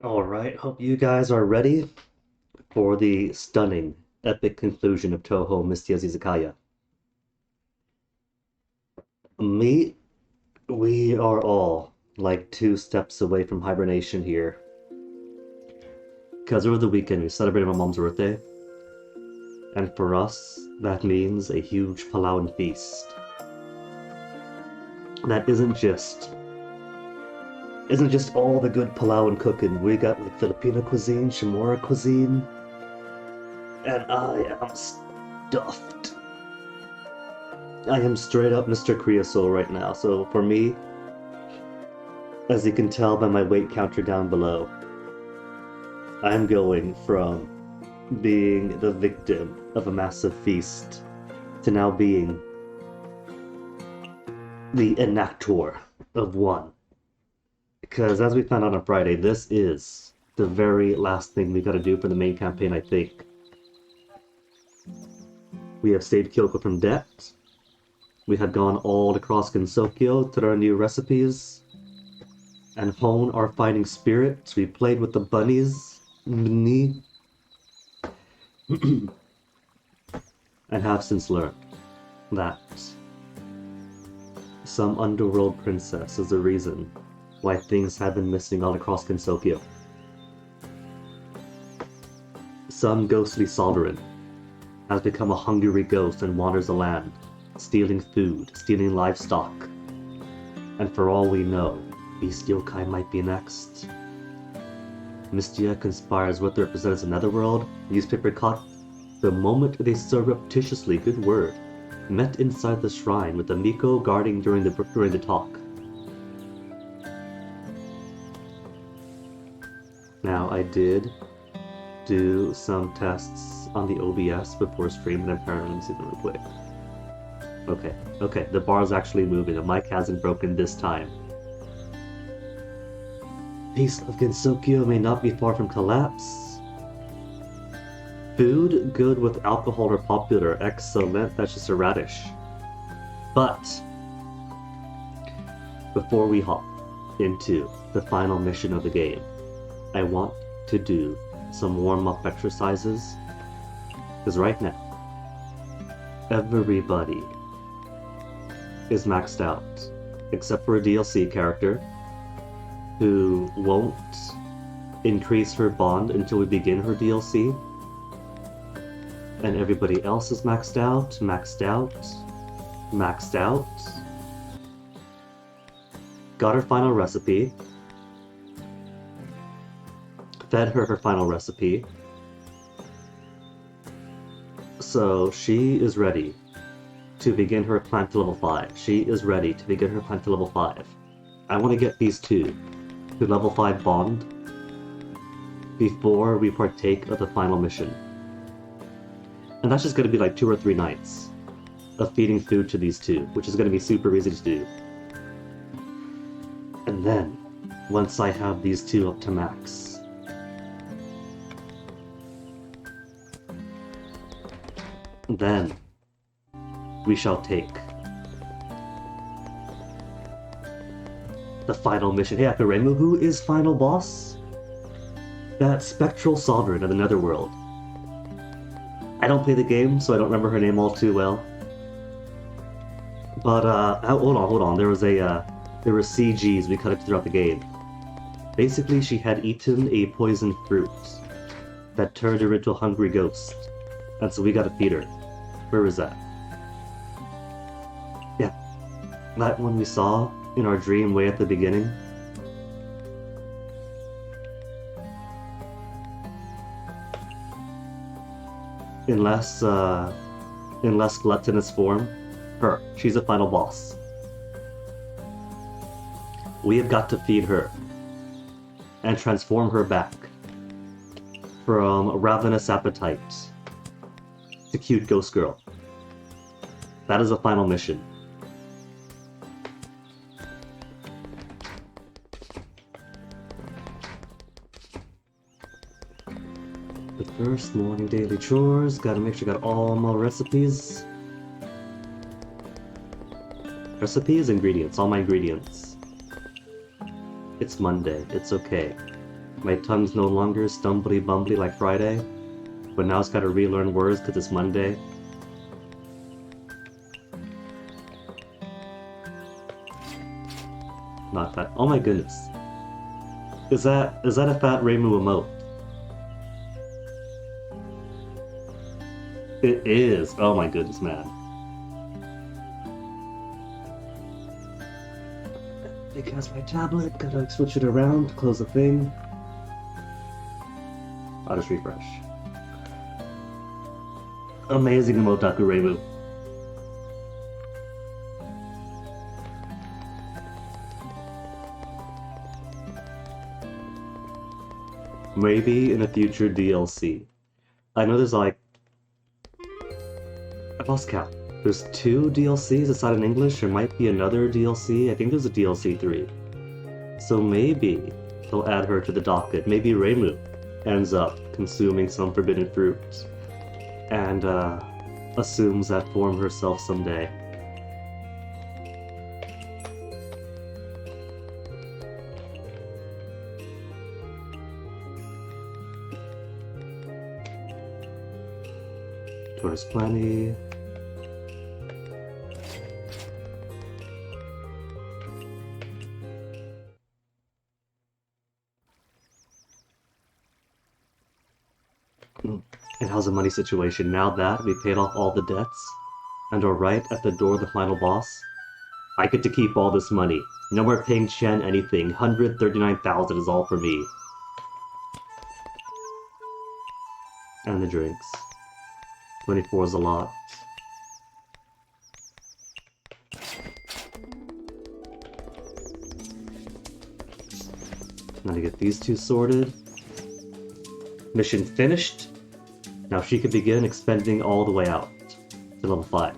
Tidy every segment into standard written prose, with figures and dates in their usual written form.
Alright, hope you guys are ready for the stunning, epic conclusion of Toho Misty's Izakaya. Me, we are all like 2 steps away from hibernation here. Because over the weekend we celebrated my mom's birthday, and for us, that means a huge Palauan feast. That isn't just all the good Palauan cooking. We got like Filipino cuisine, Chamorro cuisine, and I am stuffed. I am straight up Mr. Creosote right now, so for me, as you can tell by my weight counter down below, I'm going from being the victim of a massive feast to now being the enactor of one. Because as we found out on Friday, this is the very last thing we gotta do for the main campaign, I think. We have saved Kyoko from debt. We have gone all across Gensokyo to learn new recipes and hone our fighting spirit. We played with the bunnies, and have since learned that some underworld princess is the reason why things have been missing all across Gensokyo. Some ghostly sovereign has become a hungry ghost and wanders the land, stealing food, stealing livestock. And for all we know, Beast Yokai might be next. Mystia conspires with the representatives of Netherworld. Newspaper caught the moment they surreptitiously, good word, met inside the shrine with the Miko guarding during the talk. Now, I did do some tests on the OBS before streaming and apparently see them real quick. Okay, the bar's actually moving. The mic hasn't broken this time. Peace of Gensokyo may not be far from collapse. Food good with alcohol are popular. Excellent, that's just a radish. But before we hop into the final mission of the game, I want to do some warm-up exercises. Because right now, everybody is maxed out, except for a DLC character who won't increase her bond until we begin her DLC. And everybody else is maxed out, maxed out, maxed out. Got her final recipe. Fed her her final recipe. So she is ready to begin her climb to level 5. She is ready to begin her climb to level 5. I want to get these two to level 5 bond before we partake of the final mission. And that's just going to be like 2 or 3 nights of feeding food to these two, which is going to be super easy to do. And then, once I have these two up to max, then we shall take the final mission. Hey, Akaremu, who is final boss? That spectral sovereign of the Netherworld. I don't play the game, so I don't remember her name all too well. But hold on. There were CGs we collected throughout the game. Basically, she had eaten a poison fruit that turned her into a hungry ghost, and so we gotta feed her. Where is that? Yeah, that one we saw in our dream way at the beginning. In less gluttonous form, her. She's a final boss. We have got to feed her and transform her back from ravenous appetite to cute ghost girl. That is the final mission. The first morning daily chores, gotta make sure I got all my recipes. Recipes, ingredients, all my ingredients. It's Monday, it's okay. My tongue's no longer stumbly bumbly like Friday, but now it's gotta relearn words because it's Monday. Not fat. Oh my goodness. Is that a fat Reimu emote? It is. Oh my goodness, man. Because my tablet, gotta switch it around to close the thing. I'll just refresh. Amazing emotaku Reimu. Maybe in a future DLC. I know there's like... I've lost count. There's 2 DLCs aside in English. There might be another DLC. I think there's a DLC 3. So maybe they'll add her to the docket. Maybe Reimu ends up consuming some forbidden fruit and assumes that form herself someday. There's plenty. And how's the money situation? Now that we paid off all the debts and are right at the door of the final boss, I get to keep all this money. No more paying Chen anything. 139,000 is all for me. And the drinks. 24 is a lot. Now to get these two sorted. Mission finished. Now she could begin expanding all the way out to level 5.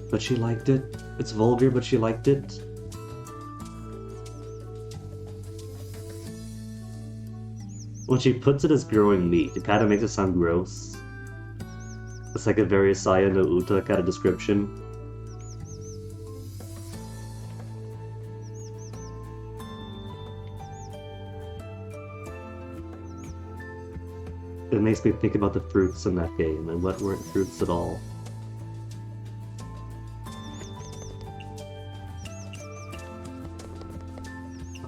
But she liked it. It's vulgar, but she liked it. When she puts it as growing meat, it kind of makes it sound gross. It's like a very Saya no Uta kind of description. It makes me think about the fruits in that game, and what weren't fruits at all.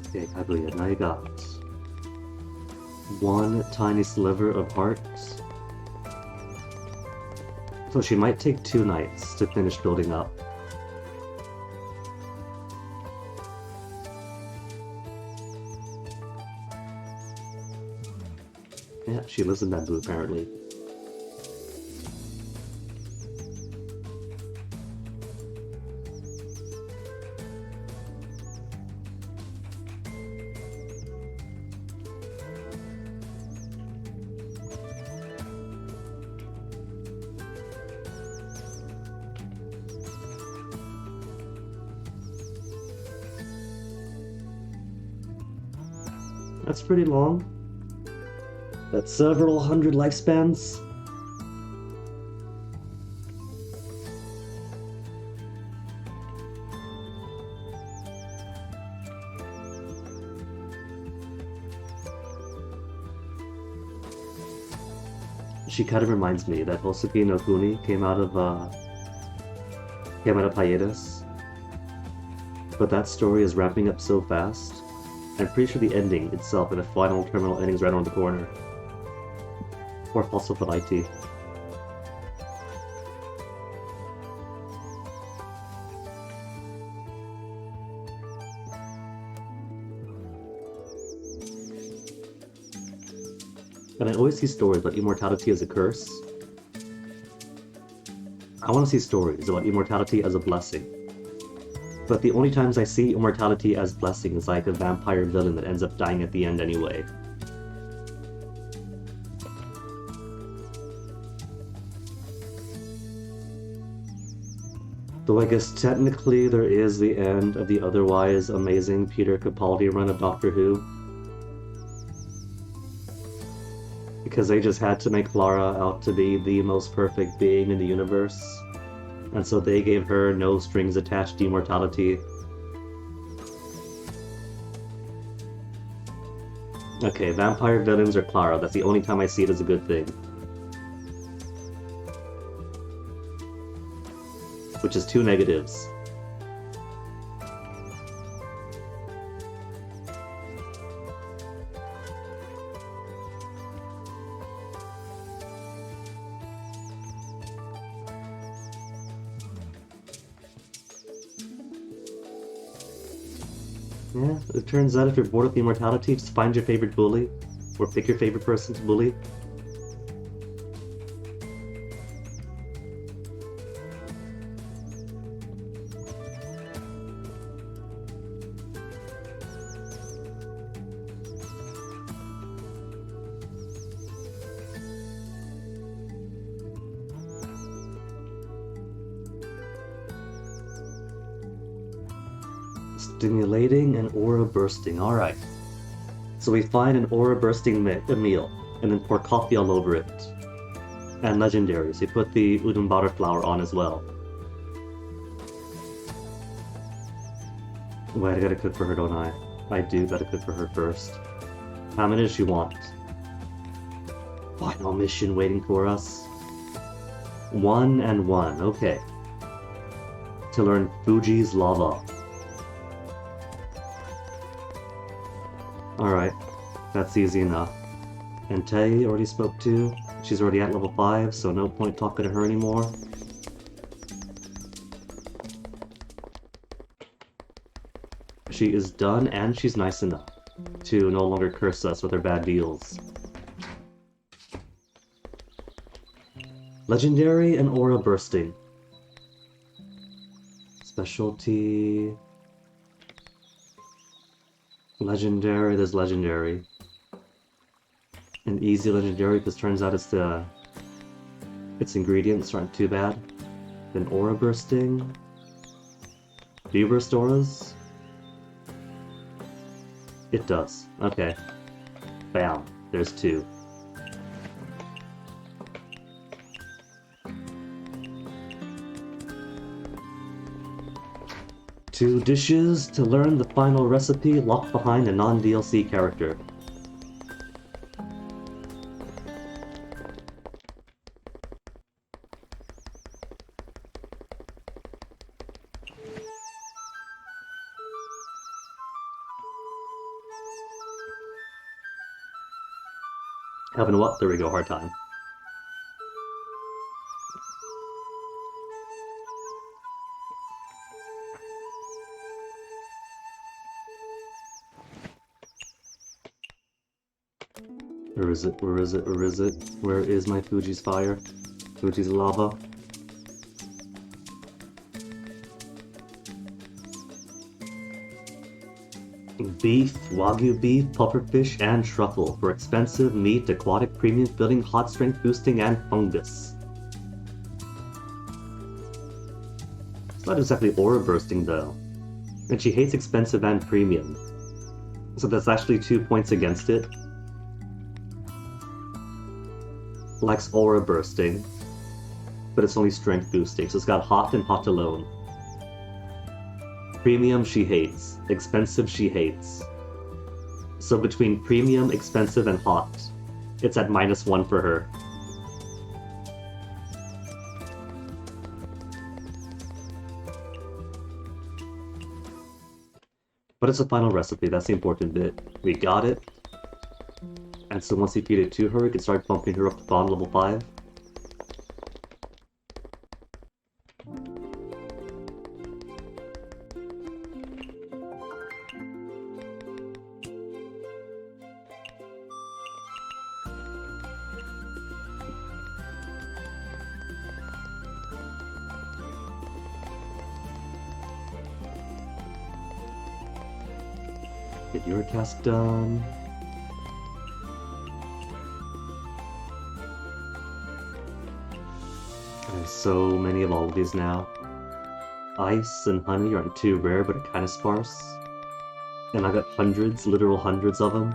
Okay, Kaguya, now you got one tiny sliver of heart. So she might take 2 nights to finish building up. Yeah, she lives in bamboo apparently. That's pretty long. That's several hundred lifespans. She kind of reminds me that Hosoki no Kuni came out of hiatus. But that story is wrapping up so fast. I'm pretty sure the ending itself and the final terminal ending is right around the corner. Or Fossil for IT. And I always see stories about immortality as a curse. I want to see stories about immortality as a blessing. But the only times I see immortality as blessing is like a vampire villain that ends up dying at the end anyway. Though I guess technically there is the end of the otherwise amazing Peter Capaldi run of Doctor Who. Because they just had to make Clara out to be the most perfect being in the universe. And so they gave her no strings attached immortality. Okay, vampire villains or Clara, that's the only time I see it as a good thing. Which is 2 negatives. Yeah, it turns out if you're bored with immortality, just find your favorite bully, or pick your favorite person to bully. Stimulating and aura bursting. Alright. So we find an aura bursting meal, and then pour coffee all over it. And legendary, so you put the udon butter flour on as well. Wait, I gotta cook for her, don't I? I do gotta cook for her first. How many does she want? Final mission waiting for us. 1 and 1, okay. To learn Fuji's lava. Alright, that's easy enough. And Tay already spoke to. She's already at level 5, so no point talking to her anymore. She is done, and she's nice enough to no longer curse us with her bad deals. Legendary and aura bursting. Specialty... Legendary, there's legendary. An easy legendary, because turns out its ingredients aren't too bad. Then aura bursting. Do you burst auras? It does. Okay. Bam. There's 2. Two dishes to learn the final recipe locked behind a non-DLC character. Having what? There we go, hard time. Where is it? Where is it? Where is it? Where is my Fuji's fire? Fuji's lava? Beef, Wagyu beef, pufferfish, and truffle for expensive meat, aquatic premium filling, hot strength boosting, and fungus. It's not exactly aura bursting though. And she hates expensive and premium. So that's actually 2 points against it. Likes aura bursting, but it's only strength boosting, so it's got hot and hot alone. Premium she hates, expensive she hates. So between premium, expensive, and hot, it's at -1 for her. But it's a final recipe, that's the important bit. We got it. And so once you feed it to her, we can start bumping her up to bottom level 5. Get your task done. I have so many of all of these now. Ice and honey aren't too rare, but are kind of sparse. And I got hundreds, literal hundreds of them.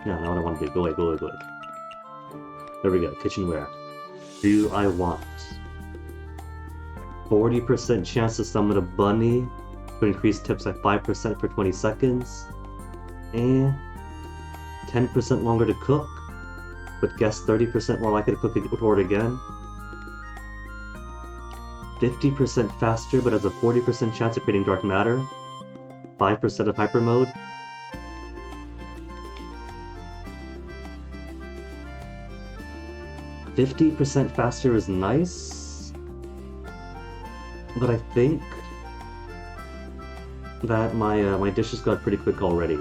Yeah, now what I want to do. Go away, go away, go away. There we go, kitchenware. Do I want 40% chance to summon a bunny to increase tips by 5% for 20 seconds? 10% longer to cook, but guess 30% more likely to cook it again? 50% faster, but has a 40% chance of creating dark matter? 5% of hyper mode? "50% faster" is nice, but I think that my dishes got pretty quick already.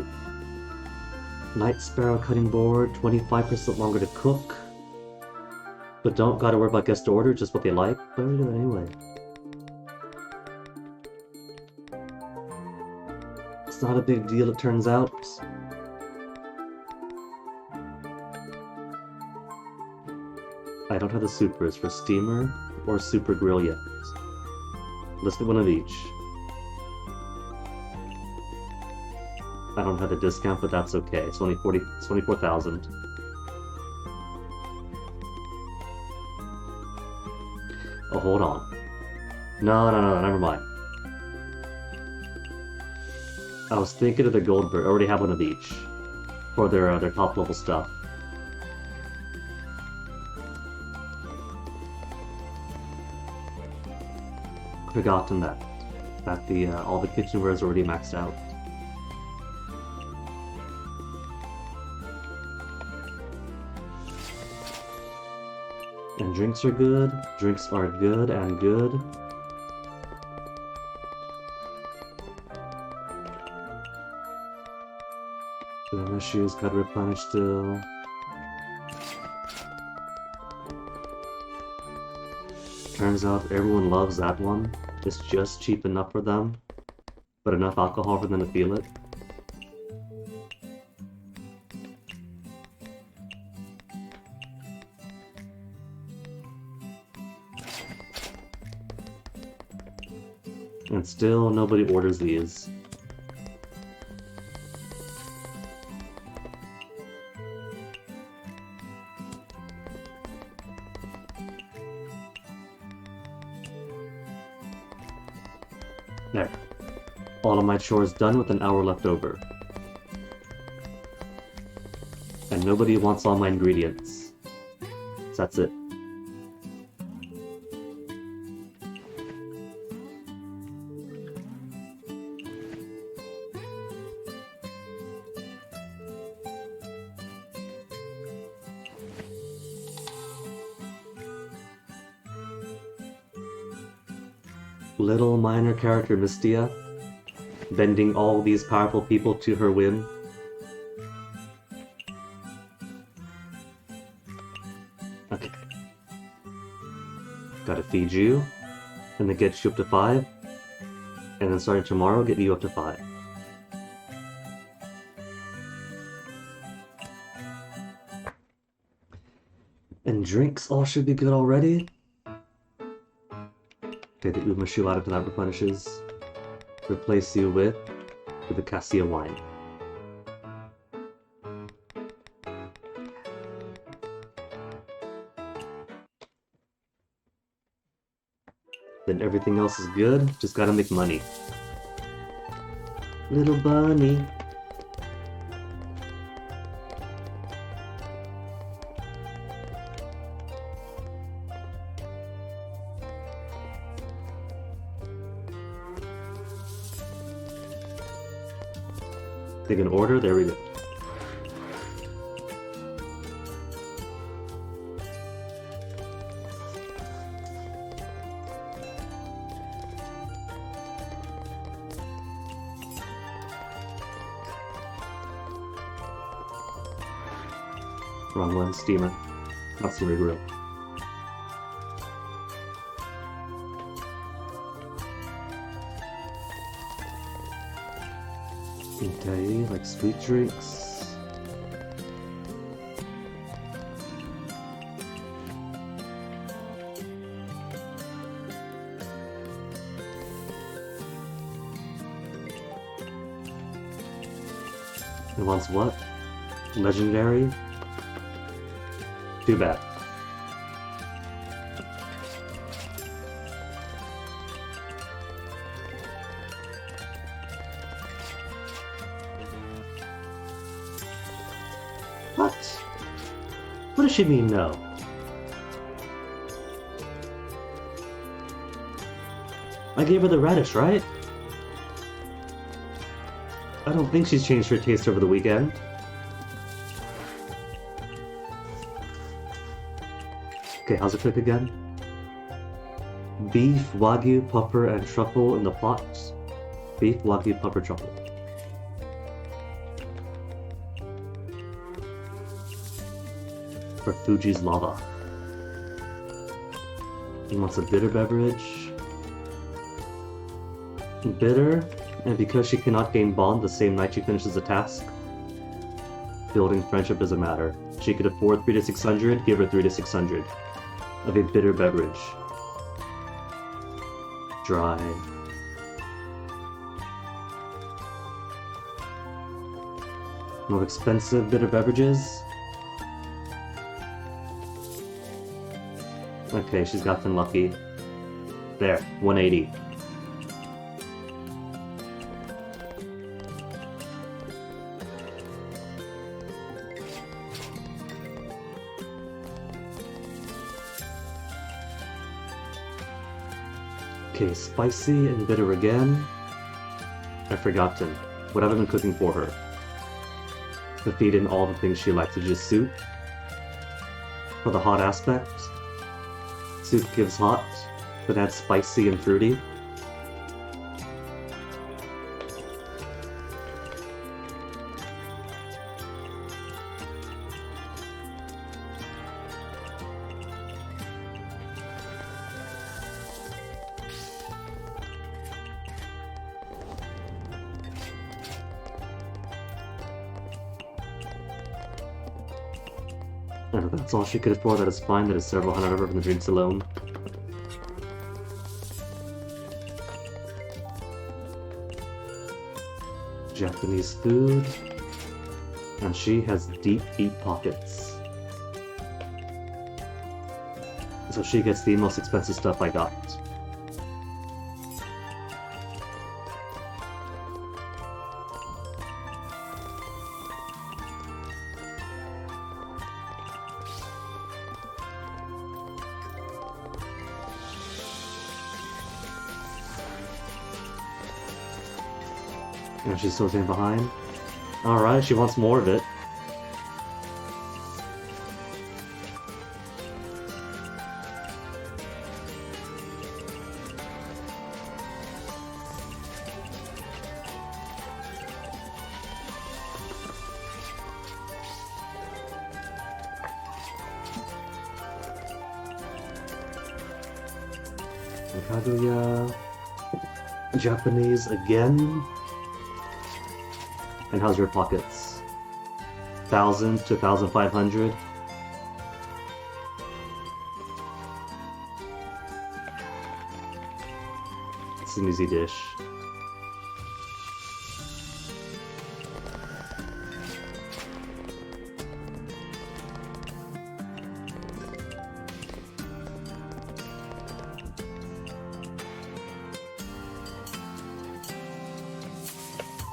Night Sparrow cutting board, 25% longer to cook, but don't gotta worry about guest order, just what they like. But I'm gonna do it anyway. It's not a big deal, it turns out. I don't have the supers for steamer or super grill yet. Let's get one of each. I don't have the discount, but that's okay. It's only 24,000. Oh, hold on. No, never mind. I was thinking of the Goldberg. I already have one of each for their top level stuff. Forgotten that the all the kitchenware is already maxed out. And drinks are good. Drinks are good and good. The shoes got replenished still. Turns out everyone loves that one. It's just cheap enough for them, but enough alcohol for them to feel it. And still nobody orders these. There. All of my chores done with an hour left over. And nobody wants all my ingredients. So that's it. Little minor character Mystia, bending all these powerful people to her whim. Okay. Gotta feed you, and then get you up to 5, and then starting tomorrow, get you up to 5. And drinks all should be good already. Okay, the Umashu item that replenishes. Replace you with the Cassia wine. Then everything else is good, just gotta make money. Little bunny. Take an order, there we go. Wrong one, steamer. Not steamer grill. Okay, like sweet drinks. It wants what? Legendary? Too bad. What? What does she mean, no? I gave her the radish, right? I don't think she's changed her taste over the weekend. Okay, how's it cook again? Beef, wagyu, pepper, and truffle in the pot. Beef, wagyu, pepper, truffle. For Fuji's lava. He wants a bitter beverage. Bitter, and because she cannot gain bond the same night she finishes a task, building friendship doesn't matter. She could afford 3 to 600, give her 3 to 600 of a bitter beverage. Dry. More expensive bitter beverages. Okay, she's gotten lucky. There, 180. Okay, spicy and bitter again. I've forgotten. What have I been cooking for her? To feed in all the things she likes, which is soup. For the hot aspect. Soup gives hot, but adds spicy and fruity. And if that's all she could afford, that is fine. That is several hundred over from the drinks alone. Japanese food. And she has deep pockets. So she gets the most expensive stuff I got. And she's still staying behind. Alright, she wants more of it. Kaguya. Japanese again. And how's your pockets? 1,000 to 1,500? It's an easy dish.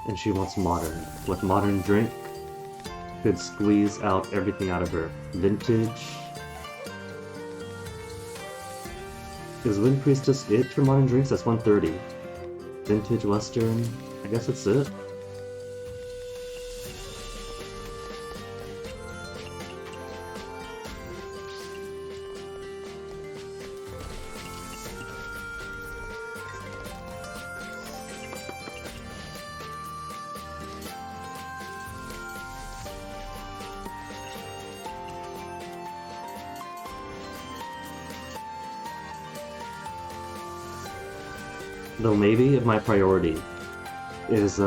And she wants modern. With modern drink, could squeeze out everything out of her. Vintage. Is Wind Priestess it for modern drinks? That's 130. Vintage Western. I guess that's it. Though maybe if my priority is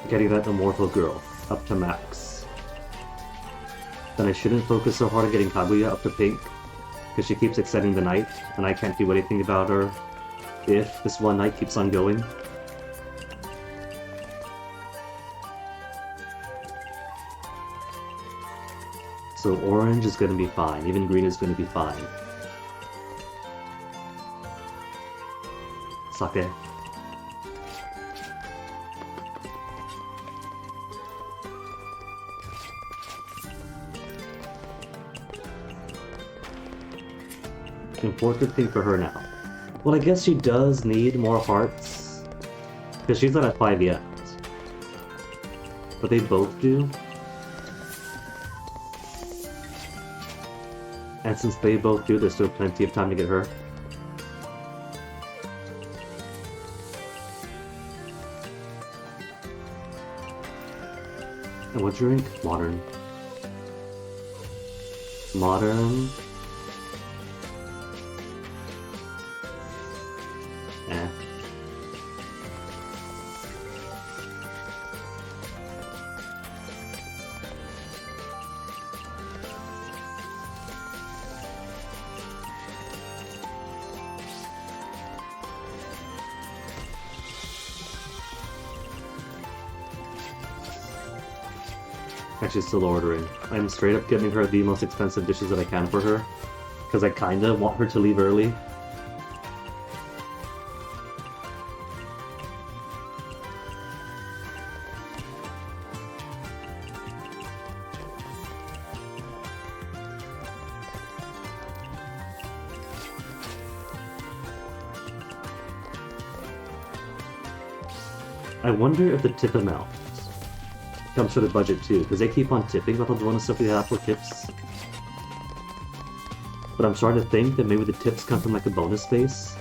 getting that immortal girl up to max, then I shouldn't focus so hard on getting Kaguya up to pink, because she keeps extending the night, and I can't do anything about her if this one night keeps on going. So orange is going to be fine, even green is going to be fine. Sake. Imported thing for her now. Well, I guess she does need more hearts, because she's not at 5 yet. But they both do. And since they both do, there's still plenty of time to get her. And what drink? Modern. Modern. Eh. Actually, still ordering. I'm straight up getting her the most expensive dishes that I can for her, because I kinda want her to leave early. I wonder if the tip amount comes for the budget too, because they keep on tipping with all the bonus stuff we have for tips. But I'm starting to think that maybe the tips come from like a bonus space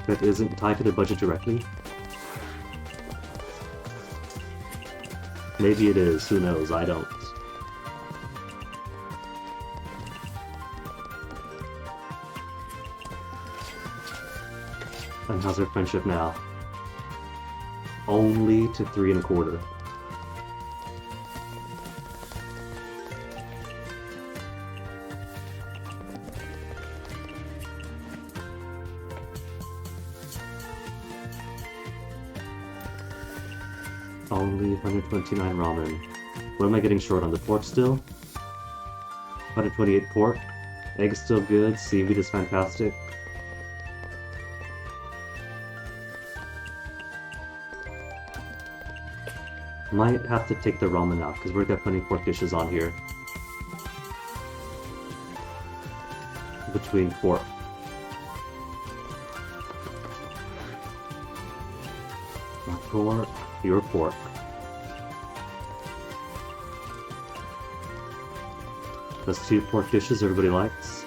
that isn't tied to the budget directly. Maybe it is, who knows, I don't. And how's our friendship now? Only to 3 1/4. Only 129 ramen. What am I getting short on? The pork still? 128 pork. Egg still good. Seaweed is fantastic. Might have to take the ramen out because we've got plenty of pork dishes on here. Between pork. My pork, your pork. That's 2 pork dishes everybody likes.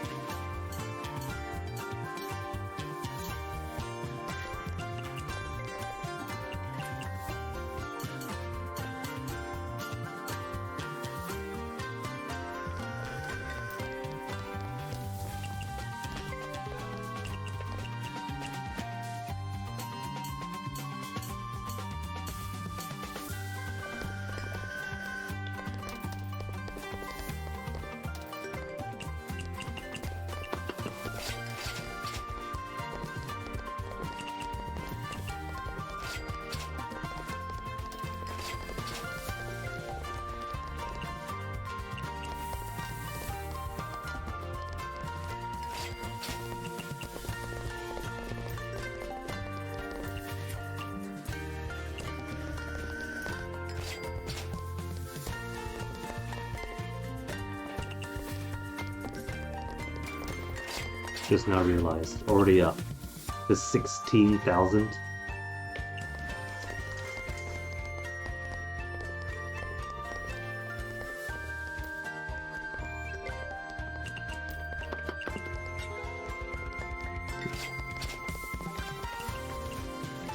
Just now realized, already up to 16,000.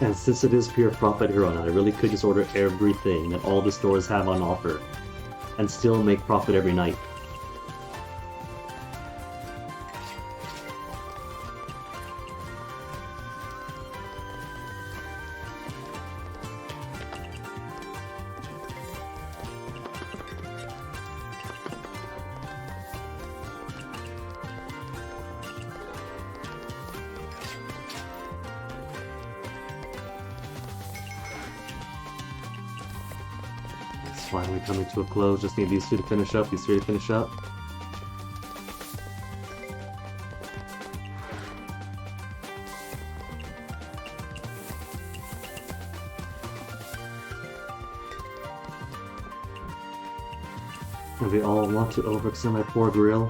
And since it is pure profit here on out, I really could just order everything that all the stores have on offer and still make profit every night. Finally coming to a close. Just need these 2 to finish up, these 3 to finish up. And they all want to overextend my poor grill.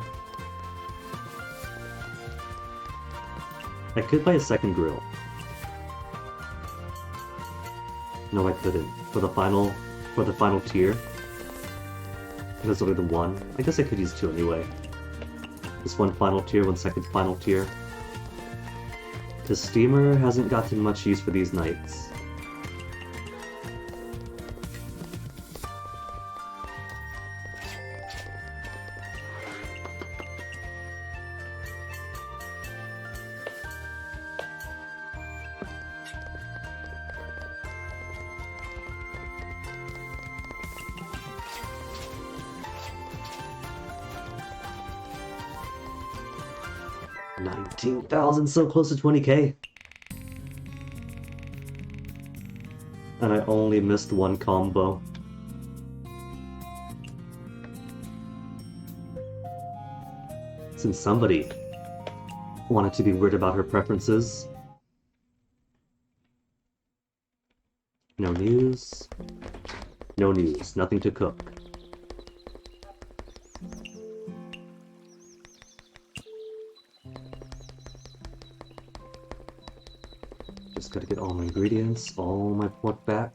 I could buy a second grill. No, I couldn't. For the final tier. There's only the one. I guess I could use 2 anyway. Just 1 final tier, 1 second final tier. The steamer hasn't gotten much use for these nights. $19,000, so close to 20k. And I only missed 1 combo. Since somebody wanted to be weird about her preferences. No news. No news. Nothing to cook. Just gotta get all my ingredients, all my pork back.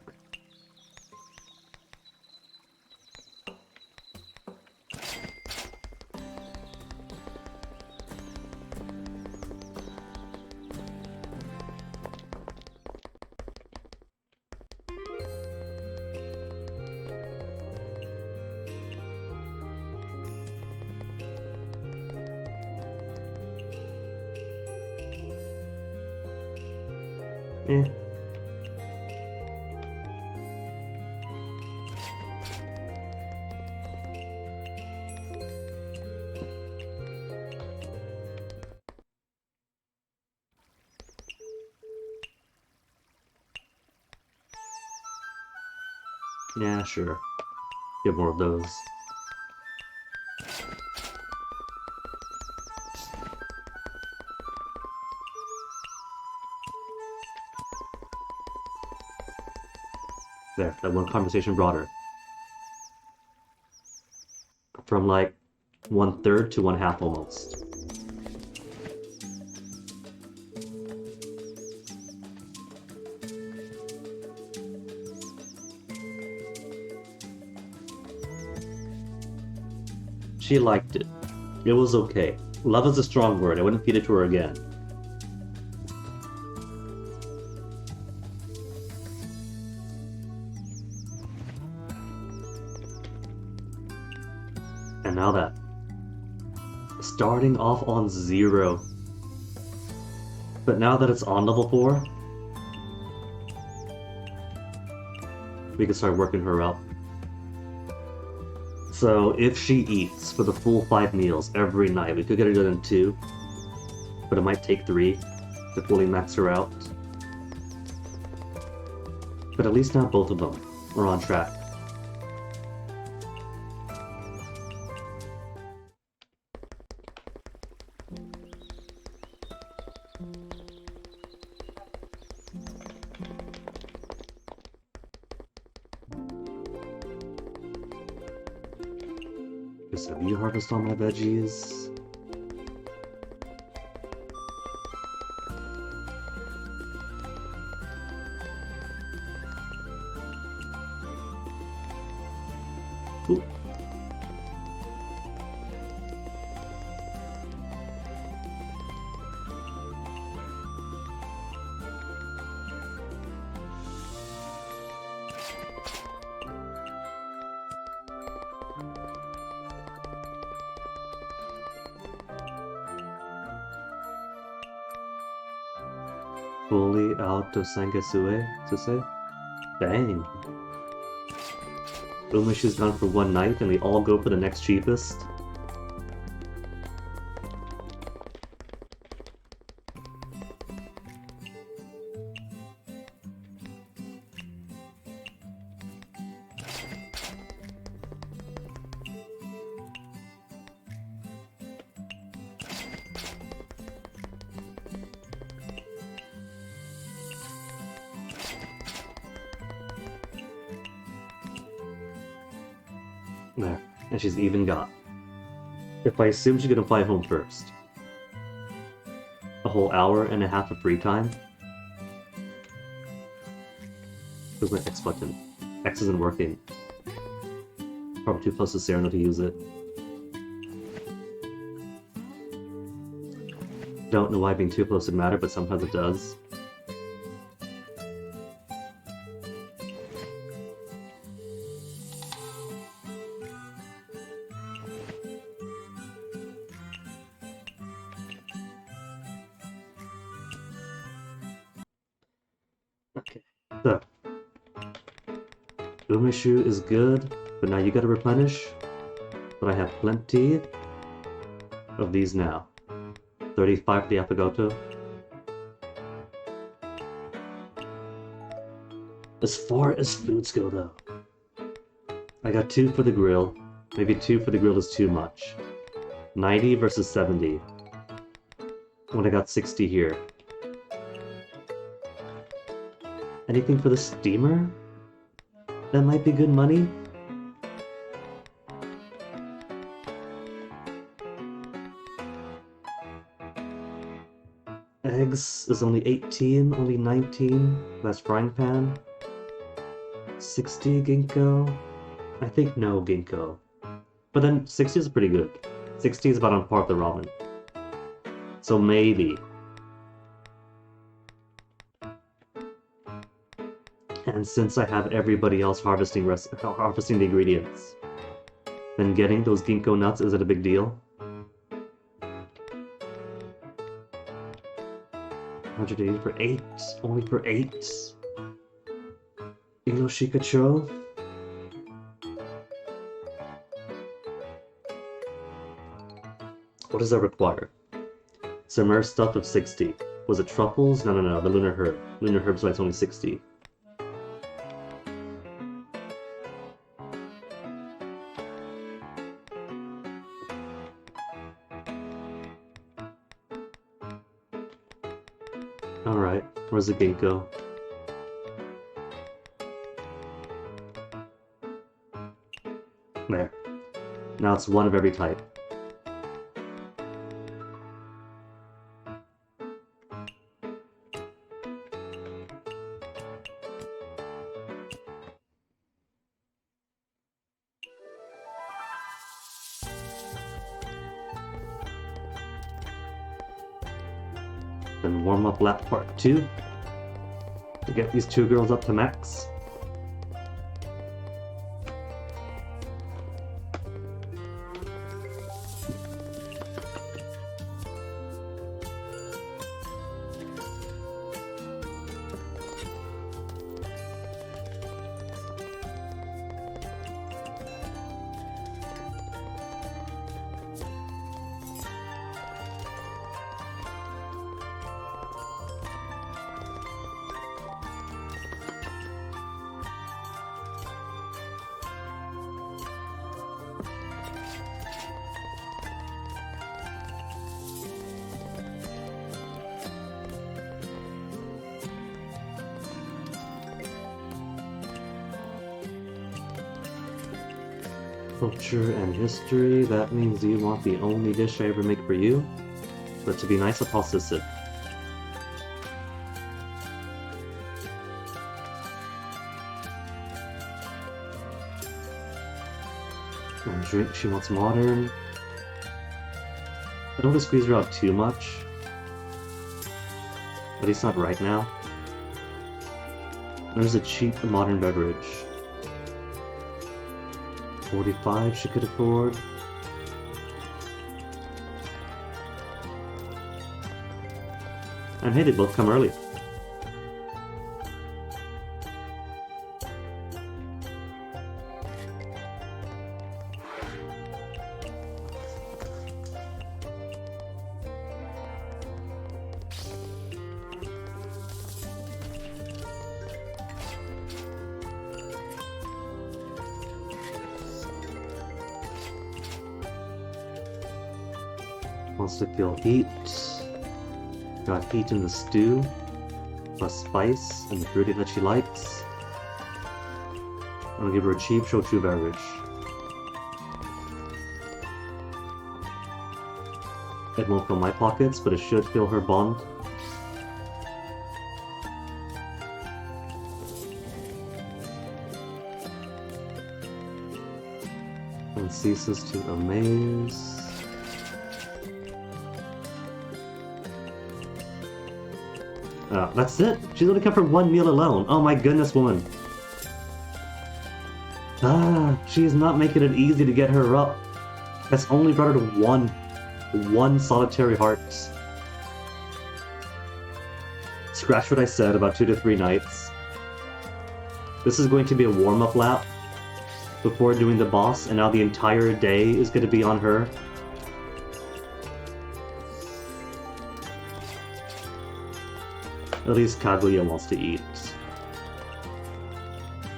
Eh. Yeah, sure. Get more of those. There, that one conversation brought her. From like 1/3 to 1/2 almost. She liked it. It was okay. Love is a strong word. I wouldn't feed it to her again. And now that. Starting off on 0. But now that it's on level 4, we can start working her up. So if she eats for the full 5 meals every night, we could get her done in 2. But it might take 3 to fully max her out. But at least now both of them are on track. Have you harvest all my veggies? Ooh. Fully out of Sangasue, to say? Dang. Umishu's gone for 1 night and we all go for the next cheapest? There, and she's even got. If I assume she's gonna fly home first. A whole hour and a half of free time? Where's my X button? X isn't working. Probably too close to Sereno to use it. Don't know why being too close would matter, but sometimes it does. Okay, so Umishu is good, but now you gotta replenish. But I have plenty of these now. 35 for the Apigoto. As far as foods go though, I got 2 for the grill. Maybe 2 for the grill is too much. 90 versus 70. When I got 60 here. Anything for the steamer? That might be good money. Eggs is only 18, only 19. That's frying pan. 60 ginkgo? I think no ginkgo. But then 60 is pretty good. 60 is about on par with the ramen. So maybe. And since I have everybody else harvesting the ingredients, then getting those ginkgo nuts isn't a big deal. 180 for 8, only for 8. Inoshikacho. What does that require? Submerged stuff of 60. Was it truffles? No, the lunar herb. Lunar herb's why it's only 60. Alright, where's the gate go? There. Now it's one of every type. Then warm up lap part 2 to get these two girls up to max. Culture and history, that means you want the only dish I ever make for you. But to be nice, I'll toss this in. And drink, she wants modern. I don't want to squeeze her out too much. At least not right now. There's a cheap modern beverage. 45 she could afford. And hey, they both come early. Wants to feel heat. Got heat in the stew, plus spice and the fruity that she likes. I'm gonna give her a cheap shochu beverage. It won't fill my pockets, but it should fill her bond. And ceases to amaze. That's it. She's only come for one meal alone. Oh my goodness, woman. She is not making it easy to get her up. That's only brought her to one solitary heart. Scratch what I said about 2 to 3 nights. This is going to be a warm-up lap before doing the boss, and now the entire day is going to be on her. At least Kaguya wants to eat.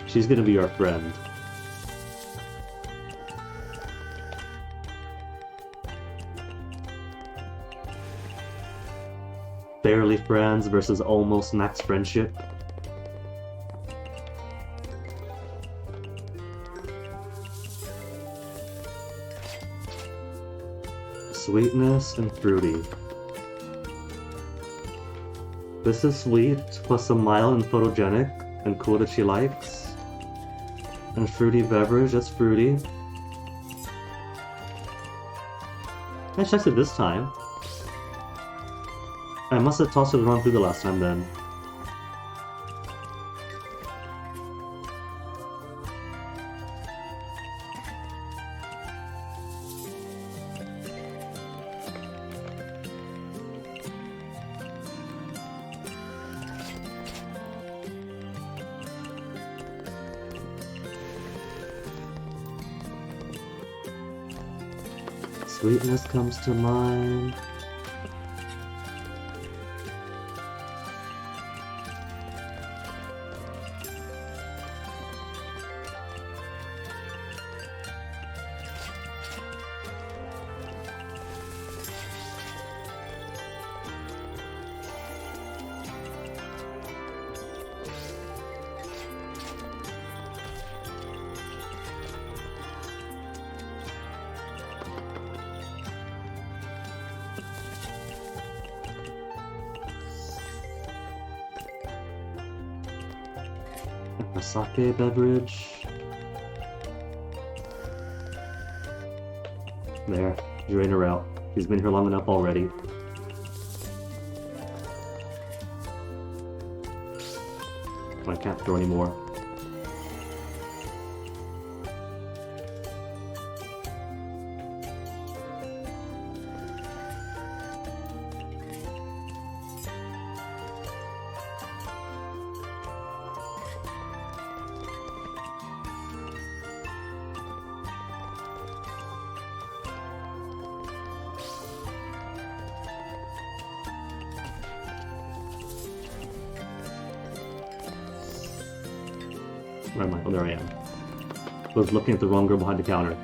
She's gonna be our friend. Barely friends versus almost max friendship. Sweetness and fruity. This is sweet, plus a mild and photogenic, and cool that she likes. And fruity beverage, that's fruity. I checked it this time. I must have tossed it the wrong food the last time then. Sweetness comes to mind. A sake beverage. There, drain her out. She's been here long enough already. I can't throw anymore. Where am I? Oh, there I am. I was looking at the wrong girl behind the counter.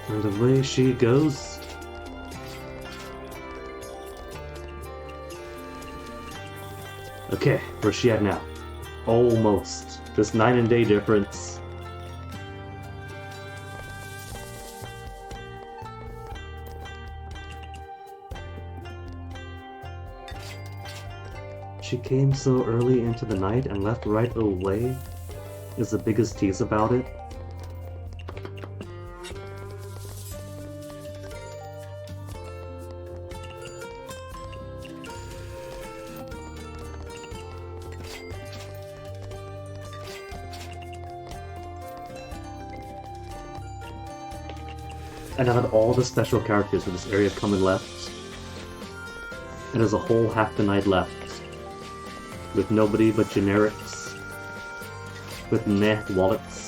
And away she goes. Okay, where's she at now? Almost. Just 9 and day difference. She came so early into the night and left right away is the biggest tease about it. And out of all the special characters in this area come and left, and there's a whole half the night left, with nobody but generics, with meh wallets.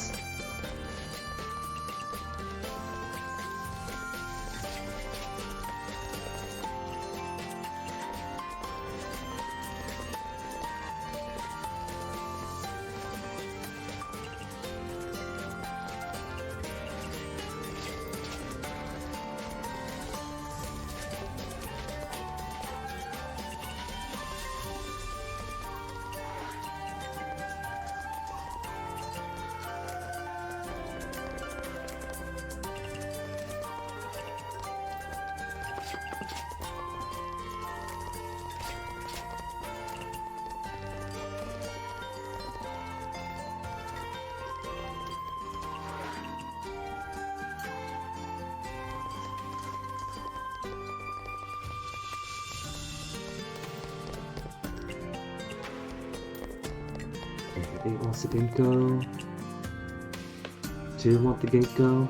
Okay, 8 wants the ginkgo. 2 want the ginkgo.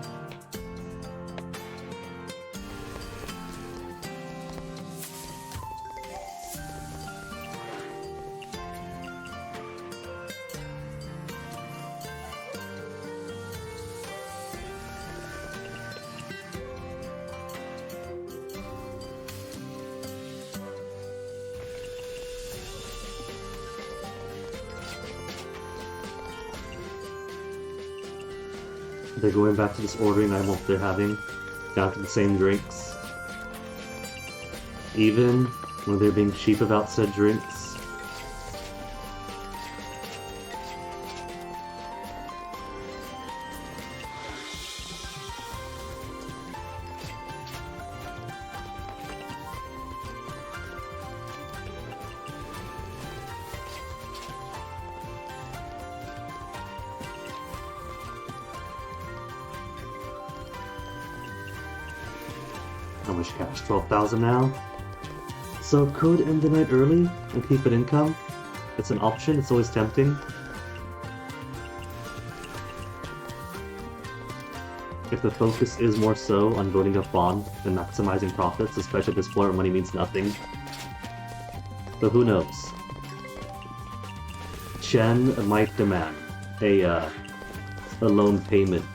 They're going back to this ordering I hope they're having, down to the same drinks. Even when they're being cheap about said drinks. How much cash? 12,000 now? So could end the night early and keep an income? It's an option, it's always tempting. If the focus is more so on building up bond than maximizing profits, especially at this point where money means nothing. But who knows? Chen might demand a loan payment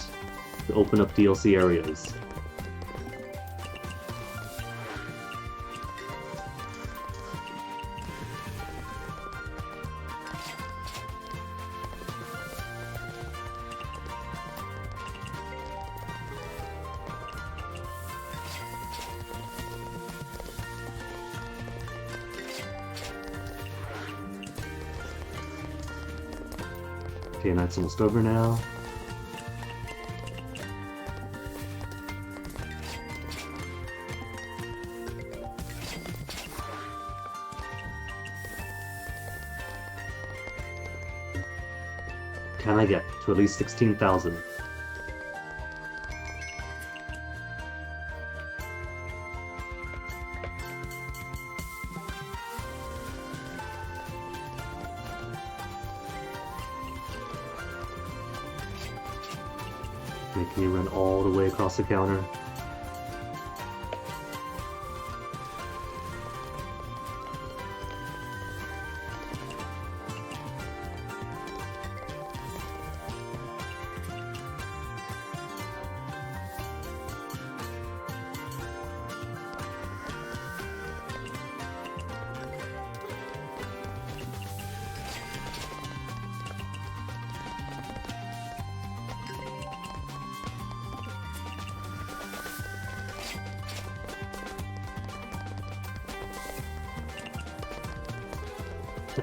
to open up DLC areas. Okay, night's almost over now. Can I get to at least 16,000? Making me run all the way across the counter.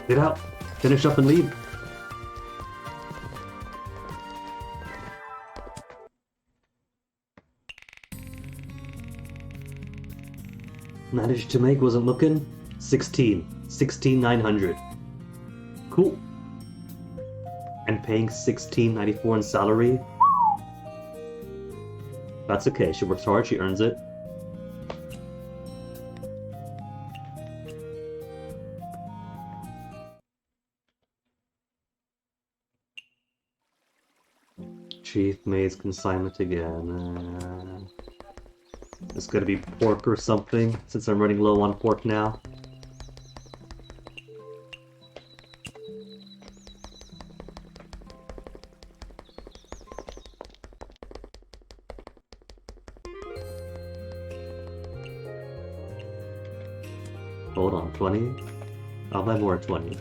Get out! Finish up and leave! Managed to make, wasn't looking. 16,900. Cool. And paying 16.94 in salary. That's okay, she works hard, she earns it. Chief Maid's consignment again. It's gonna be pork or something, since I'm running low on pork now. Hold on, 20? I'll buy more at 20.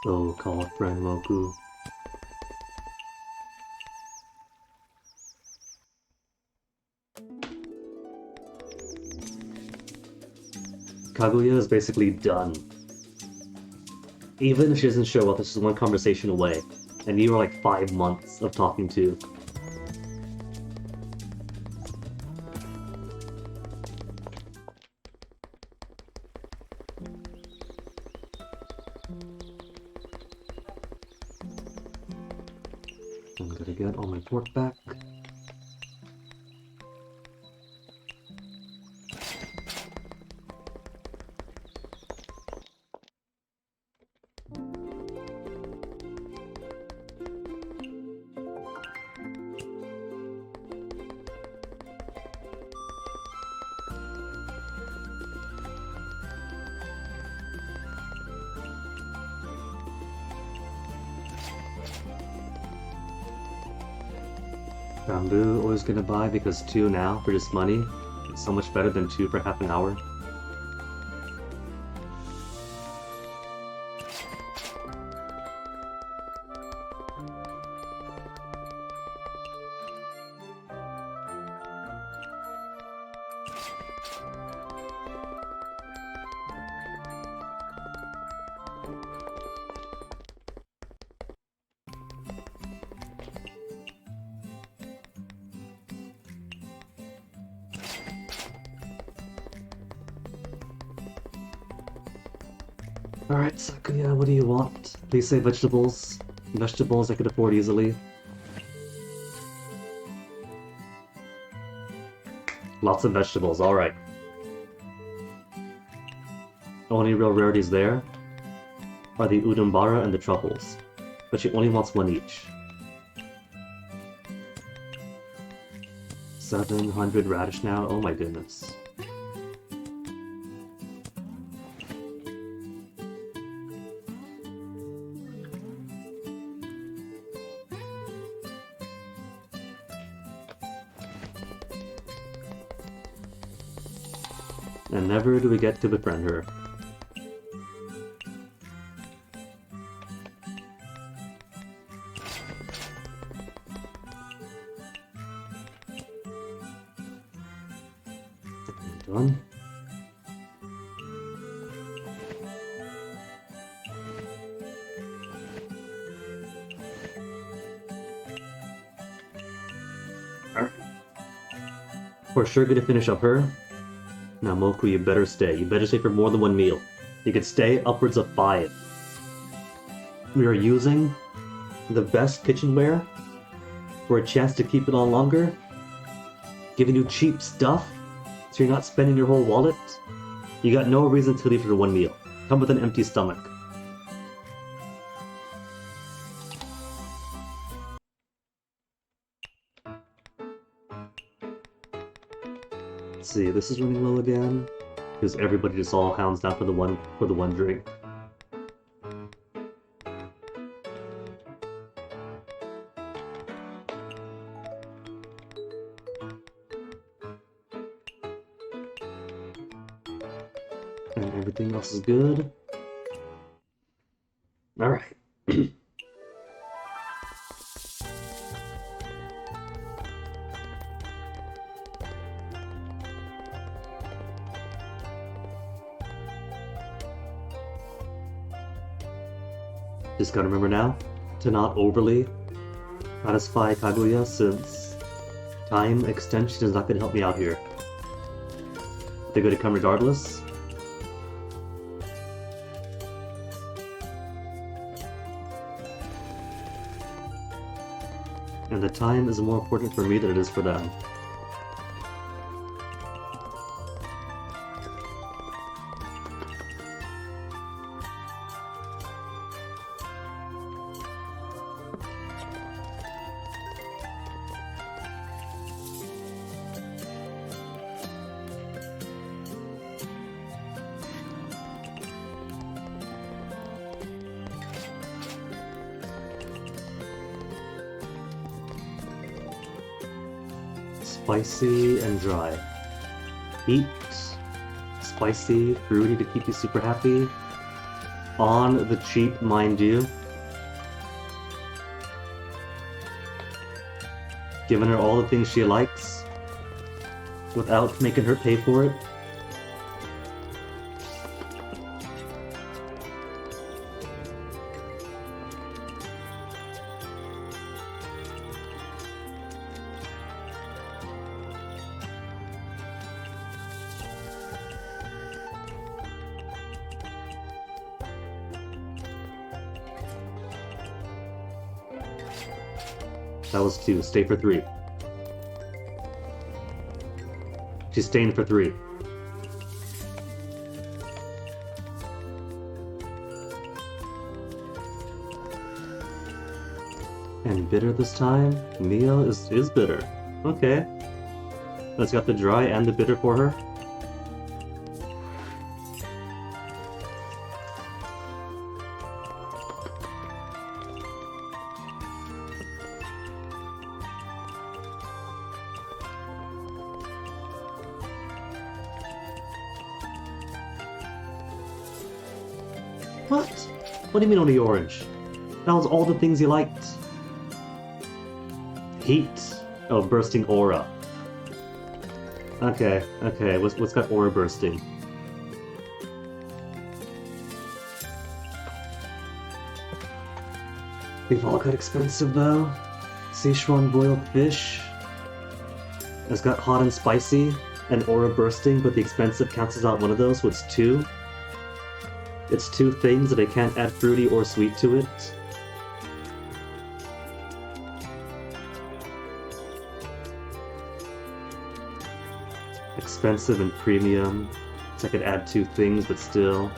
So-called friend Moku. Kaguya is basically done. Even if she doesn't show up, this is one conversation away. And you are like 5 months of talking to. I'm gonna get all my pork back. Bamboo, always gonna buy because 2 now for just money. It's so much better than 2 for half an hour. Alright, Sakuya, what do you want? Please say vegetables. Vegetables I could afford easily. Lots of vegetables, alright. Only real rarities there are the udumbara and the truffles, but she only wants 1 each. 700 radish now, oh my goodness. And never do we get to befriend her. Done. We're sure gonna finish up her. Now, Moku, you better stay. You better stay for more than one meal. You could stay upwards of 5. We are using the best kitchenware for a chance to keep it on longer. Giving you cheap stuff, so you're not spending your whole wallet. You got no reason to leave for one meal. Come with an empty stomach. Let's see, this is running low again. Because everybody just all hounds down for the one drink. And everything else is good. Alright. Just gotta remember now to not overly satisfy Kaguya, since time extension is not gonna help me out here. They're gonna come regardless. And the time is more important for me than it is for them. Spicy and dry. Eat. Spicy, fruity to keep you super happy. On the cheap, mind you. Giving her all the things she likes without making her pay for it. That was 2. Stay for 3. She's staying for 3. And bitter this time? Mia is bitter. Okay. That's got the dry and the bitter for her. What? What do you mean only orange? That was all the things you liked. Heat. Oh, bursting aura. Okay, okay, what's got aura bursting? They've all got expensive though. Sichuan boiled fish. It's got hot and spicy and aura bursting, but the expensive cancels out one of those, so it's 2. It's 2 things that I can't add fruity or sweet to it. Expensive and premium. So I could add 2 things, but still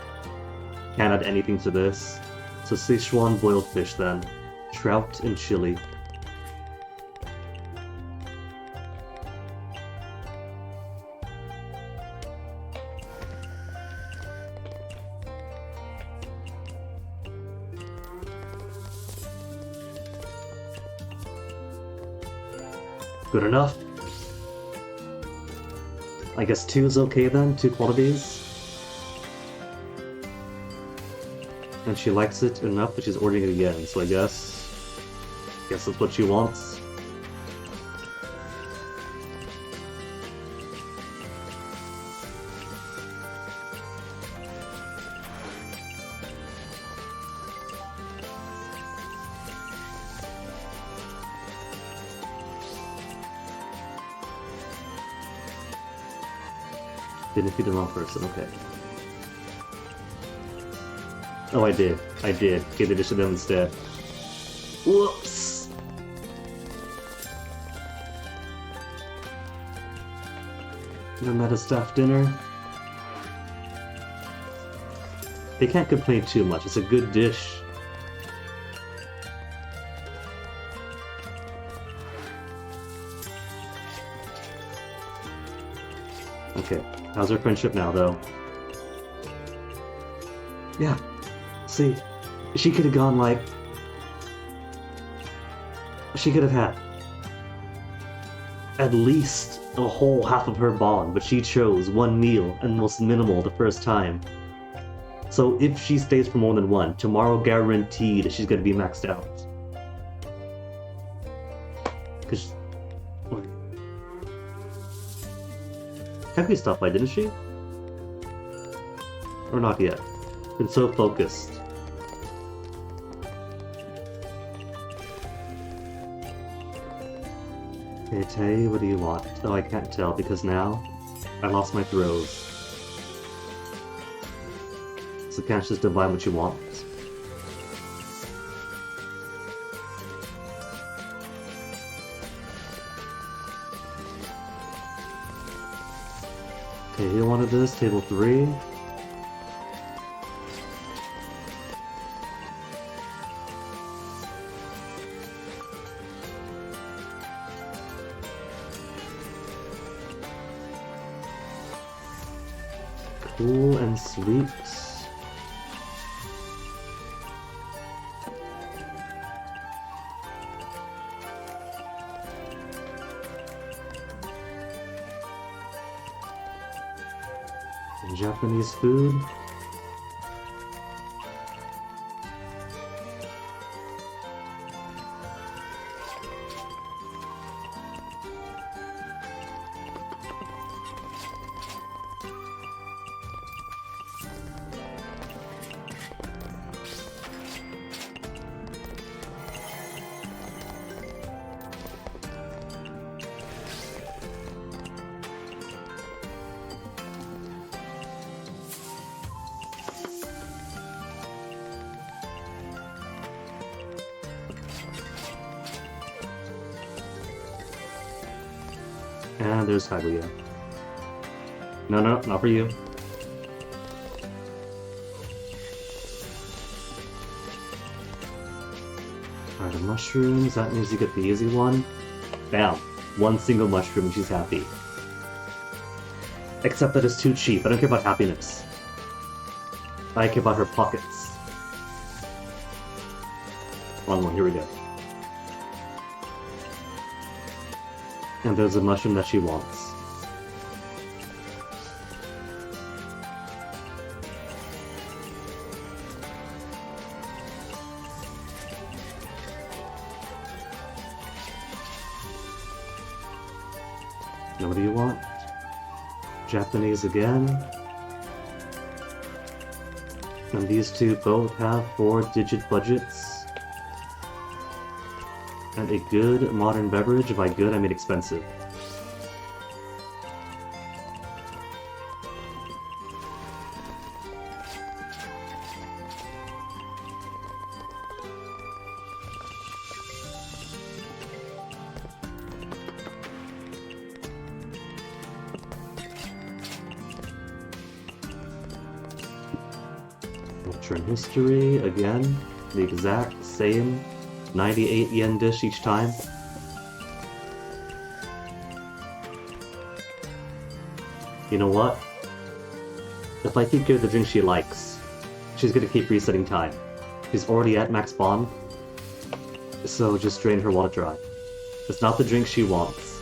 can't add anything to this. So Sichuan boiled fish then. Trout and chili. Good enough. I guess 2 is okay then, 2 qualities. And she likes it enough that she's ordering it again, so I guess that's what she wants. Didn't feed the wrong person, okay. Oh, I did. I did. Gave the dish to them instead. Whoops! Isn't that a staff dinner? They can't complain too much. It's a good dish. Okay. How's our friendship now, though? Yeah. See, she could have gone like... She could have had at least a whole half of her bond, but she chose one meal and most minimal the first time. So if she stays for more than one, tomorrow guaranteed she's gonna be maxed out. Cause... Happy stopped by, didn't she? Or not yet? Been so focused. Okay, Tay, what do you want? Oh, I can't tell because now I lost my throws. So can't just divide what you want. Okay, you wanted this, table 3. Cool and sweet. And Japanese food. And there's Kaguya. No, not for you. Alright, the mushrooms, that means you get the easy one. Bam! One single mushroom and she's happy. Except that it's too cheap. I don't care about happiness. I care about her pockets. Wrong one, here we go. And there's a mushroom that she wants. Now what do you want? Japanese again. And these two both have 4-digit budgets. And a good modern beverage. By good, I mean expensive. Culture and history, again, the exact same 98 yen dish each time. You know what? If I keep giving the drink she likes, she's gonna keep resetting time. She's already at max bond, so just drain her wallet dry. It's not the drink she wants,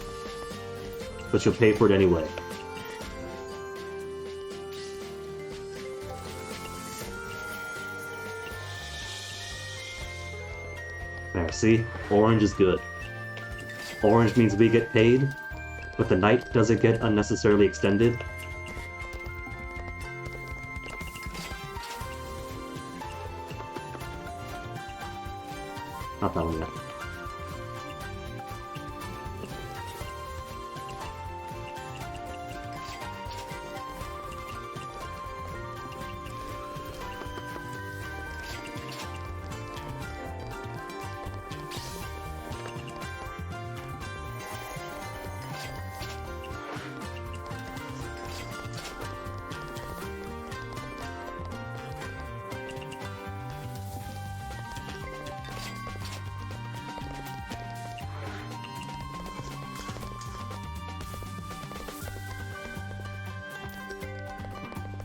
but she'll pay for it anyway. There, see? Orange is good. Orange means we get paid, but the night doesn't get unnecessarily extended. Not that one yet.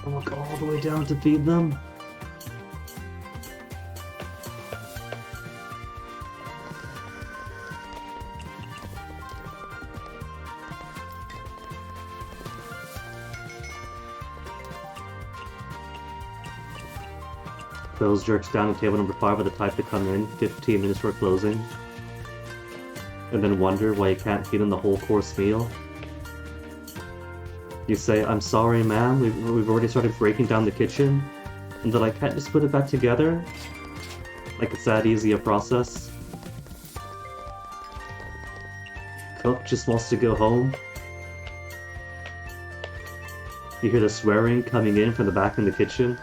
I walk all the way down to feed them. Those jerks down at table number 5 are the type to come in 15 minutes before closing, and then wonder why you can't feed them the whole course meal. You say, "I'm sorry, ma'am, we've already started breaking down the kitchen," and they're like, "Can't just put it back together?" Like it's that easy a process. Cook just wants to go home. You hear the swearing coming in from the back in the kitchen.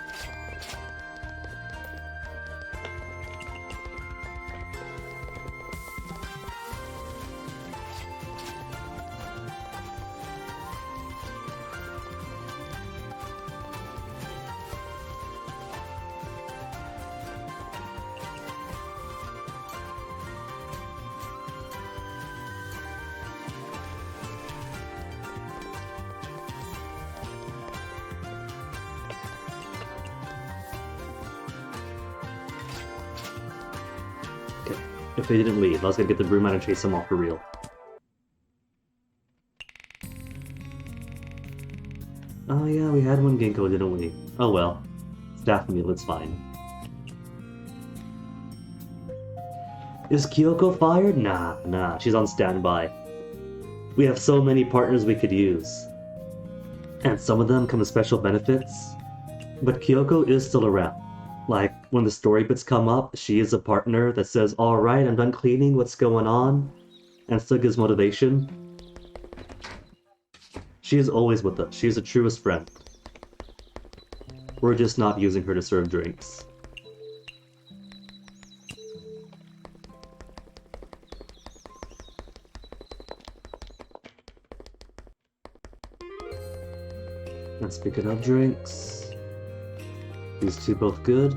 If they didn't leave, I was gonna get the broom out and chase them off for real. Oh yeah, we had one Ginkgo, didn't we? Oh well. Staff meal, it's fine. Is Kyoko fired? Nah, she's on standby. We have so many partners we could use. And some of them come with special benefits. But Kyoko is still around. Like, when the story bits come up, she is a partner that says, "Alright, I'm done cleaning, what's going on?" And still gives motivation. She is always with us. She is the truest friend. We're just not using her to serve drinks. And speaking of drinks, these two both good.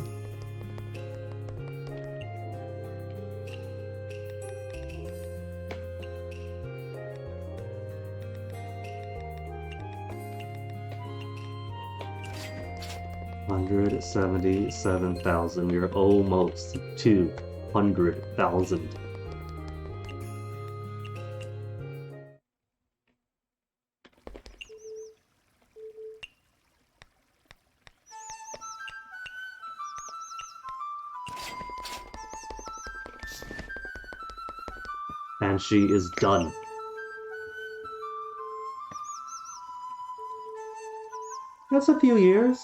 $177,000. We're almost 200,000. And she is done. That's a few years.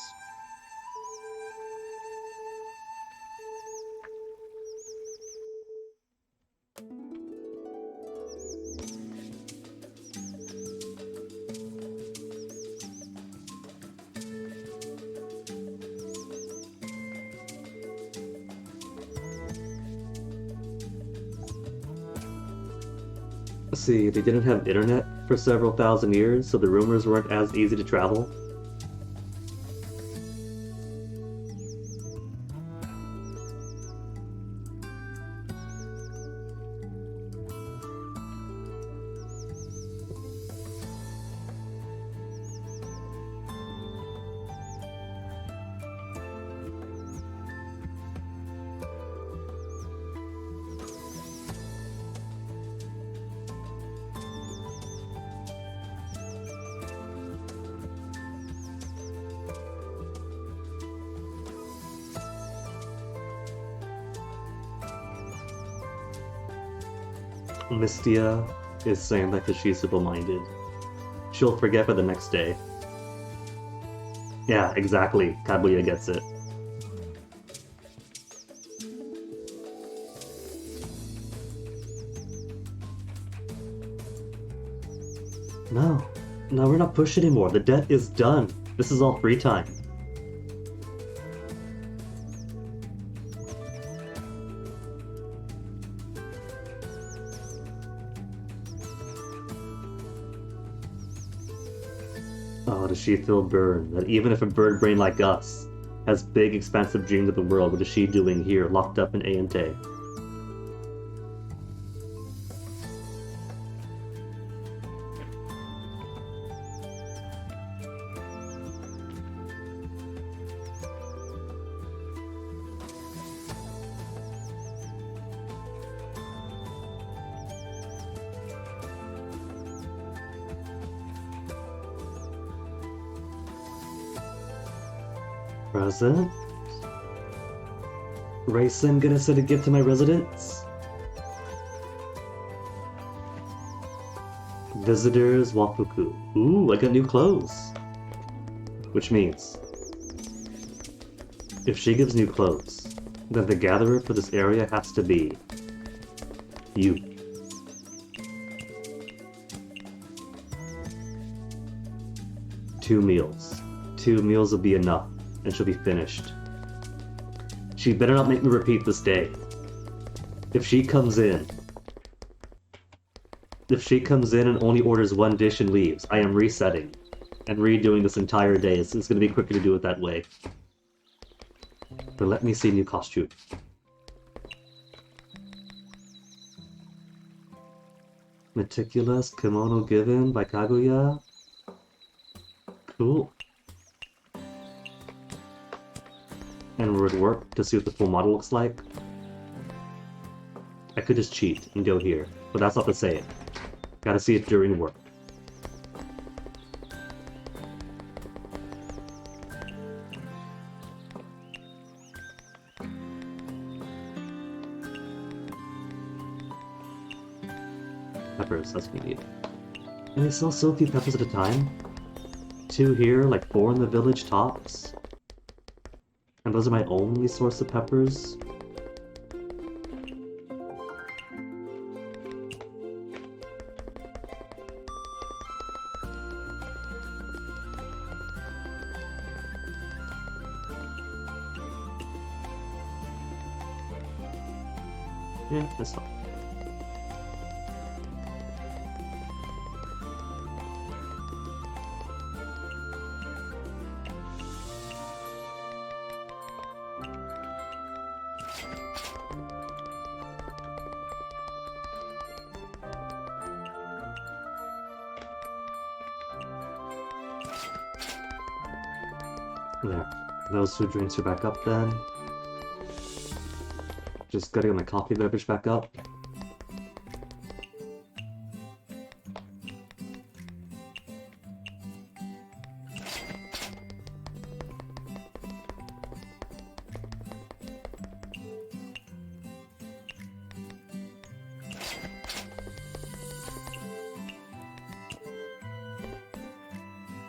See, they didn't have internet for several thousand years, so the rumors weren't as easy to travel. Mystia is saying that because she's simple-minded. She'll forget by the next day. Yeah, exactly. Kaguya gets it. No. No, we're not pushed anymore. The debt is done. This is all free time. Oh, does she feel burned? That even if a bird brain like us has big, expansive dreams of the world, what is she doing here, locked up in A&T? Present? Racing gonna send a gift to my residence? Visitors Wafuku. Ooh, I got new clothes. Which means, if she gives new clothes, then the gatherer for this area has to be you. Two meals. 2 meals will be enough, and she'll be finished. She better not make me repeat this day. If she comes in and only orders 1 dish and leaves, I am resetting and redoing this entire day. It's going to be quicker to do it that way. But let me see new costume. Meticulous kimono given by Kaguya. Cool. And would work to see what the full model looks like. I could just cheat and go here, but that's not to say it. Gotta see it during work. Peppers, that's what we need. And they sell so few peppers at a time. 2 here, like 4 in the village tops. And those are my only source of peppers. Yeah, that's fine. There. Those 2 drinks are back up then. Just gotta get my coffee beverage back up.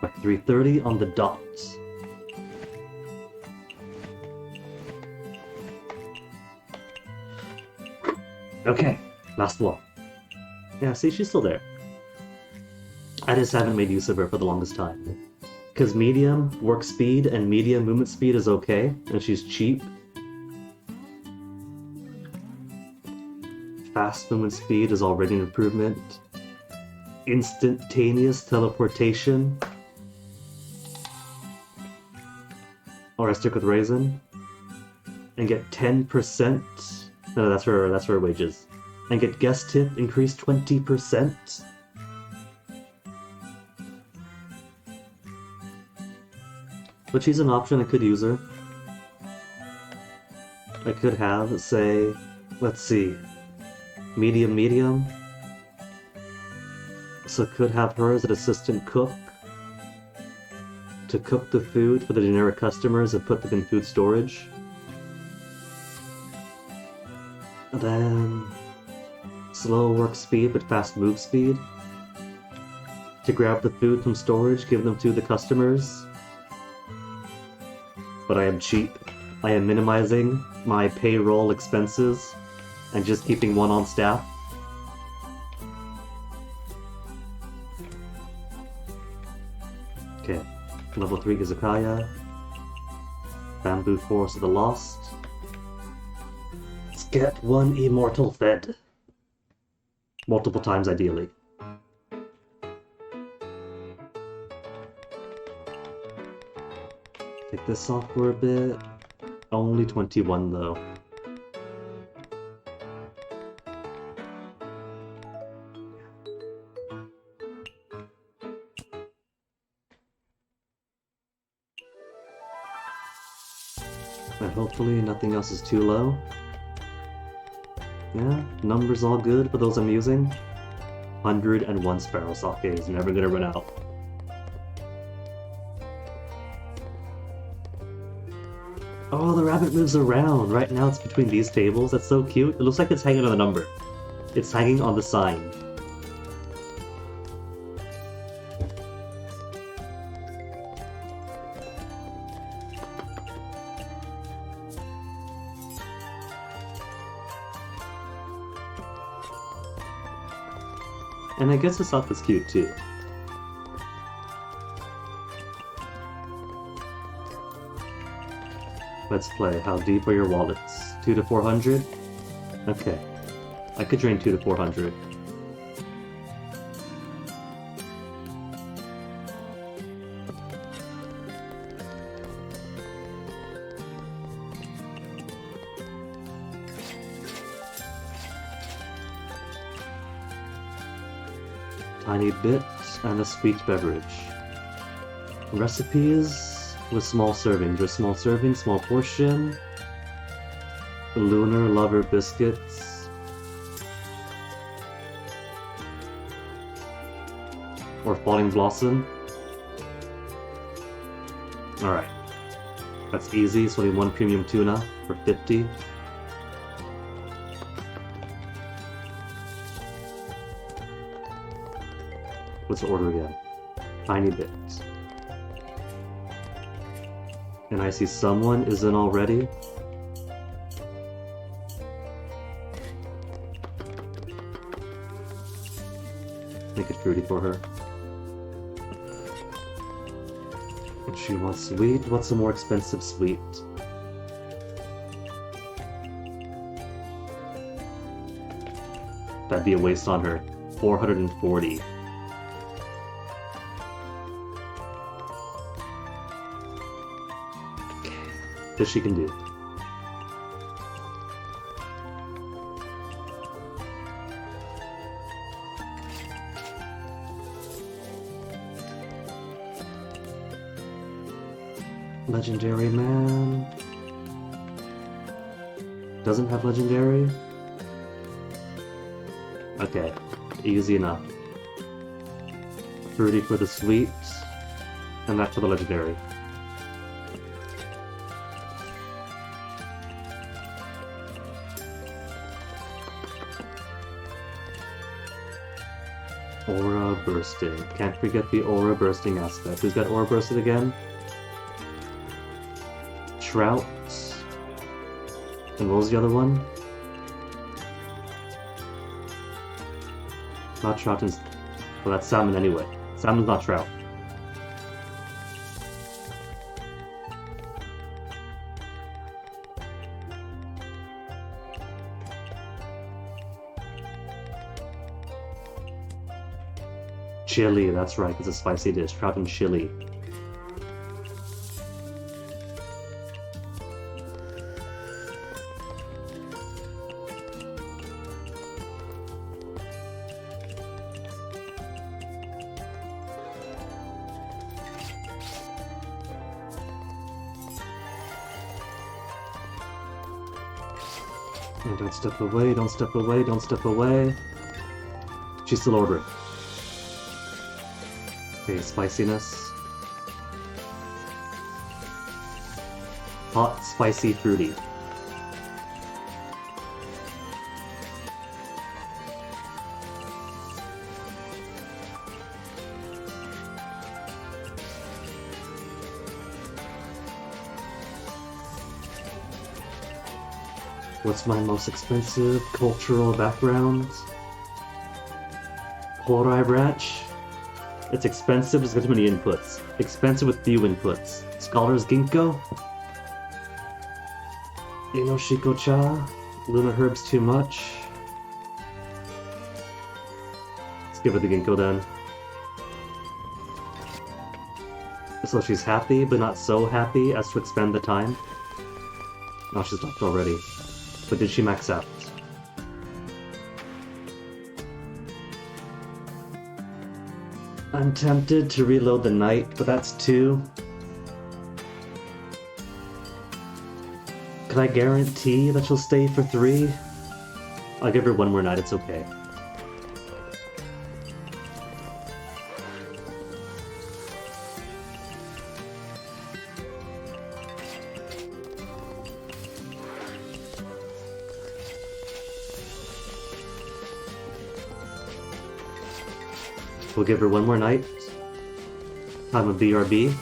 By 3:30 on the dot. Okay, last one. Yeah, see, she's still there. I just haven't made use of her for the longest time. Because medium work speed and medium movement speed is okay, and she's cheap. Fast movement speed is already an improvement. Instantaneous teleportation. Or I stick with Raisin. And get 10%. No, that's her wages. And get guest tip increased 20%. But she's an option, I could use her. I could have, say, let's see, medium. So I could have her as an assistant cook to cook the food for the generic customers and put them in food storage. Then Slow work speed but fast move speed. To grab the food from storage, give them to the customers. But I am cheap. I am minimizing my payroll expenses and just keeping one on staff. Okay, level 3 Izakaya. Bamboo Forest of the Lost. Let's get one immortal fed. Multiple times, ideally. Take this off for a bit. Only 21, though. And hopefully nothing else is too low. Yeah, numbers all good for those I'm using. 101 Sparrow Sake is never gonna run out. Oh, the rabbit moves around. Right now it's between these tables. That's so cute. It looks like it's hanging on the number. It's hanging on the sign. And I guess this stuff is cute too. Let's play. How deep are your wallets? 2 to 400? Okay. I could drain 2 to 400. Tiny bit and a sweet beverage. Recipes with small servings. There's small serving, small portion. Lunar Lover biscuits. Or Falling Blossom. Alright. That's easy. It's only one premium tuna for 50. Let's order again. Tiny bit. And I see someone is in already. Make it fruity for her. And she wants sweet. What's a more expensive sweet? That'd be a waste on her. 440. This she can do. Legendary man. Doesn't have legendary? Okay, easy enough. Fruity for the sweet, and that for the legendary. Aura bursting. Can't forget the aura bursting aspect. Who's got aura bursted again? Trout. And what was the other one? Not trout and... Well, that's salmon anyway. Salmon's not trout. Chili, that's right, it's a spicy dish. Trout and chili. And don't step away, don't step away, don't step away. She's still ordering. Okay, spiciness. Hot, spicy, fruity. What's my most expensive cultural background? Horai branch? It's expensive, it's got too many inputs. Expensive with few inputs. Scholar's Ginkgo? Inoshiko-cha? Luna Herb's too much? Let's give her the Ginkgo then. So she's happy, but not so happy as to expend the time. Oh, she's left already. But did she max out? I'm tempted to reload the knight, but that's 2. Can I guarantee that she'll stay for 3? I'll give her 1 more night, it's okay. We'll give her 1 more night. Time of BRB.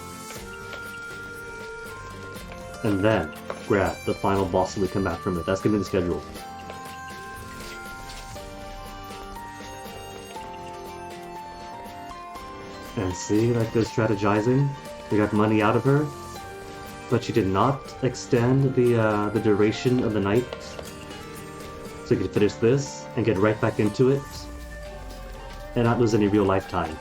And then grab the final boss when we come back from it. That's gonna be the schedule. And see, like they're strategizing. We got money out of her, but she did not extend the duration of the night. So we could finish this and get right back into it. And not lose any real lifetime.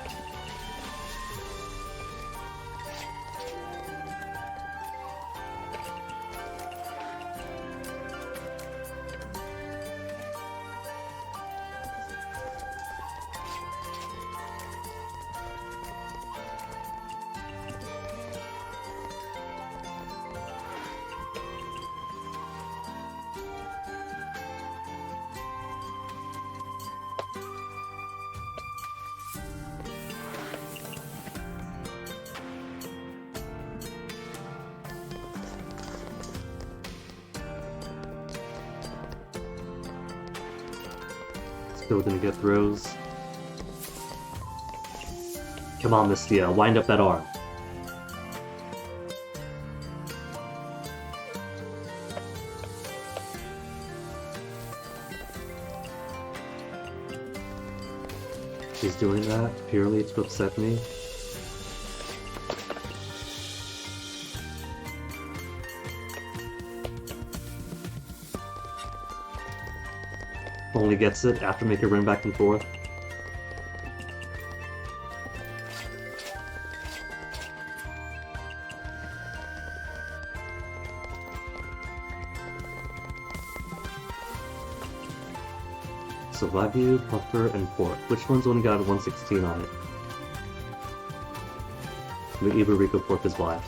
Still gonna get throws. Come on, Mystia, wind up that arm. She's doing that purely to upset me. Only gets it after making a run back and forth. So Wagyu, Puffer, and Pork. Which one's only got 116 on it? The Iberico Pork is why.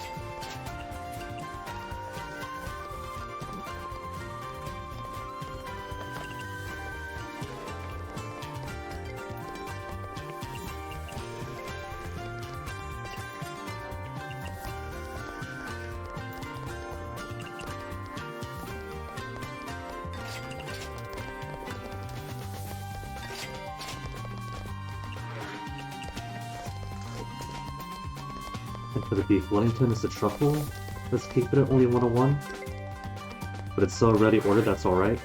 And for the beef Wellington, it's the truffle. Let's keep it at only 101. But it's so already ordered, that's alright.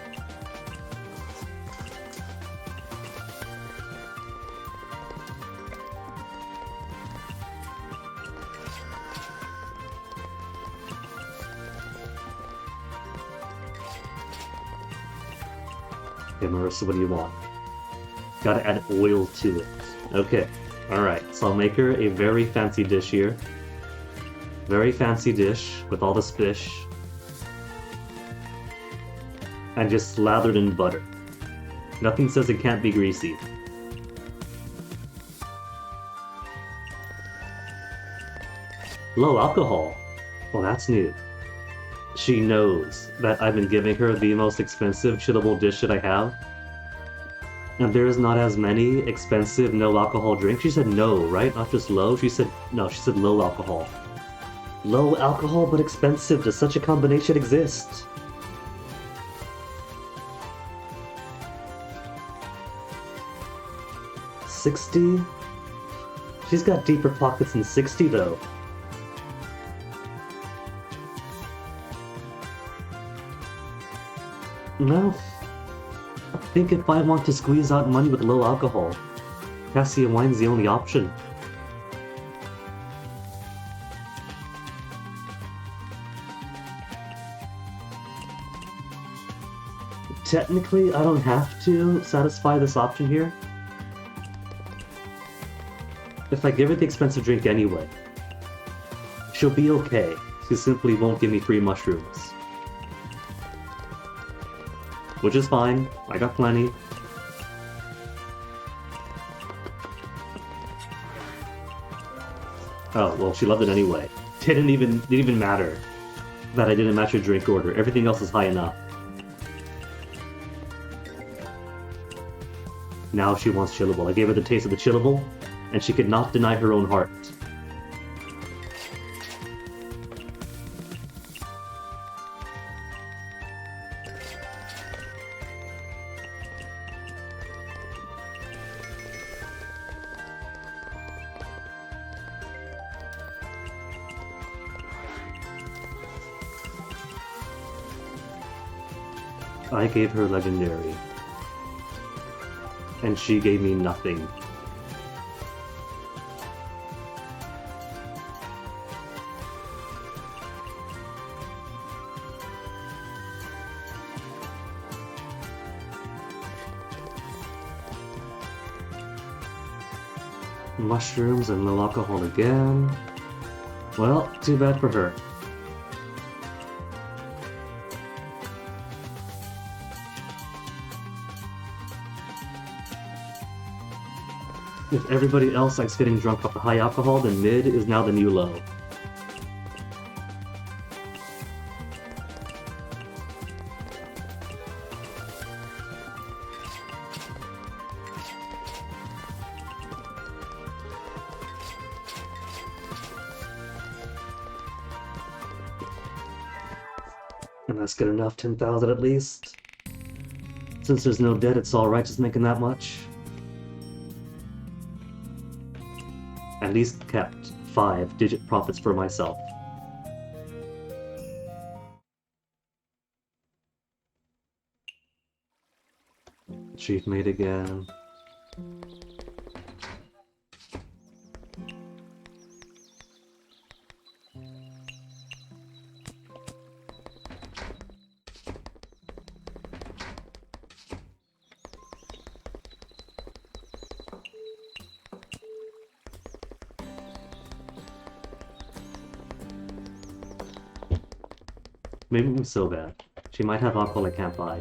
Okay, Marissa, what do you want? Gotta add oil to it. Okay, alright, so I'll make her a very fancy dish here. Very fancy dish with all this fish. And just slathered in butter. Nothing says it can't be greasy. Low alcohol. Well, that's new. She knows that I've been giving her the most expensive chillable dish that I have. And there's not as many expensive no alcohol drinks. She said no, right? Not just low. She said no, she said low alcohol. Low alcohol but expensive. Does such a combination exist? $60? She's got deeper pockets than 60 though. No. I think if I want to squeeze out money with low alcohol, cassia wine's the only option. Technically, I don't have to satisfy this option here. If I give her the expensive drink anyway, she'll be okay. She simply won't give me free mushrooms. Which is fine, I got plenty. Oh, well, she loved it anyway. Didn't even matter that I didn't match her drink order. Everything else is high enough. Now she wants chillable. I gave her the taste of the chillable, and she could not deny her own heart. I gave her legendary, and she gave me nothing. Mushrooms and low alcohol again. Well, too bad for her. If everybody else likes getting drunk off the high alcohol, then mid is now the new low. And that's good enough, 10,000 at least. Since there's no debt, it's alright just making that much. At least kept 5-digit profits for myself. Chief mate again. Maybe it was so bad. She might have alcohol I can't buy.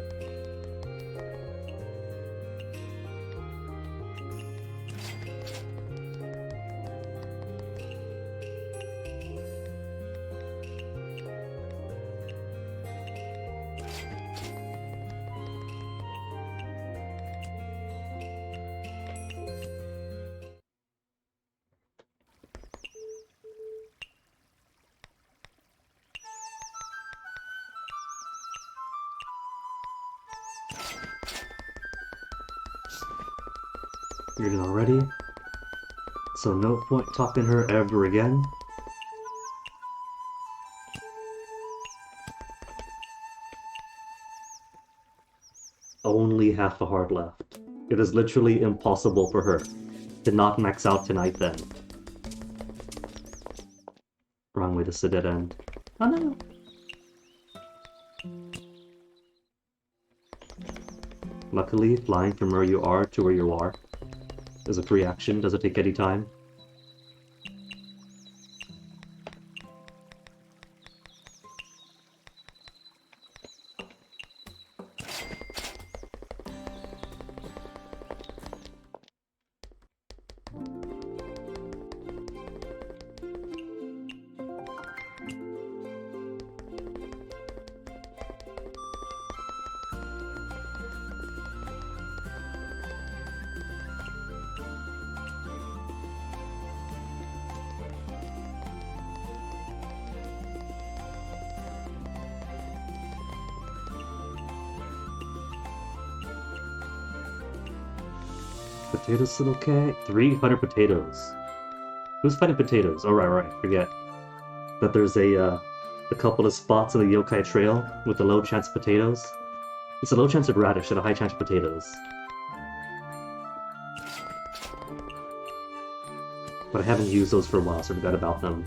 You're done already, so no point talking to her ever again. Only half a heart left. It is literally impossible for her to not max out tonight then. Wrong way, this is a dead end. Oh no! Luckily, flying from where you are to where you are is a free action, doesn't take any time. Potatoes still okay? 300 potatoes. Who's fighting potatoes? Oh, right, forget. That there's a couple of spots on the Yokai Trail with the low chance potatoes. It's a low chance of radish and a high chance of potatoes. But I haven't used those for a while, so I forgot about them.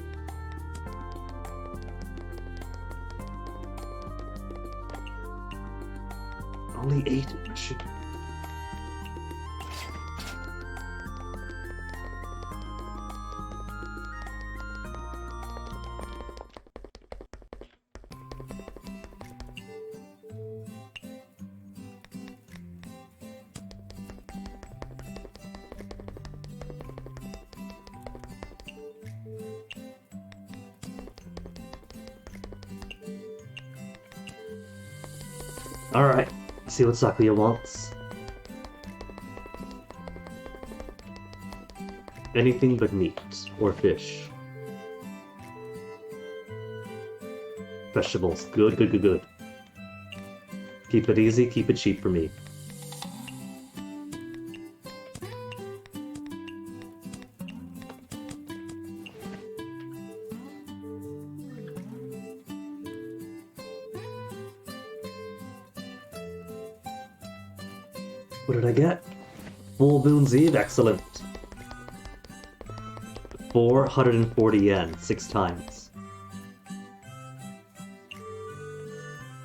Only 8? Shit. Alright, see what Sakuya wants. Anything but meat or fish. Vegetables. Good, good, good, good. Keep it easy, keep it cheap for me. What did I get? Full Moon's Eve, excellent. 440 yen, 6 times.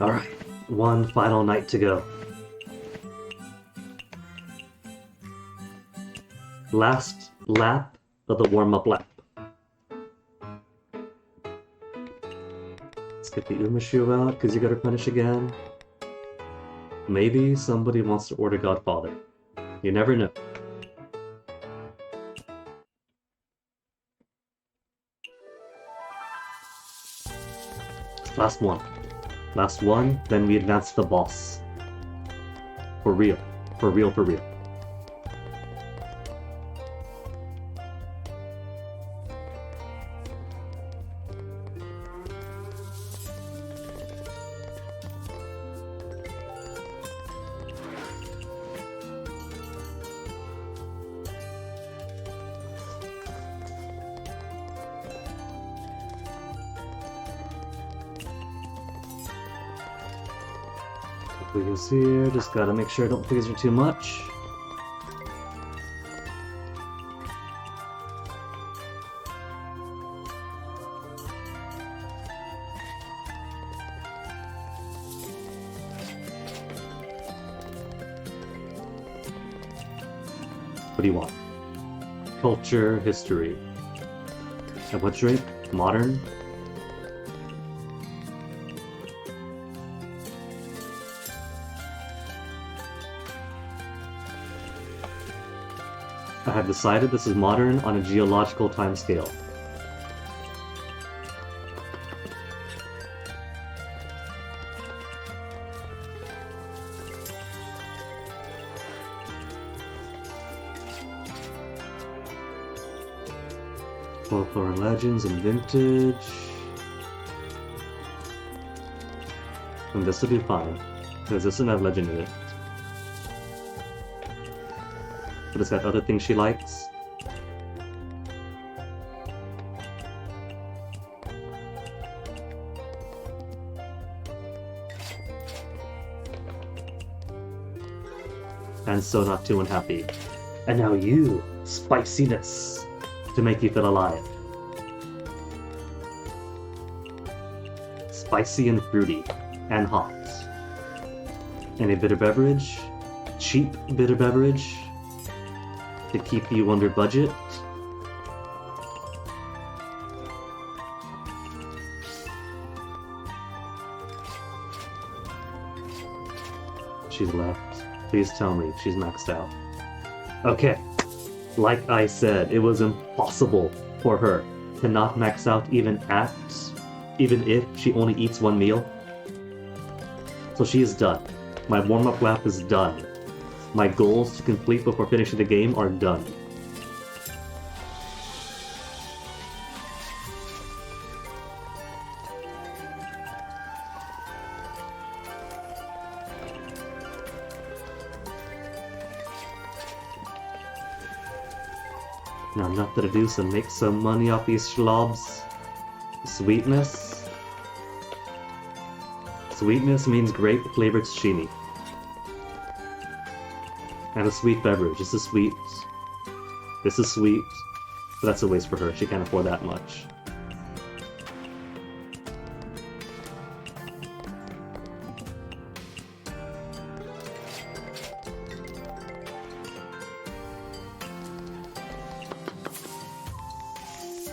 Alright, one final night to go. Last lap of the warm-up lap. Let's get the Umashu out, because you gotta finish again. Maybe somebody wants to order Godfather. You never know. Last one. Last one, then we advance to the boss. For real. For real, for real. Figures here, just gotta make sure I don't figure too much. What do you want? Culture, history. And what drink? Modern? I have decided this is modern on a geological timescale. Folklore and legends and vintage. And this will be fine, because this doesn't have legend in it. But it's got other things she likes. And so not too unhappy. And now you, spiciness, to make you feel alive. Spicy and fruity, and hot. And a bitter beverage, cheap bitter beverage, to keep you under budget. She's left. Please tell me she's maxed out. Okay. Like I said, it was impossible for her to not max out even if she only eats one meal. So she is done. My warm-up lap is done. My goals to complete before finishing the game are done. Now nothing to do, so make some money off these schlobs. Sweetness. Sweetness means grape flavored sashimi. And a sweet beverage. This is sweet. This is sweet. But that's a waste for her. She can't afford that much.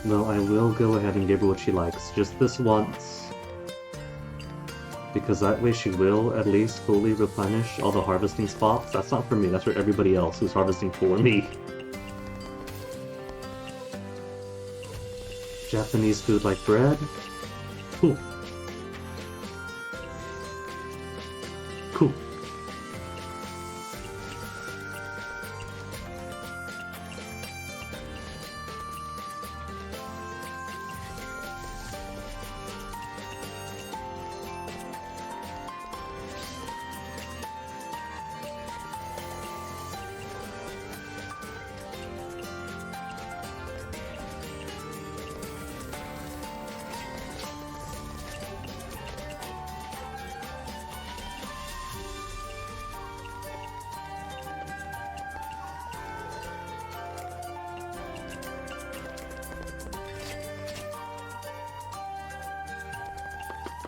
No, I will go ahead and give her what she likes. Just this once. Because that way she will at least fully replenish all the harvesting spots. That's not for me, that's for everybody else who's harvesting for me. Japanese food like bread? Cool. Cool.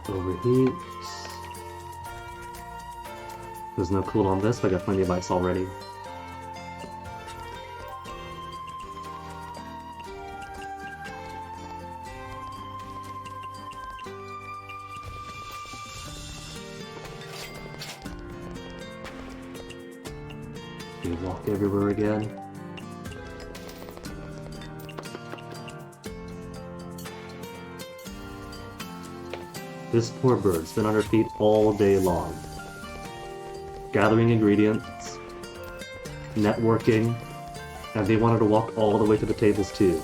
Overheat. There's no cool on this, but I got plenty of ice already. You walk everywhere again. This poor bird's been on her feet all day long. Gathering ingredients, networking, and they wanted to walk all the way to the tables too.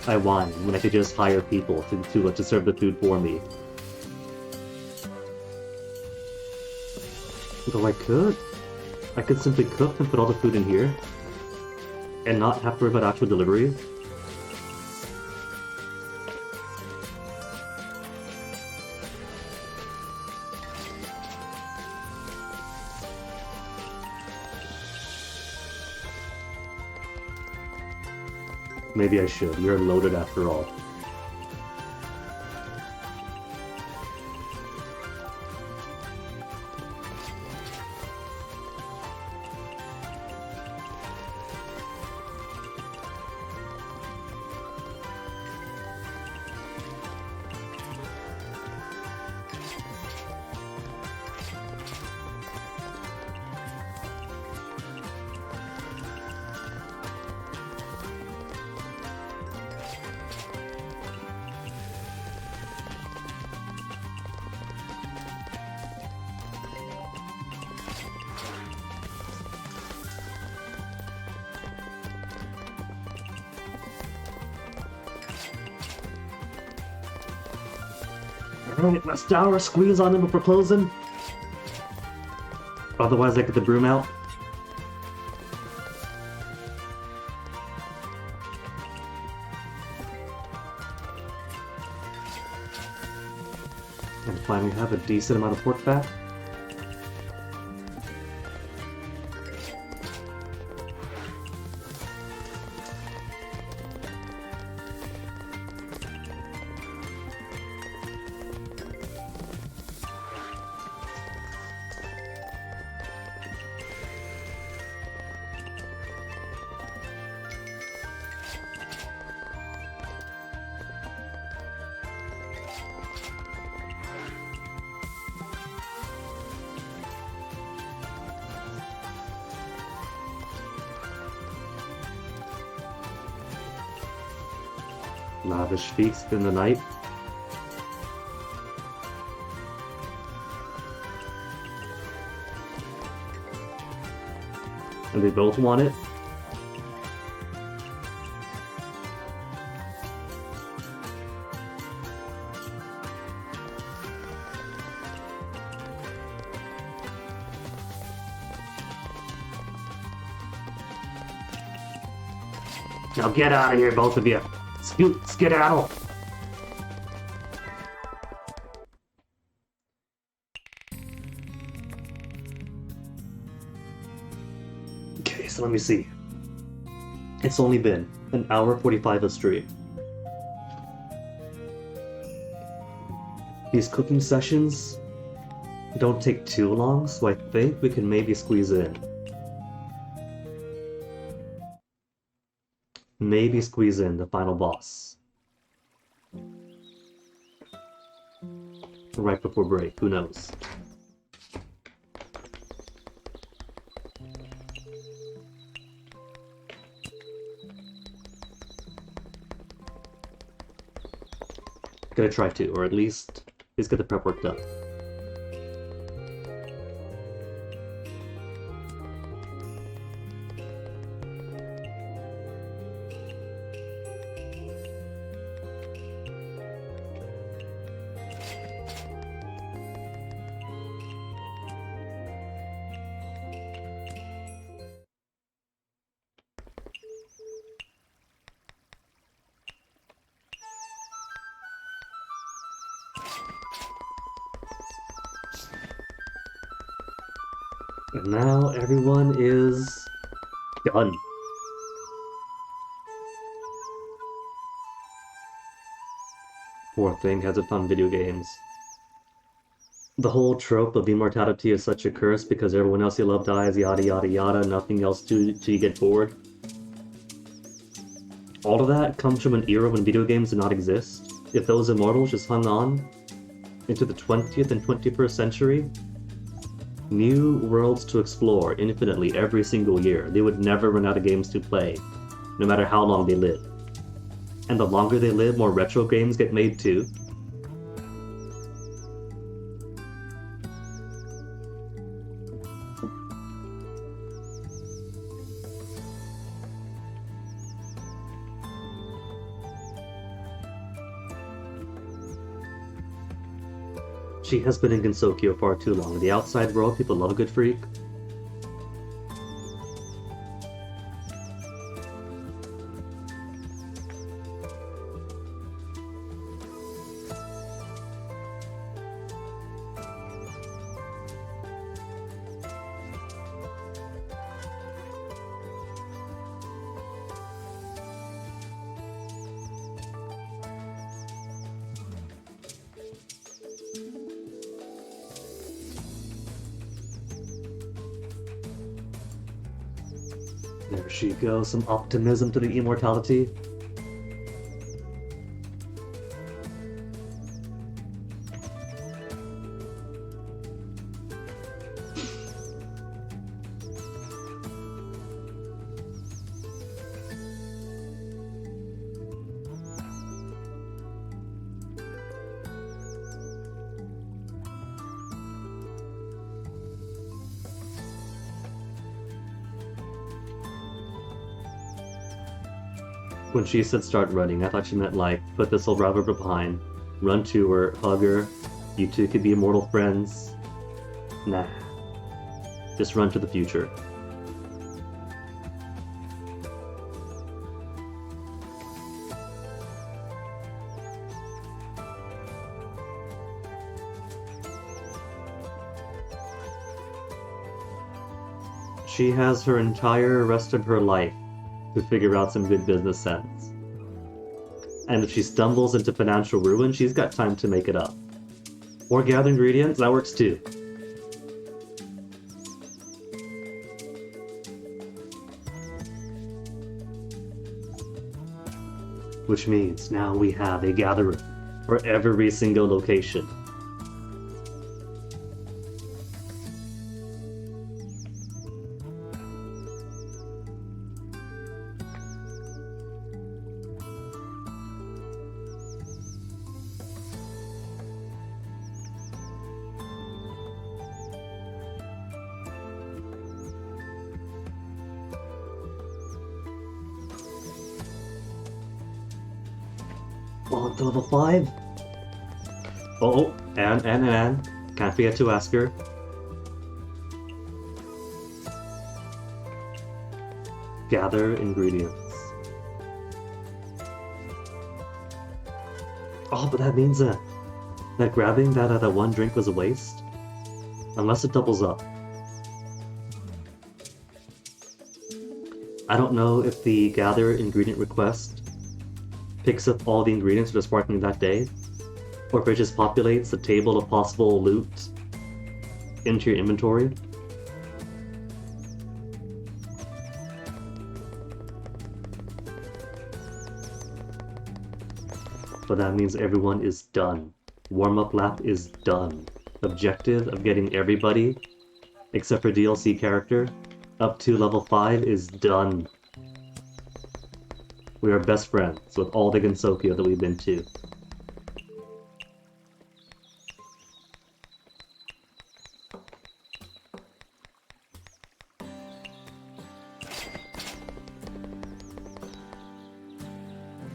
I whine when I could just hire people to serve the food for me. Though I could simply cook and put all the food in here, and not have to worry about actual delivery. Maybe I should. You're loaded after all. Alright, let's dour squeeze on him before closing. Otherwise I get the broom out. And finally have a decent amount of pork fat. Lavish feast in the night. And they both want it. Now get out of here, both of you. Skedaddle! Okay, so let me see. It's only been an hour 45 of stream. These cooking sessions don't take too long, so I think we can maybe squeeze in. Maybe squeeze in the final boss. Right before break, who knows? Gonna try to, or at least get the prep work done. And now everyone is done. Poor thing hasn't found video games. The whole trope of immortality is such a curse because everyone else you love dies, yada yada yada, nothing else to you get bored. All of that comes from an era when video games did not exist. If those immortals just hung on into the 20th and 21st century, new worlds to explore infinitely every single year. They would never run out of games to play, no matter how long they live. And the longer they live, more retro games get made too. She has been in Gensokyo far too long. In the outside world, people love a good freak. There she goes, some optimism to the immortality. When she said start running, I thought she meant like, put this old rubber behind, run to her, hug her, you two could be immortal friends. Nah. Just run to the future. She has her entire rest of her life to figure out some good business sense. And if she stumbles into financial ruin, she's got time to make it up. Or gather ingredients, that works too. Which means now we have a gatherer for every single location. On to level 5. Oh, and. Can't forget to ask her. Gather ingredients. Oh, but that means that grabbing that one drink was a waste. Unless it doubles up. I don't know if the gather ingredient request picks up all the ingredients for the sparkling that day, or if it just populates the table of possible loot into your inventory. But that means everyone is done. Warm-up lap is done. Objective of getting everybody, except for DLC character, up to level 5 is done. We are best friends with all the Gensokyo that we've been to.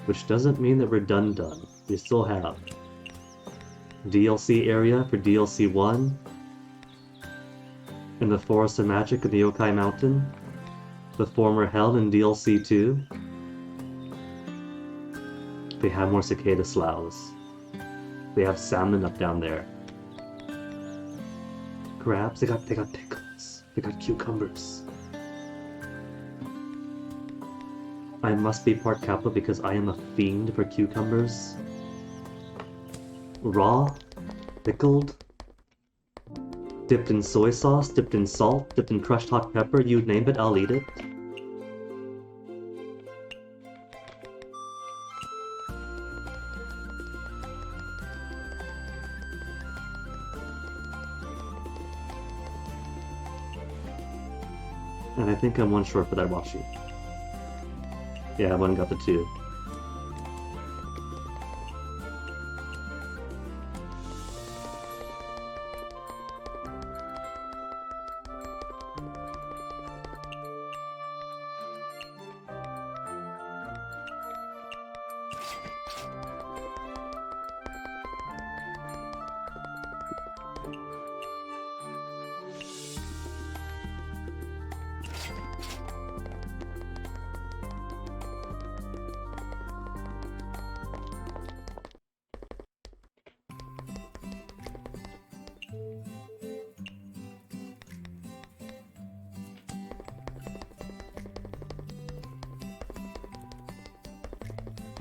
Which doesn't mean that we're done. We still have DLC area for DLC 1, in the Forest of Magic in the Yokai Mountain, the former Hell in DLC 2. They have more cicada sloughs. They have salmon up down there. Crabs, they got pickles. They got cucumbers. I must be part Kappa because I am a fiend for cucumbers. Raw, pickled, dipped in soy sauce, dipped in salt, dipped in crushed hot pepper, you name it, I'll eat it. And I think I'm one short for that washi. Yeah, one got the 2.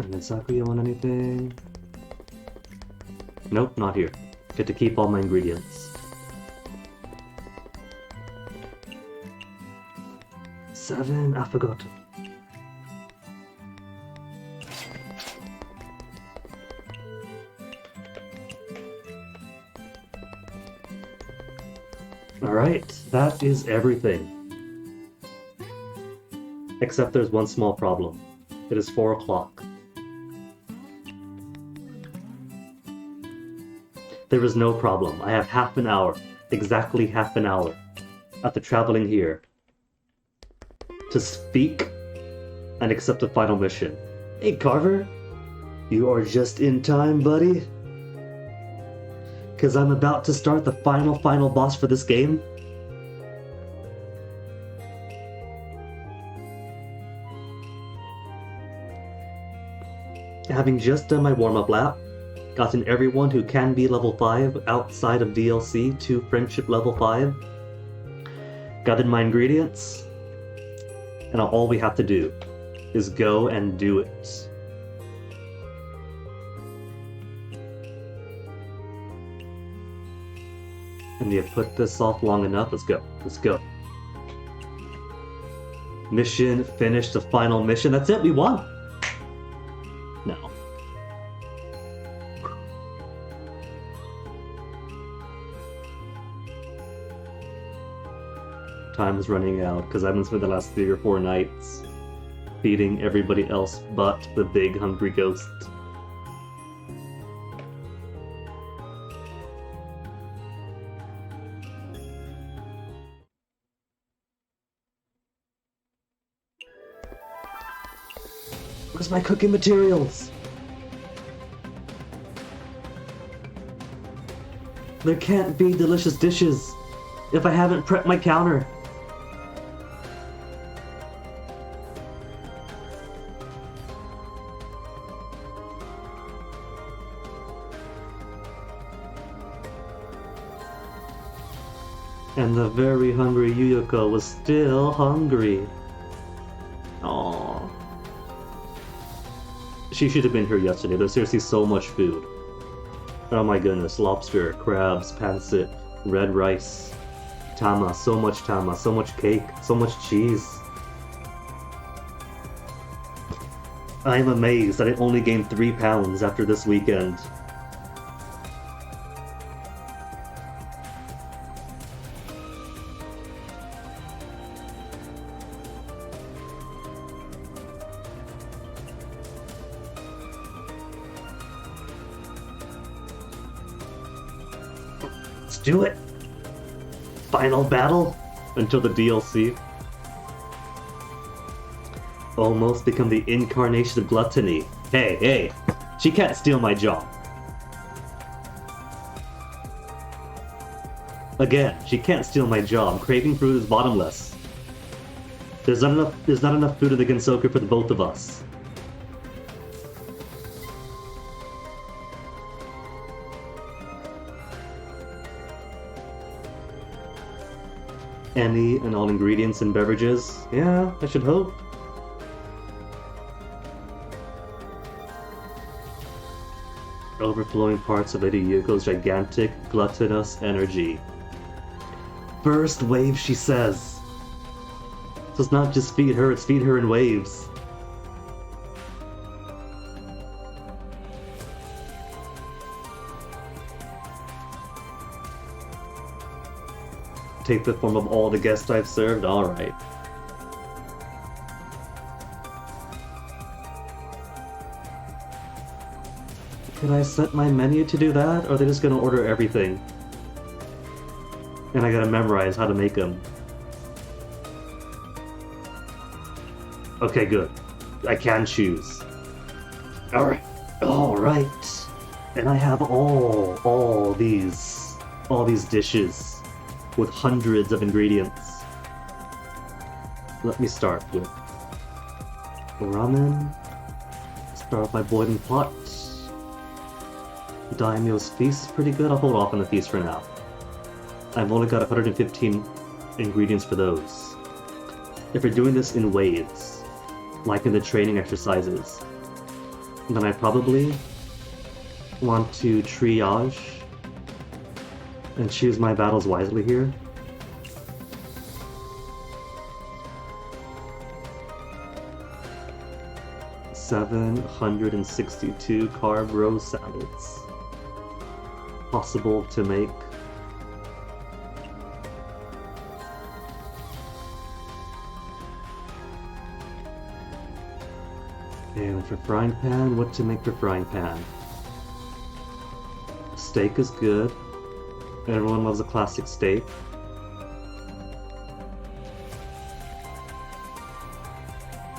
And then Sakuya want anything? Nope, not here. Get to keep all my ingredients. 7, I forgot. Alright, that is everything. Except there's one small problem. It is 4 o'clock. There is no problem. I have half an hour, exactly half an hour, after traveling here, to speak and accept the final mission. Hey Carver, you are just in time, buddy. Because I'm about to start the final boss for this game. Having just done my warm-up lap, gotten everyone who can be level 5 outside of DLC to friendship level 5, gathered my ingredients, and all we have to do is go and do it. And you put this off long enough, let's go, let's go. Mission finished, the final mission, that's it, we won! No. Time is running out because I've been spending the last 3 or 4 nights feeding everybody else but the big hungry ghost. Where's my cooking materials? There can't be delicious dishes if I haven't prepped my counter. And the very hungry Yuyuko was still hungry. She should have been here yesterday. There's seriously so much food. Oh my goodness, lobster, crabs, pancit, red rice, tama, so much cake, so much cheese. I'm amazed that I only gained 3 pounds after this weekend. Let's do it! Final battle until the DLC. Almost become the incarnation of gluttony. Hey, she can't steal my job. Again, she can't steal my job. Craving food is bottomless. There's not enough food in the Gensokyo for the both of us. Any and all ingredients and beverages? Yeah, I should hope. Overflowing parts of Lady Yuko's gigantic, gluttonous energy. First wave, she says. So it's not just feed her, it's feed her in waves. Take the form of all the guests I've served? Alright. Can I set my menu to do that? Or are they just gonna order everything? And I gotta memorize how to make them. Okay, good. I can choose. Alright. Alright. And I have all these dishes with hundreds of ingredients. Let me start with ramen. Start with my boiling pot. Daimyo's feast is pretty good. I'll hold off on the feast for now. I've only got 115 ingredients for those. If we're doing this in waves, like in the training exercises, then I probably want to triage and choose my battles wisely here. $762 carb rose salads. Possible to make. And for frying pan, what to make for frying pan? Steak is good. Everyone loves a classic steak.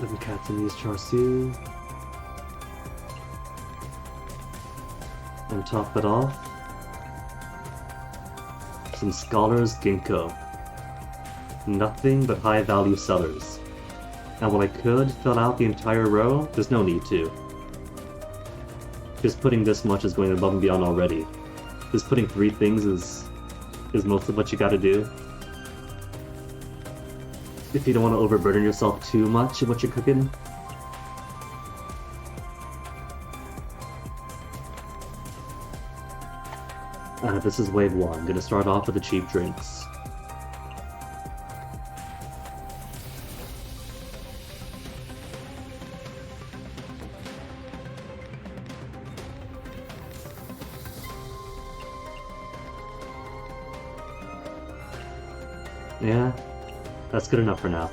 Then Cantonese char siu. And top it off, some Scholar's Ginkgo. Nothing but high value sellers. And while I could fill out the entire row, there's no need to. Just putting this much is going above and beyond already. Just putting 3 things is most of what you gotta do. If you don't want to overburden yourself too much in what you're cooking. This is wave 1. I'm gonna start off with the cheap drinks. Yeah, that's good enough for now.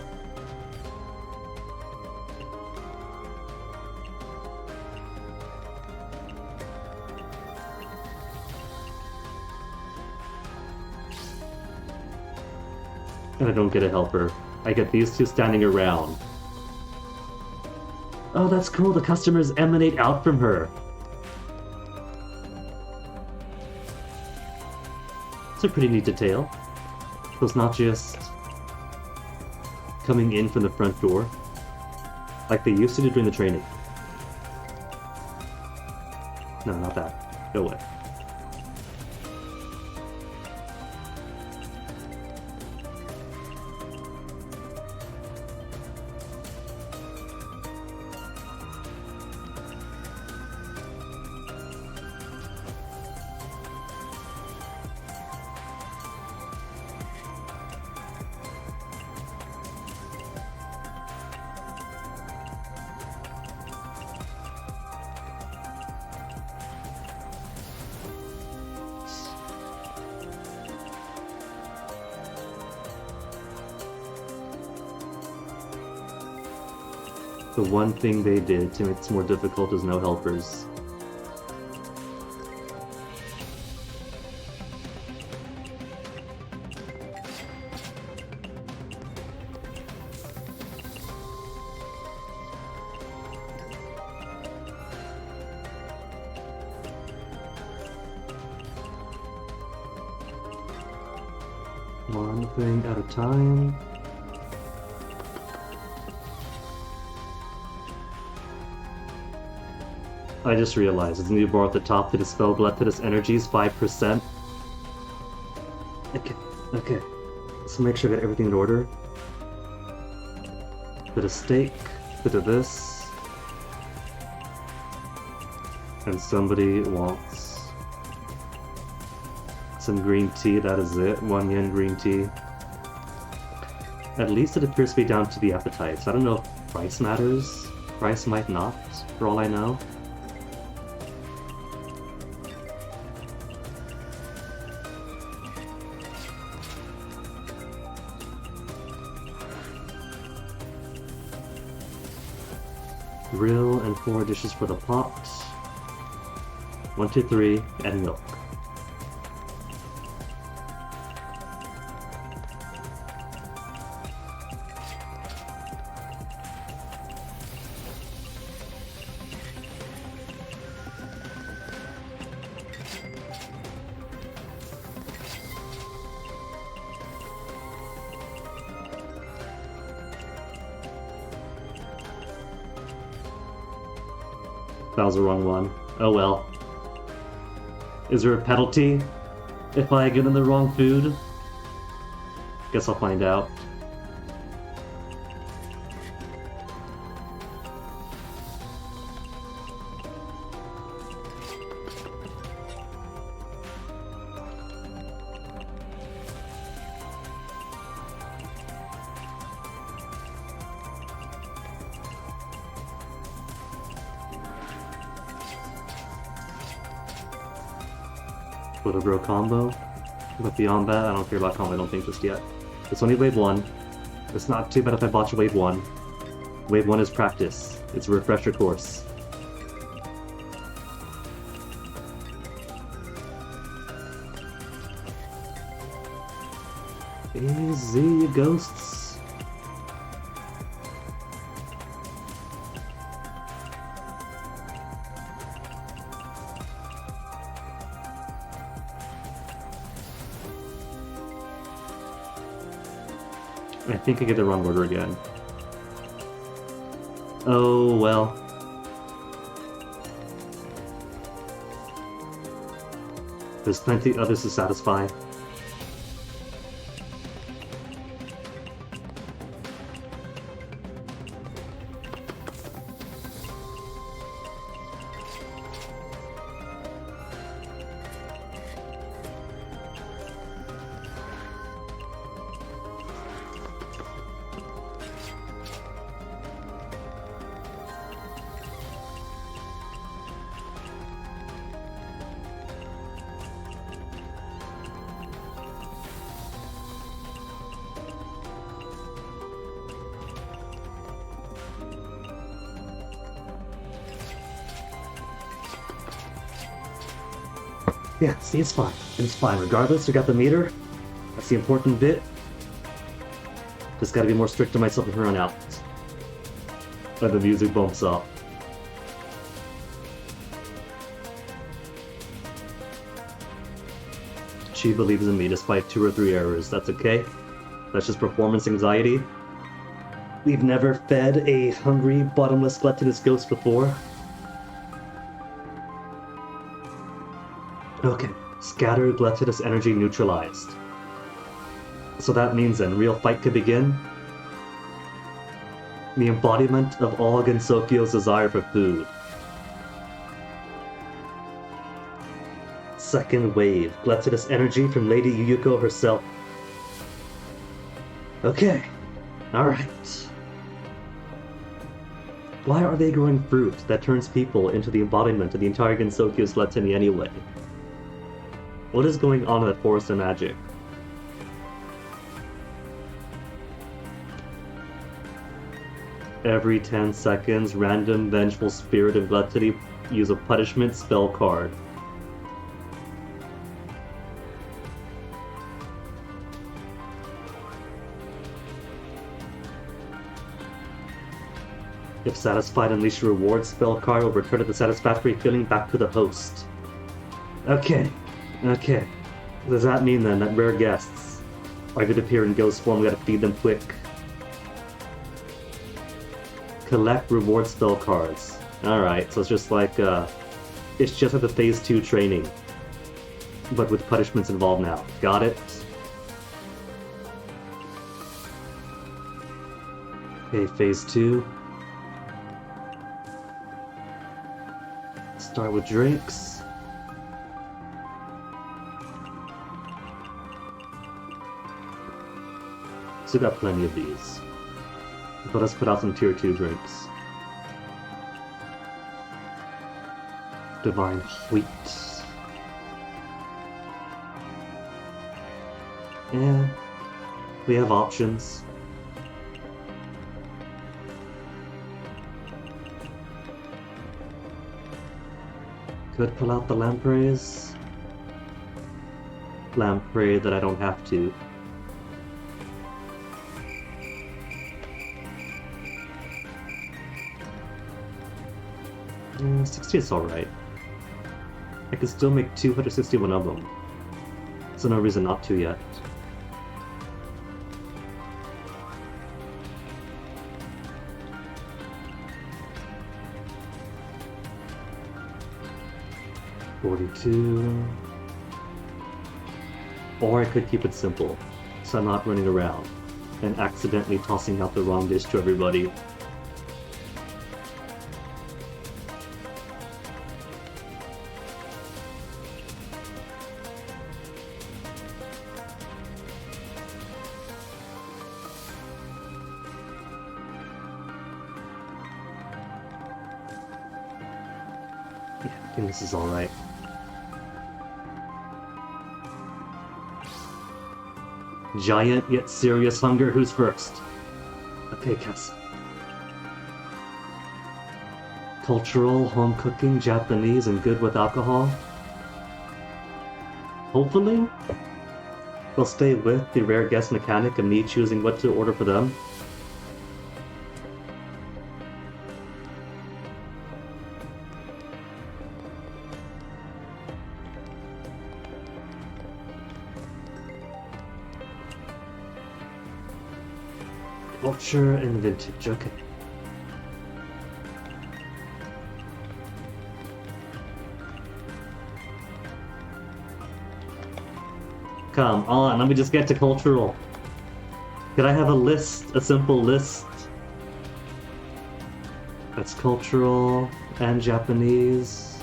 And I don't get a helper. I get these 2 standing around. Oh, that's cool. The customers emanate out from her. It's a pretty neat detail. So it's not just coming in from the front door, like they used to do during the training. No, not that. Go away. The one thing they did to make this more difficult is no helpers. One thing at a time. I just realized it's a new bar at the top to dispel Glutinous Energies 5%. Okay. So make sure I got everything in order. Bit of steak, bit of this. And somebody wants some green tea, that is it. 1 yen green tea. At least it appears to be down to the appetites. I don't know if price matters. Price might not, for all I know. Grill and 4 dishes for the pot. 1, 2, 3, and milk. That was the wrong one. Oh well. Is there a penalty if I get in the wrong food? Guess I'll find out. Little bro combo. But beyond that, I don't care about combo, I don't think just yet. It's only wave 1. It's not too bad if I botch wave 1. Wave 1 is practice. It's a refresher course. Easy, you ghosts. I think I get the wrong order again. Oh, well. There's plenty others to satisfy. Yeah, see, it's fine. It's fine. Regardless, we got the meter. That's the important bit. Just gotta be more strict to myself from here on out. But the music bumps up. She believes in me despite 2 or 3 errors. That's okay. That's just performance anxiety. We've never fed a hungry, bottomless, gluttonous ghost before. Okay, scatter gluttonous energy neutralized. So that means then, real fight could begin. The embodiment of all Gensokyo's desire for food. Second wave, gluttonous energy from Lady Yuyuko herself. Okay, alright. Why are they growing fruit that turns people into the embodiment of the entire Gensokyo's gluttony anyway? What is going on in that forest of magic? Every 10 seconds, random vengeful spirit of gluttony use a punishment spell card. If satisfied, unleash your reward spell card will return the satisfactory feeling back to the host. Okay. Does that mean then that rare guests are going to appear in ghost form? We gotta feed them quick. Collect reward spell cards. Alright, so it's just like the phase 2 training, but with punishments involved now. Got it? Okay, phase 2. Start with drinks. So we got plenty of these. But let's put out some tier 2 drinks. Divine Wheat. Yeah, we have options. Could pull out the lampreys. Lamprey that I don't have to. Yeah, 60 is alright. I could still make 261 of them. So no reason not to yet. $42. Or I could keep it simple, so I'm not running around and accidentally tossing out the wrong dish to everybody. Yeah, I think this is alright. Giant yet serious hunger, who's first? Okay, Cass. Cultural, home cooking, Japanese, and good with alcohol. Hopefully, they'll stay with the rare guest mechanic and me choosing what to order for them. Culture and vintage, okay. Come on, let me just get to cultural. Could I have a list, a simple list? That's cultural and Japanese.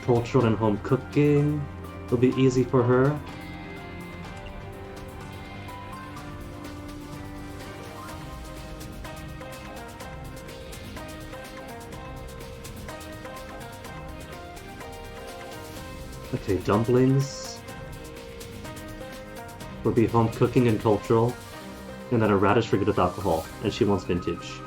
Cultural and home cooking. It'll be easy for her. Okay, dumplings would be home cooking and cultural, and then a radish for good with alcohol, and she wants vintage.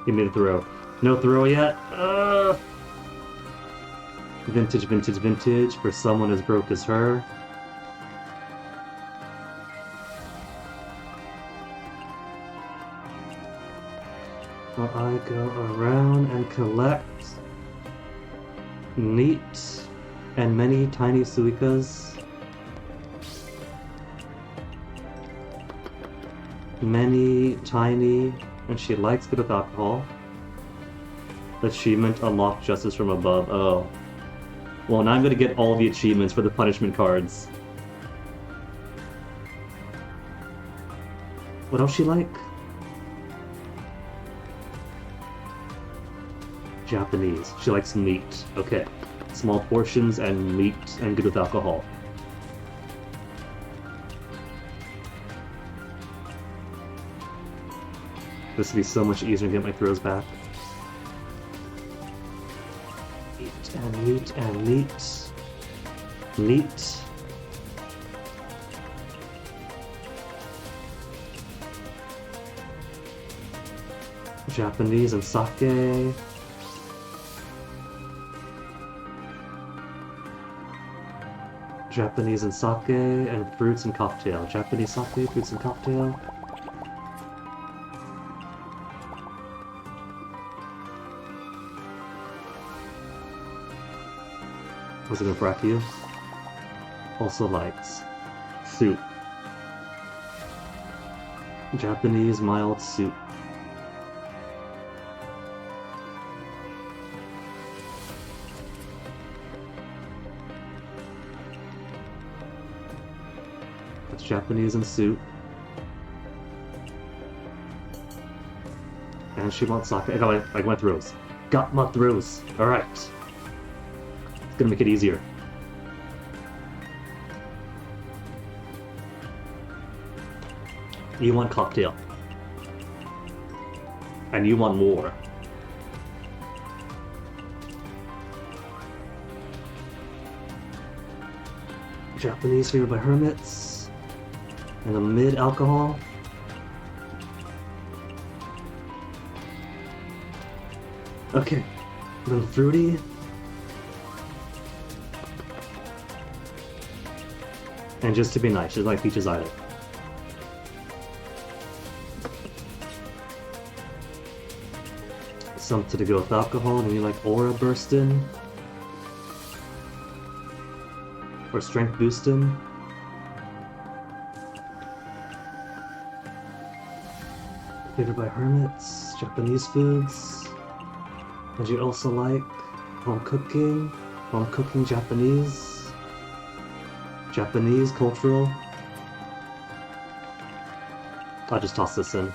Give me the throw. No throw yet? Vintage, vintage, vintage for someone as broke as her. Well, I go around and collect neat and many tiny suikas. Many tiny, and she likes good with alcohol. Achievement unlocked justice from above. Oh. Well, now I'm gonna get all the achievements for the punishment cards. What else she like? Japanese. She likes meat. Okay. Small portions and meat and good with alcohol. This would be so much easier to get my throws back. And meat and meat. Meat. Japanese and sake. Japanese and sake and fruits and cocktail. Japanese sake, fruits and cocktail. Was it gonna brack you? Also likes soup. Japanese mild soup. That's Japanese and soup. And she wants sake. I got my throws. Got my throws. Alright. It's gonna make it easier. You want cocktail. And you want more. Japanese favored by hermits. And a mid-alcohol. Okay. Then fruity. And just to be nice, she's like peaches either. Something to go with alcohol, and you like aura bursting. Or strength boosting. Favored by hermits, Japanese foods. And you also like home cooking Japanese. Japanese, cultural. I'll just toss this in.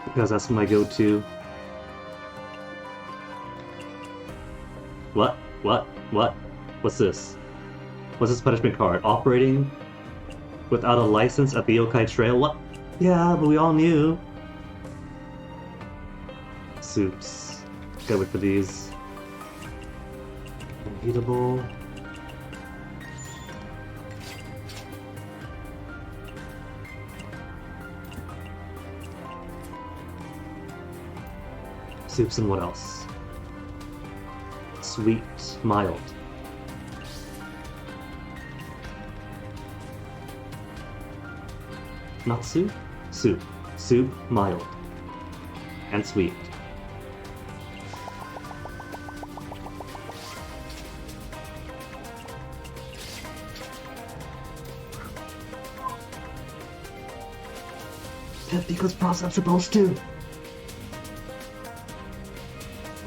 Because that's my go-to. What? What's this? What's this punishment card? Operating without a license at the Yokai Trail? What? Yeah, but we all knew. Soups. Gotta wait for these. Unheatable. Soups and what else? Sweet, mild. Not soup? Soup. Soup, mild. And sweet. Just because I'm supposed to.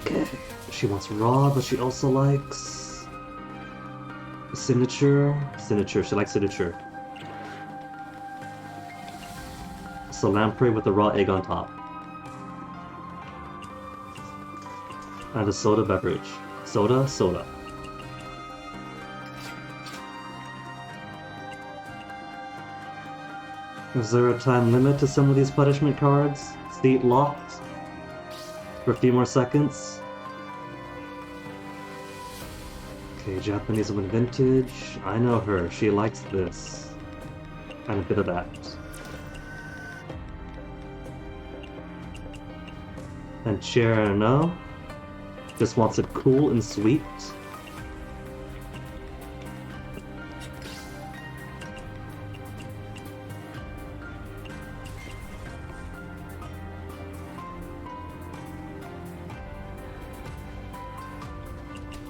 Okay. She wants raw, but she also likes signature. She likes signature. So lamprey with a raw egg on top. And a soda beverage. Soda. Is there a time limit to some of these punishment cards? Seat locked? For a few more seconds? Okay, Japanese woman vintage. I know her. She likes this. And a bit of that. And chair, no. Just wants it cool and sweet.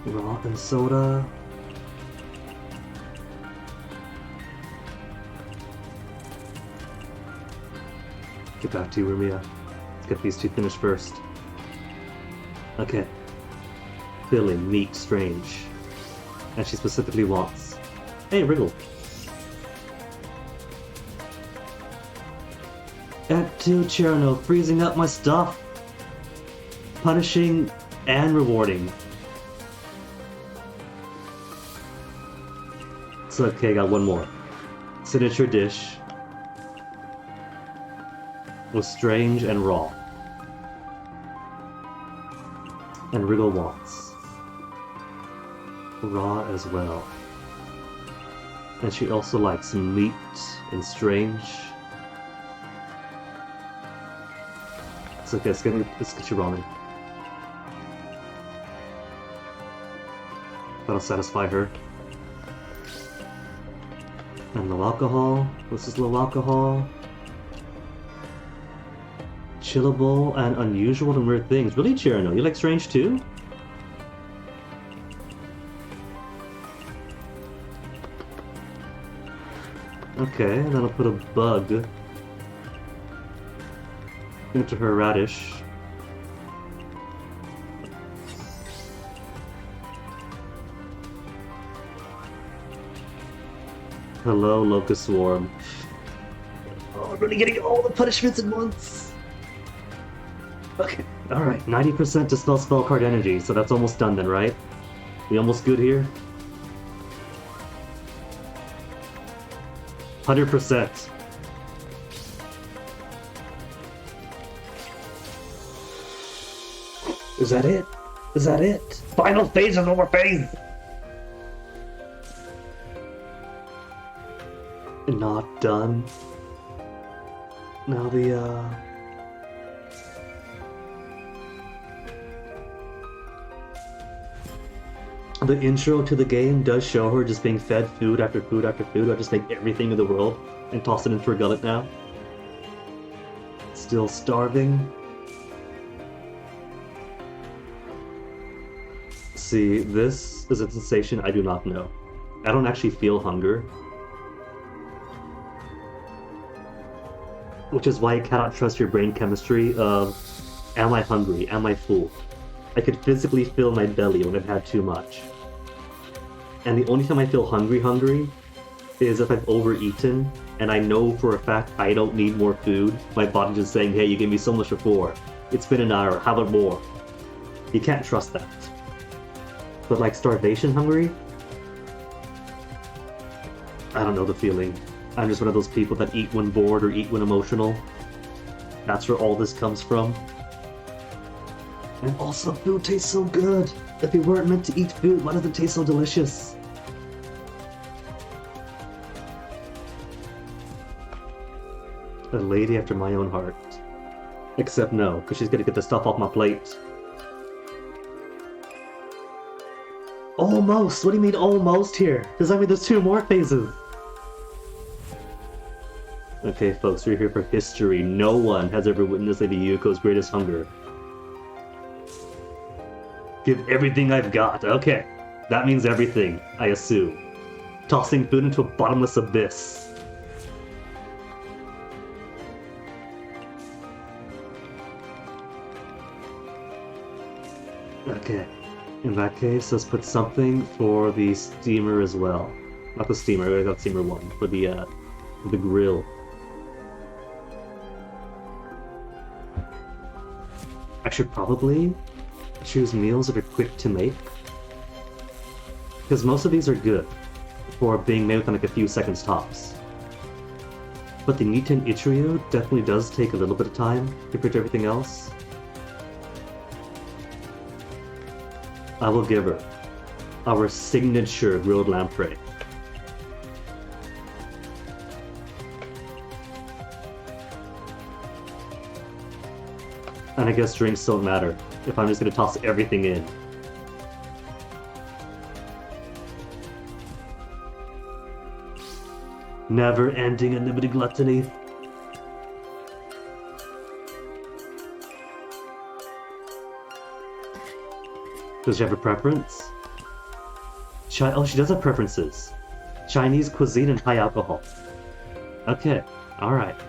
Raw and soda. Get back to you, Rumia. Let's get these two finished first. Okay. Filling, meat, strange. And she specifically wants... Hey, Wriggle! Act 2 Cherno, freezing up my stuff! Punishing and rewarding. So, okay, got one more. Signature dish. Was strange and raw. And Rigo wants raw as well. And she also likes meat and strange. It's okay, let's get you ramen. That'll satisfy her. And low alcohol. What's this low alcohol? Chillable and unusual and weird things. Really, Chirano? You like strange too? Okay, then I'll put a bug into her radish. Hello, Locust Swarm. Oh, I'm really getting all the punishments at once! Okay, alright, 90% dispel spell card energy, so that's almost done then, right? We almost good here? 100%. Is that it? Is that it? Final phase of overphase! Not done. Now the intro to the game does show her just being fed food after food after food. I just make everything in the world and toss it into her gullet now. Still starving. See, this is a sensation I do not know. I don't actually feel hunger. Which is why I cannot trust your brain chemistry of, am I hungry? Am I full? I could physically feel my belly when I've had too much. And the only time I feel hungry is if I've overeaten, and I know for a fact I don't need more food. My body's just saying, hey, you gave me so much before. It's been an hour, how about more? You can't trust that. But like starvation hungry? I don't know the feeling. I'm just one of those people that eat when bored or eat when emotional. That's where all this comes from. And also, food tastes so good. If we weren't meant to eat food, why does it taste so delicious? A lady after my own heart. Except no, because she's gonna get the stuff off my plate. Almost! What do you mean almost here? Does that mean there's 2 more phases? Okay, folks, we're here for history. No one has ever witnessed Lady Yuko's greatest hunger. Give everything I've got. Okay, that means everything, I assume. Tossing food into a bottomless abyss. Okay, in that case, let's put something for the steamer as well. Not the steamer, I got steamer 1, for the grill. I should probably choose meals that are quick to make. Because most of these are good for being made within like a few seconds tops. But the Niten Ichiryu definitely does take a little bit of time compared to everything else. I will give her our signature grilled lamprey. And I guess drinks don't matter, if I'm just gonna toss everything in. Never-ending unlimited gluttony. Does she have a preference? Oh, she does have preferences. Chinese cuisine and high alcohol. Okay, alright.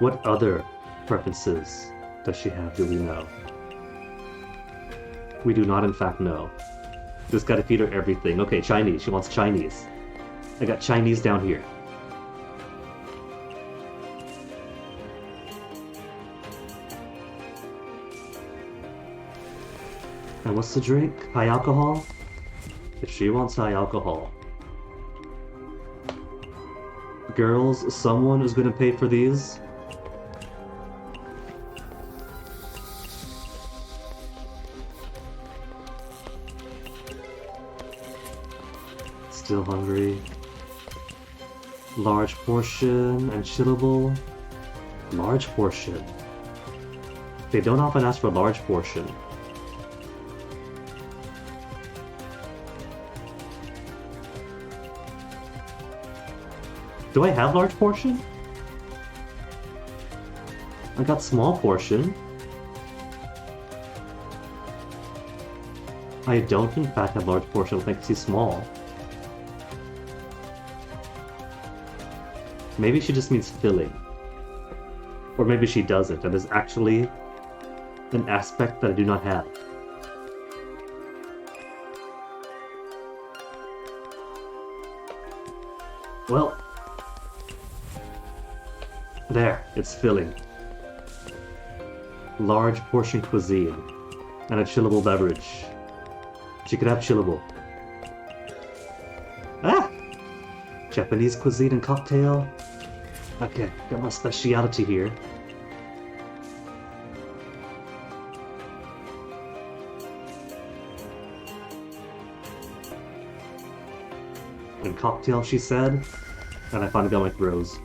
What other preferences does she have, do we know? We do not in fact know. Just gotta feed her everything. Okay, Chinese. She wants Chinese. I got Chinese down here. And what's the drink? High alcohol? If she wants high alcohol. Girls, someone is gonna pay for these. Still hungry. Large portion and chillable. Large portion. They don't often ask for large portion. Do I have large portion? I got small portion. I don't in fact have large portion, I think I see small. Maybe she just means filling. Or maybe she doesn't, and there's actually an aspect that I do not have. Well, there, it's filling. Large portion cuisine, and a chillable beverage. She could have chillable. Ah! Japanese cuisine and cocktail. Okay, got my speciality here. And cocktail, she said, and I finally got my throws.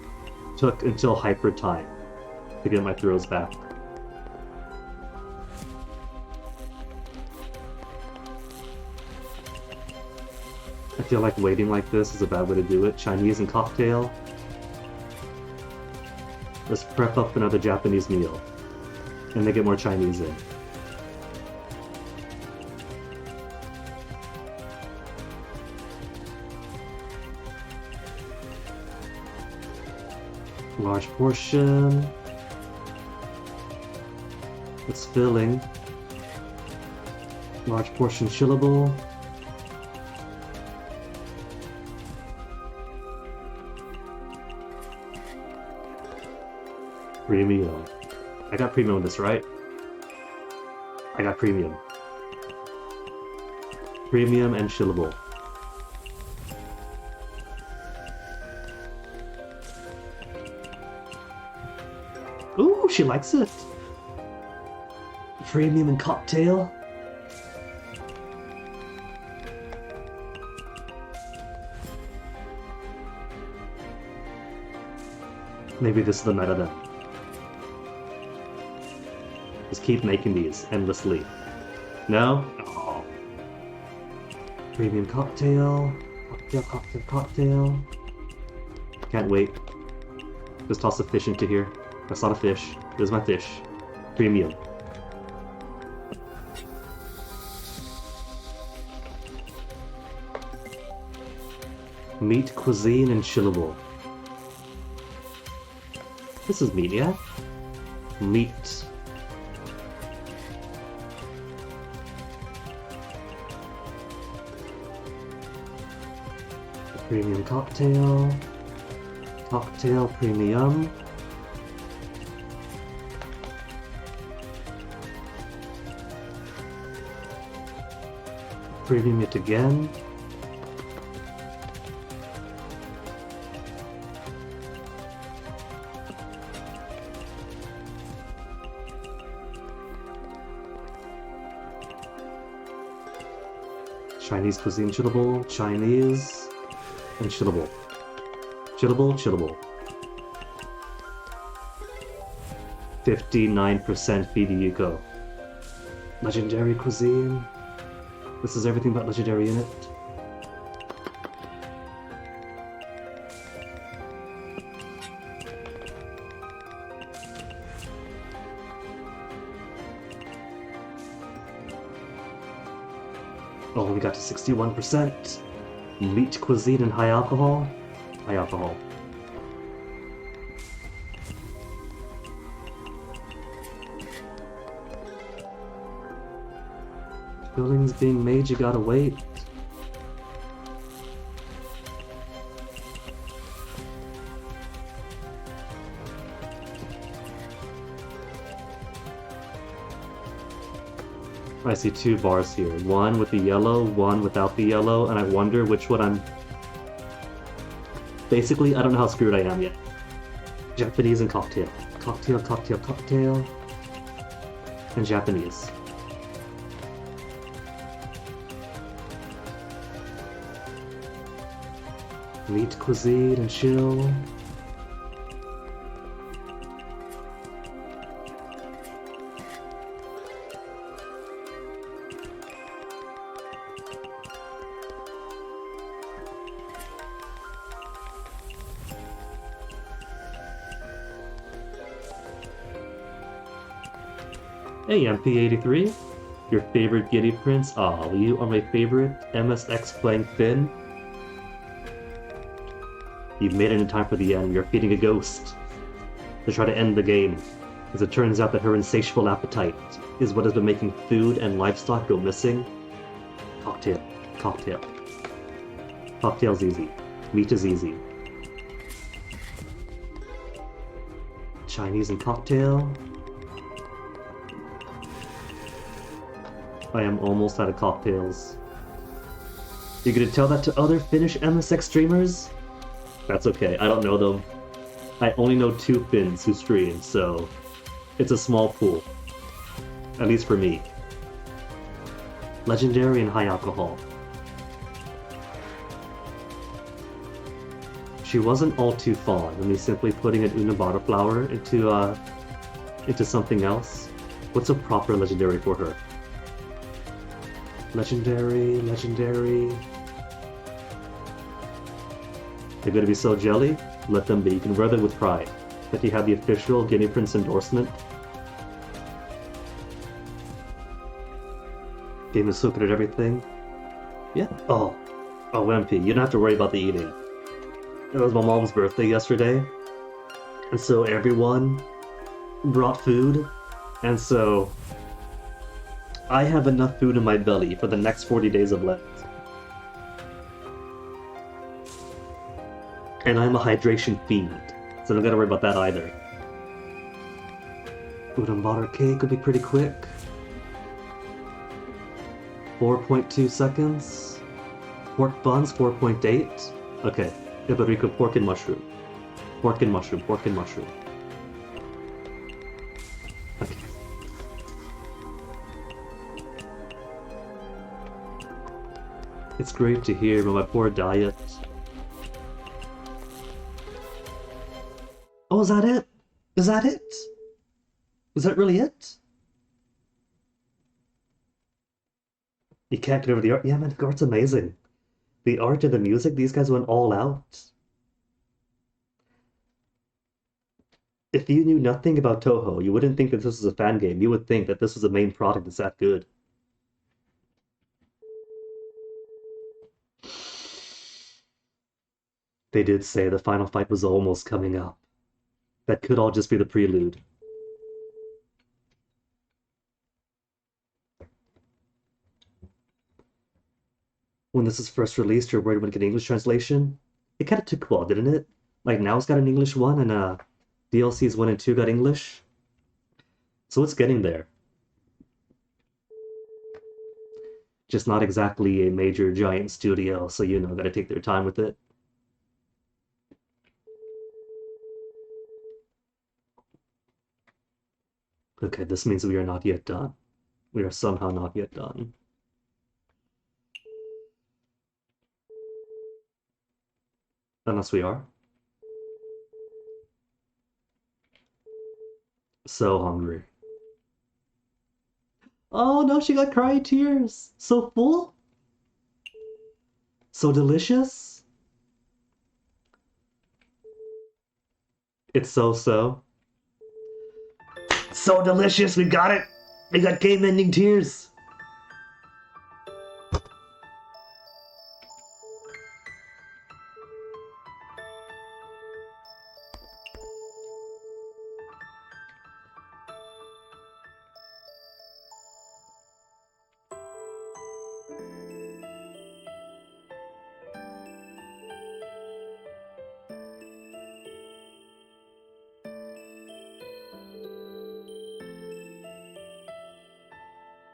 Took until hyper time to get my throws back. I feel like waiting like this is a bad way to do it. Chinese and cocktail. Let's prep up another Japanese meal. And they get more Chinese in. Large portion. It's filling. Large portion chillable. Premium. I got premium on this, right? I got premium. Premium and chillable. Ooh, she likes it. Premium and cocktail. Maybe this is the meta then. Just keep making these endlessly. No? Oh. Premium cocktail. Cocktail, cocktail, cocktail. Can't wait. Just toss a fish into here. That's not a fish. There's my fish. Premium. Meat, cuisine, and chillable. This is meat, yeah? Meat. Premium cocktail. Cocktail premium. Premium it again. Chinese cuisine chillable, Chinese, and chillable. Chillable, chillable. 59% BDUko. Legendary cuisine. This is everything but legendary in it. Oh, we got to 61%. Meat cuisine and high alcohol. High alcohol. Fillings being made, you gotta wait. I see two bars here. One with the yellow, one without the yellow, and I wonder which one I'm... Basically, I don't know how screwed I am yet. Japanese and cocktail. Cocktail, cocktail, cocktail. And Japanese. Meat cuisine and chill. Hey, MP83, your favorite Giddy Prince? Aw, you are my favorite MSX playing Finn. You've made it in time for the end. You're feeding a ghost to try to end the game, as it turns out that her insatiable appetite is what has been making food and livestock go missing. Cocktail. Cocktail. Cocktail's easy. Meat is easy. Chinese and cocktail. I am almost out of cocktails. You gonna tell that to other Finnish MSX streamers? That's okay, I don't know them. I only know 2 Finns who stream, so it's a small pool. At least for me. Legendary and high alcohol. She wasn't all too fond of me simply putting an Unabata flower into something else. What's a proper legendary for her? Legendary, legendary. They're gonna be so jelly? Let them be. You can wear them with pride. That you have the official Guinea Prince endorsement. Game is so good at everything. Yeah. Oh, MP, you don't have to worry about the eating. It was my mom's birthday yesterday, and so everyone brought food, and so I have enough food in my belly for the next 40 days of Lent. And I'm a hydration fiend, so don't gotta worry about that either. Udon butter cake would be pretty quick. 4.2 seconds. Pork buns, 4.8. Okay, Iberico pork and mushroom. Pork and mushroom, pork and mushroom. Okay. It's great to hear about my poor diet. Oh, is that it? Is that it? Is that really it? You can't get over the art? Yeah, man, the art's amazing. The art and the music, these guys went all out. If you knew nothing about Toho, you wouldn't think that this was a fan game. You would think that this was a main product that's that good. They did say the final fight was almost coming up. That could all just be the prelude. When this was first released, you're worried about getting English translation? It kind of took a while, didn't it? Like, now it's got an English one, and DLCs 1 and 2 got English. So it's getting there. Just not exactly a major giant studio, so you know, gotta take their time with it. Okay, this means we are not yet done. We are somehow not yet done. Unless we are. So hungry. Oh no, she got crying tears. So full? So delicious? It's so. So delicious, we got it! We got game-ending tears!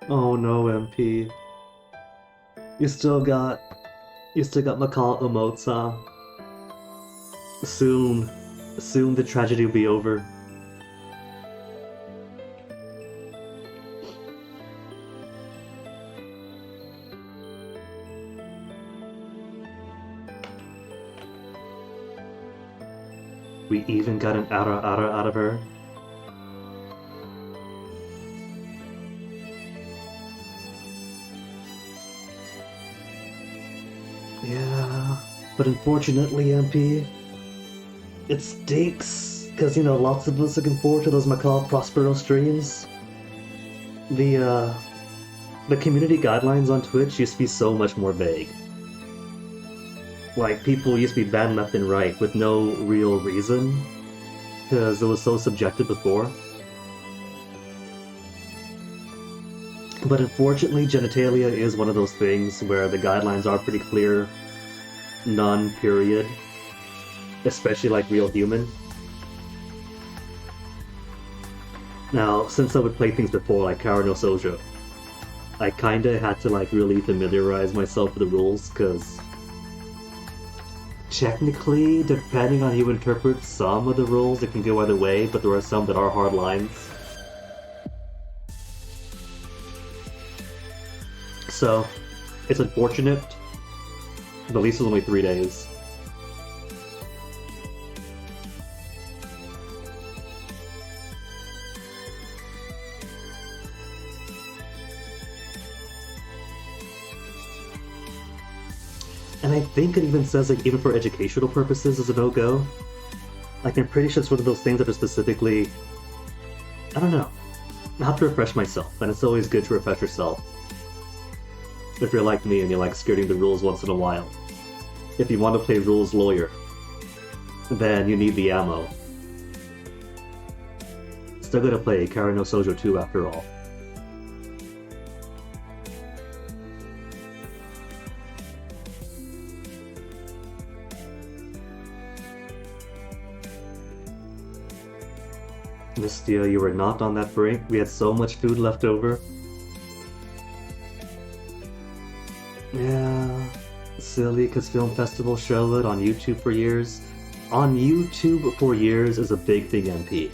Oh no, MP. You still got Makal Umotsa. Soon the tragedy will be over. we even got an ara out of her. Yeah, but unfortunately, MP, it stinks, because, you know, lots of us looking forward to those Macabre Prospero streams. The community guidelines on Twitch used to be so much more vague. Like, people used to be banned left and right with no real reason, because it was so subjective before. But unfortunately, genitalia is one of those things where the guidelines are pretty clear. None, period. Especially like real human. Now, since I would play things before, like Kara no Sojo, I kinda had to like really familiarize myself with the rules, because technically, depending on how you interpret some of the rules, it can go either way, but there are some that are hard lines. So, it's unfortunate, but at least it was only 3 days. And I think it even says, like, even for educational purposes is a no-go. Like, I'm pretty sure it's one of those things that are specifically... I don't know. I have to refresh myself, and it's always good to refresh yourself. If you're like me and you like skirting the rules once in a while. If you want to play rules lawyer, then you need the ammo. Still gonna play Kara no Sojo 2 after all. Mystia, you were not on that brink. We had so much food left over. Yeah, silly, because film festivals show it on YouTube for years. On YouTube for years is a big thing, MP.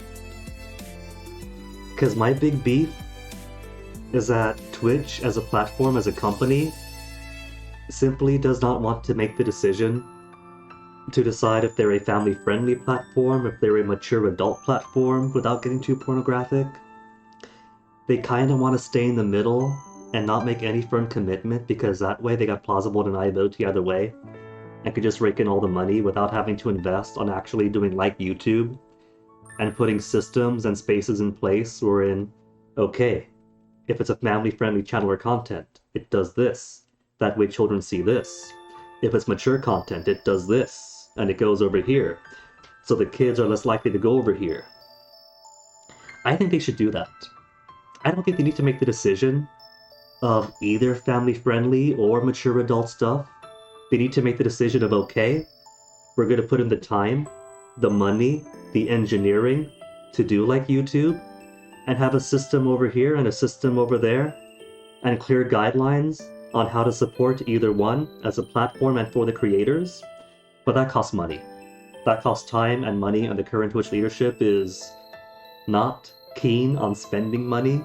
Because my big beef is that Twitch, as a platform, as a company, simply does not want to make the decision to decide if they're a family-friendly platform, if they're a mature adult platform, without getting too pornographic. They kind of want to stay in the middle and not make any firm commitment, because that way they got plausible deniability either way and could just rake in all the money without having to invest on actually doing like YouTube and putting systems and spaces in place wherein, okay, if it's a family-friendly channel or content, it does this. That way children see this. If it's mature content, it does this, and it goes over here. So the kids are less likely to go over here. I think they should do that. I don't think they need to make the decision of either family-friendly or mature adult stuff. They need to make the decision of, okay, we're going to put in the time, the money, the engineering to do like YouTube, and have a system over here and a system over there, and clear guidelines on how to support either one as a platform and for the creators. But that costs money. That costs time and money, and the current Twitch leadership is not keen on spending money.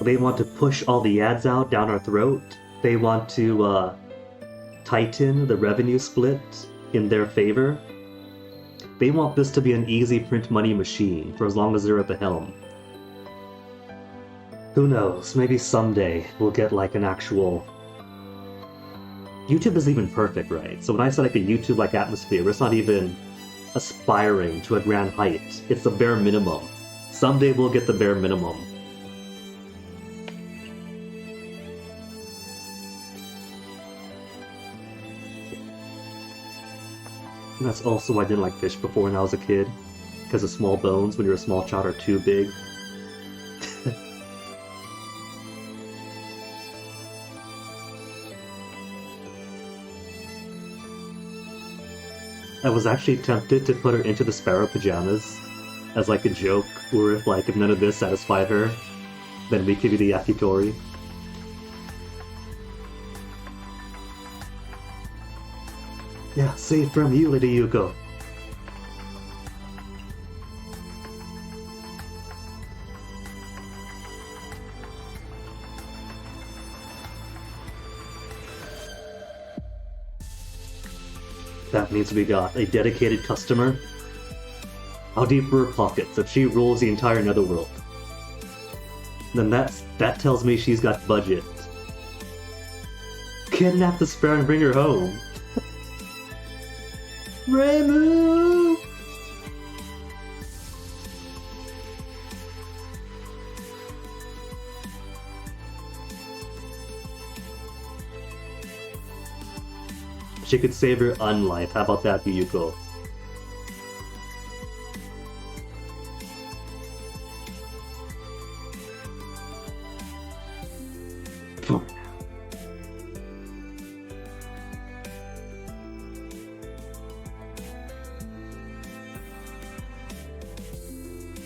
They want to push all the ads out down our throat. They want to tighten the revenue split in their favor. They want this to be an easy print money machine for as long as they're at the helm. Who knows, maybe someday we'll get like an actual... YouTube isn't even perfect, right? So when I say like a YouTube-like atmosphere, it's not even aspiring to a grand height. It's the bare minimum. Someday we'll get the bare minimum. And that's also why I didn't like fish before when I was a kid. Because the small bones when you're a small child are too big. I was actually tempted to put her into the sparrow pajamas as like a joke, or if none of this satisfied her, then we could be the yakitori. Yeah, safe from you, Lady Yuko. That means we got a dedicated customer. How deep are her pockets? If she rules the entire netherworld, then that tells me she's got budget. Kidnap the sparrow and bring her home. Remu! She could save her unlife. How about that, Yuyuko?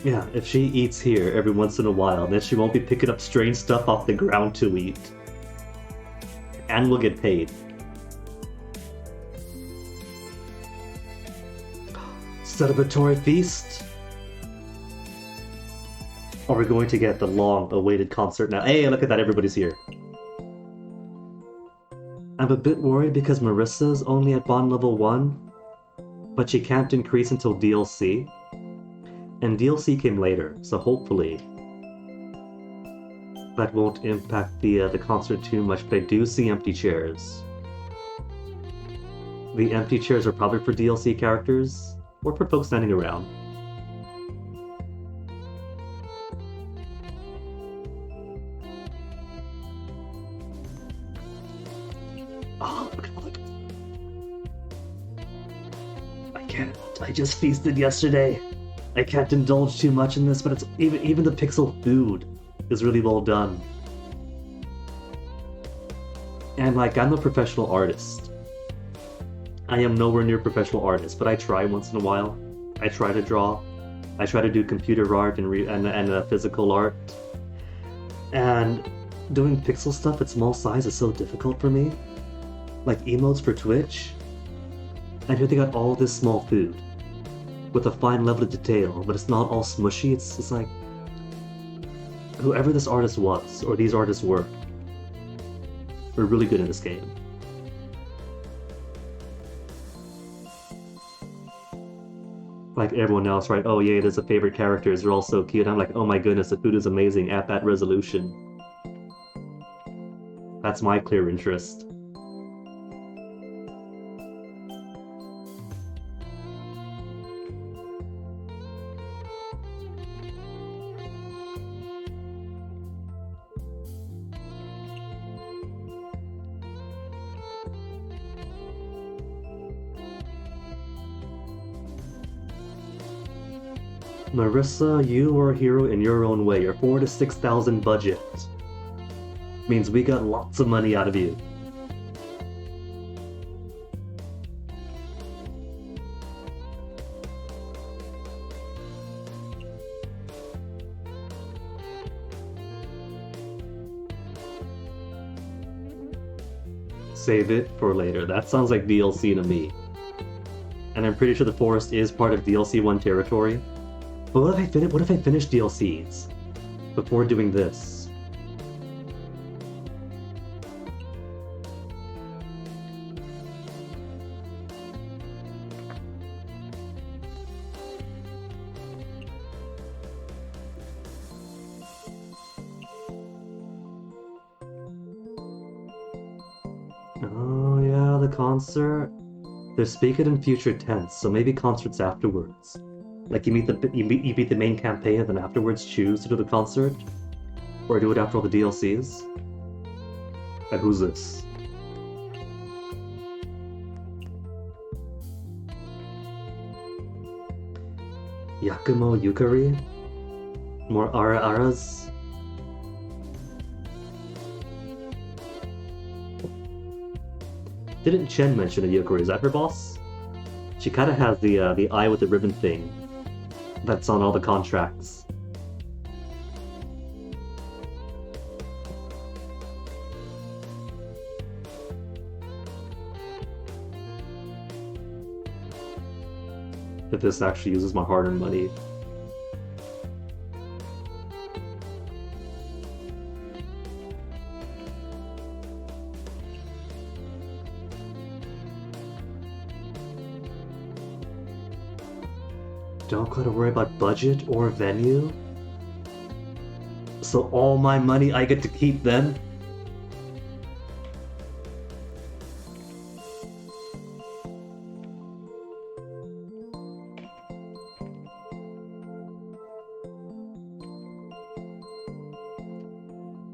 Yeah, if she eats here every once in a while, then she won't be picking up strange stuff off the ground to eat. And we'll get paid. Celebratory feast? Are we going to get the long-awaited concert now? Hey, look at that, everybody's here. I'm a bit worried because Marissa's only at bond level 1, but she can't increase until DLC. And DLC came later, so hopefully that won't impact the concert too much, but I do see empty chairs. The empty chairs are probably for DLC characters, or for folks standing around. Oh, look at that. I can't. I just feasted yesterday. I can't indulge too much in this, but it's even the pixel food is really well done. And like, I'm a professional artist. I am nowhere near professional artist, but I try once in a while. I try to draw. I try to do computer art and physical art. And doing pixel stuff at small size is so difficult for me. Like emotes for Twitch. And here they got all this small food with a fine level of detail, but it's not all smushy. It's like whoever this artist was, or these artists were really good in this game. Like everyone else, right? Oh yeah, there's a favorite characters, they're all so cute. I'm like, oh my goodness, the food is amazing at that resolution. That's my clear interest. Marissa, you are a hero in your own way. Your 4,000 to 6,000 budget means we got lots of money out of you. Save it for later. That sounds like DLC to me. And I'm pretty sure the forest is part of DLC 1 territory. But what if I finish DLCs before doing this? Oh yeah, the concert. They're speaking in future tense, so maybe concerts afterwards. Like you beat the main campaign and then afterwards choose to do the concert? Or do it after all the DLCs? And who's this? Yakumo Yukari? More Aras? Didn't Chen mention a Yukari? Is that her boss? She kind of has the eye with the ribbon thing that's on all the contracts. If this actually uses my hard-earned money. Don't gotta worry about budget or venue. So all my money I get to keep then?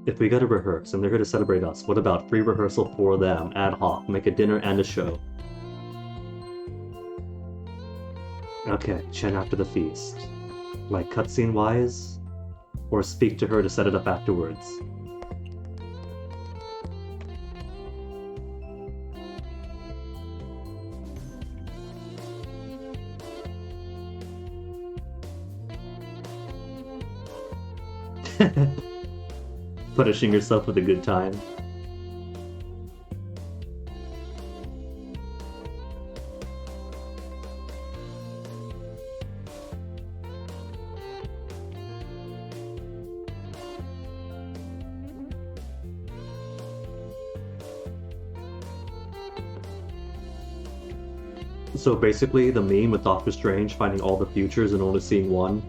If we gotta rehearse and they're here to celebrate us, what about free rehearsal for them, ad hoc, make a dinner and a show? Okay, Chen after the feast. Like cutscene wise? Or speak to her to set it up afterwards? Punishing yourself with a good time. So basically, the meme with Doctor Strange finding all the futures and only seeing one.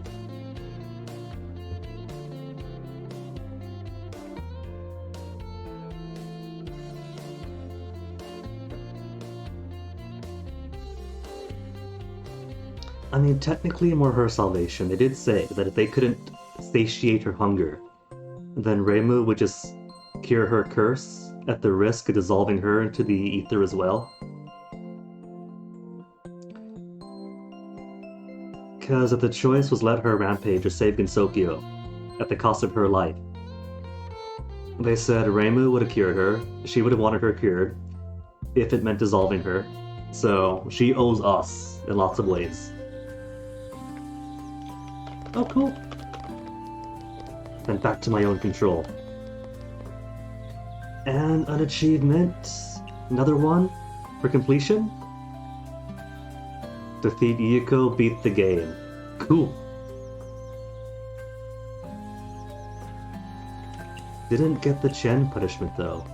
I mean, technically, more her salvation. They did say that if they couldn't satiate her hunger, then Reimu would just cure her curse at the risk of dissolving her into the ether as well. Because if the choice was let her rampage or save Gensokyo at the cost of her life, they said Reimu would have cured her, she would have wanted her cured, if it meant dissolving her. So she owes us in lots of ways. Oh, cool. Then back to my own control. And an achievement. Another one for completion. Defeat Yuko, beat the game. Cool. Didn't get the Chen punishment though.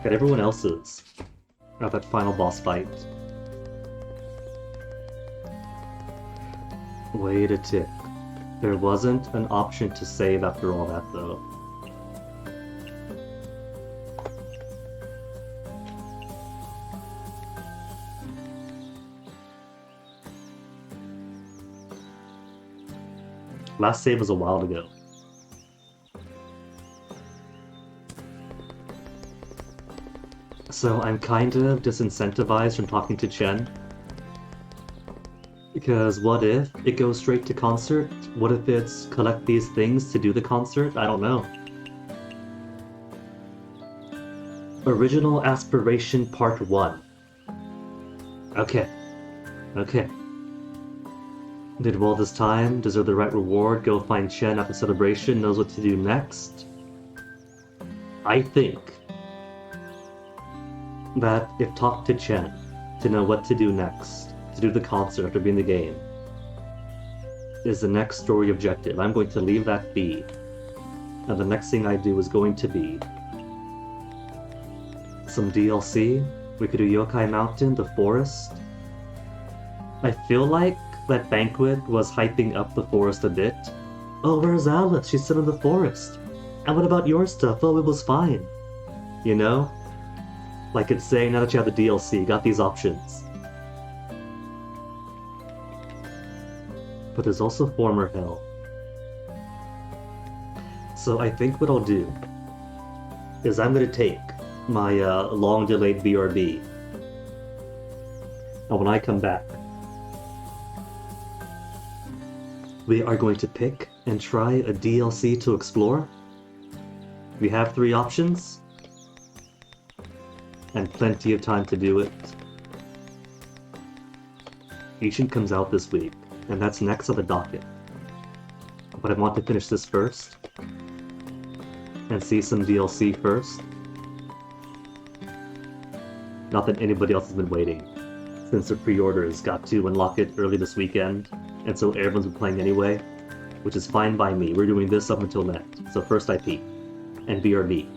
Got everyone else's. At that final boss fight. Wait a tick. There wasn't an option to save after all that though. Last save was a while ago. So I'm kind of disincentivized from talking to Chen. Because what if it goes straight to concert? What if it's collect these things to do the concert? I don't know. Original Aspiration Part 1. Okay. Okay. Did well this time, deserve the right reward, go find Chen at the celebration, knows what to do next. I think that if talk to Chen to know what to do next, to do the concert after being the game, is the next story objective. I'm going to leave that be. And the next thing I do is going to be some DLC. We could do Yokai Mountain, the forest. I feel like that banquet was hyping up the forest a bit. Oh, where's Alice? She's still in the forest. And what about your stuff? Oh, it was fine. You know? Like it's saying, now that you have the DLC, you got these options. But there's also former hell. So I think what I'll do is I'm going to take my long-delayed BRB. And when I come back, we are going to pick and try a DLC to explore. We have 3 options. And plenty of time to do it. Ishin comes out this week, and that's next on the docket. But I want to finish this first. And see some DLC first. Not that anybody else has been waiting, since the pre-orders got to unlock it early this weekend, and so everyone's been playing anyway, which is fine by me. We're doing this up until then. So first IP, and BRB.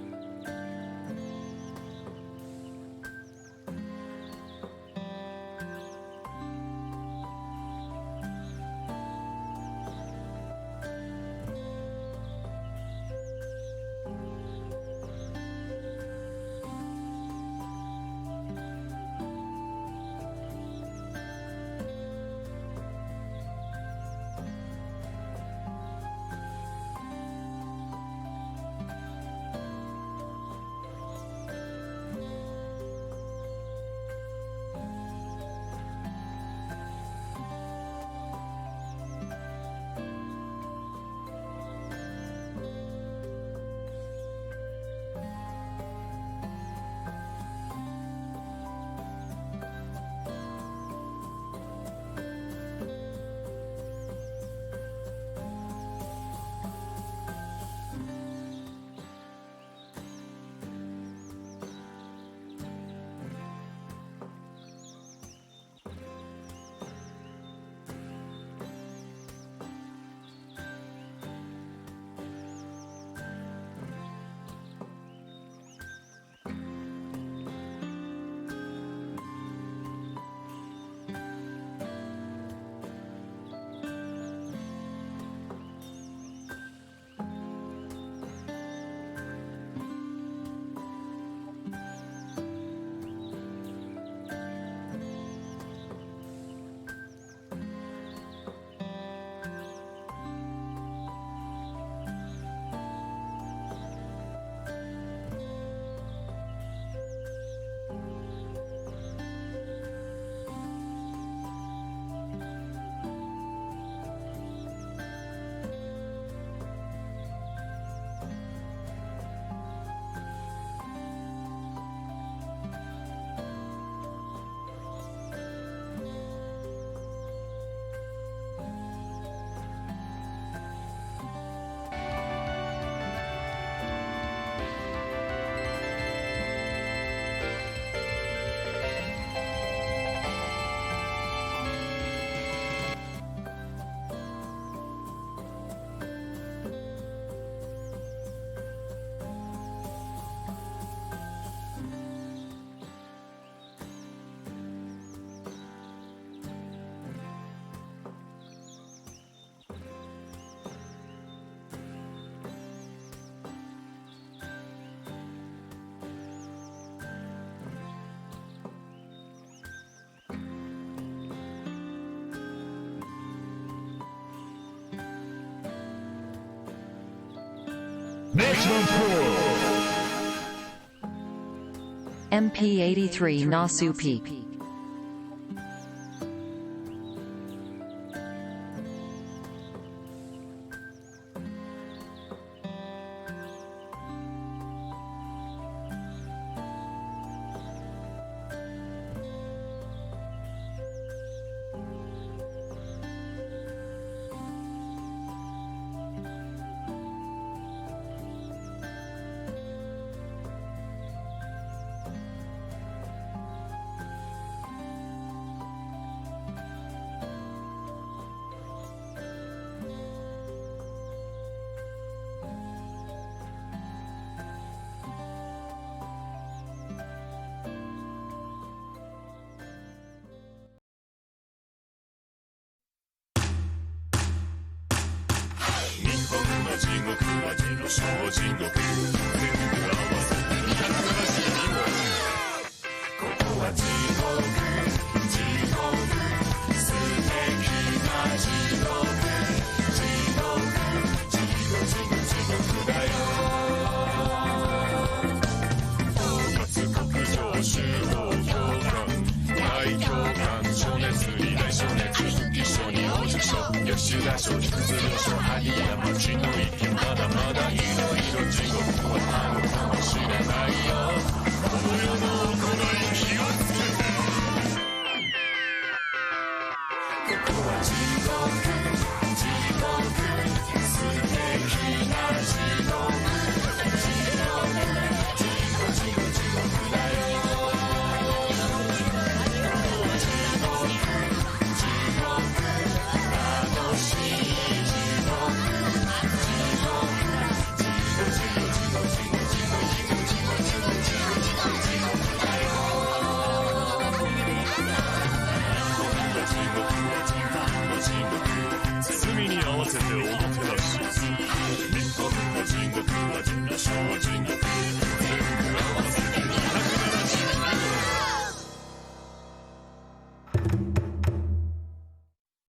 MP83 Nasu Peak.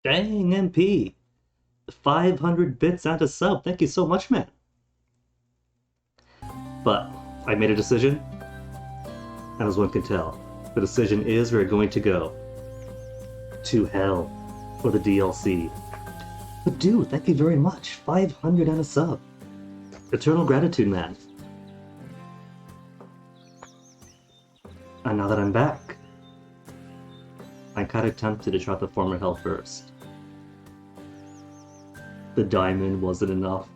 Dang, MP! 500 bits and a sub. Thank you so much, man. But I made a decision, and as one can tell, the decision is we're going to go to hell for the DLC. But dude, thank you very much. 500 and a sub. Eternal gratitude, man. And now that I'm back, I'm kind of tempted to try the former hell first. The diamond wasn't enough.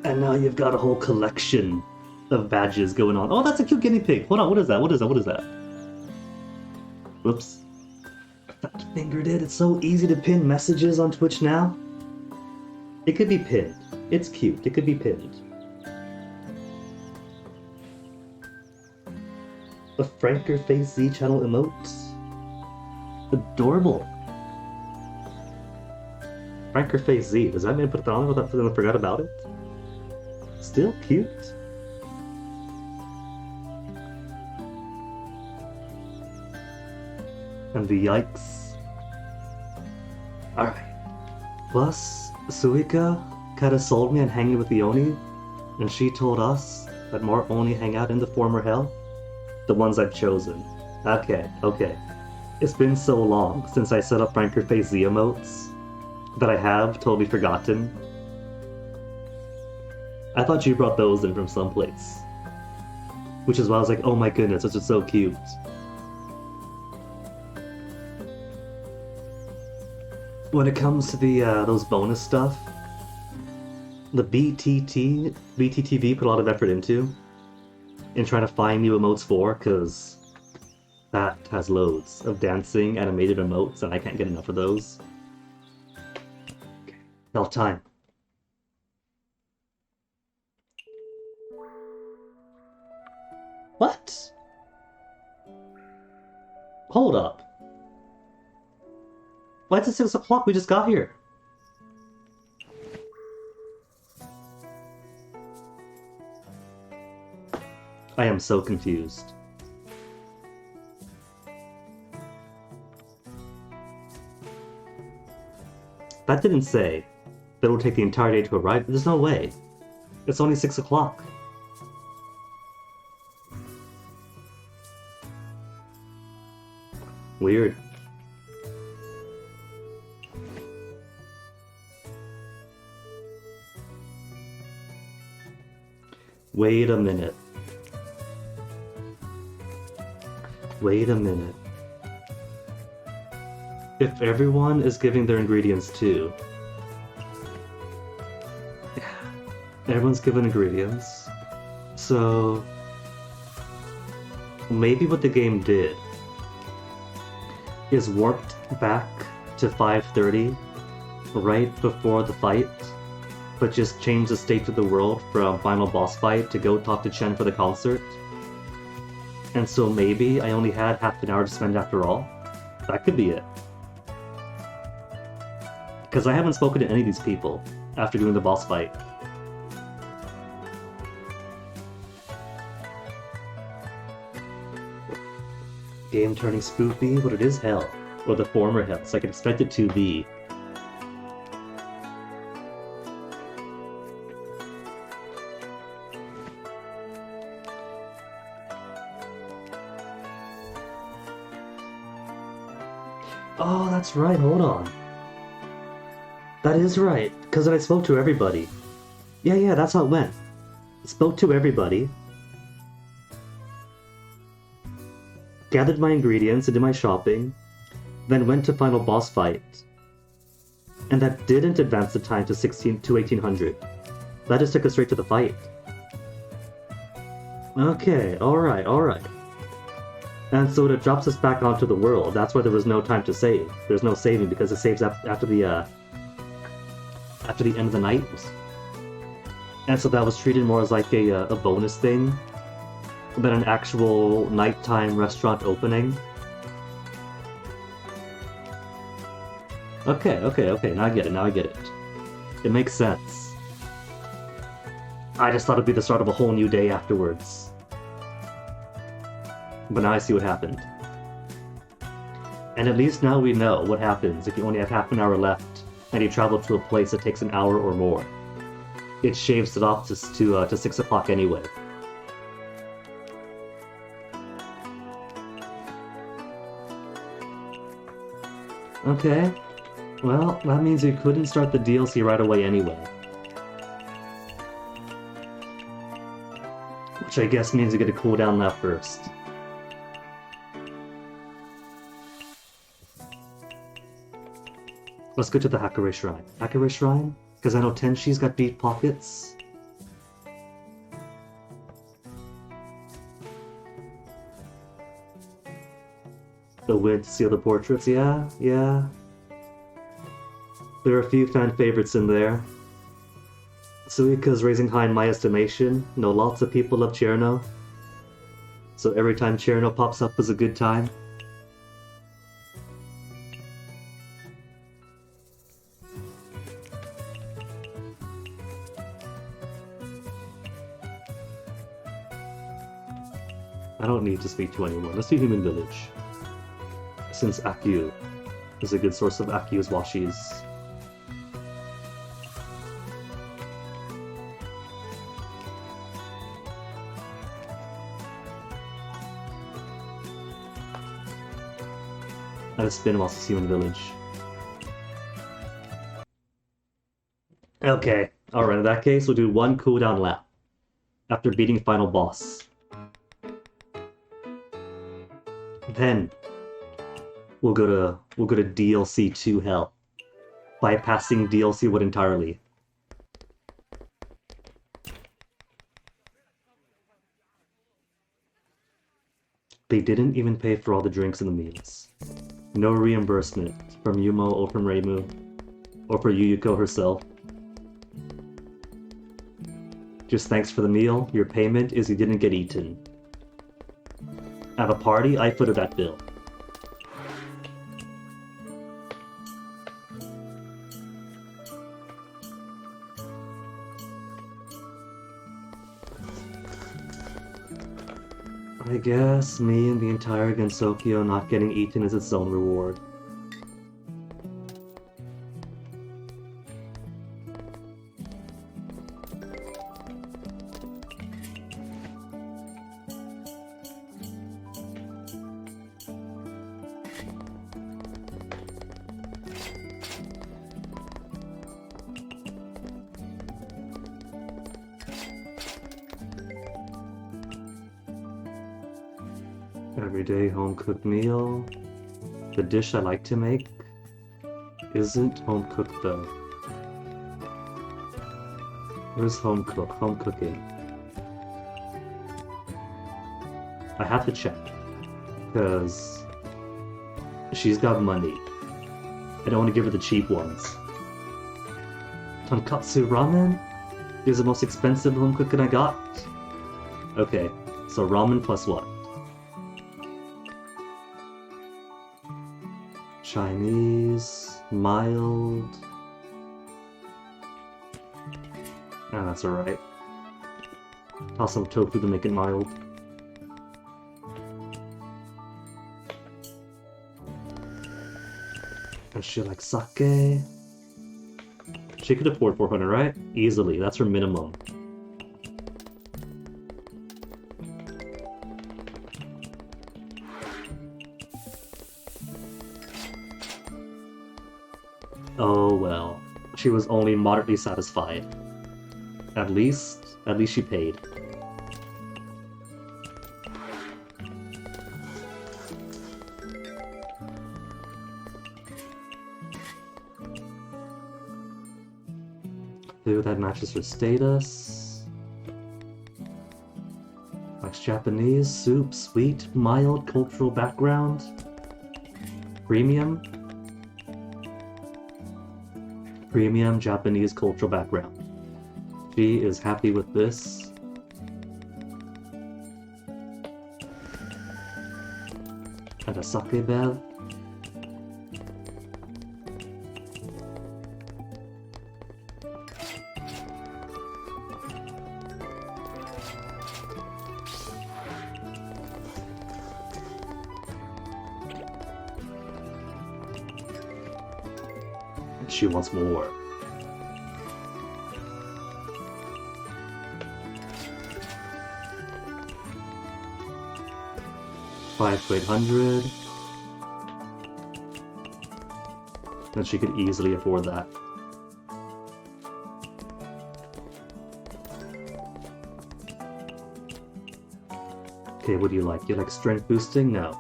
And now you've got a whole collection of badges going on. Oh, that's a cute guinea pig. Hold on, what is that? What is that? What is that? Whoops. Fat fingered it. It's so easy to pin messages on Twitch now. It could be pinned. It's cute. It could be pinned. A Franker Face Z channel emote. Adorable. Franker Face Z. Does that mean put that on without I forgot about it? Still cute. And the yikes. Alright. Plus, Suika kinda sold me on hanging with the Oni, and she told us that more Oni hang out in the former hell. The ones I've chosen. Okay. It's been so long since I set up Franker Face Z emotes that I have totally forgotten. I thought you brought those in from someplace. Which is why I was like, oh my goodness, this is so cute. When it comes to the those bonus stuff, the BTTV put a lot of effort into in trying to find new emotes for, because that has loads of dancing animated emotes and I can't get enough of those. Now time. What? Hold up. Why is it 6 o'clock? We just got here. I am so confused. That didn't say That'll take the entire day to arrive. There's no way. It's only 6 o'clock. Weird. Wait a minute. Wait a minute. If everyone is giving their ingredients too, everyone's given ingredients, so maybe what the game did is warped back to 5:30 right before the fight, but just changed the state of the world from final boss fight to go talk to Chen for the concert. And so maybe I only had half an hour to spend after all. That could be it. Because I haven't spoken to any of these people after doing the boss fight. Game turning spoofy, but it is hell. Or the former hell, so I can expect it to be. Oh, that's right, hold on. That is right, because I spoke to everybody. Yeah, that's how it went. I spoke to everybody. Gathered my ingredients and did my shopping, then went to final boss fight. And that didn't advance the time to 1800. That just took us straight to the fight. Okay, alright. And so it drops us back onto the world. That's why there was no time to save. There's no saving because it saves after the end of the night. And so that was treated more as like a bonus thing than an actual nighttime restaurant opening. Okay, now I get it. It makes sense. I just thought it'd be the start of a whole new day afterwards. But now I see what happened. And at least now we know what happens if you only have half an hour left and you travel to a place that takes an hour or more. It shaves it off to 6 o'clock anyway. Okay, well, that means you couldn't start the DLC right away anyway. Which I guess means you get a cooldown left first. Let's go to the Hakare Shrine. Hakare Shrine? Because I know Tenshi's got deep pockets. The win to seal the portraits, yeah. There are a few fan favorites in there. Suika's raising high in my estimation. Know lots of people love Cherno. So every time Cherno pops up is a good time. I don't need to speak to anyone. Let's do Human Village. Since Akyu is a good source of Akyu's washis. And it's been while since Human Village. Okay, alright, in that case we'll do one cooldown lap after beating final boss. Then we'll go to DLC 2 Hell, bypassing DLC Wood entirely. They didn't even pay for all the drinks and the meals. No reimbursement from Yumo or from Reimu, or for Yuyuko herself. Just thanks for the meal. Your payment is you didn't get eaten. At a party, I footed that bill. I guess me and the entire Gensokyo not getting eaten is its own reward. Everyday home-cooked meal. The dish I like to make isn't home-cooked though. Where's home cooking? I have to check, because she's got money. I don't want to give her the cheap ones. Tonkatsu ramen is the most expensive home cooking I got. Okay, so ramen plus what? Chinese, mild. Ah, that's alright. Toss some tofu to make it mild. And she likes sake. She could afford 400, right? Easily, that's her minimum. Oh well. She was only moderately satisfied. At least she paid. Food that matches her status. Likes Japanese, soup, sweet, mild, cultural background. Premium. Premium Japanese cultural background. She is happy with this. And a sake bev. And she wants more. $5 to $800. And she could easily afford that. Okay, what do you like? You like strength boosting? No.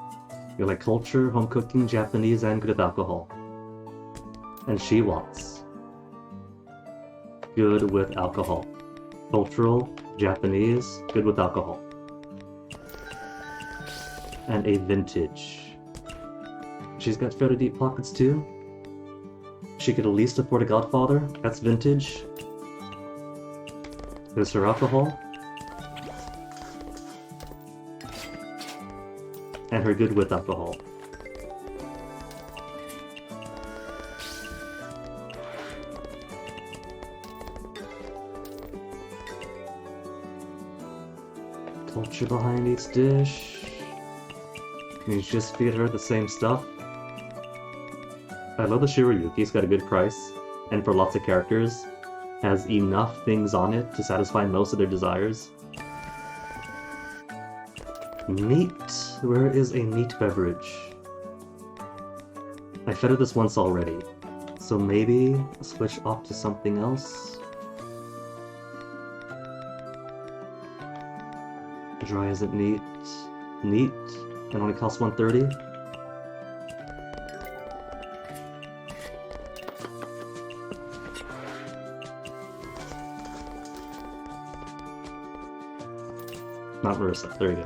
You like culture, home cooking, Japanese, and good with alcohol. And she wants good with alcohol. Cultural, Japanese, good with alcohol. And a vintage. She's got fairly deep pockets too. She could at least afford a Godfather. That's vintage. There's her alcohol. And her good with alcohol. Culture behind each dish. Can you just feed her the same stuff? I love the Shirayuki, it's got a good price, and for lots of characters, has enough things on it to satisfy most of their desires. Meat. Where is a meat beverage? I fed her this once already, so maybe switch off to something else. Dry isn't neat. Neat. It only costs $130. Not Marissa. There you go.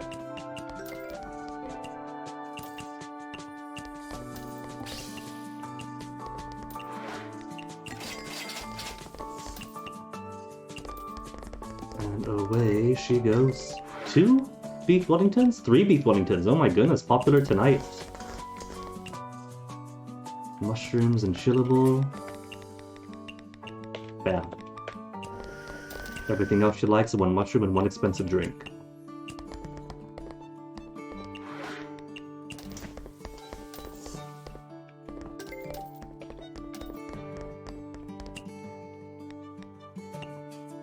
And away she goes. 2 beef Wellingtons? 3 beef Wellingtons. Oh my goodness, popular tonight. Mushrooms and chillable. Bam. Everything else she likes is 1 mushroom and 1 expensive drink.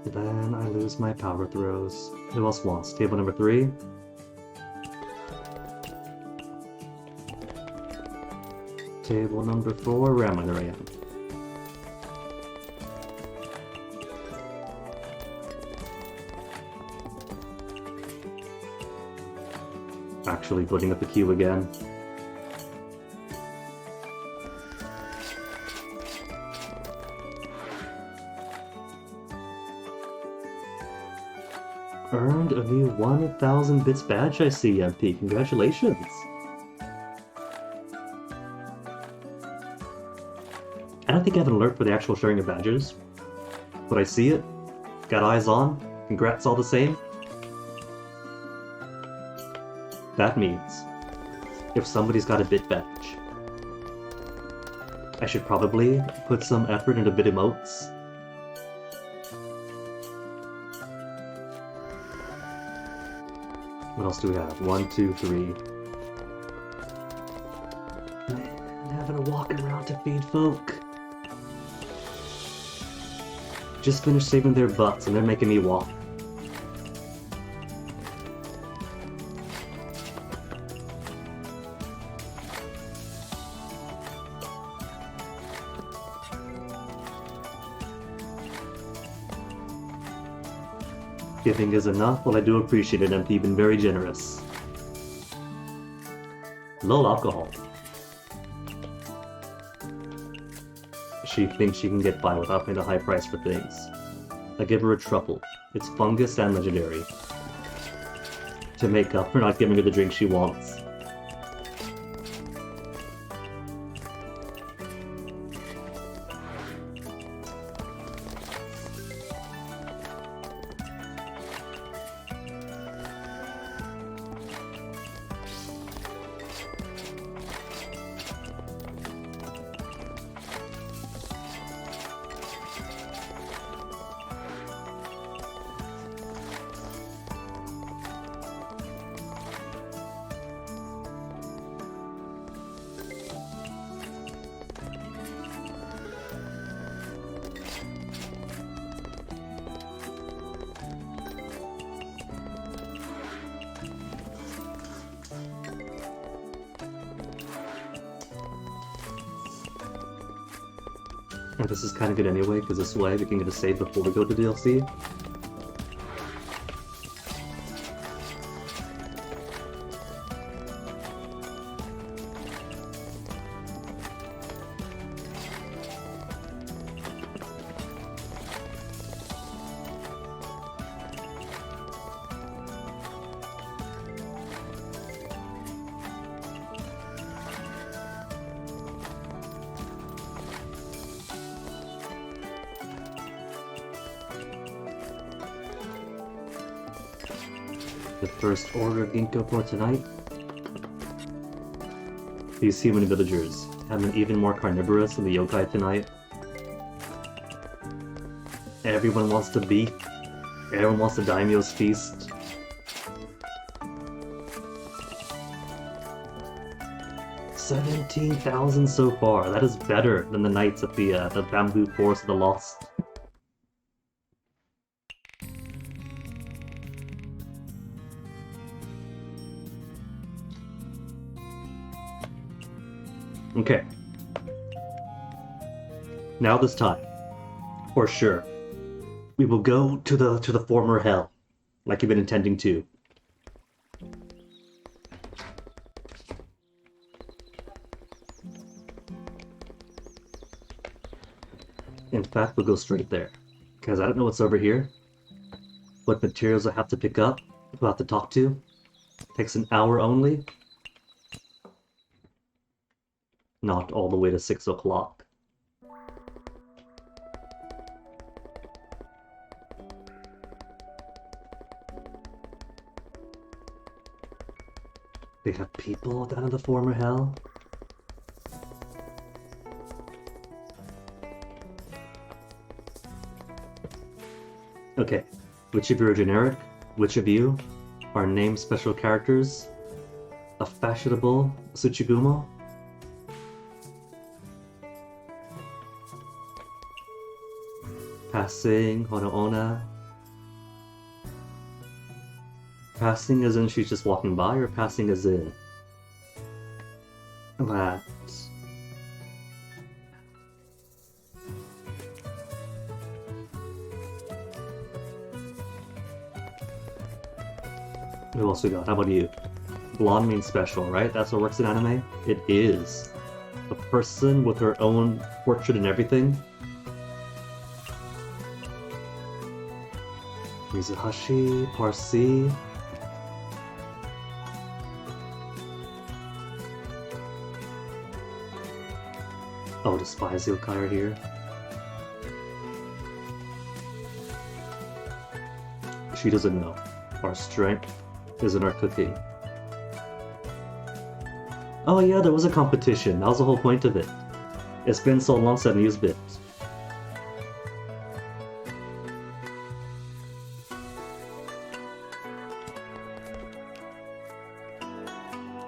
Then I lose my power throws. Who else wants? Table number 3. Table number 4. Where am I? There I am. Actually putting up the queue again. Earned a new 1,000 bits badge, I see, MP. Congratulations! I don't think I have an alert for the actual sharing of badges, but I see it. Got eyes on. Congrats all the same. That means if somebody's got a bit badge, I should probably put some effort into bit emotes. What else do we have? 1, 2, 3. Man, having a walking around to feed folk. Just finished saving their butts and they're making me walk. Giving is enough? Well, I do appreciate it, MP. You've been very generous. Low alcohol. She thinks she can get by without paying a high price for things. I give her a truffle. It's fungus and legendary. To make up for not giving her the drink she wants. And this is kind of good anyway, because this way we can get a save before we go to DLC. The first order of Ginkgo for tonight. These human villagers have been even more carnivorous than the yokai tonight. Everyone wants to beef. Everyone wants the daimyo's feast. $17,000 so far. That is better than the knights at the bamboo forest of the lost. Okay. Now this time, for sure, we will go to the former hell, like you've been intending to. In fact, we'll go straight there, because I don't know what's over here, what materials I have to pick up, who I have to talk to. Takes an hour only. Not all the way to 6 o'clock. They have people down in the former hell? Okay, which of you are generic? Which of you are named special characters? A fashionable Tsuchigumo? Passing, Honoona. Passing as in she's just walking by, or passing as in that? Who else we got? How about you? blonde means special, right? That's what works in anime? It is. A person with her own portrait and everything. Mizuhashi, Parsi. Oh, despise yokai are here. She doesn't know. Our strength is in our cooking. Oh yeah, there was a competition. That was the whole point of it. It's been so long since I've used it.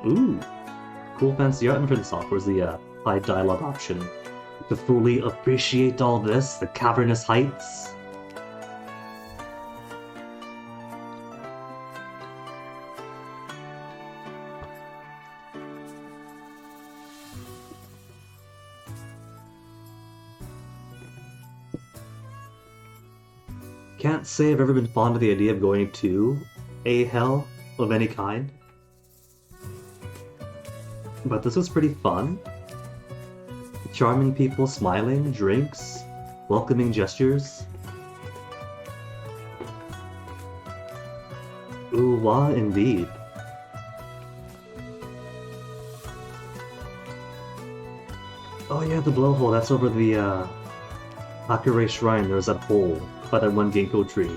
Ooh, cool fancy art entrance offers the high dialogue option. To fully appreciate all this, the cavernous heights. Can't say I've ever been fond of the idea of going to a hell of any kind. But this was pretty fun. Charming people smiling, drinks, welcoming gestures. Ooh, wah, indeed. Oh yeah, the blowhole, that's over the Akure Shrine. There's that hole by that one ginkgo tree.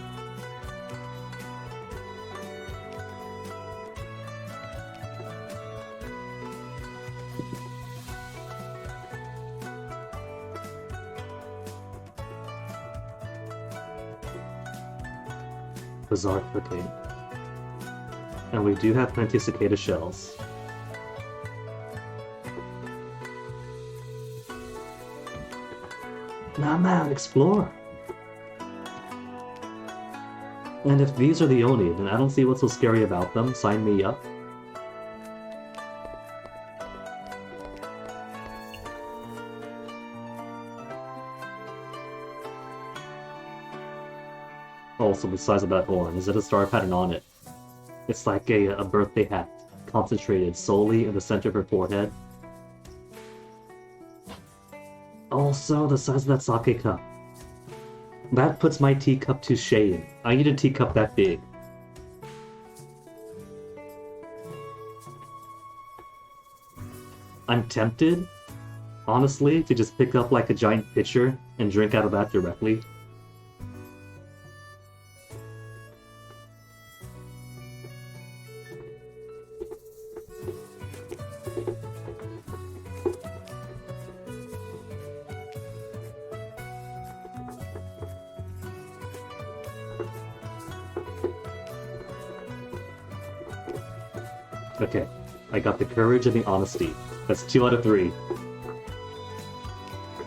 Bizarre cooking. And we do have plenty of cicada shells. Nah man, explore! And if these are the Oni, then I don't see what's so scary about them. Sign me up. Also, the size of that horn, is it a star pattern on it? It's like a birthday hat, concentrated solely in the center of her forehead. Also, the size of that sake cup. That puts my teacup to shame. I need a teacup that big. I'm tempted, honestly, to just pick up like a giant pitcher and drink out of that directly. Okay, I got the courage and the honesty. That's 2 out of 3.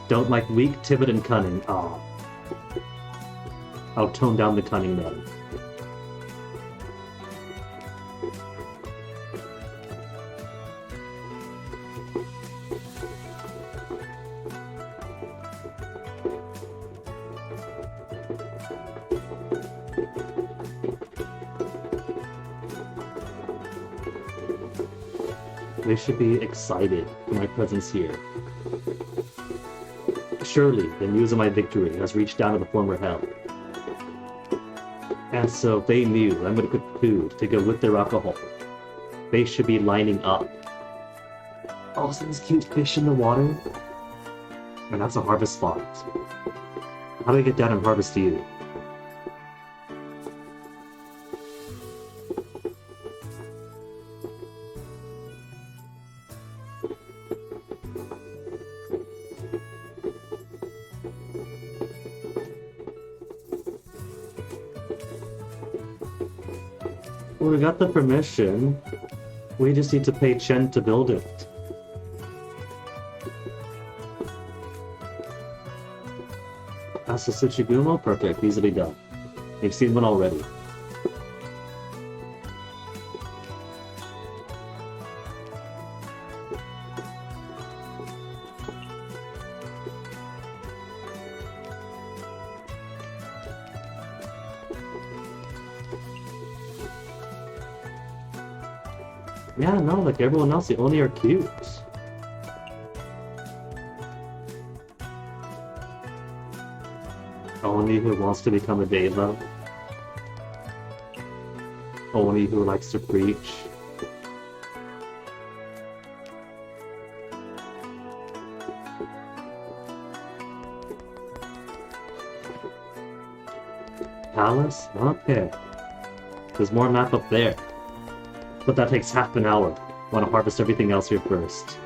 Don't like weak, timid, and cunning. Aw. I'll tone down the cunning then. They should be excited for my presence here. Surely, the news of my victory has reached down to the former hell. And so they knew I'm going to cook food to go with their alcohol. They should be lining up. Oh, so these cute fish in the water? And that's a harvest spot. How do I get down and harvest you? Well, we got the permission. We just need to pay Chen to build it. That's the Tsuchigumo? Perfect, easily done. We've seen one already. Yeah, no, like everyone else, they only are cute. Only who wants to become a deva. Only who likes to preach. Palace? Okay. There's more map up there. But that takes half an hour. Want to harvest everything else here first.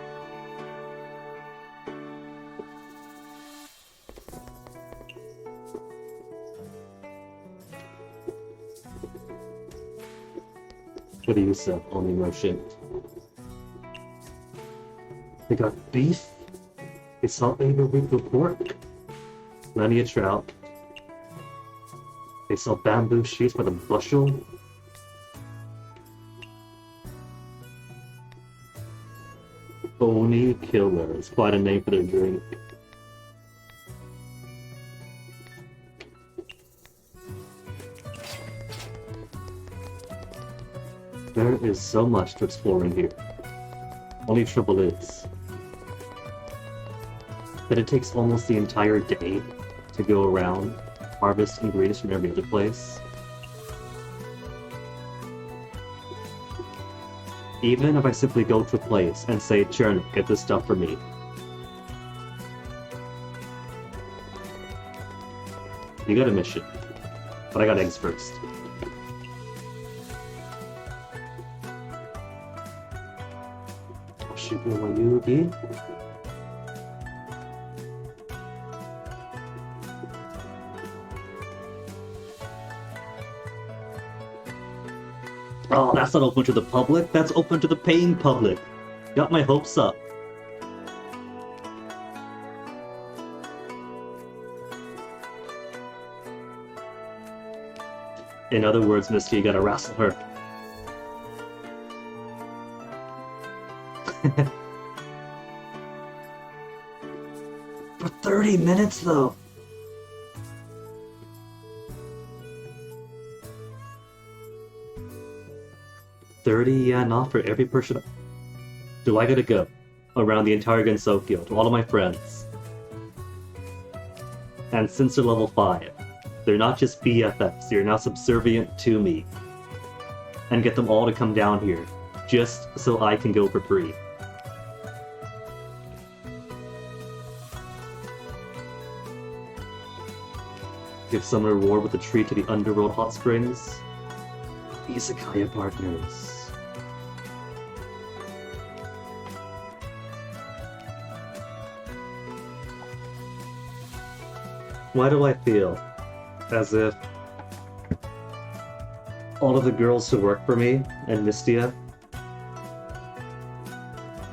What do you say? Only no shit. They got beef. They salt labor wheat with pork. Plenty of trout. They sell bamboo sheets by the bushel. Oni Killer is quite a name for their drink. There is so much to explore in here. Only trouble is that it takes almost the entire day to go around, harvest ingredients from every other place. Even if I simply go to a place and say, Chern, get this stuff for me. You got a mission. But I got eggs first. Yugi. Oh, that's not open to the public. That's open to the paying public. Got my hopes up. In other words, Misty, you gotta wrestle her. For 30 minutes, though. Yeah, not for every person. Do I gotta go around the entire Gensokyo to all of my friends? And since they're level 5, they're not just BFFs, they're now subservient to me. And get them all to come down here, just so I can go for free. Give some reward with a treat to the Underworld Hot Springs. Izakaya partners. Why do I feel as if all of the girls who work for me and Mistia,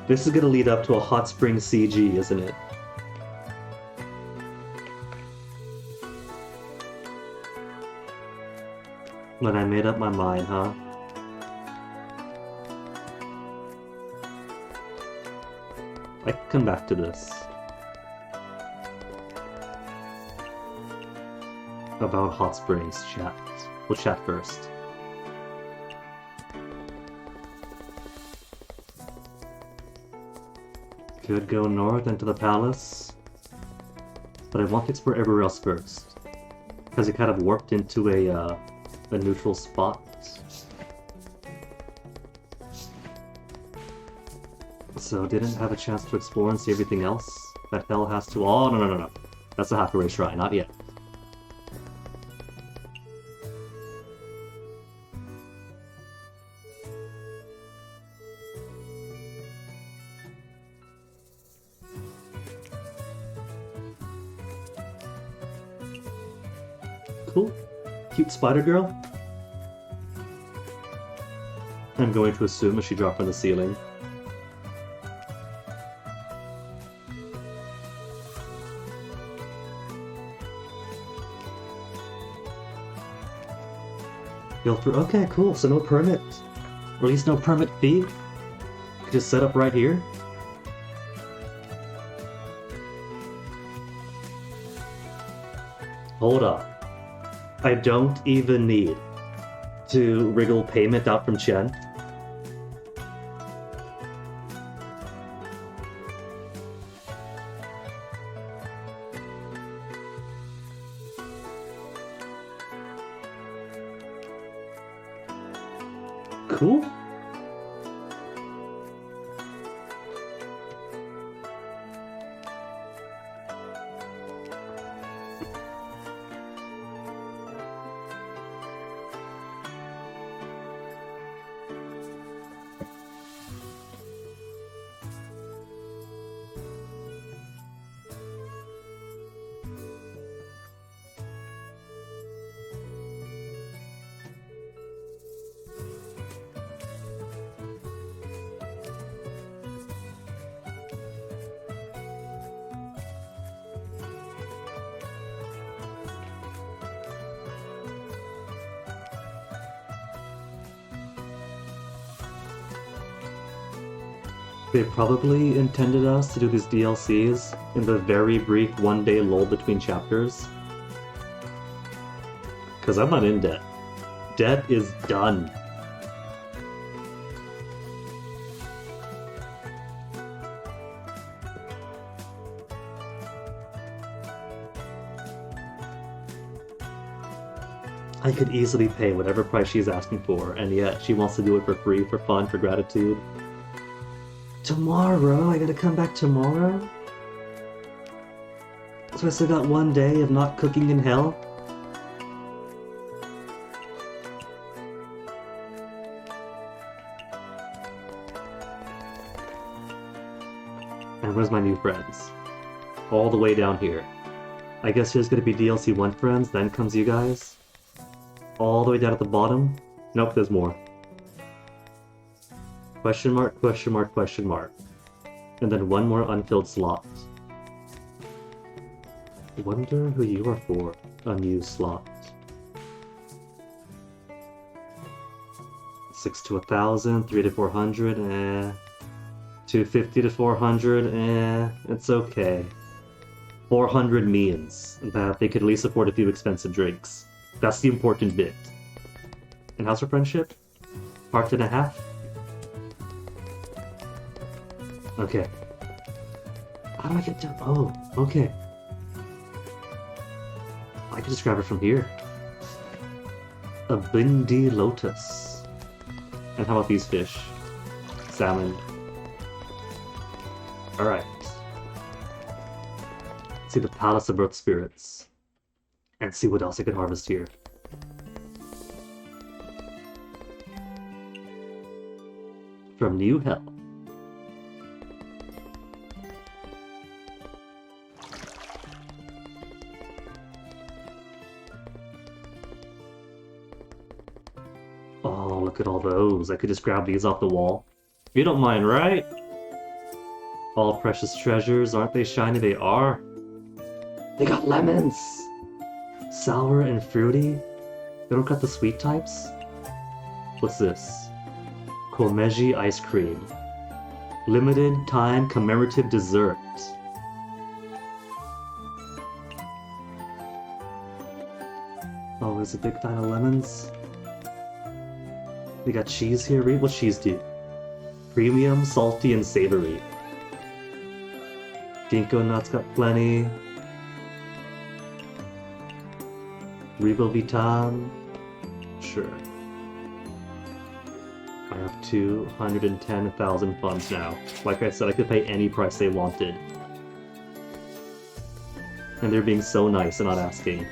this is gonna lead up to a hot spring CG, isn't it? When I made up my mind, huh? I can come back to this. About hot springs, chat. We'll chat first. Could go north into the palace, but I want to explore everywhere else first, because it kind of warped into a neutral spot. So didn't have a chance to explore and see everything else that hell has to. Oh no! That's a Hakurai shrine, not yet. Cool. Cute spider girl. I'm going to assume as she dropped from the ceiling. Okay, cool. So no permit. Or at least no permit fee. Just set up right here. Hold up. I don't even need to wriggle payment out from Chen. cool. They probably intended us to do these DLCs in the very brief one-day lull between chapters. Because I'm not in debt. Debt is done. I could easily pay whatever price she's asking for, and yet she wants to do it for free, for fun, for gratitude. Tomorrow? I gotta come back tomorrow? So I still got one day of not cooking in hell? And where's my new friends? All the way down here. I guess here's gonna be DLC 1 friends, then comes you guys. All the way down at the bottom? Nope, there's more. Question mark, question mark, question mark. And then one more unfilled slot. Wonder who you are for. Unused slot. 6 to 1,000, 3 to 400, 250 to 400, it's okay. 400 means that they could at least afford a few expensive drinks. That's the important bit. And how's our friendship? Part and a half? Okay. How do I get down? Oh, okay. I can just grab it from here. A bindi lotus. And how about these fish? Salmon. Alright. See the Palace of Earth Spirits. And see what else I can harvest here. From New Hell. Oh, look at all those. I could just grab these off the wall. You don't mind, right? All precious treasures, aren't they shiny? They are. They got lemons! Sour and fruity? They don't got the sweet types? What's this? Komeji ice cream. Limited time commemorative dessert. Oh, is a big fan of lemons? They got cheese here. Read what cheese do. Premium, salty, and savory. Ginkgo nuts got plenty. Ribovitan. Sure. I have 210,000 funds now. Like I said, I could pay any price they wanted. And they're being so nice and not asking.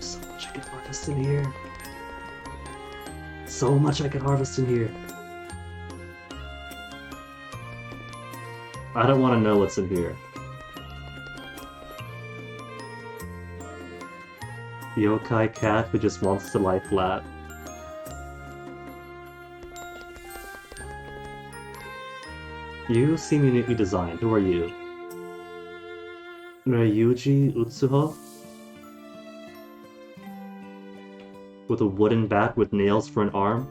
So much I could harvest in here. So much I could harvest in here. I don't want to know what's in here. Yokai cat who just wants to lie flat. You seem uniquely designed. Who are you? Ryuji Utsuho? With a wooden bat with nails for an arm?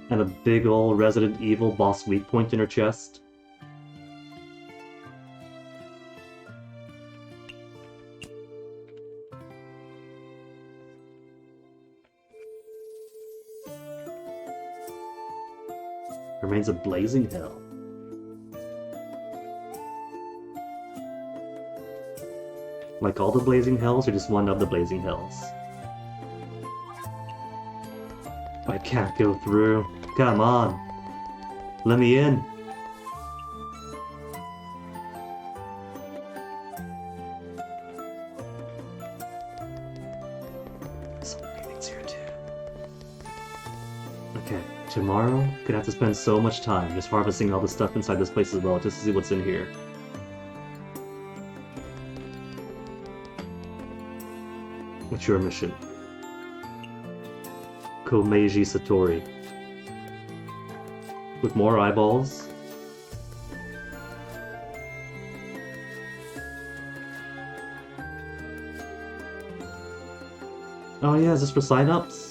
And a big ol' Resident Evil boss weak point in her chest? Remains of blazing hell. Like all the Blazing Hells, or just one of the Blazing Hells? I can't go through. Come on. Let me in. Something's here too. Okay, tomorrow, gonna have to spend so much time just harvesting all the stuff inside this place as well, just to see what's in here. What's your mission? Komeiji Satori. With more eyeballs? Oh yeah, is this for sign-ups?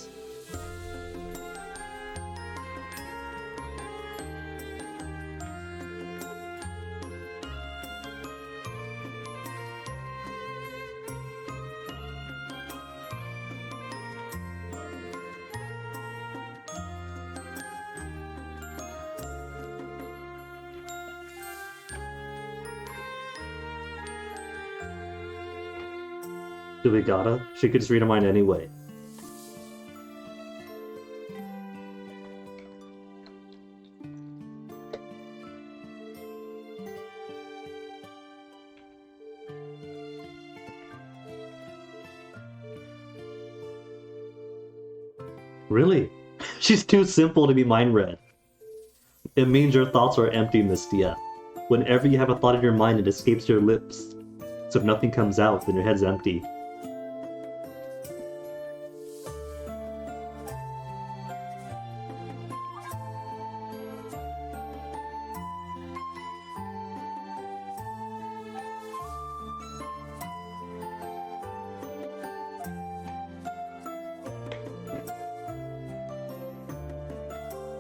Do we gotta? She could just read her mind anyway. Really? She's too simple to be mind read. It means your thoughts are empty, Mistia. Whenever you have a thought in your mind, it escapes your lips. So if nothing comes out, then your head's empty.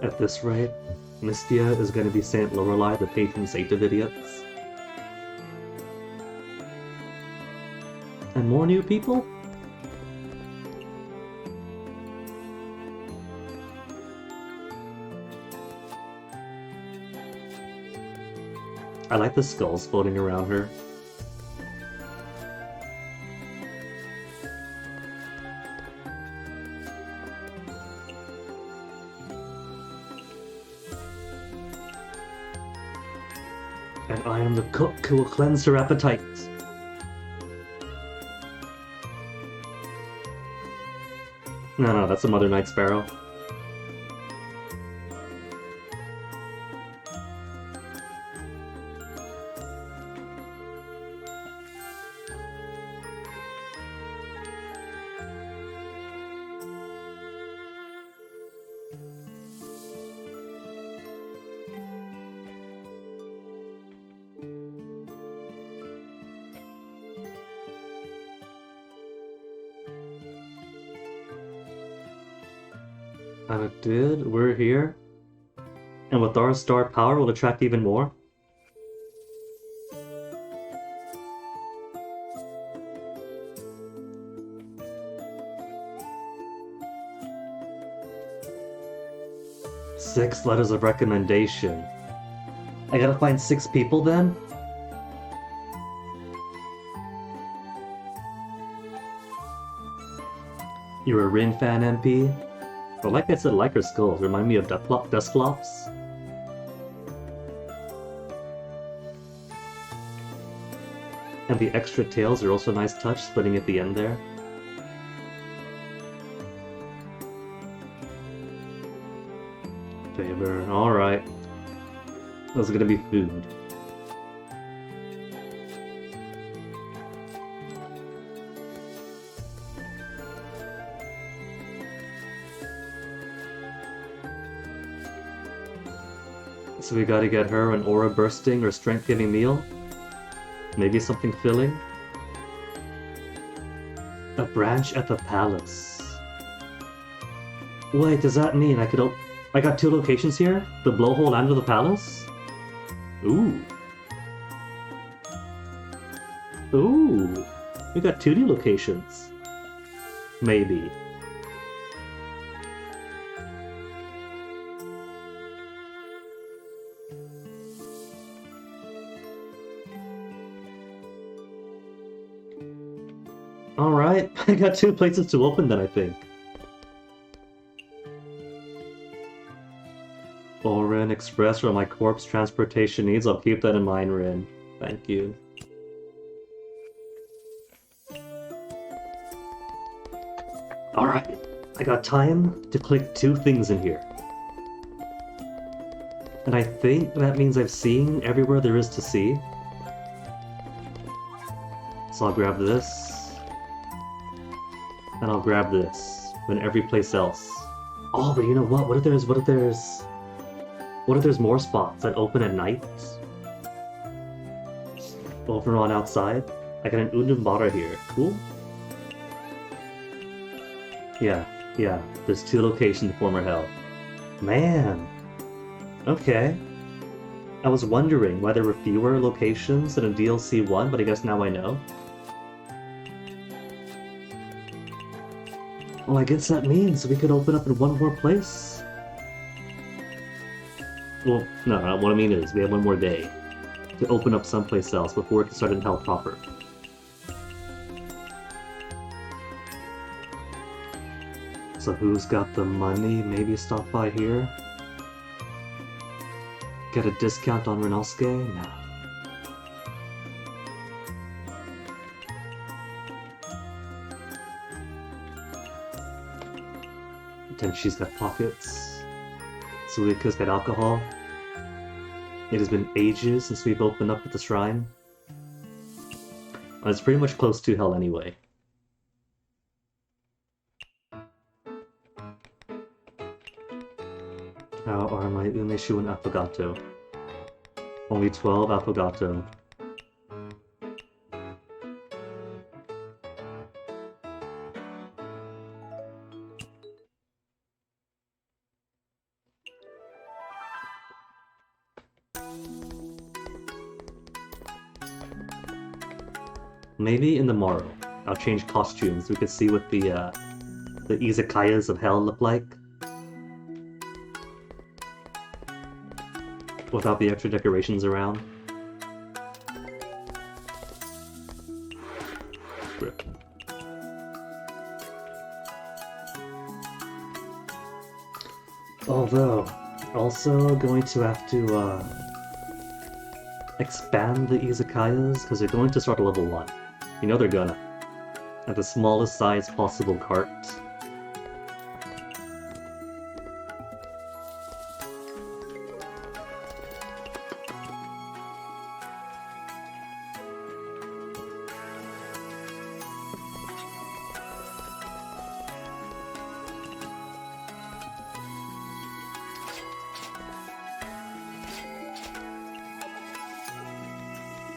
At this rate, Mistia is going to be Saint Lorelei, the patron saint of idiots. And more new people? I like the skulls floating around her. And I am the cook who will cleanse her appetite. No, that's a Mother Night Sparrow. And it did, we're here. And with our star power, we'll attract even more. Six letters of recommendation. I gotta find 6 people then? You're a Rin fan, MP? But like I said, like her skulls, remind me of Dustclops. And the extra tails are also a nice touch, splitting at the end there. Favor, alright. Those are gonna be food. So we gotta get her an aura bursting or strength giving meal? Maybe something filling? A branch at the palace. Wait, does that mean I got 2 locations here? The blowhole and the palace? Ooh. Ooh. We got 2 new locations. Maybe. Alright, I got 2 places to open then, I think. Oh, Rin, express for my corpse transportation needs. I'll keep that in mind, Rin. Thank you. Alright, I got time to click 2 things in here. And I think that means I've seen everywhere there is to see. So I'll grab this. And I'll grab this. And every place else. Oh, but you know what? What if there's more spots that open at night? Over on outside? I got an Unumbara here. Cool. Yeah. There's 2 locations in former hell. Man. Okay. I was wondering why there were fewer locations than in DLC 1, but I guess now I know. Well, I guess that means we could open up in one more place. Well, no, what I mean is, we have one more day to open up someplace else before we can start in hell proper. So who's got the money? Maybe stop by here? Get a discount on Renosuke? Nah. Then she's got pockets. Suika's got alcohol. It has been ages since we've opened up at the shrine. And it's pretty much close to hell anyway. How are my Umeshu and Affogato? Only 12 Affogato. Maybe in the morrow, I'll change costumes. We could see what the izakayas of hell look like. Without the extra decorations around. Rip. Although, also going to have to expand the izakayas, because they're going to start at level 1. You know they're gonna. At the smallest size possible cart.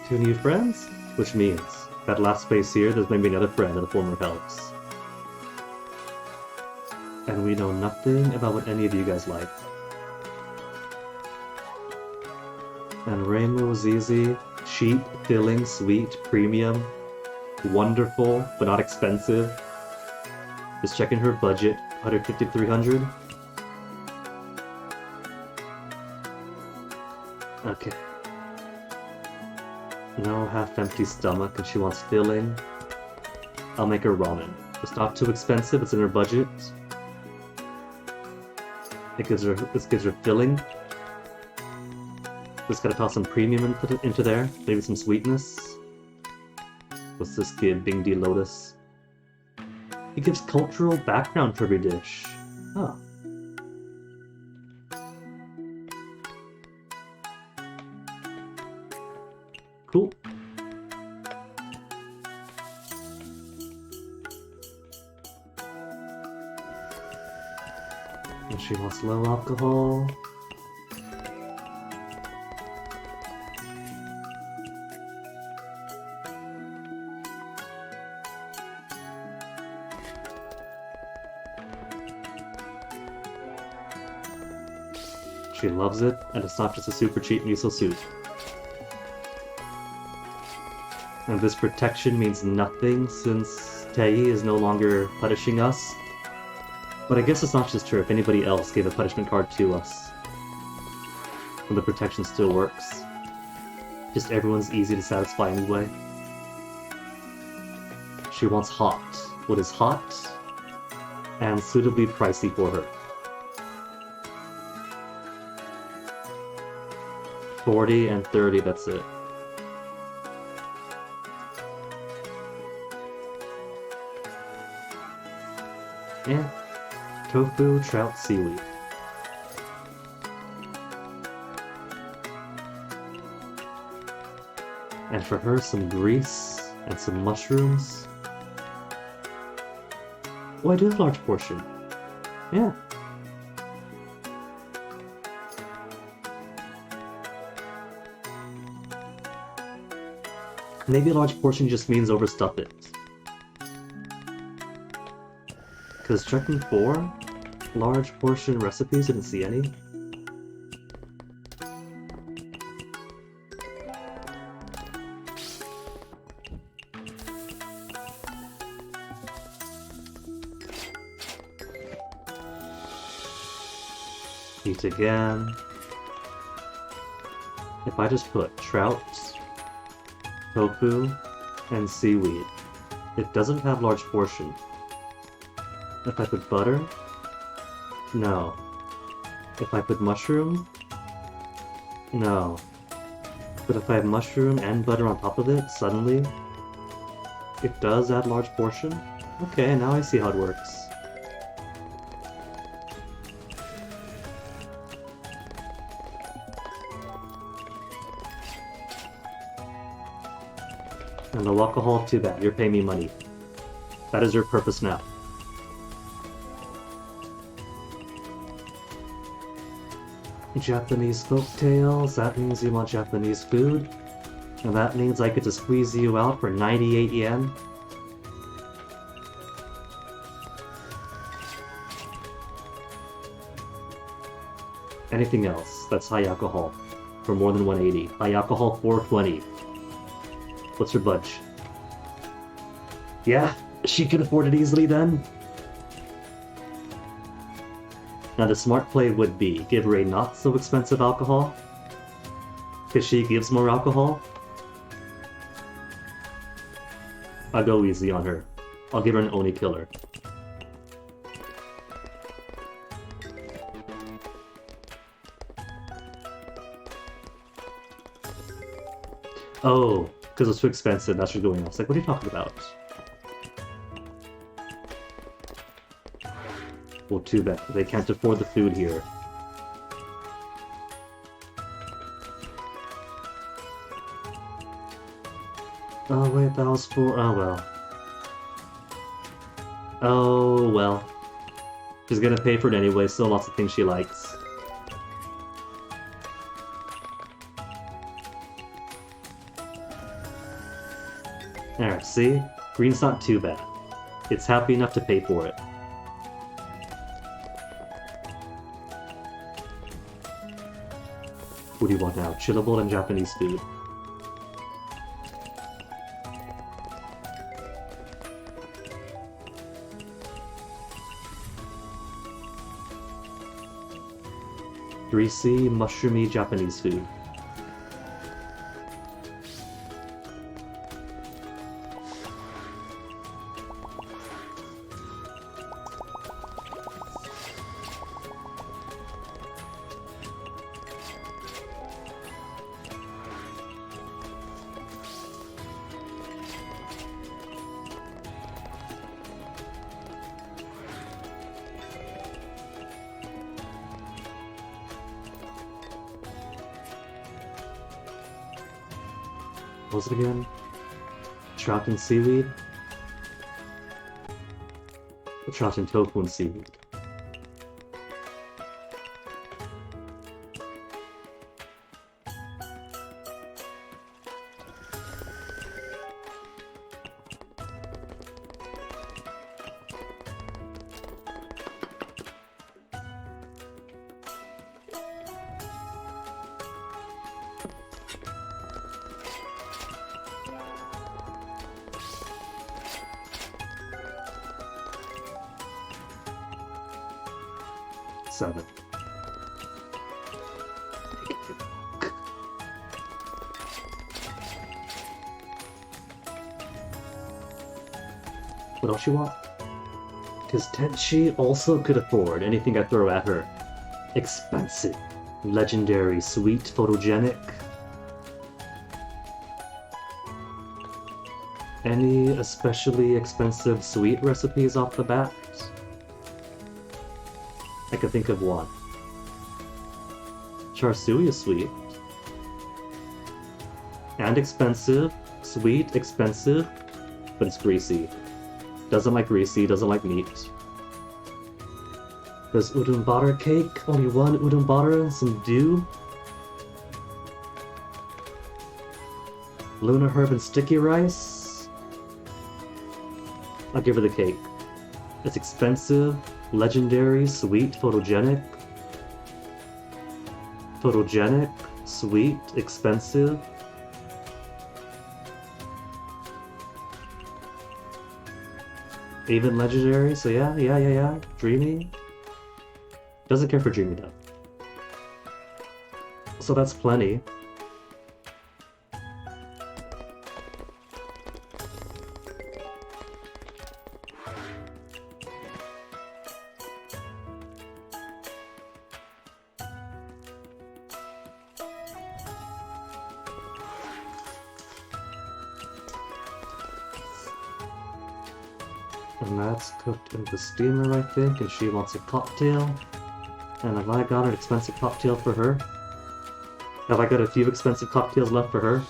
Two new friends? Which means, that last space here, there's maybe another friend of the former helps. And we know nothing about what any of you guys like. And Rainbow's easy, cheap, filling, sweet, premium, wonderful, but not expensive. Just checking her budget, 150 to 300. Okay. No half-empty stomach and she wants filling. I'll make her ramen. It's not too expensive, it's in her budget. This gives her filling. Just gotta toss some premium into there, maybe some sweetness. What's this kid, Bing D Lotus? He gives cultural background for every dish. Huh. Cool. And she wants low alcohol. She loves it, and it's not just a super cheap miso soup. And this protection means nothing since Tei is no longer punishing us. But I guess it's not just her, if anybody else gave a punishment card to us. And the protection still works. Just everyone's easy to satisfy anyway. She wants hot. What is hot and suitably pricey for her? 40 and 30, that's it. Yeah. Tofu, trout, seaweed. And for her, some grease and some mushrooms. Oh, I do have a large portion. Yeah. Maybe a large portion just means overstuff it. Because checking for large portion recipes, didn't see any. Eat again. If I just put trout, tofu, and seaweed, it doesn't have large portion. If I put butter, no. If I put mushroom, no. But if I have mushroom and butter on top of it, suddenly, it does add large portion? Okay, now I see how it works. And no alcohol, too bad. You're paying me money. That is your purpose now. Japanese folktales, that means you want Japanese food. And that means I get to squeeze you out for 98 yen. Anything else that's high alcohol for more than 180. High alcohol 420. What's your budge? Yeah, she could afford it easily then. Now the smart play would be give her a not so expensive alcohol, because she gives more alcohol. I'll go easy on her. I'll give her an Oni killer. Oh, because it's too expensive, that's what's going on. It's like, what are you talking about? Well, too bad. They can't afford the food here. Oh, wait, that was for... Oh, well. Oh, well. She's gonna pay for it anyway, still lots of things she likes. There, see? Green's not too bad. It's happy enough to pay for it. What do you want now? Chillable and Japanese food. Greasy, mushroomy Japanese food. What was it again? Trout and seaweed? Trout and tofu and seaweed. Seven. What else you want? Because Tenchi also could afford anything I throw at her. Expensive, legendary, sweet, photogenic. Any especially expensive sweet recipes off the bat? I could think of one. Char siu is sweet. And expensive. Sweet, expensive, but it's greasy. Doesn't like greasy, doesn't like meat. There's udon butter cake, only one udon butter and some dew. Luna herb and sticky rice. I'll give her the cake. It's expensive, legendary, sweet, photogenic. Photogenic, sweet, expensive. Even legendary, so yeah. Dreamy. Doesn't care for dreamy though. So that's plenty. And that's cooked in the steamer, I think, and she wants a cocktail. And have I got an expensive cocktail for her? Have I got a few expensive cocktails left for her?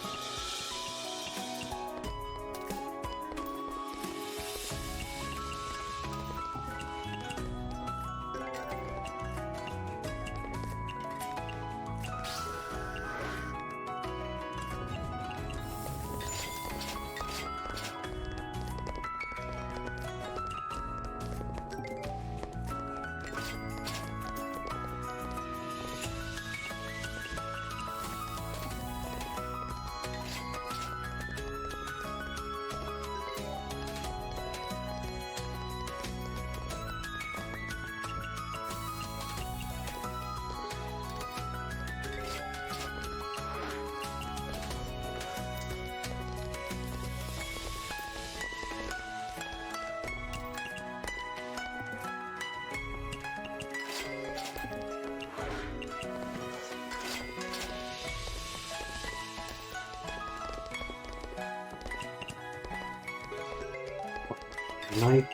Night.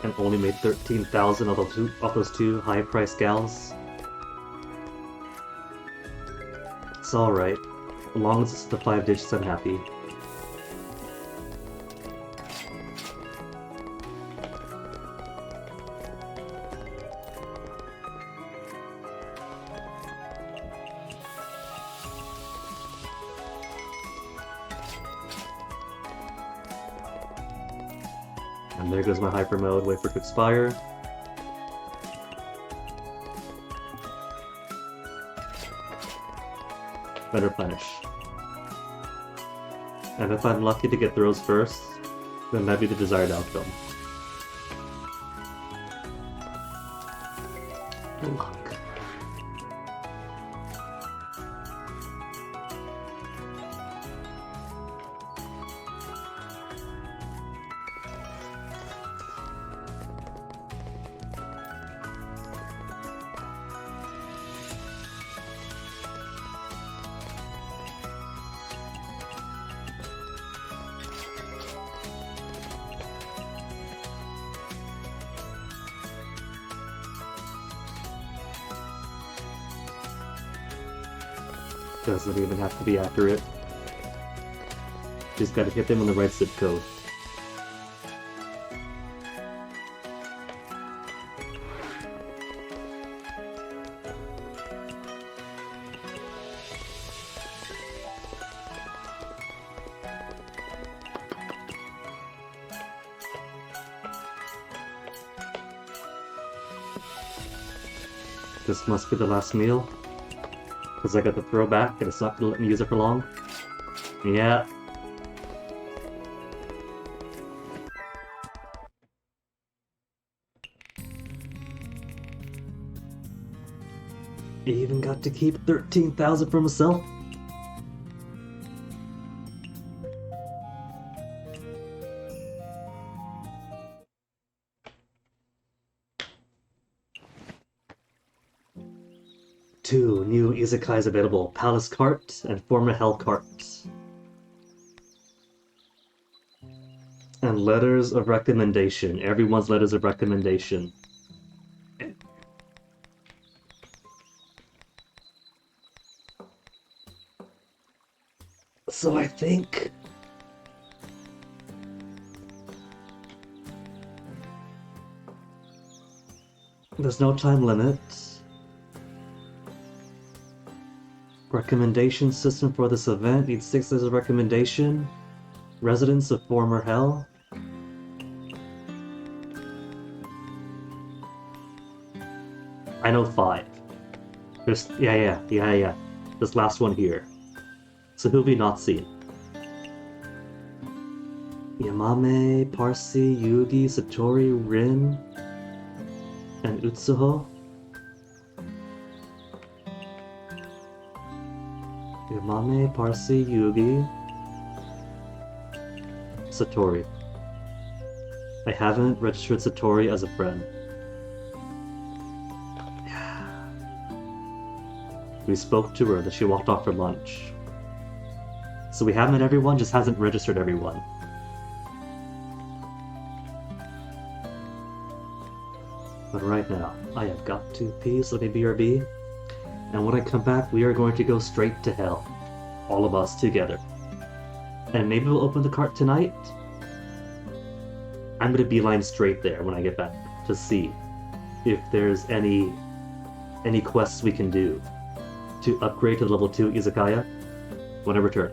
And only made 13,000 of those two high-priced gals. It's alright. As long as it's the 5 digits, I'm happy. And there goes my hyper mode, wait for it to expire. Then replenish. And if I'm lucky to get throws first, then that'd be the desired outcome. Good luck. Doesn't even have to be accurate. Just gotta hit them on the right zip code. This must be the last meal. Because I got the throwback and it's not going to let me use it for long. Yeah. Even got to keep 13,000 for myself. 2 new izakais available. Palace Cart and Former Hell Cart. And letters of recommendation. Everyone's letters of recommendation. So I think... there's no time limit. Recommendation system for this event needs 6 letters of recommendation. Residents of Former Hell. I know 5. There's yeah. This last one here. So who'll be not seen? Yamame, Parsi, Yugi, Satori, Rin, and Utsuho. Yamame, Parsi, Yugi, Satori. I haven't registered Satori as a friend. We spoke to her that she walked off for lunch. So we have met everyone, just hasn't registered everyone. But right now, I have got to pee, so let me BRB. And when I come back, we are going to go straight to hell. All of us together. And maybe we'll open the cart tonight? I'm gonna beeline straight there when I get back to see if there's any quests we can do to upgrade to the level 2 izakaya when I return.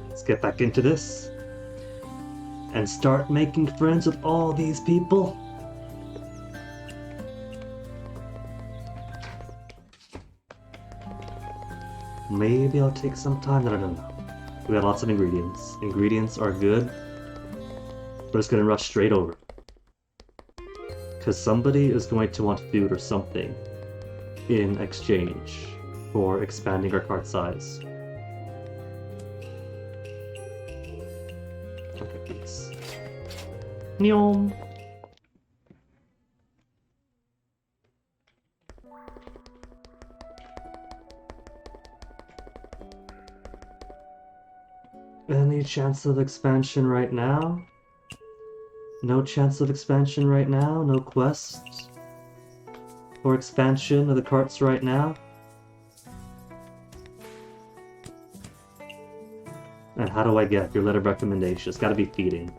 Let's get back into this and start making friends with all these people. Maybe I'll take some time. I don't know. We got lots of ingredients. Ingredients are good. We're just gonna rush straight over. Because somebody is going to want food or something in exchange for expanding our cart size. Okay, please. Nyom. Any chance of expansion right now? No chance of expansion right now? No quest for expansion of the carts right now? And how do I get your letter of recommendation? It's gotta be feeding.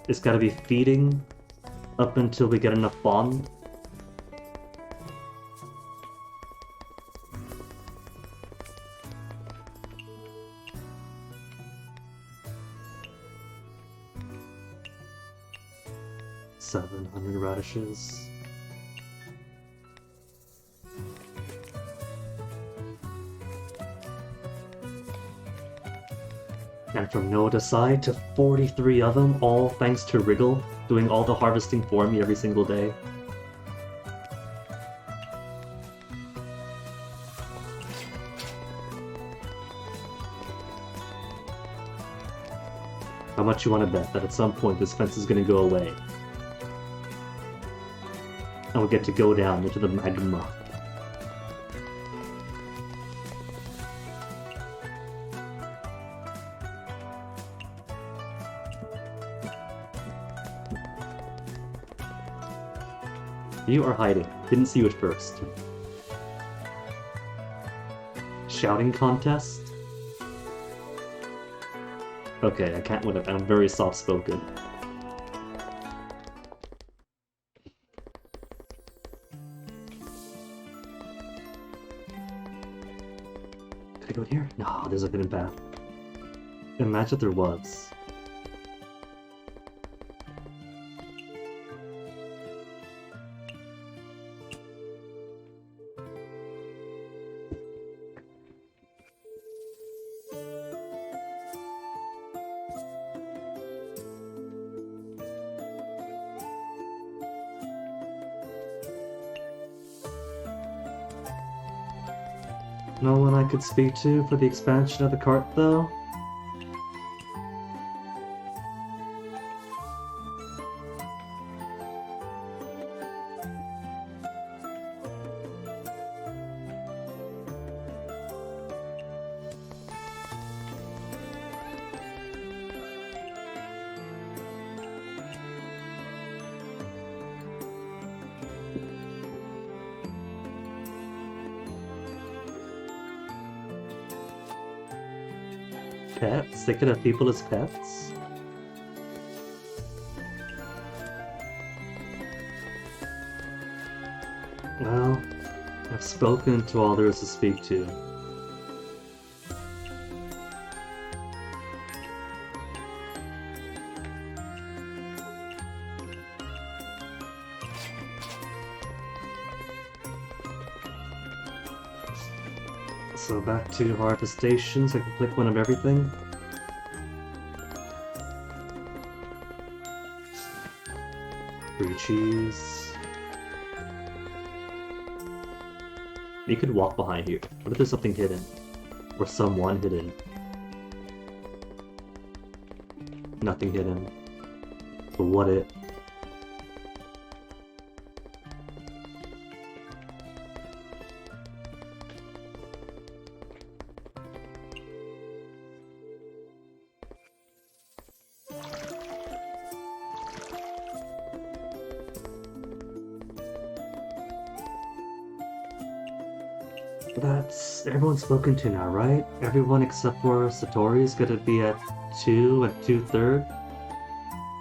It's gotta be feeding up until we get enough bond. $700 radishes. And from no decide to 43 of them, all thanks to Wriggle, doing all the harvesting for me every single day. How much you want to bet that at some point this fence is going to go away? And we'll get to go down into the magma. You are hiding. Didn't see you at first. Shouting contest? Okay, I can't win it. I'm very soft-spoken. Can I go in here? No, there's a hidden path. Imagine if there was. No one I could speak to for the expansion of the cart, though? Pets? They could have people as pets? Well, I've spoken to all there is to speak to. So back to harvestation, so I can click one of everything. Free cheese. You could walk behind here. What if there's something hidden? Or someone hidden? Nothing hidden. But what if? That's everyone's spoken to now, right? Everyone except for Satori is gonna be at 2 and 2/3.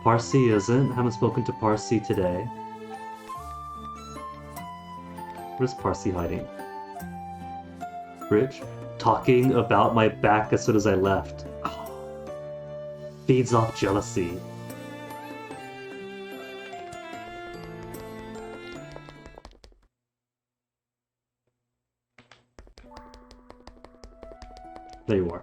Parsi isn't. Haven't spoken to Parsi today. Where's Parsi hiding? Bridge? Talking about my back as soon as I left. Oh. Feeds off jealousy. There you are.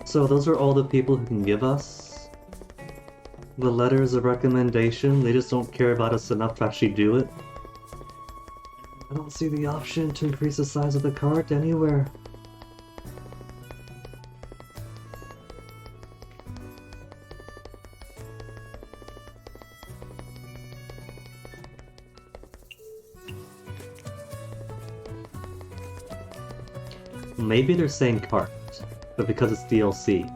So those are all the people who can give us the letters of recommendation. They just don't care about us enough to actually do it. I don't see the option to increase the size of the cart anywhere. Maybe they're saying cart, but because it's DLC,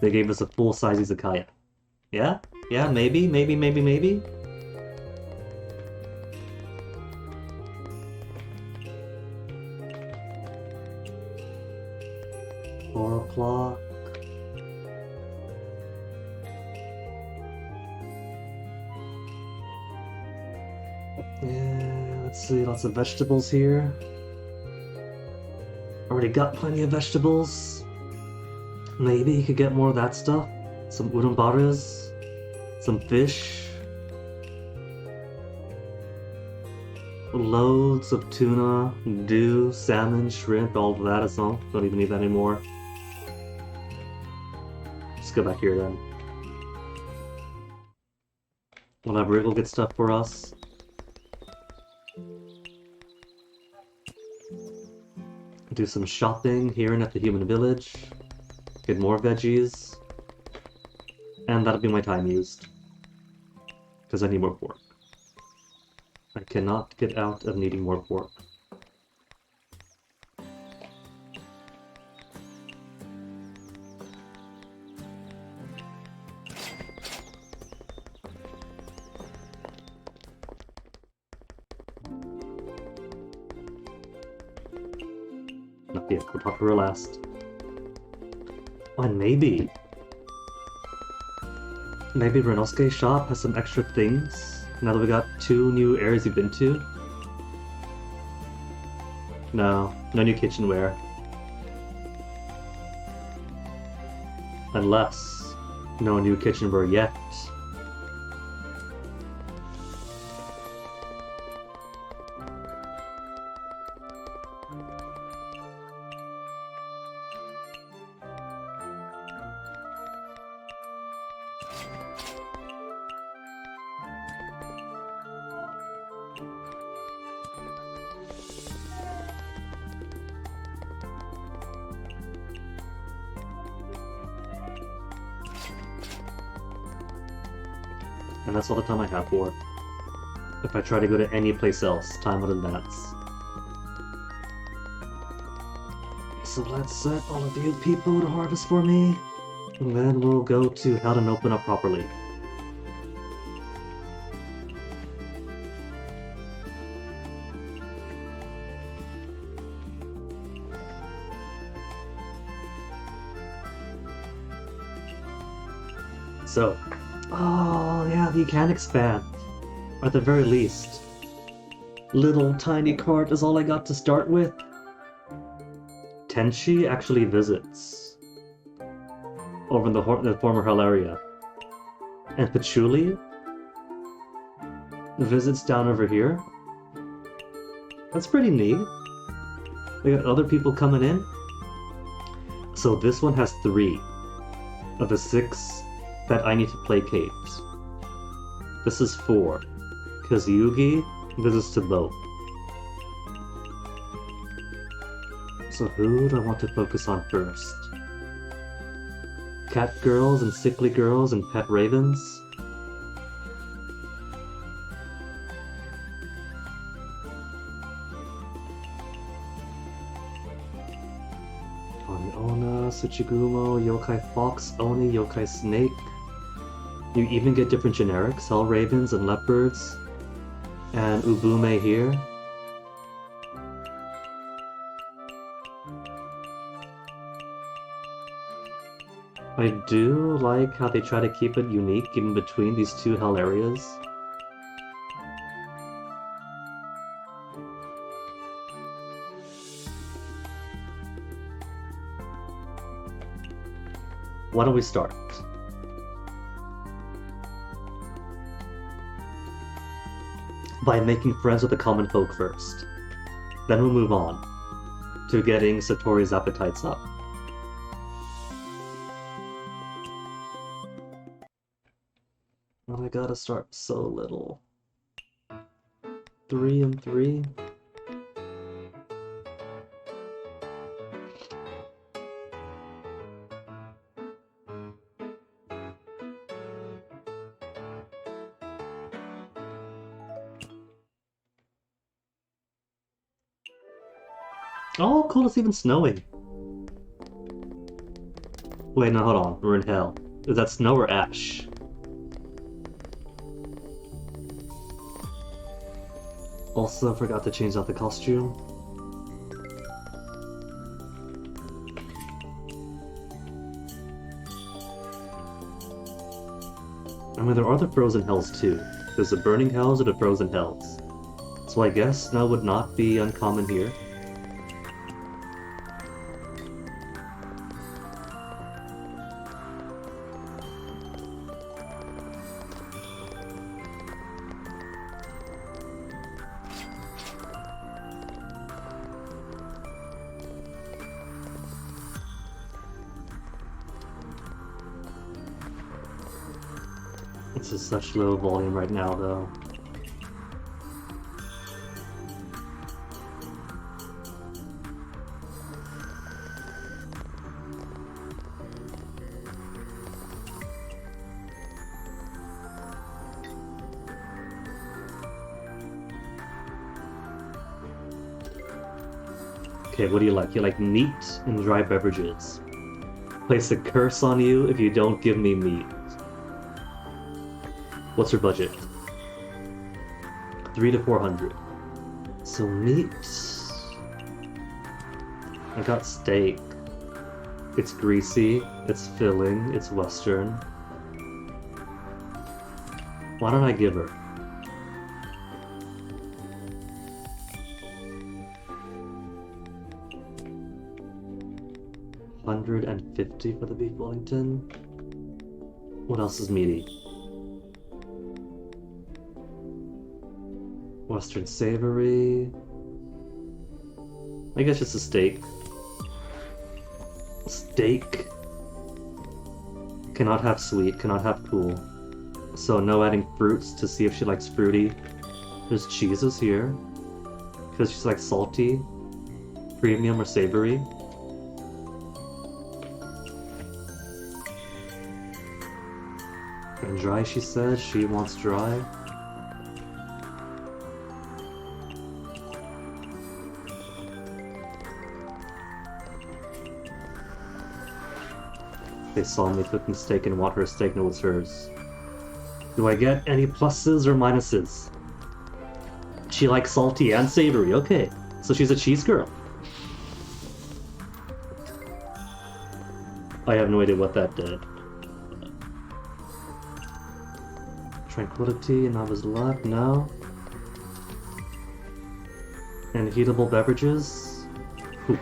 they gave us a full-size izakaya. Yeah? Yeah, maybe. 4 o'clock. Yeah, let's see, lots of vegetables here. Already got plenty of vegetables. Maybe you could get more of that stuff. Some udon some fish. Loads of tuna, dew, salmon, shrimp, all of that as well. Don't even need that anymore. Just go back here then. We'll have Wriggle get stuff for us. Do some shopping here and at the human village. Get more veggies. And that'll be my time used. Because I need more pork. I cannot get out of needing more pork. Not yet, we'll talk to her last. Oh, and maybe Renosuke's shop has some extra things. Now that we got 2 new areas you've been to. No new kitchenware. Unless no new kitchenware yet. And that's all the time I have for it. If I try to go to any place else, time would advance. So let's set all of you people to harvest for me, and then we'll go to how to open up properly. So, oh yeah, you can expand. Or at the very least, little tiny cart is all I got to start with. Tenchi actually visits over in the former Hell area. And Patchouli visits down over here. That's pretty neat. We got other people coming in. So this one has 3 of the 6 that I need to placate. This is 4, because Yugi visits to both. So who do I want to focus on first? Cat girls and sickly girls and pet ravens? Ona, Tsuchigumo, Yokai Fox, Oni, Yokai Snake. You even get different generics, Hell Ravens and Leopards, and Ubume here. I do like how they try to keep it unique even between these 2 Hell areas. Why don't we start? By making friends with the common folk first. Then we'll move on to getting Satori's appetites up. Well, I gotta start so little. 3 and 3. Oh, cool, it's even snowing. Wait, no, hold on. We're in hell. Is that snow or ash? Also, forgot to change out the costume. I mean, there are the frozen hells too. There's the burning hells or the frozen hells. So I guess snow would not be uncommon here. This is such low volume right now, though. Okay, what do you like? You like meat and dry beverages. Place a curse on you if you don't give me meat. What's your budget? 300 to 400. So meat. I got steak. It's greasy, it's filling, it's Western. Why don't I give her? $150 for the beef Wellington. What else is meaty? Western savory. I guess just a steak. Steak. Cannot have sweet, cannot have cool. So no adding fruits to see if she likes fruity. There's cheeses here. Because she's like salty, premium, or savory. And dry, she says. She wants dry. They saw me cooking steak and want her steak and it was hers. Do I get any pluses or minuses? She likes salty and savory, okay. So she's a cheese girl. I have no idea what that did. Tranquility, and I was left, no. And heatable beverages? Ooh.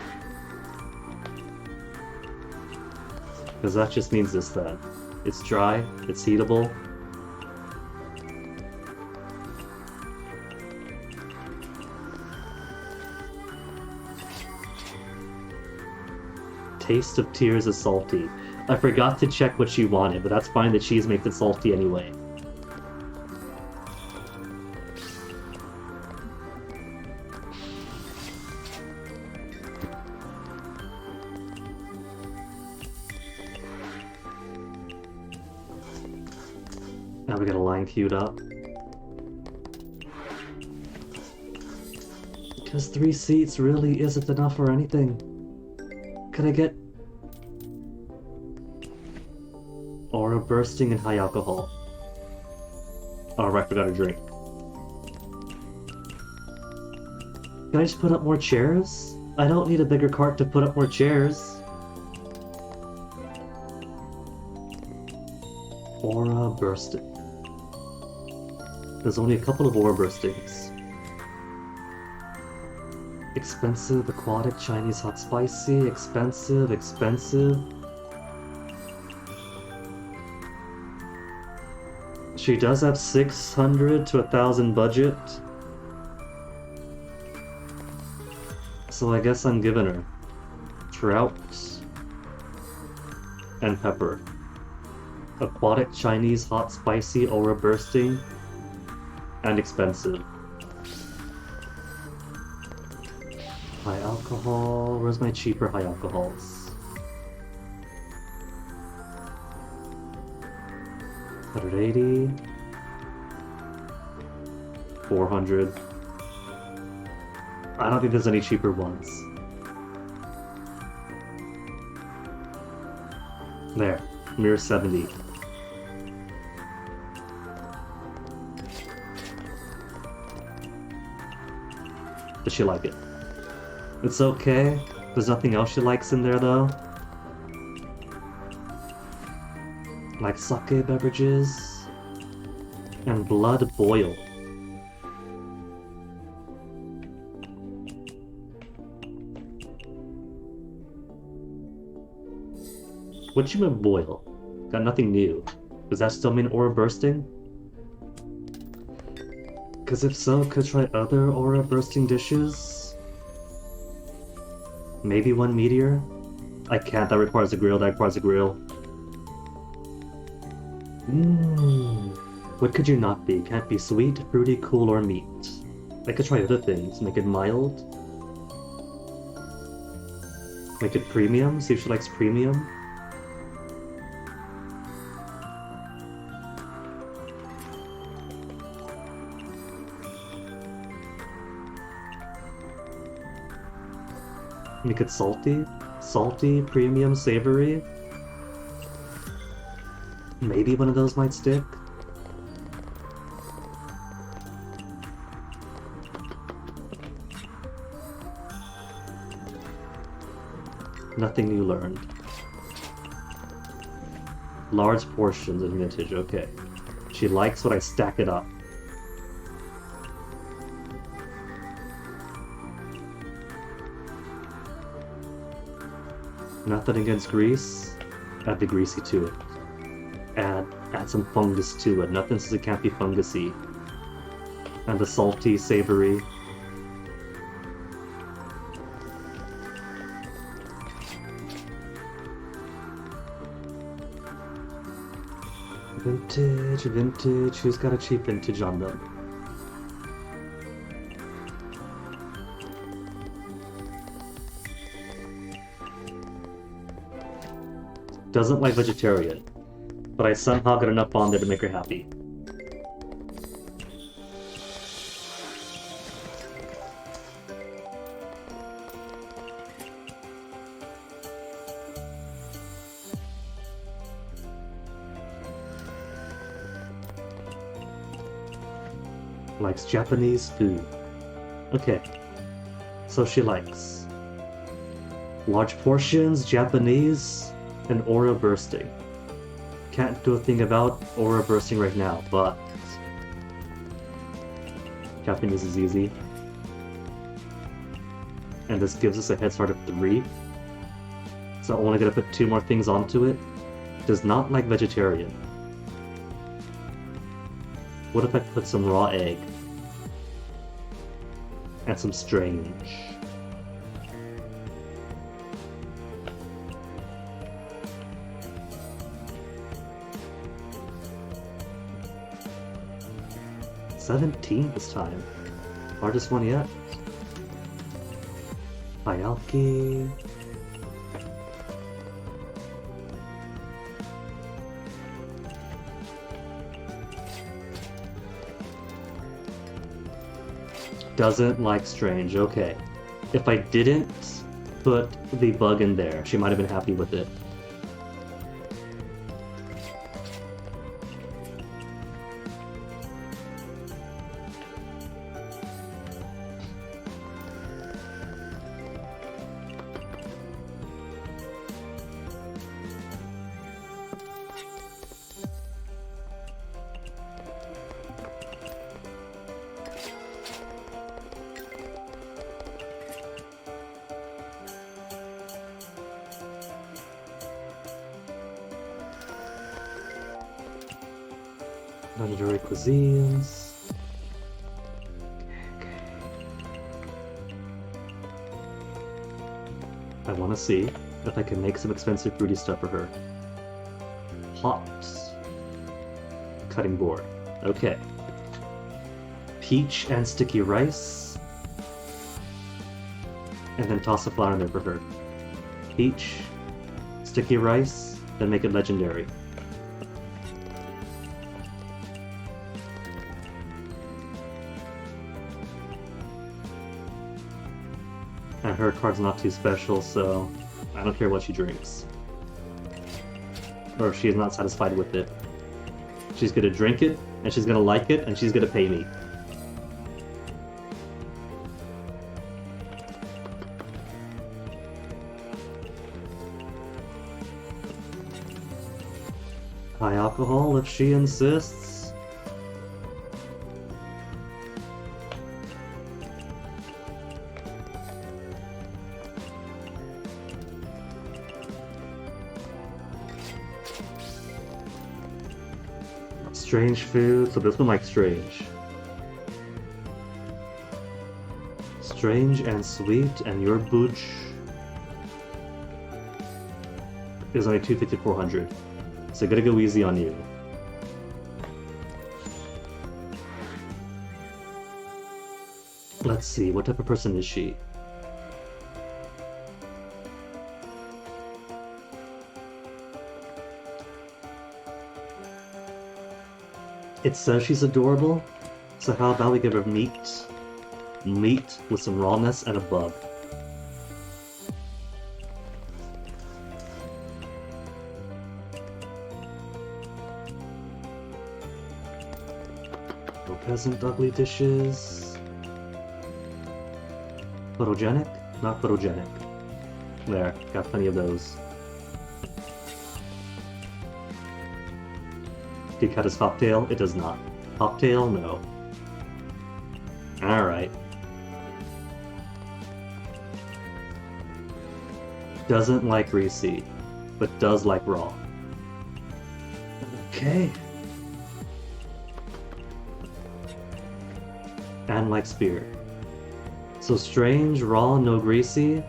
Because that just means this then. It's dry, it's heatable. Taste of tears is salty. I forgot to check what she wanted, but that's fine, the cheese makes it salty anyway. Now we got a line queued up. Because 3 seats really isn't enough for anything. Could I get aura bursting and high alcohol? Oh, right, forgot a drink. Can I just put up more chairs? I don't need a bigger cart to put up more chairs. Aura bursting. There's only a couple of aura burstings. Expensive, aquatic, Chinese hot spicy, expensive, expensive. She does have 600 to 1,000 budget. So I guess I'm giving her trout and pepper. Aquatic, Chinese, hot, spicy, aura bursting, and expensive. High alcohol. Where's my cheaper high alcohols? 180. 400. I don't think there's any cheaper ones. There. Mirror 70. Does she like it? It's okay. There's nothing else she likes in there, though. Like sake beverages and blood boil. What you mean boil? Got nothing new. Does that still mean aura bursting? Because if so, could try other aura bursting dishes? Maybe one meteor? I can't, that requires a grill, that requires a grill. What could you not be? Can't be sweet, fruity, cool, or meat. I could try other things. Make it mild. Make it premium, see if she likes premium. Make it salty. Salty, premium, savory. Maybe one of those might stick. Nothing new learned. Large portions of vintage, okay. She likes when I stack it up. Nothing against grease. Add the greasy to it. Add some fungus to it. Nothing says it can't be fungusy. And the salty, savory. Vintage, vintage. Who's got a cheap vintage on them? Doesn't like vegetarian, but I somehow got enough on there to make her happy. Likes Japanese food. Okay, so she likes large portions, Japanese, and aura bursting. Can't do a thing about aura bursting right now, but Japanese is easy. And this gives us a head start of 3. So I'm only gonna put 2 more things onto it. Does not like vegetarian. What if I put some raw egg? And some strange. $17 this time. Hardest one yet. Hayalki. Doesn't like strange, okay. If I didn't put the bug in there, she might have been happy with it. Legendary cuisines. I want to see if I can make some expensive fruity stuff for her. Hops. Cutting board. Okay. Peach and sticky rice. And then toss a flower in there for her. Peach, sticky rice, then make it legendary. And her card's not too special, so I don't care what she drinks. or if she is not satisfied with it. She's gonna drink it, and she's gonna like it, and she's gonna pay me. High alcohol if she insists. Strange food, so this one likes strange. Strange and sweet, and your booch is only 250-400. So gotta go easy on you. Let's see, what type of person is she? It says she's adorable, so how about we give her meat? Meat with some rawness and a bug. No peasant ugly dishes. Photogenic? Not photogenic. There, got plenty of those. Do you cut his hoptail? It does not. Hoptail? No. Alright. Doesn't like greasy, but does like raw. Okay. And like spear. So strange, raw, no greasy.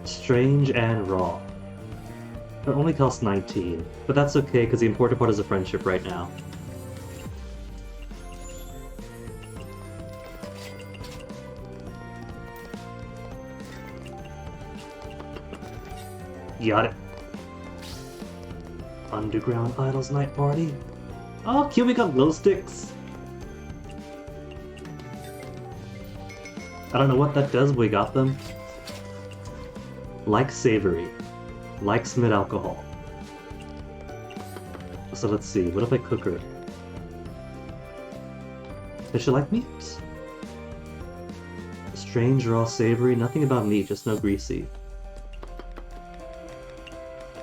Strange and raw. It only costs 19, but that's okay because the important part is a friendship right now. Got it. Underground Idols Night Party. Oh, cute, we got glow sticks. I don't know what that does, but we got them. Like savory. Likes mid-alcohol. So let's see, what if I cook her? Does she like meat? Strange, raw, savory, nothing about meat, just no greasy.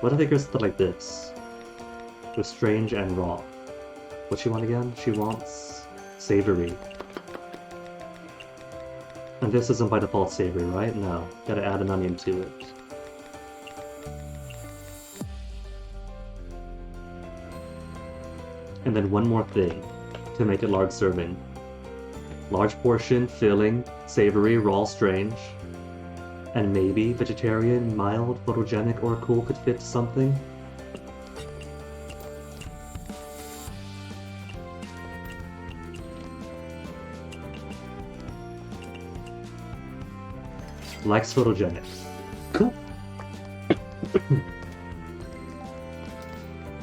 What if I go something like this? With strange and raw. What's she want again? She wants savory. And this isn't by default savory, right? No, gotta add an onion to it. And then one more thing to make it large serving. Large portion, filling, savory, raw, strange. And maybe vegetarian, mild, photogenic, or cool could fit something. Likes photogenic. Cool.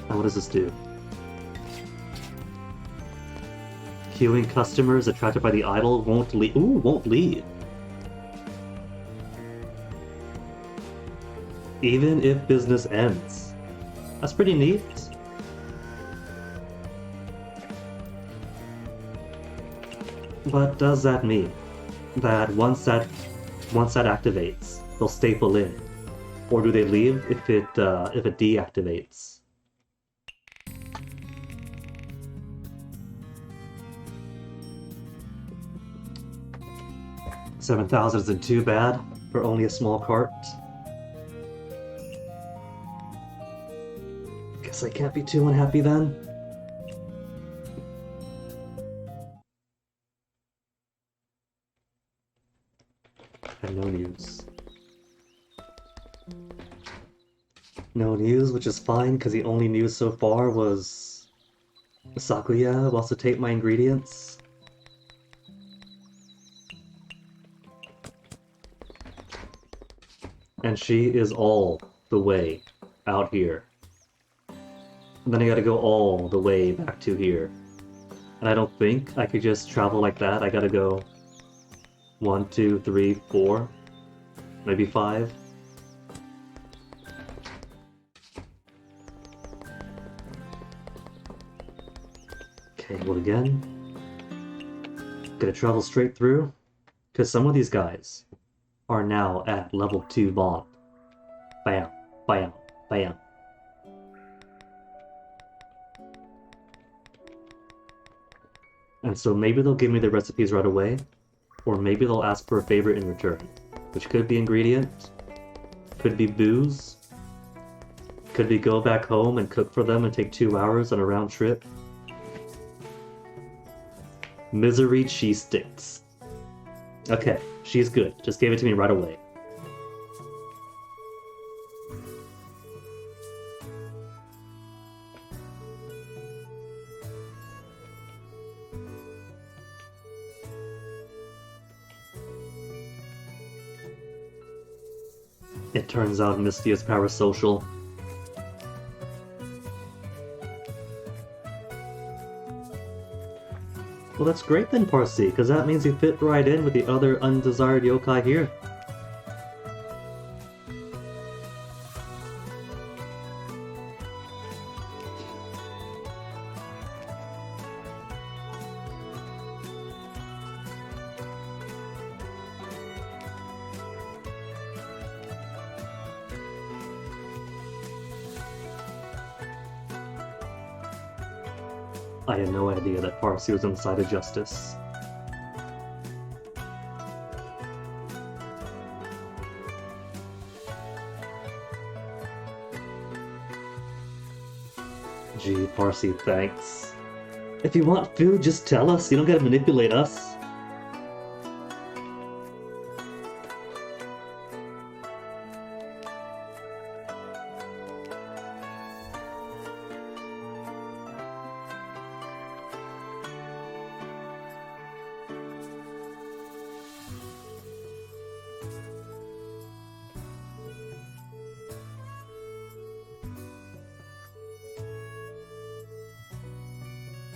Now what does this do? Queuing customers attracted by the idol won't leave. Ooh, won't leave. Even if business ends. That's pretty neat. But does that mean that once that activates, they'll staple in? Or do they leave if it deactivates? $7,000 isn't too bad for only a small cart. Guess I can't be too unhappy then. And no news. No news, which is fine, because the only news so far was Sakuya wants to take my ingredients. And she is all the way out here. And then I gotta go all the way back to here. And I don't think I could just travel like that. I gotta go 1, 2, 3, 4, maybe 5. Okay, well again, gonna travel straight through, because some of these guys are now at level 2 bond. Bam, bam, bam. And so maybe they'll give me the recipes right away, or maybe they'll ask for a favor in return, which could be ingredient, could be booze, could be go back home and cook for them and take 2 hours on a round trip. Misery cheese sticks. Okay, she's good. Just gave it to me right away. It turns out Misty is parasocial. Well, that's great then, Parsi, because that means you fit right in with the other undesired yokai here. I had no idea that Parsi was on the side of justice. Gee, Parsi, thanks. If you want food, just tell us. You don't gotta manipulate us.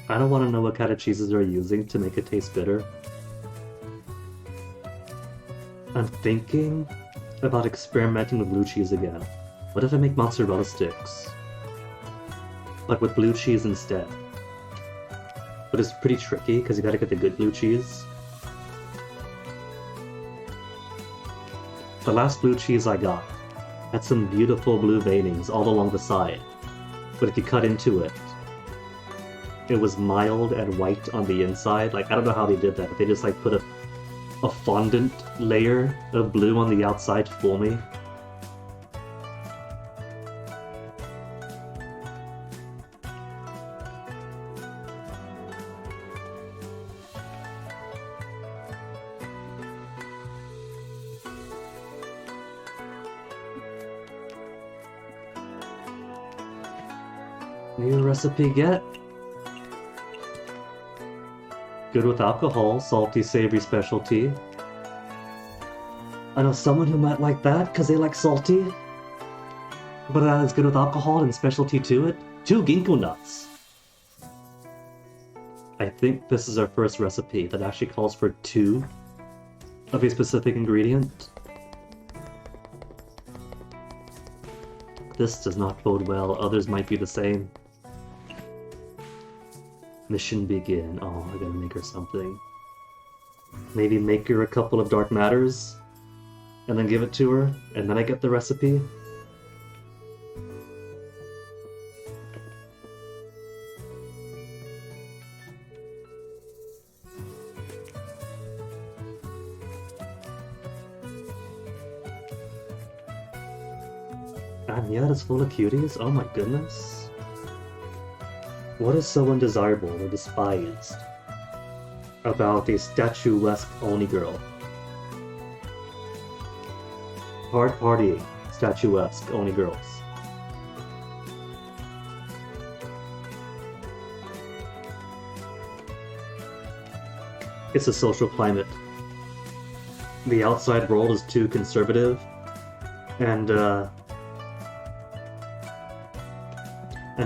I don't want to know what kind of cheeses they're using to make it taste bitter. I'm thinking about experimenting with blue cheese again. What if I make mozzarella sticks? But with blue cheese instead. But it's pretty tricky because you gotta get the good blue cheese. The last blue cheese I got had some beautiful blue veinings all along the side. But if you cut into it, it was mild and white on the inside. Like, I don't know how they did that, but they just like put a fondant layer of blue on the outside to fool me. New recipe get? Good with alcohol, salty, savory specialty. I know someone who might like that because they like salty, but it's good with alcohol and specialty to it. 2 ginkgo nuts. I think this is our first recipe that actually calls for 2 of a specific ingredient. This does not bode well. Others might be the same. Mission begin. Oh, I gotta make her something. Maybe make her a couple of dark matters, and then give it to her, and then I get the recipe. And yet it's full of cuties? Oh my goodness. What is so undesirable or despised about a statuesque Oni girl? Hard partying, statuesque Oni girls. It's a social climate. The outside world is too conservative, and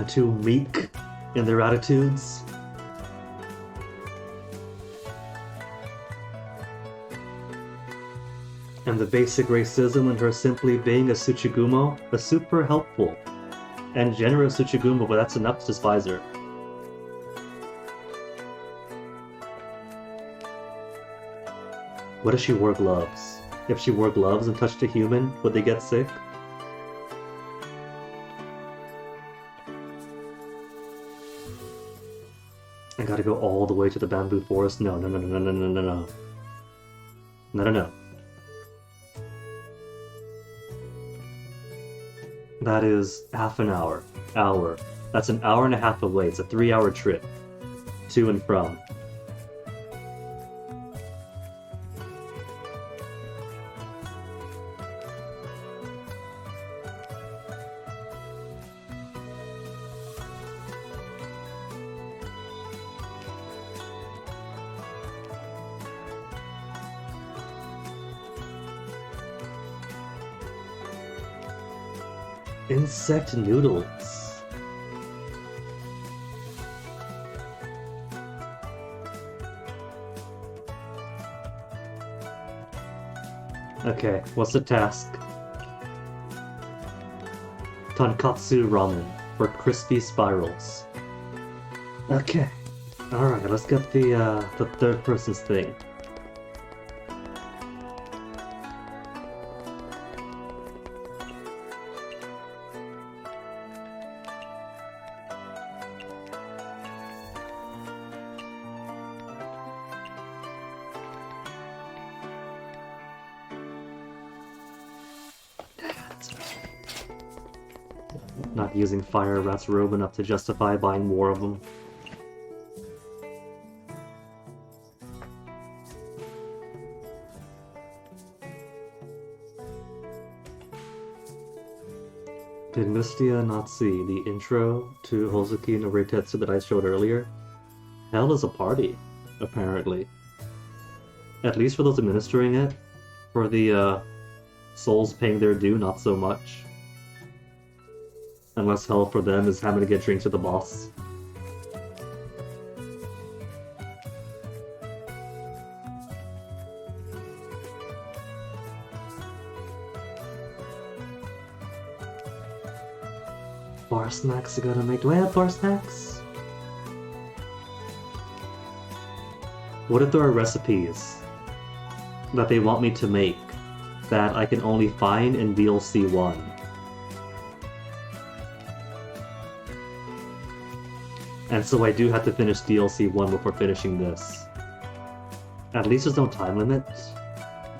too meek in their attitudes. And the basic racism in her simply being a Tsuchigumo, a super helpful and generous Tsuchigumo, but that's enough to despise her. What if she wore gloves? If she wore gloves and touched a human, would they get sick? I gotta go all the way to the bamboo forest? No, no, no, no, no, no, no, no. No, no, no. That is half an hour. Hour. That's an hour and a half away. It's a 3-hour trip. To and from. Insect noodles. Okay, what's the task? Tonkatsu ramen for crispy spirals. Okay. Alright, let's get the third person's thing. Not using fire rats robe enough to justify buying more of them. Did Mistia not see the intro to Hozuki no Reitetsu that I showed earlier? Hell is a party, apparently. At least for those administering it. For the souls paying their due, not so much. Unless hell for them is having to get drinks with the boss. Bar snacks I gotta make. Do I have bar snacks? What if there are recipes that they want me to make that I can only find in DLC 1? And so I do have to finish DLC 1 before finishing this. At least there's no time limit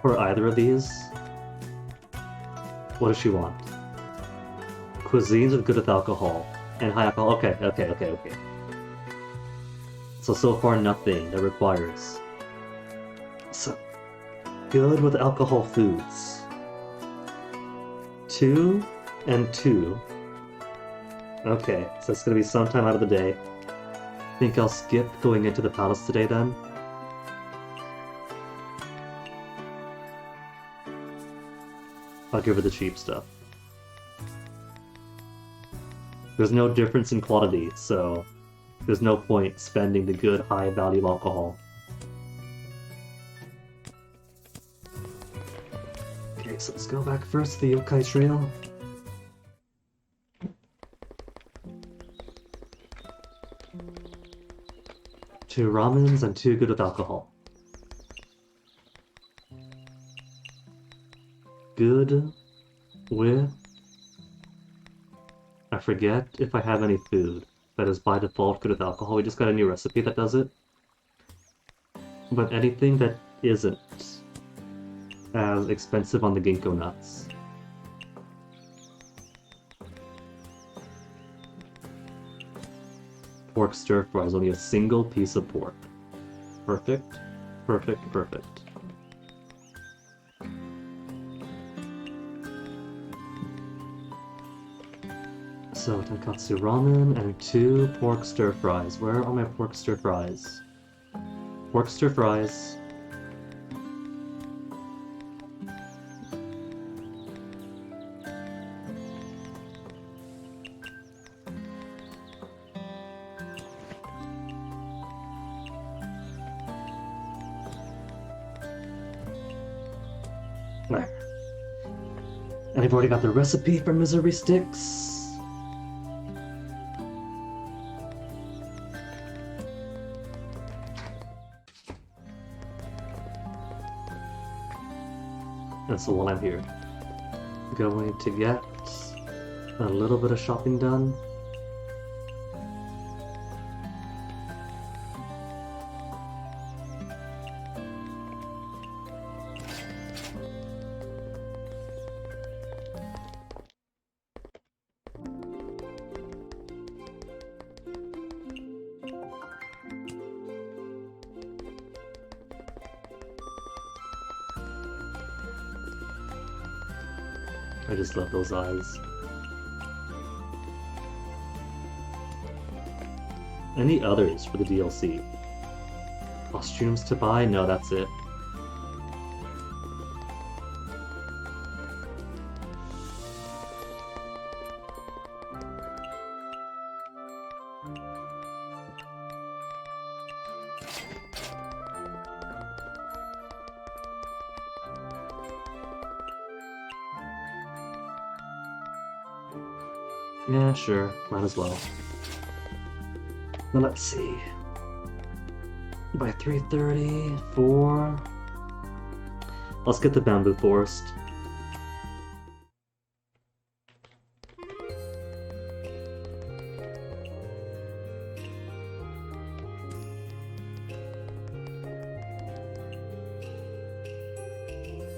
for either of these. What does she want? Cuisines with good with alcohol and high alcohol. Okay. So far nothing that requires. So, good with alcohol foods. 2 and 2. Okay, so it's gonna be sometime out of the day. Think I'll skip going into the palace today then? I'll give her the cheap stuff. There's no difference in quality, so there's no point spending the good high value alcohol. Okay, so let's go back first to the Yokai Trail. Two ramens and 2 good with alcohol. Good with... I forget if I have any food that is by default good with alcohol. We just got a new recipe that does it. But anything that isn't as expensive on the ginkgo nuts. Pork stir fries, only a single piece of pork. Perfect. So, tonkatsu ramen and 2 pork stir fries. Where are my pork stir fries? Pork stir fries. There. And I've already got the recipe for misery sticks. And so while I'm here, going to get a little bit of shopping done. I just love those eyes. Any others for the DLC? Costumes to buy? No, that's it. Yeah, sure. Might as well. Now let's see. By 3:30, 4... Let's get the bamboo forest.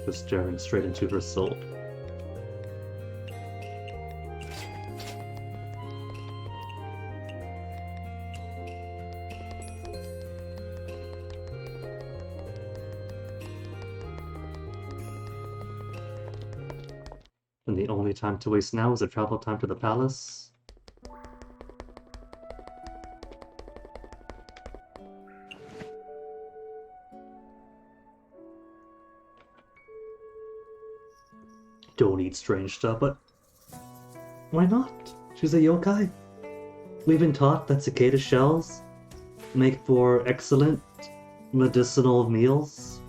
Just staring straight into her soul. And the only time to waste now is the travel time to the palace. Don't eat strange stuff, but why not? She's a yokai. We've been taught that cicada shells make for excellent medicinal meals.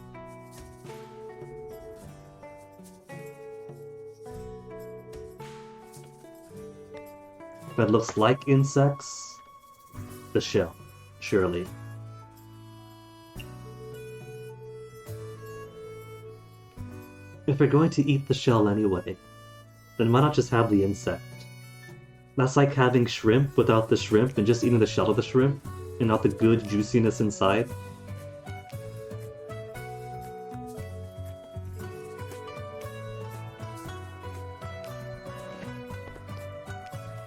That looks like insects. The shell, surely. If we're going to eat the shell anyway, then why not just have the insect? That's like having shrimp without the shrimp and just eating the shell of the shrimp, and not the good juiciness inside.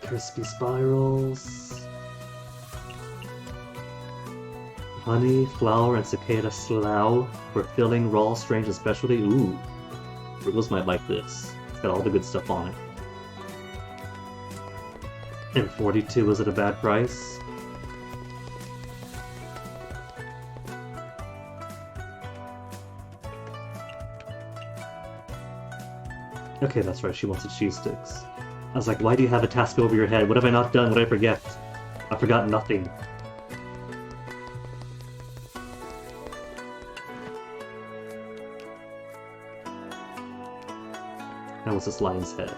Crispy spirals. Honey, flour, and cicada slough for filling raw, strange, and specialty. Ooh. Riggles might like this. It's got all the good stuff on it. And 42 is at a bad price. Okay, that's right, she wants the cheese sticks. I was like, why do you have a task over your head? What have I not done? What did I forget? I forgot nothing. That was this lion's head.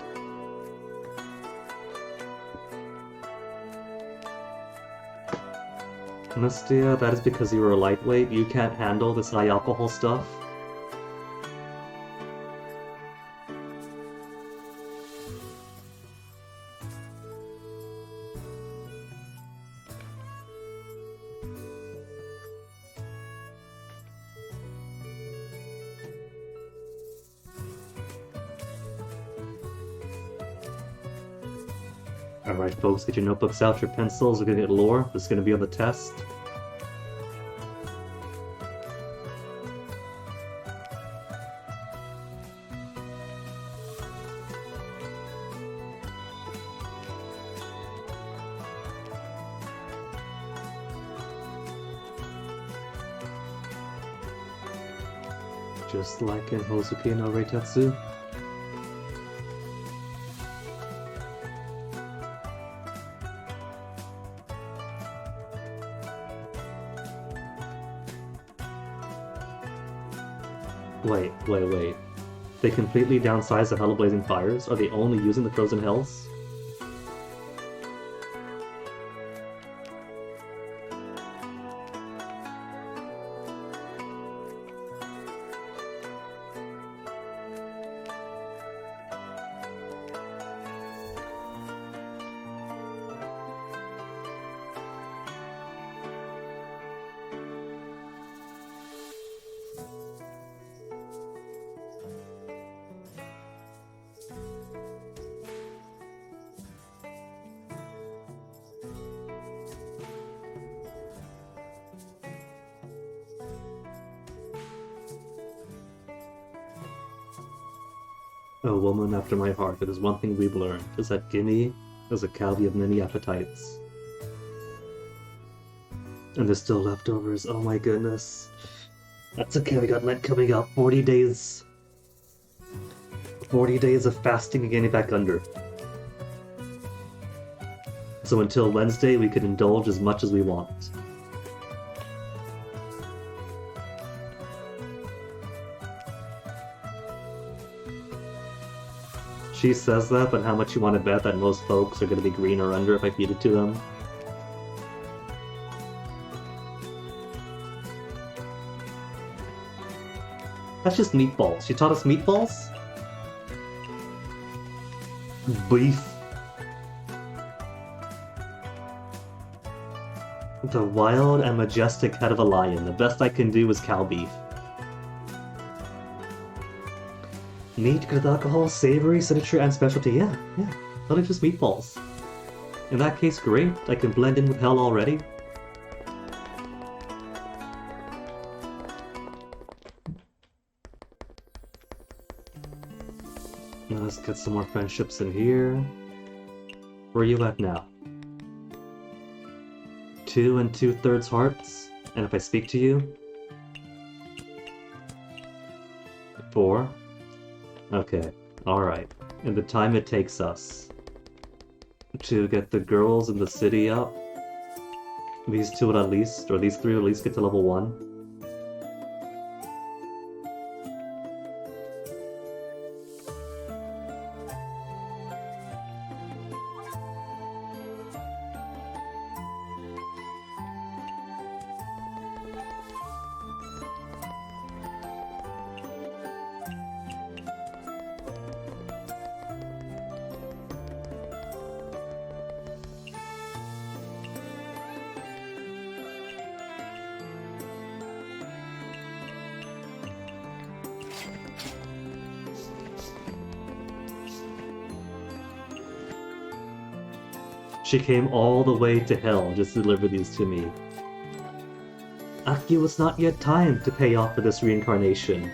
Mustia, that is because you were a lightweight. You can't handle this high alcohol stuff. Alright folks, get your notebooks out, your pencils, we're gonna get lore. This is gonna be on the test. Just like in Hozuki no Reitatsu. Wait. They completely downsized the Hell of Blazing Fires? Are they only using the Frozen Hells? A woman after my heart. If there's one thing we've learned, is that Gimme is a cavity of many appetites. And there's still leftovers. Oh my goodness. That's okay, we got Lent coming up. 40 days. 40 days of fasting and getting back under. So until Wednesday, we can indulge as much as we want. She says that, but how much you want to bet that most folks are going to be green or under if I feed it to them? That's just meatballs. She taught us meatballs? Beef. The wild and majestic head of a lion. The best I can do is cow beef. Meat, good alcohol, savory, signature, and specialty. Yeah. Totally just meatballs. In that case, great. I can blend in with hell already. Now let's get some more friendships in here. Where are you at now? 2 2/3 hearts. And if I speak to you? 4. Okay, alright. In the time it takes us to get the girls in the city up, these 2 would at least, or these 3 would at least get to level 1. She came all the way to hell just to deliver these to me. Akio, it's not yet time to pay off for this reincarnation.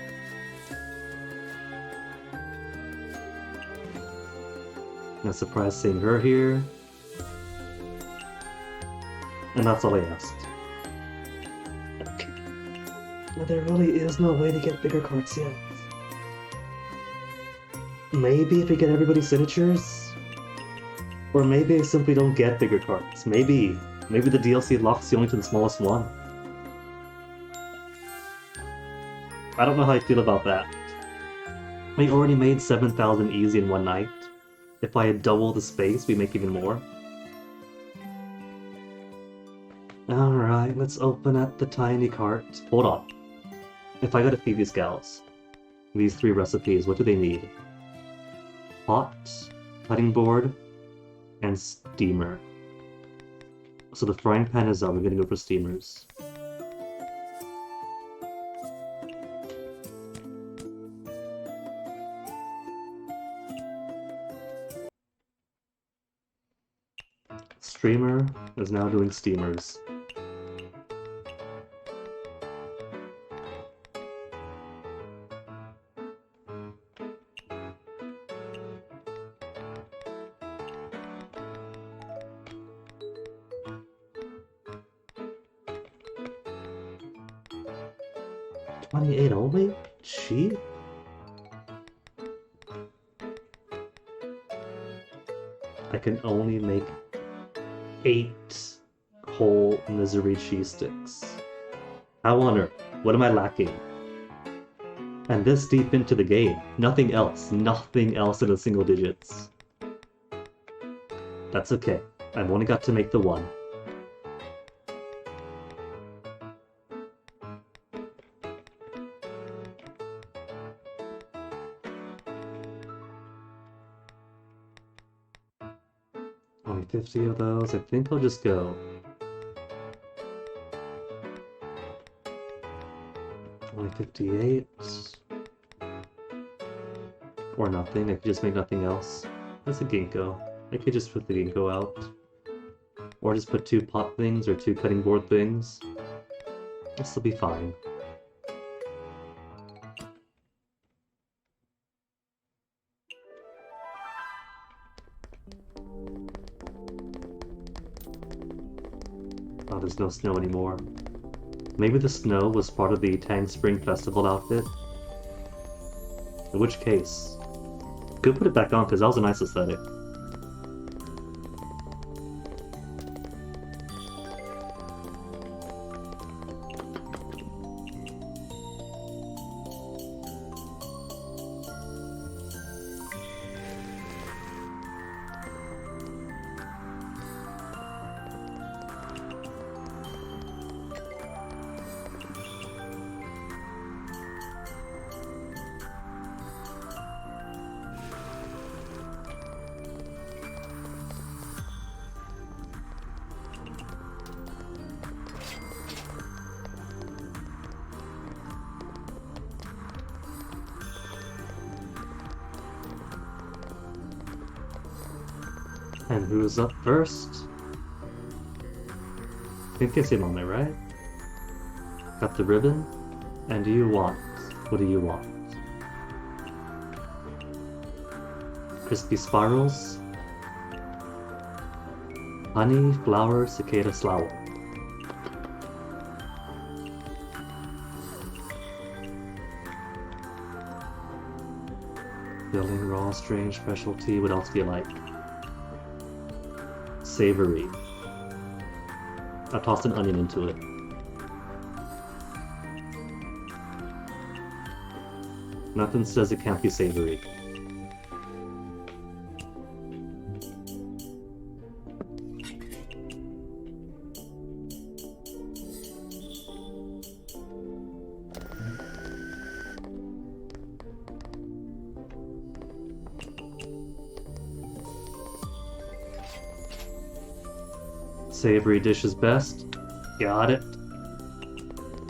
I'm surprised seeing her here. And that's all I asked. Okay. There really is no way to get bigger cards yet. Maybe if we get everybody's signatures? Or maybe I simply don't get bigger cards. Maybe the DLC locks you only to the smallest one. I don't know how I feel about that. I already made 7,000 easy in one night. If I had double the space, we make even more. Alright, let's open up the tiny cart. Hold on. If I gotta feed these gals, these 3 recipes, what do they need? Pot, cutting board, and steamer. So the frying pan is up, we're gonna go for steamers. Streamer is now doing steamers. $28 only? Cheap? I can only make 8 whole misery cheese sticks. How on earth? What am I lacking? And this deep into the game, nothing else in the single digits. That's okay. I've only got to make the 1. Only 50 of those. I think I'll just go. Only 58. Or nothing. I could just make nothing else. That's a ginkgo. I could just put the ginkgo out. Or just put 2 pot things or 2 cutting board things. This'll be fine. Oh, there's no snow anymore. Maybe the snow was part of the Tang Spring Festival outfit? In which case, could put it back on because that was a nice aesthetic. And who's up first? I think it's him on there, right? Got the ribbon. And you want? What do you want? Crispy spirals? Honey, flower, cicada, flower. Filling, raw, strange, specialty. What else do you like? Savory. I tossed an onion into it. Nothing says it can't be savory. Savory dish is best. Got it.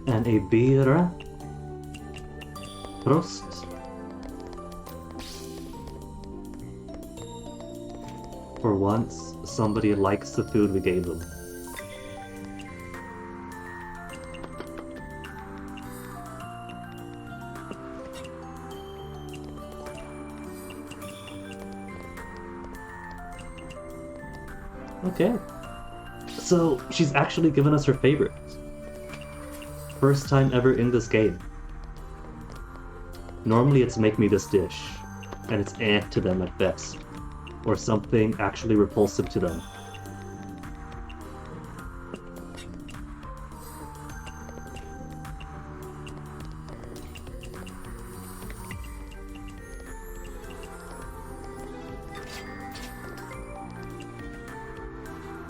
And a beer. Prost. For once, somebody likes the food we gave them. Okay. So, she's actually given us her favorite. First time ever in this game. Normally it's make me this dish, and it's to them at best. Or something actually repulsive to them.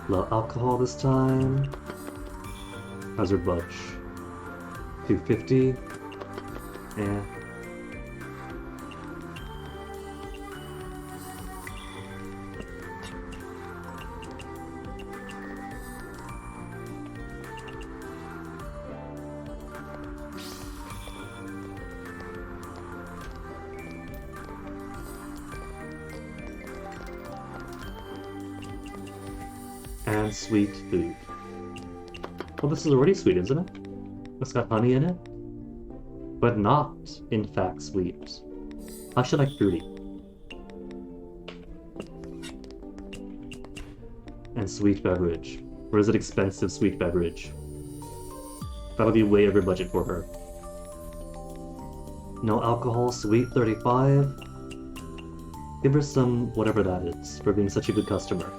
Low alcohol this time. How's her budge? 250. And sweet food. Well, this is already sweet, isn't it? It's got honey in it, but not, in fact, sweet. I should like fruity. And sweet beverage. Or is it expensive sweet beverage? That'll be way over budget for her. No alcohol, sweet 35. Give her some whatever that is for being such a good customer.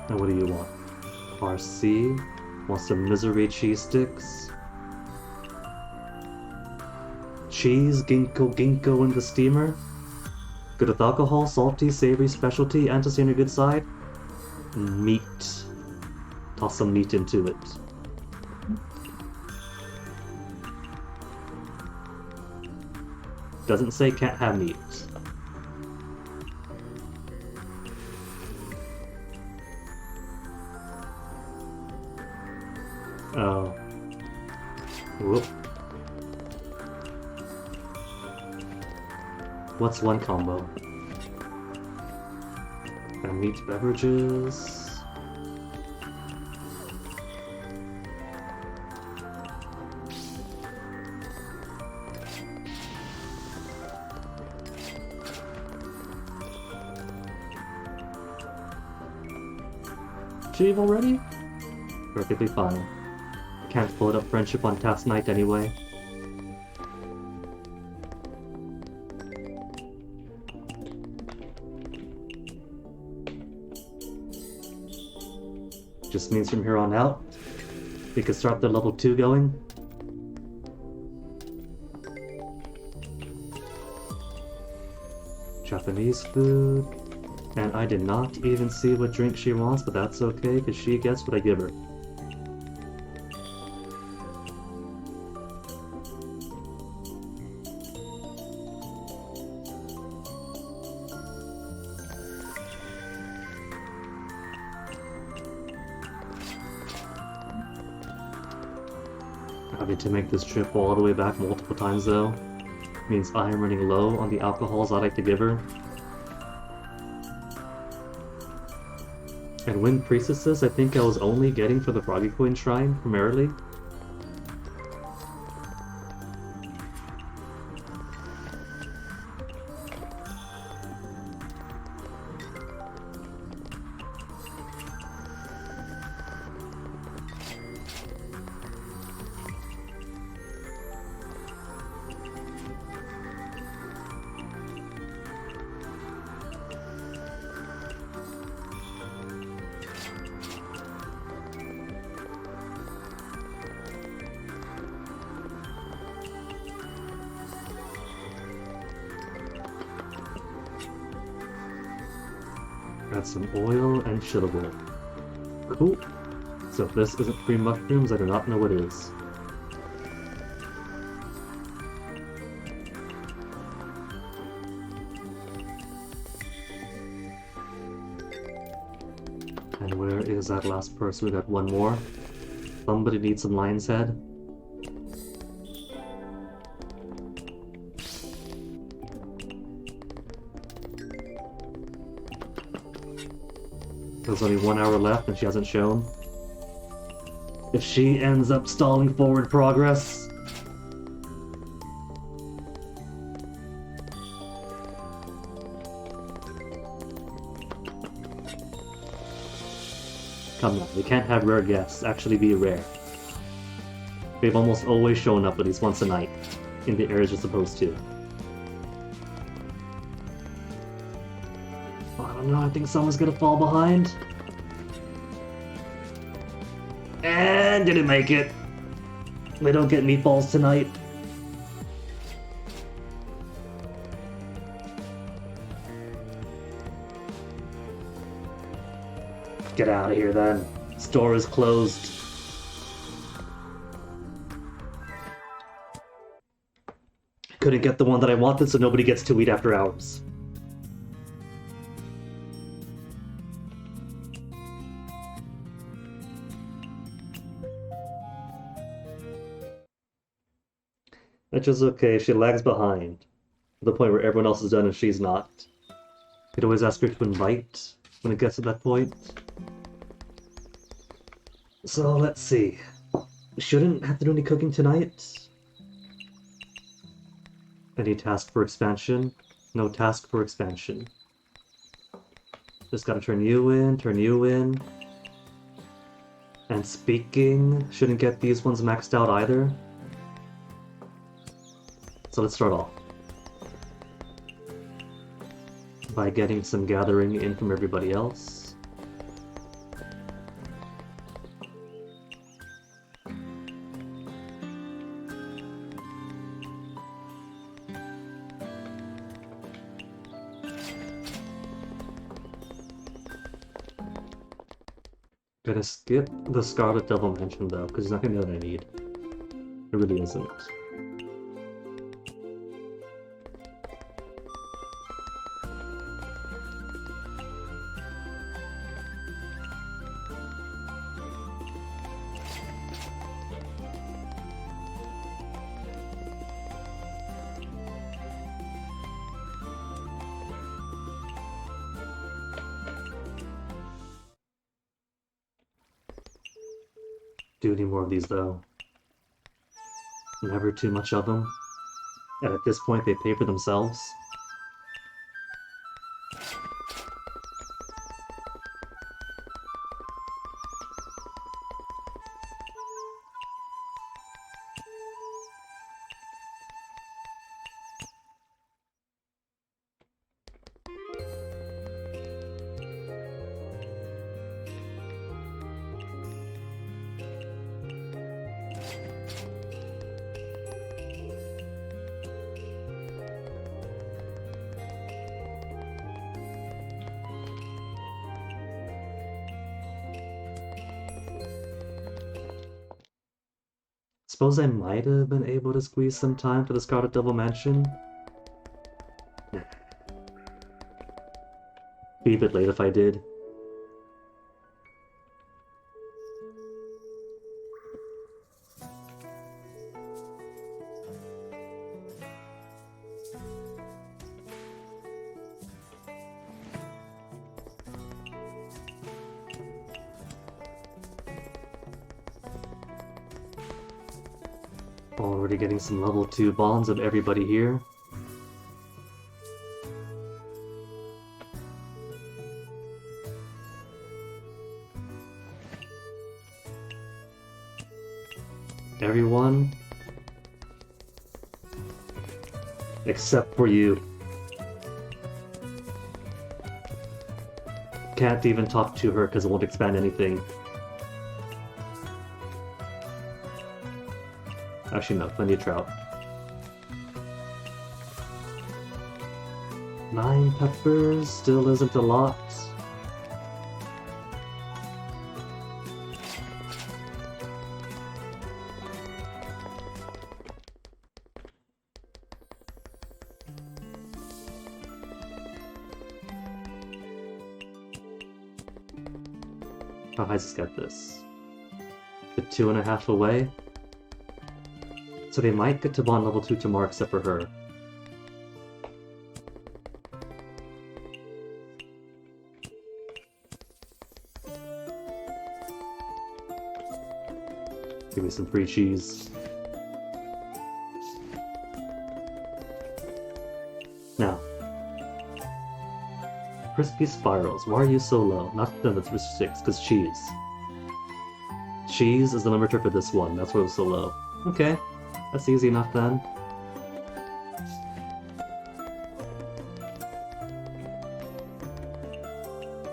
Now what do you want? RC? Want some misery cheese sticks? Cheese, ginkgo in the steamer? Good with alcohol, salty, savory, specialty, and to stay on your good side? Meat. Toss some meat into it. Doesn't say can't have meat. Oh. Whoop. What's one combo? And meat beverages. achieve already? Perfectly fine. Can't float up friendship on task night anyway. Just means from here on out, we can start the level 2 going. Japanese food. And I did not even see what drink she wants, but that's okay, because she gets what I give her. Having to make this trip all the way back multiple times though means I am running low on the alcohols I like to give her. And Wind Priestesses, I think I was only getting for the Froggy Coin Shrine, primarily. Add some oil and shitable. Cool. So if this isn't free mushrooms, I do not know what is. And where is that last person? We got one more. Somebody needs some lion's head. There's only 1 hour left and she hasn't shown. If she ends up stalling forward progress... Come on, we can't have rare guests actually be rare. They've almost always shown up at least once a night in the areas you're supposed to. I don't know, I think someone's gonna fall behind. And didn't make it. We don't get meatballs tonight. Get out of here then. Store is closed. Couldn't get the one that I wanted, so nobody gets to eat after hours. Which is okay, she lags behind. To the point where everyone else is done and she's not. You could always ask her to invite when it gets to that point. So let's see. Shouldn't have to do any cooking tonight. Any task for expansion? No task for expansion. Just gotta turn you in. And speaking, shouldn't get these ones maxed out either. So let's start off by getting some gathering in from everybody else. Gonna skip the Scarlet Devil mention though, because there's nothing that I need. It really isn't. Do any more of these though. Never too much of them. And at this point they pay for themselves. suppose I might have been able to squeeze some time for the Scarlet Devil Mansion. Be a bit late if I did. Already getting some level 2 bonds of everybody here. Everyone except for you. Can't even talk to her because it won't expand anything. Actually, no, plenty of trout. 9 peppers still isn't a lot. How high does this get this? The 2.5 away? So they might get to bond level 2 tomorrow except for her. Give me some free cheese. Now. Crispy spirals. Why are you so low? Not the 6, because cheese. Cheese is the limiter for this one. That's why it was so low. Okay. That's easy enough then.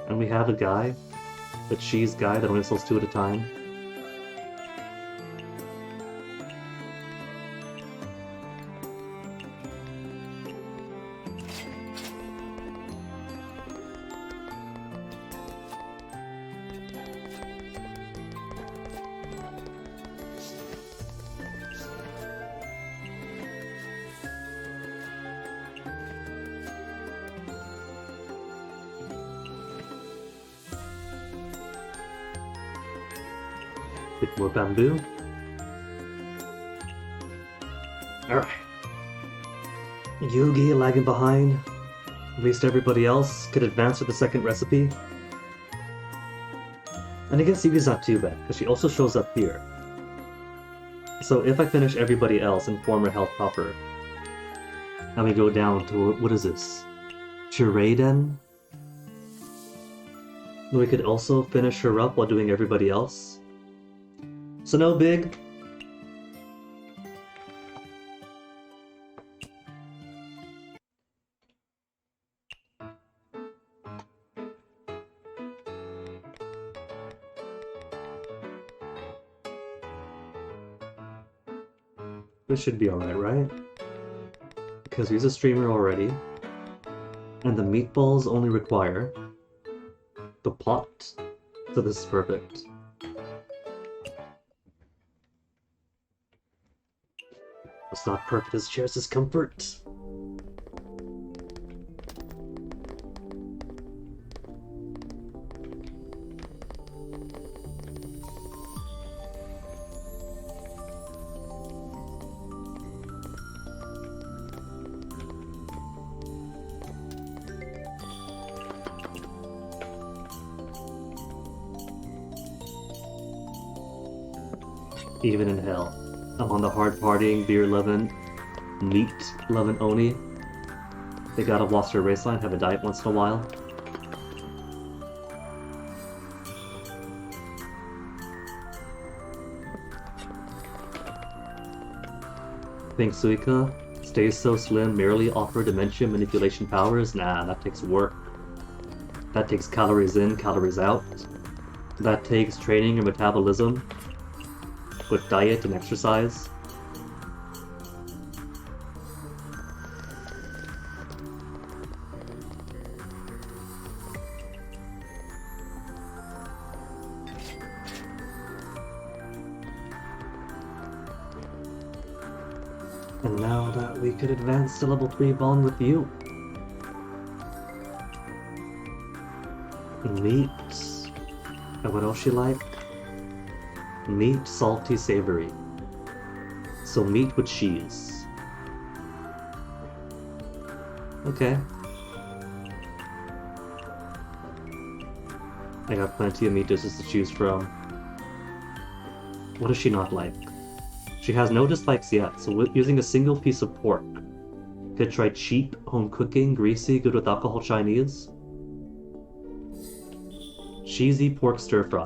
And we have a guy, the cheese guy that only sells 2 at a time. Bit more bamboo. Alright. Yugi lagging behind. At least everybody else could advance with the second recipe. And I guess Yugi's not too bad, because she also shows up here. So if I finish everybody else and form her health proper, and we go down to, what is this? Chiraden? We could also finish her up while doing everybody else. So no big. This should be alright, right? Because he's a streamer already. And the meatballs only require the pot. So this is perfect. It's not perfect as shares discomfort. Even in hell. I'm on the hard partying, beer loving, meat loving Oni. They gotta watch their race line, have a diet once in a while. Think Suika stays so slim, merely offer dimension manipulation powers? Nah, that takes work. That takes calories in, calories out. That takes training and metabolism with diet and exercise. And now that we could advance to level 3 bond with you. Meat. And what else you like? Meat, salty, savory. So meat with cheese. Okay. I got plenty of meat dishes to choose from. What does she not like? She has no dislikes yet, so using a single piece of pork. Could try cheap, home cooking, greasy, good with alcohol Chinese. Cheesy pork stir fry.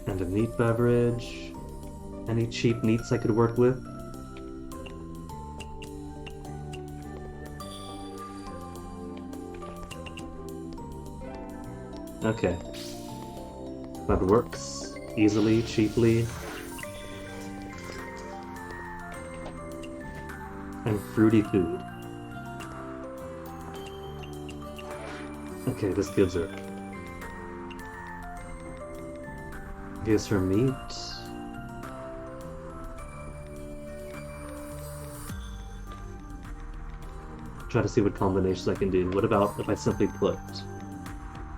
And a neat beverage. Any cheap neats I could work with? Okay. That works. Easily, cheaply. And fruity food. Okay, this gives her. Gives her meat. Try to see what combinations I can do. What about if I simply put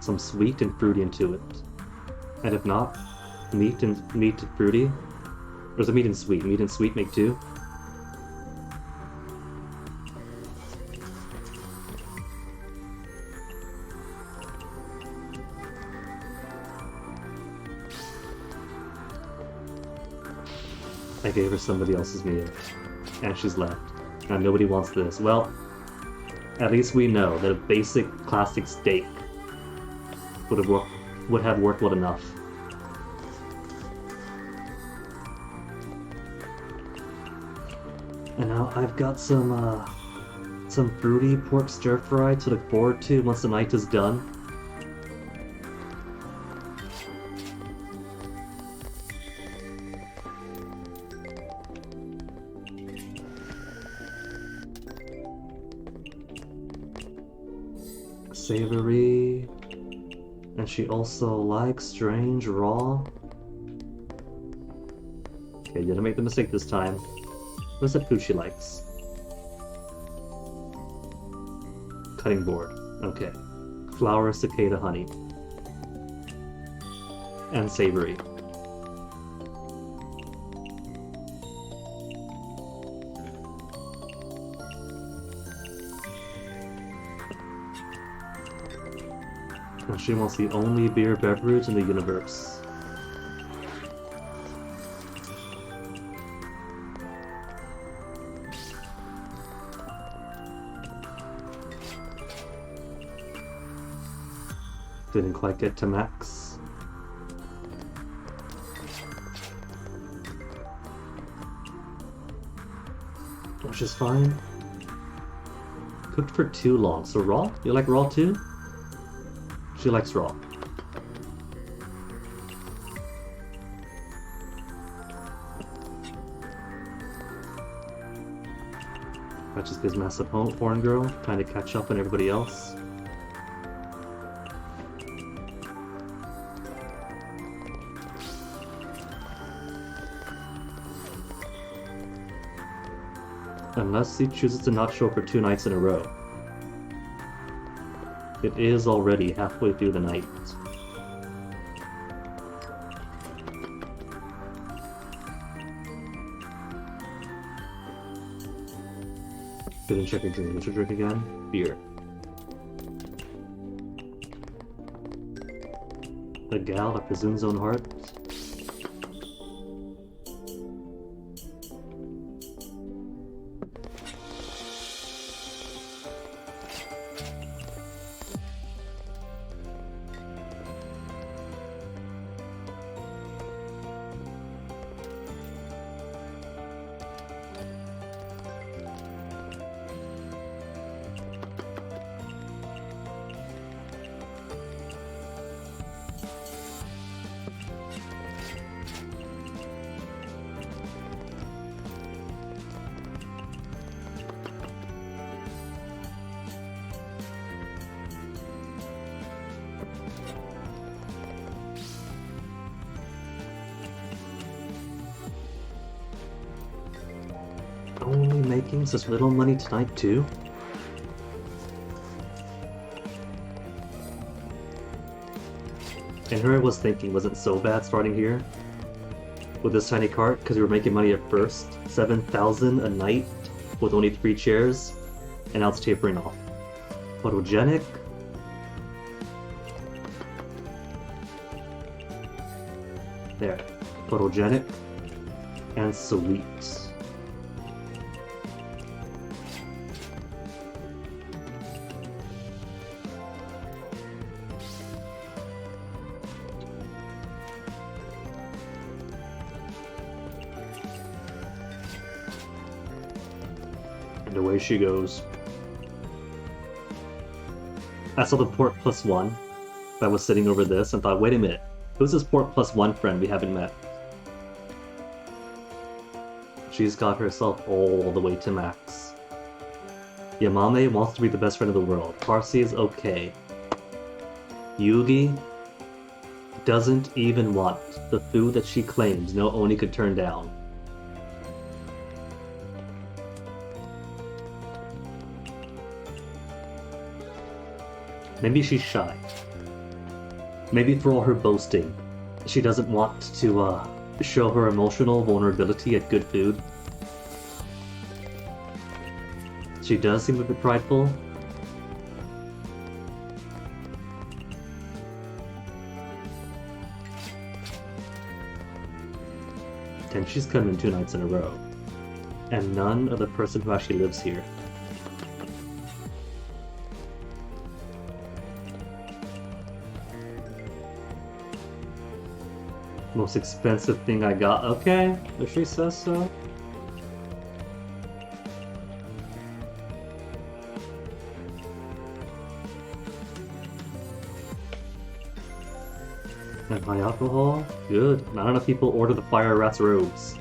some sweet and fruity into it? And if not, meat and fruity? Or is it meat and sweet? Meat and sweet make two? I gave her somebody else's meal, and she's left. Now nobody wants this. Well, at least we know that a basic classic steak would have worked well enough. And now I've got some fruity pork stir fry to look forward to once the night is done. Savory, and she also likes strange raw. Okay, didn't make the mistake this time. What's that food she likes? Cutting board. Okay. Flour, cicada, honey. And savory. And she wants the only beer beverage in the universe. Didn't quite get to max. Which is fine. Cooked for too long. So raw? You like raw too? She likes raw. That just gives massive horn girl, trying to catch up on everybody else. Unless he chooses to not show up for 2 nights in a row. It is already halfway through the night. Didn't check your drink. What's your drink again? Beer. The gal that presumes own heart. making such little money tonight too? And her was thinking, was it so bad starting here? With this tiny cart, because we were making money at first. 7,000 a night with only 3 chairs, and now it's tapering off. Photogenic. There. Photogenic. And sweet. And away she goes. I saw the port +1 that was sitting over this and thought, wait a minute, who's this port +1 friend we haven't met? She's got herself all the way to max. Yamame wants to be the best friend of the world. Parsi is okay. Yugi doesn't even want the food that she claims no Oni could turn down. Maybe she's shy. Maybe for all her boasting, she doesn't want to show her emotional vulnerability at good food. She does seem a bit prideful. And she's come in 2 nights in a row. And none of the person who actually lives here. Most expensive thing I got. Okay, if she says so. And high alcohol? Good. Not enough people order the fire rat's robes.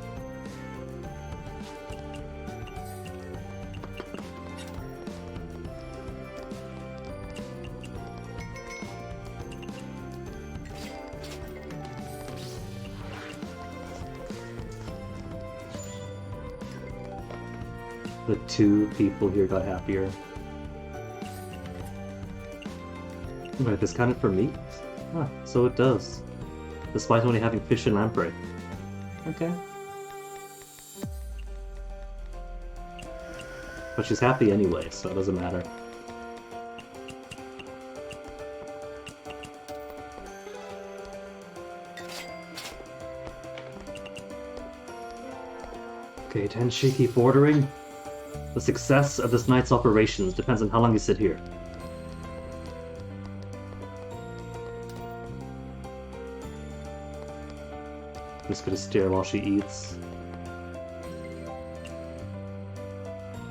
The 2 people here got happier. Wait, this counted for meat? Ah, so it does. Despite only having fish and lamprey. Okay. But she's happy anyway, so it doesn't matter. Okay, Tenshi, keep ordering. The success of this night's operations depends on how long you sit here. I'm just gonna stare while she eats.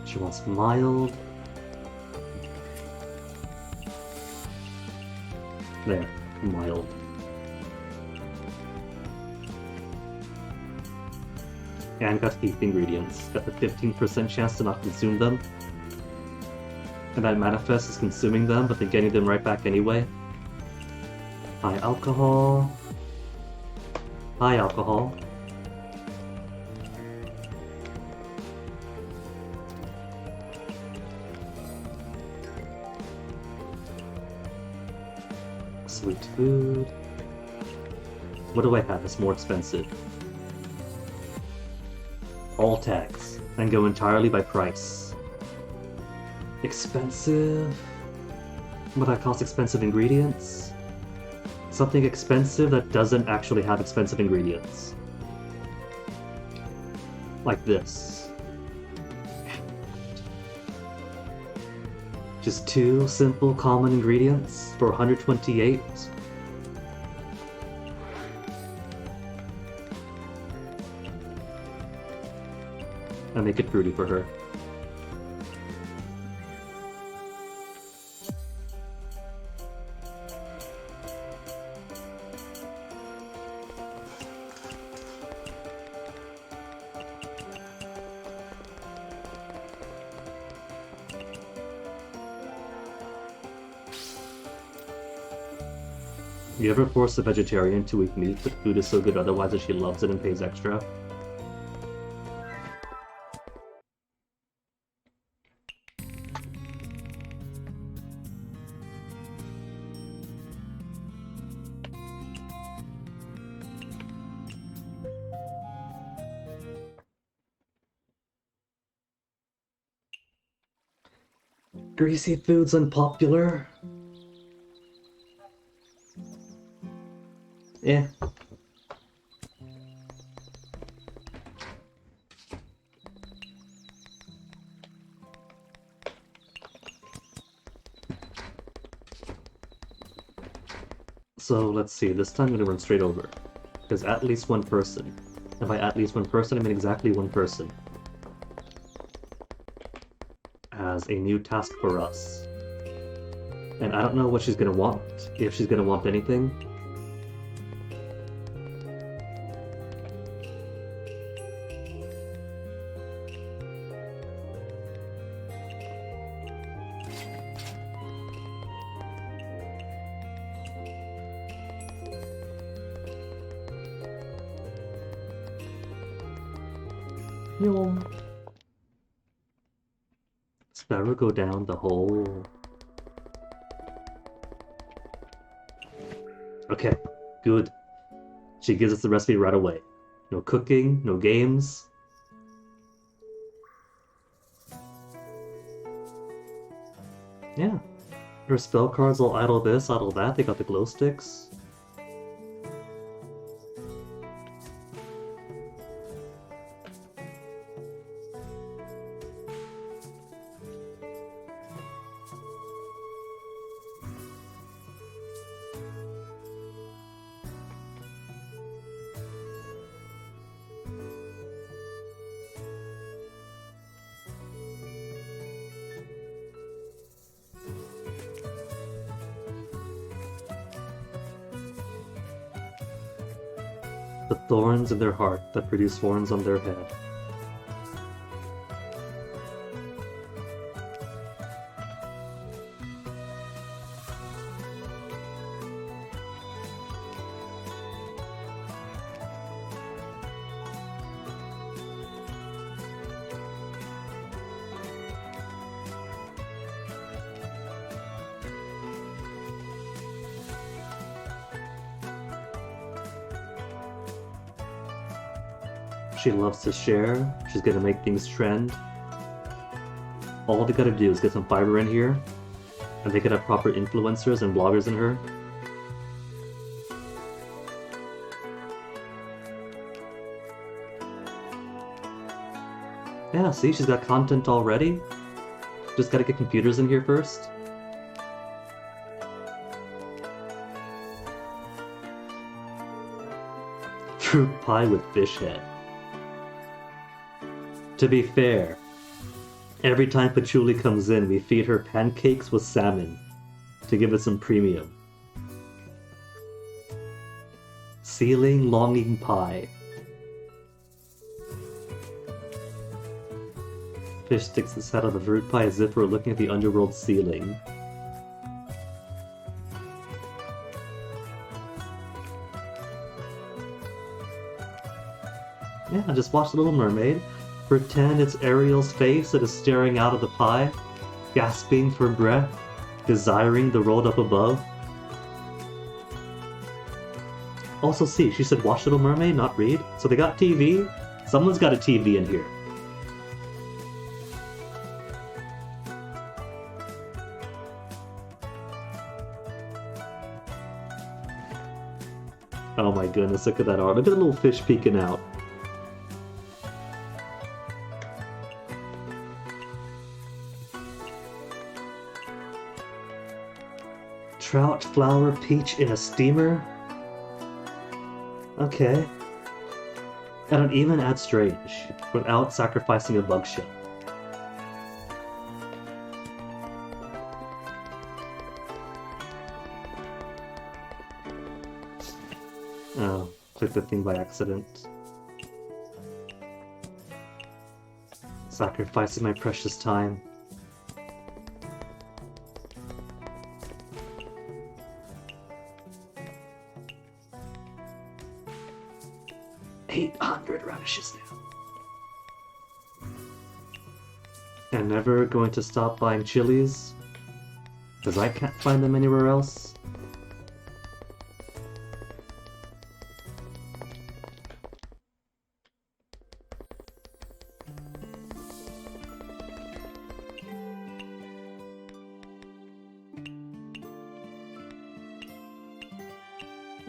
She wants mild. There, mild. And got to keep the ingredients. Got the 15% chance to not consume them. And that manifest is consuming them, but then getting them right back anyway. High alcohol. High alcohol. Sweet food. What do I have that's more expensive? All tags, and go entirely by price. Expensive? What that cost expensive ingredients? Something expensive that doesn't actually have expensive ingredients. Like this. Just 2 simple common ingredients for 128. And make it fruity for her. You ever force a vegetarian to eat meat, but food is so good otherwise that she loves it and pays extra? Greasy food's unpopular. Yeah. So let's see, this time I'm gonna run straight over. Because at least one person, and by at least one person I mean exactly one person, has a new task for us. And I don't know what she's gonna want, if she's gonna want anything. Yo. Sparrow go down the hole. Okay, good. She gives us the recipe right away. No cooking, no games. Yeah. Her spell cards will idle this, idle that. They got the glow sticks. The thorns in their heart that produce thorns on their head. She loves to share. She's gonna make things trend. All they gotta do is get some fiber in here, and they could have proper influencers and bloggers in her. Yeah, see, she's got content already. Just gotta get computers in here first. Fruit pie with fish head. To be fair, every time Patchouli comes in, we feed her pancakes with salmon to give it some premium. Ceiling longing pie. Fish sticks his head out of the fruit pie as if we're looking at the underworld ceiling. Yeah, just watch The Little Mermaid. Pretend it's Ariel's face that is staring out of the pie, gasping for breath, desiring the world up above. Also, see, she said watch Little Mermaid, not read. So they got TV? Someone's got a TV in here. Oh my goodness, look at that art. Look at the little fish peeking out. Trout, flour, peach in a steamer? Okay. And an even add strange, without sacrificing a bug shell. Oh, clicked the thing by accident. Sacrificing my precious time. Radishes now. I'm never going to stop buying chilies, because I can't find them anywhere else.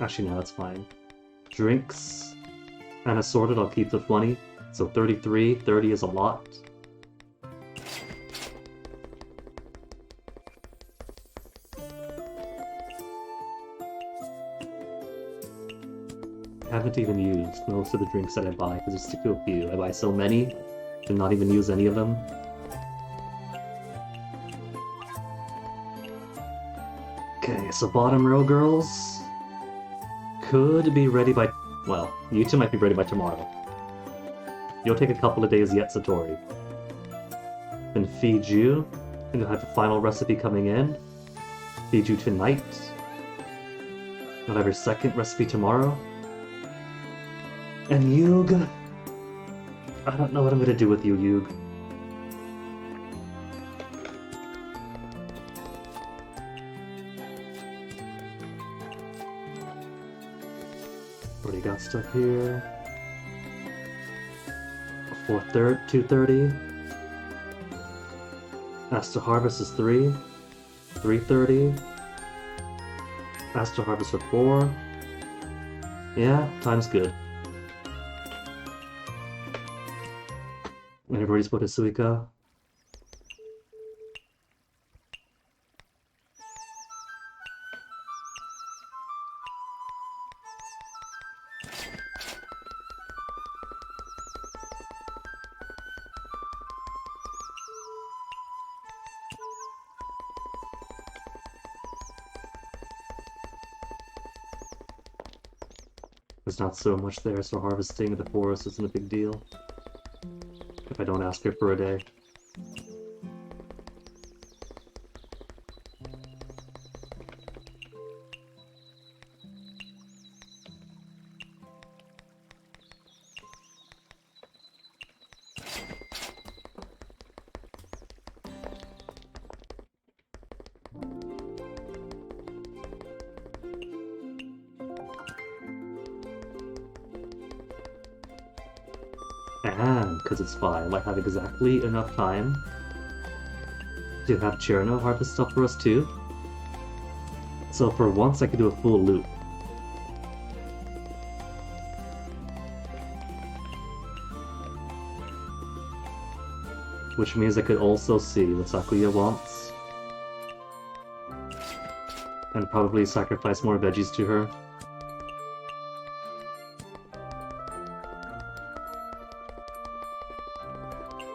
Actually, no, that's fine. Drinks and assorted, I'll keep the 20. So 33, 30 is a lot. I haven't even used most of the drinks that I buy because there's still a few. I buy so many to not even use any of them. Okay, so bottom row girls could be ready by... Well, you two might be ready by tomorrow. You'll take a couple of days yet, Satori. Then feed you, and you'll have the final recipe coming in. Feed you tonight. You'll have your second recipe tomorrow. And Yug... I don't know what I'm gonna do with you, Yug. What do you got stuff here? 2:30. Ask to harvest is 3. 3:30. Ask to harvest for 4. Yeah, time's good. Everybody's put a Suika. There's not so much there, so harvesting the forest isn't a big deal. If I don't ask her for a day. And, because it's 5, I have exactly enough time to have Cherno harvest stuff for us too. So for once I could do a full loop. Which means I could also see what Sakuya wants. And probably sacrifice more veggies to her.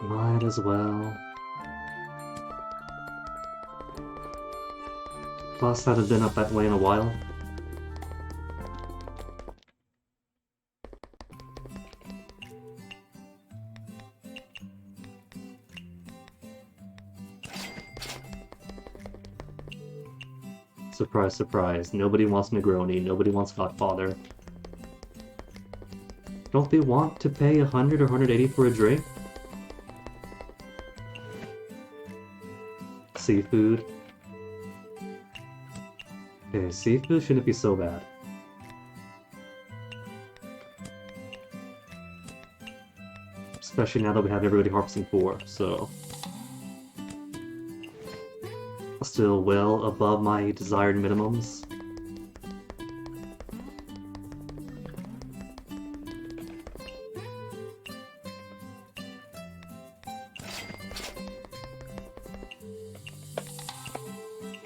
Might as well. Plus, haven't been up that way in a while. Surprise, surprise. Nobody wants Negroni, nobody wants Godfather. Don't they want to pay 100 or 180 for a drink? Seafood. Okay, seafood shouldn't be so bad. Especially now that we have everybody harvesting 4, so... Still well above my desired minimums.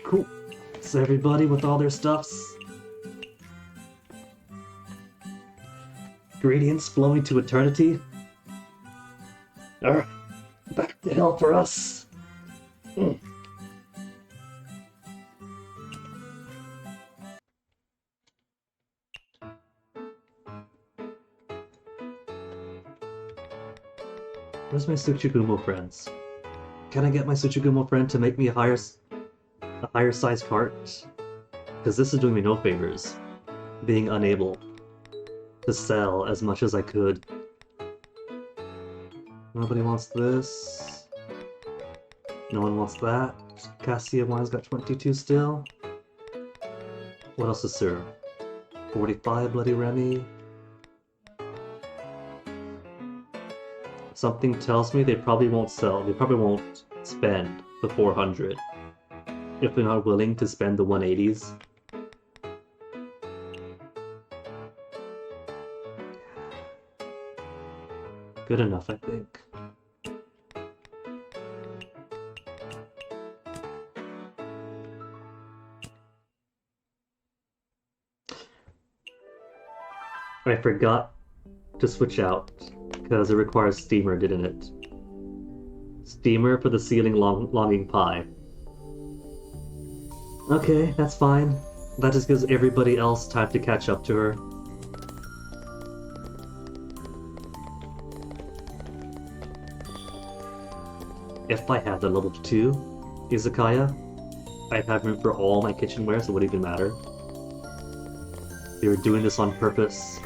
Cool. So everybody with all their stuffs. Ingredients flowing to eternity. Alright. Back to hell for us. Where's my Tsuchigumo friends? Can I get my Tsuchigumo friend to make me a higher size cart? Because this is doing me no favors. Being unable to sell as much as I could. Nobody wants this. No one wants that. Cassia wine's got 22 still. What else is served? 45 Bloody Remy. Something tells me they probably won't sell, they probably won't spend the 400 if they're not willing to spend the 180s. Good enough, I think. I forgot to switch out, because it requires steamer, didn't it? Steamer for the ceiling longing pie. Okay, that's fine. That just gives everybody else time to catch up to her. If I had the level 2 izakaya, I'd have room for all my kitchenware, so it wouldn't even matter. They were doing this on purpose.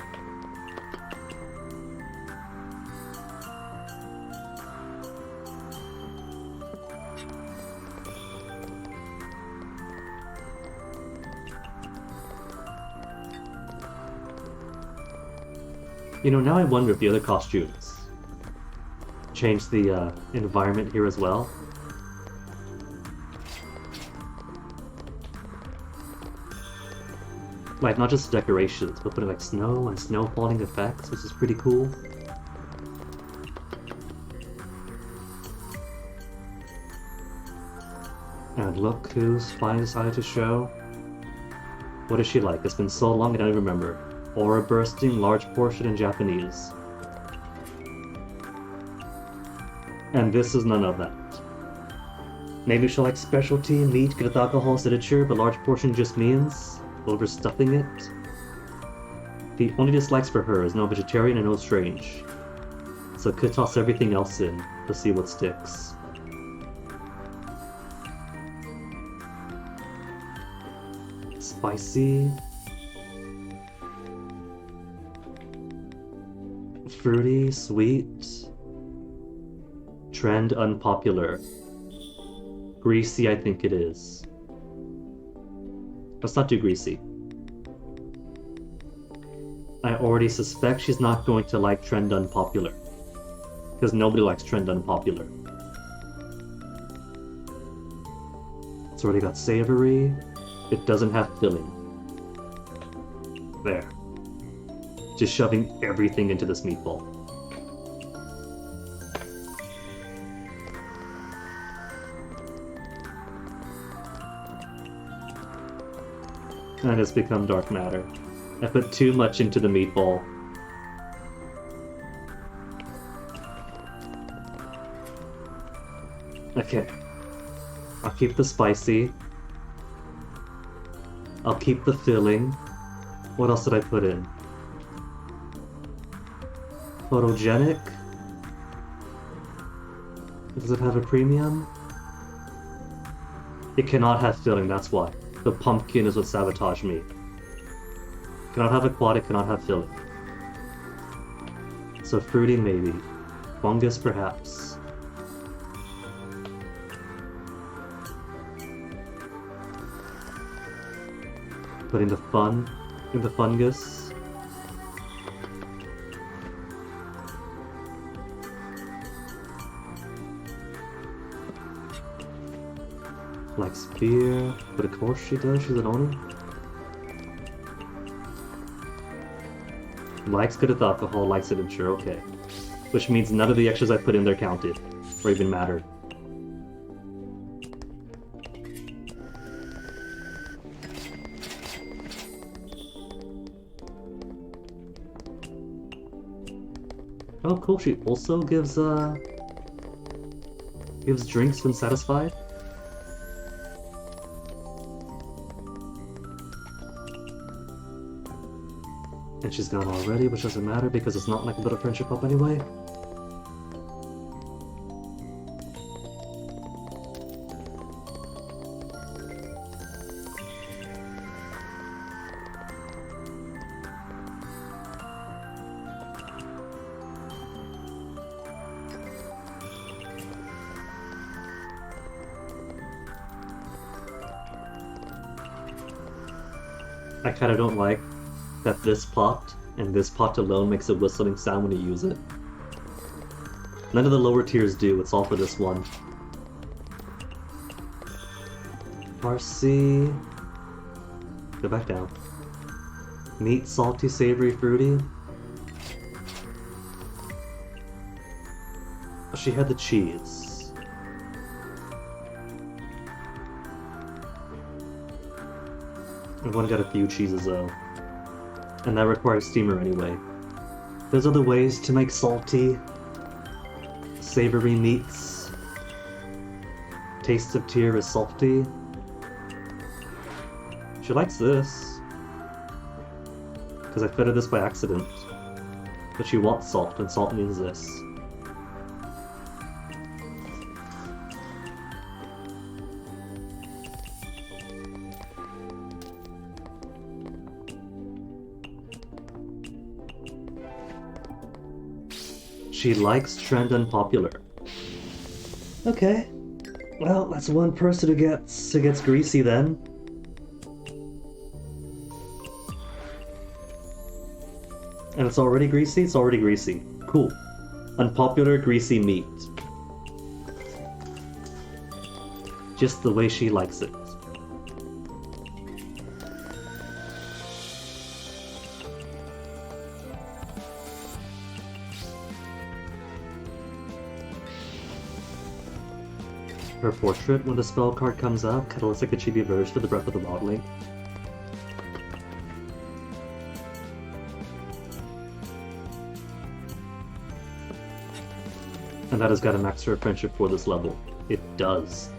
You know, now I wonder if the other costumes change the environment here as well. Like, not just decorations, but putting like snow and snow falling effects, which is pretty cool. And look who's finally decided to show. What is she like? It's been so long I don't even remember. Aura bursting, large portion in Japanese. And this is none of that. Maybe she'll like specialty, meat, good with alcohol, signature, but large portion just means overstuffing it. The only dislikes for her is no vegetarian and no strange. So could toss everything else in to see what sticks. Spicy. Fruity, sweet. Trend unpopular. Greasy, I think it is. Let's not do greasy. I already suspect she's not going to like trend unpopular. Because nobody likes trend unpopular. It's already got savory. It doesn't have filling. There. Just shoving everything into this meatball. That has become dark matter. I put too much into the meatball. Okay. I'll keep the spicy. I'll keep the filling. What else did I put in? Photogenic? Does it have a premium? It cannot have filling, that's why. The pumpkin is what sabotaged me. Cannot have aquatic, cannot have filling. So fruity maybe. Fungus perhaps. Putting the fun in the fungus. Likes beer, but of course she does, she's an owner. Likes good with alcohol, likes it sure, okay. Which means none of the extras I put in there counted, or even mattered. Oh cool, she also gives drinks when satisfied. And she's gone already, which doesn't matter because it's not like a bit of friendship up anyway. I kinda don't like that this pot and this pot alone makes a whistling sound when you use it. None of the lower tiers do, it's all for this one. Parsley. Go back down. Meat, salty, savory, fruity. she had the cheese. Everyone got a few cheeses though. And that requires steamer anyway. There's other ways to make salty, savory meats. Taste of Tear is salty. She likes this. Because I fed her this by accident. But she wants salt, and salt means this. She likes trend and popular. Okay. Well, that's one person who gets greasy then. And it's already greasy? It's already greasy. Cool. Unpopular greasy meat. Just the way she likes it. Her portrait, when the spell card comes out, kinda looks like a chibi version of the Breath of the Wild Link. And that has got to max her friendship for this level. It does.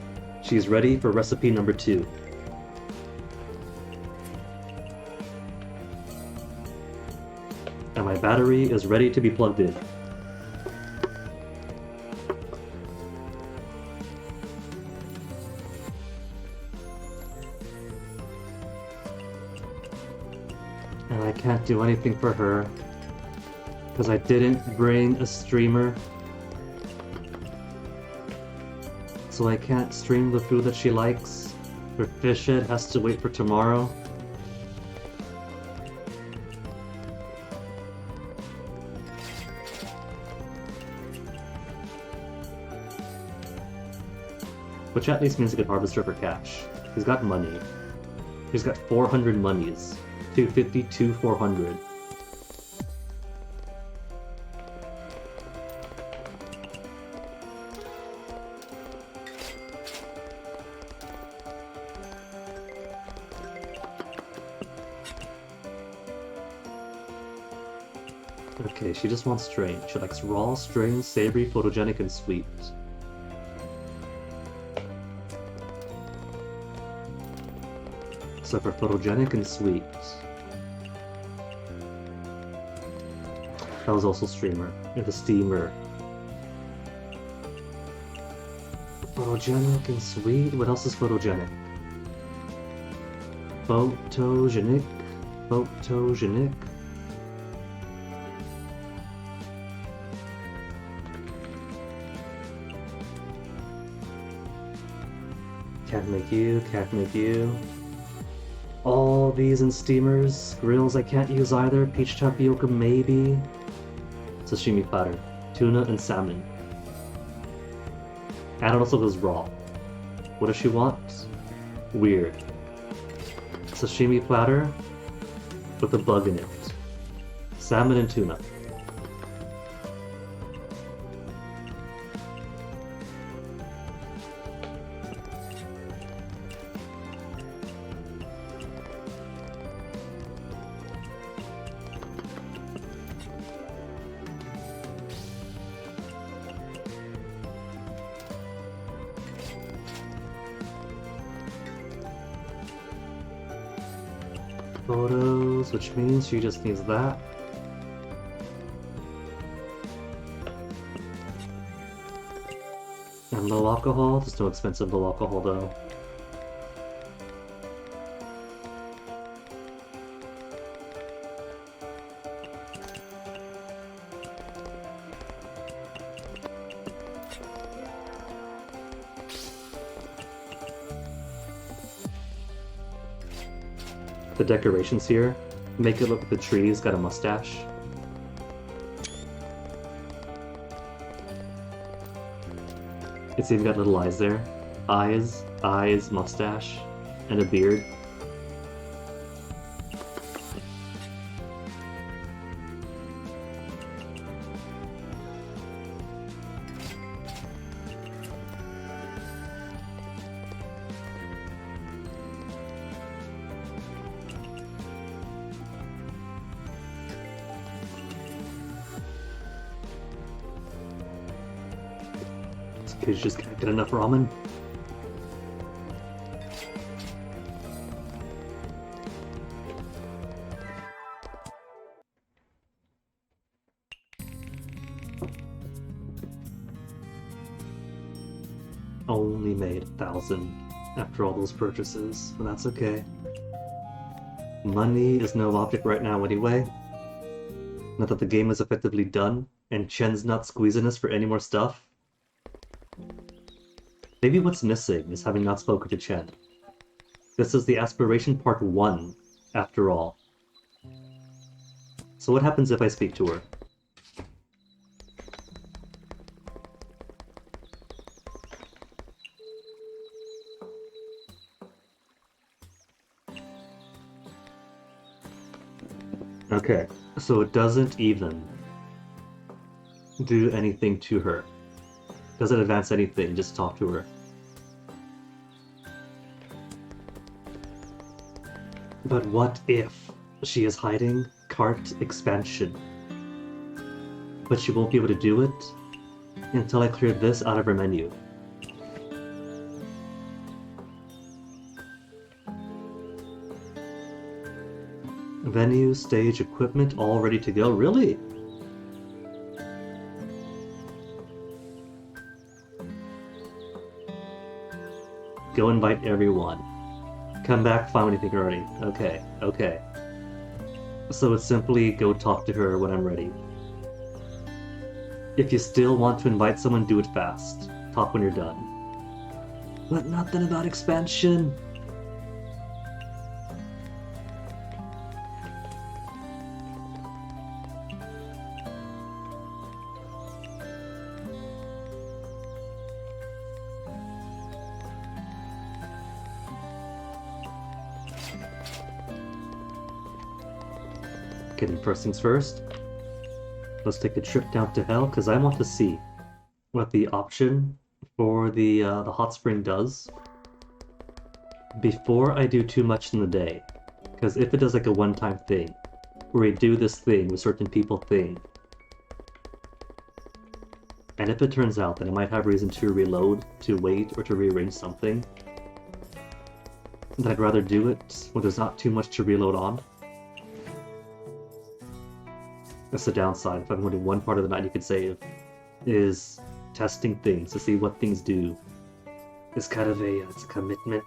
She's ready for recipe number 2. And my battery is ready to be plugged in. And I can't do anything for her because I didn't bring a streamer. So I can't stream the food that she likes. Her fish head has to wait for tomorrow. Which at least means I could harvest her for cash. He's got money. He's got 400 monies. 250, 400. Okay, she just wants strange. She likes raw, strange, savory, photogenic, and sweet. So for photogenic and sweet. That was also streamer. The steamer. Photogenic and sweet? What else is photogenic? Photogenic? Photogenic? Can't make you, can't make you. All these in steamers. Grills I can't use either. Peach tapioca maybe. Sashimi platter. Tuna and salmon. And it also goes raw. What does she want? Weird. Sashimi platter with a bug in it. Salmon and tuna. Photos, which means she just needs that. And low alcohol, there's no expensive low alcohol though. The decorations here make it look like the tree's got a mustache. It's even got little eyes there. Eyes, mustache, and a beard. because you just can't get enough ramen. Only made 1,000 after all those purchases, but that's okay. Money is no object right now anyway. Now that the game is effectively done, and Chen's not squeezing us for any more stuff. Maybe what's missing is having not spoken to Chen. This is the aspiration part 1, after all. So what happens if I speak to her? Okay, so it doesn't even do anything to her. Doesn't advance anything, just talk to her. But what if she is hiding cart expansion? But she won't be able to do it until I clear this out of her menu. Venue, stage, equipment, all ready to go. Really? Go invite everyone. Come back, find anything already. Okay, okay. So it's simply go talk to her when I'm ready. If you still want to invite someone, do it fast. Talk when you're done. But nothing about expansion. Okay, first things first. Let's take a trip down to hell, because I want to see what the option for the hot spring does before I do too much in the day. Because if it does like a one-time thing, where we do this thing with certain people thing, and if it turns out that I might have reason to reload, to wait, or to rearrange something, then I'd rather do it when there's not too much to reload on. That's the downside. If I'm going to one part of the night you could save, is testing things to see what things do. It's kind of it's a commitment.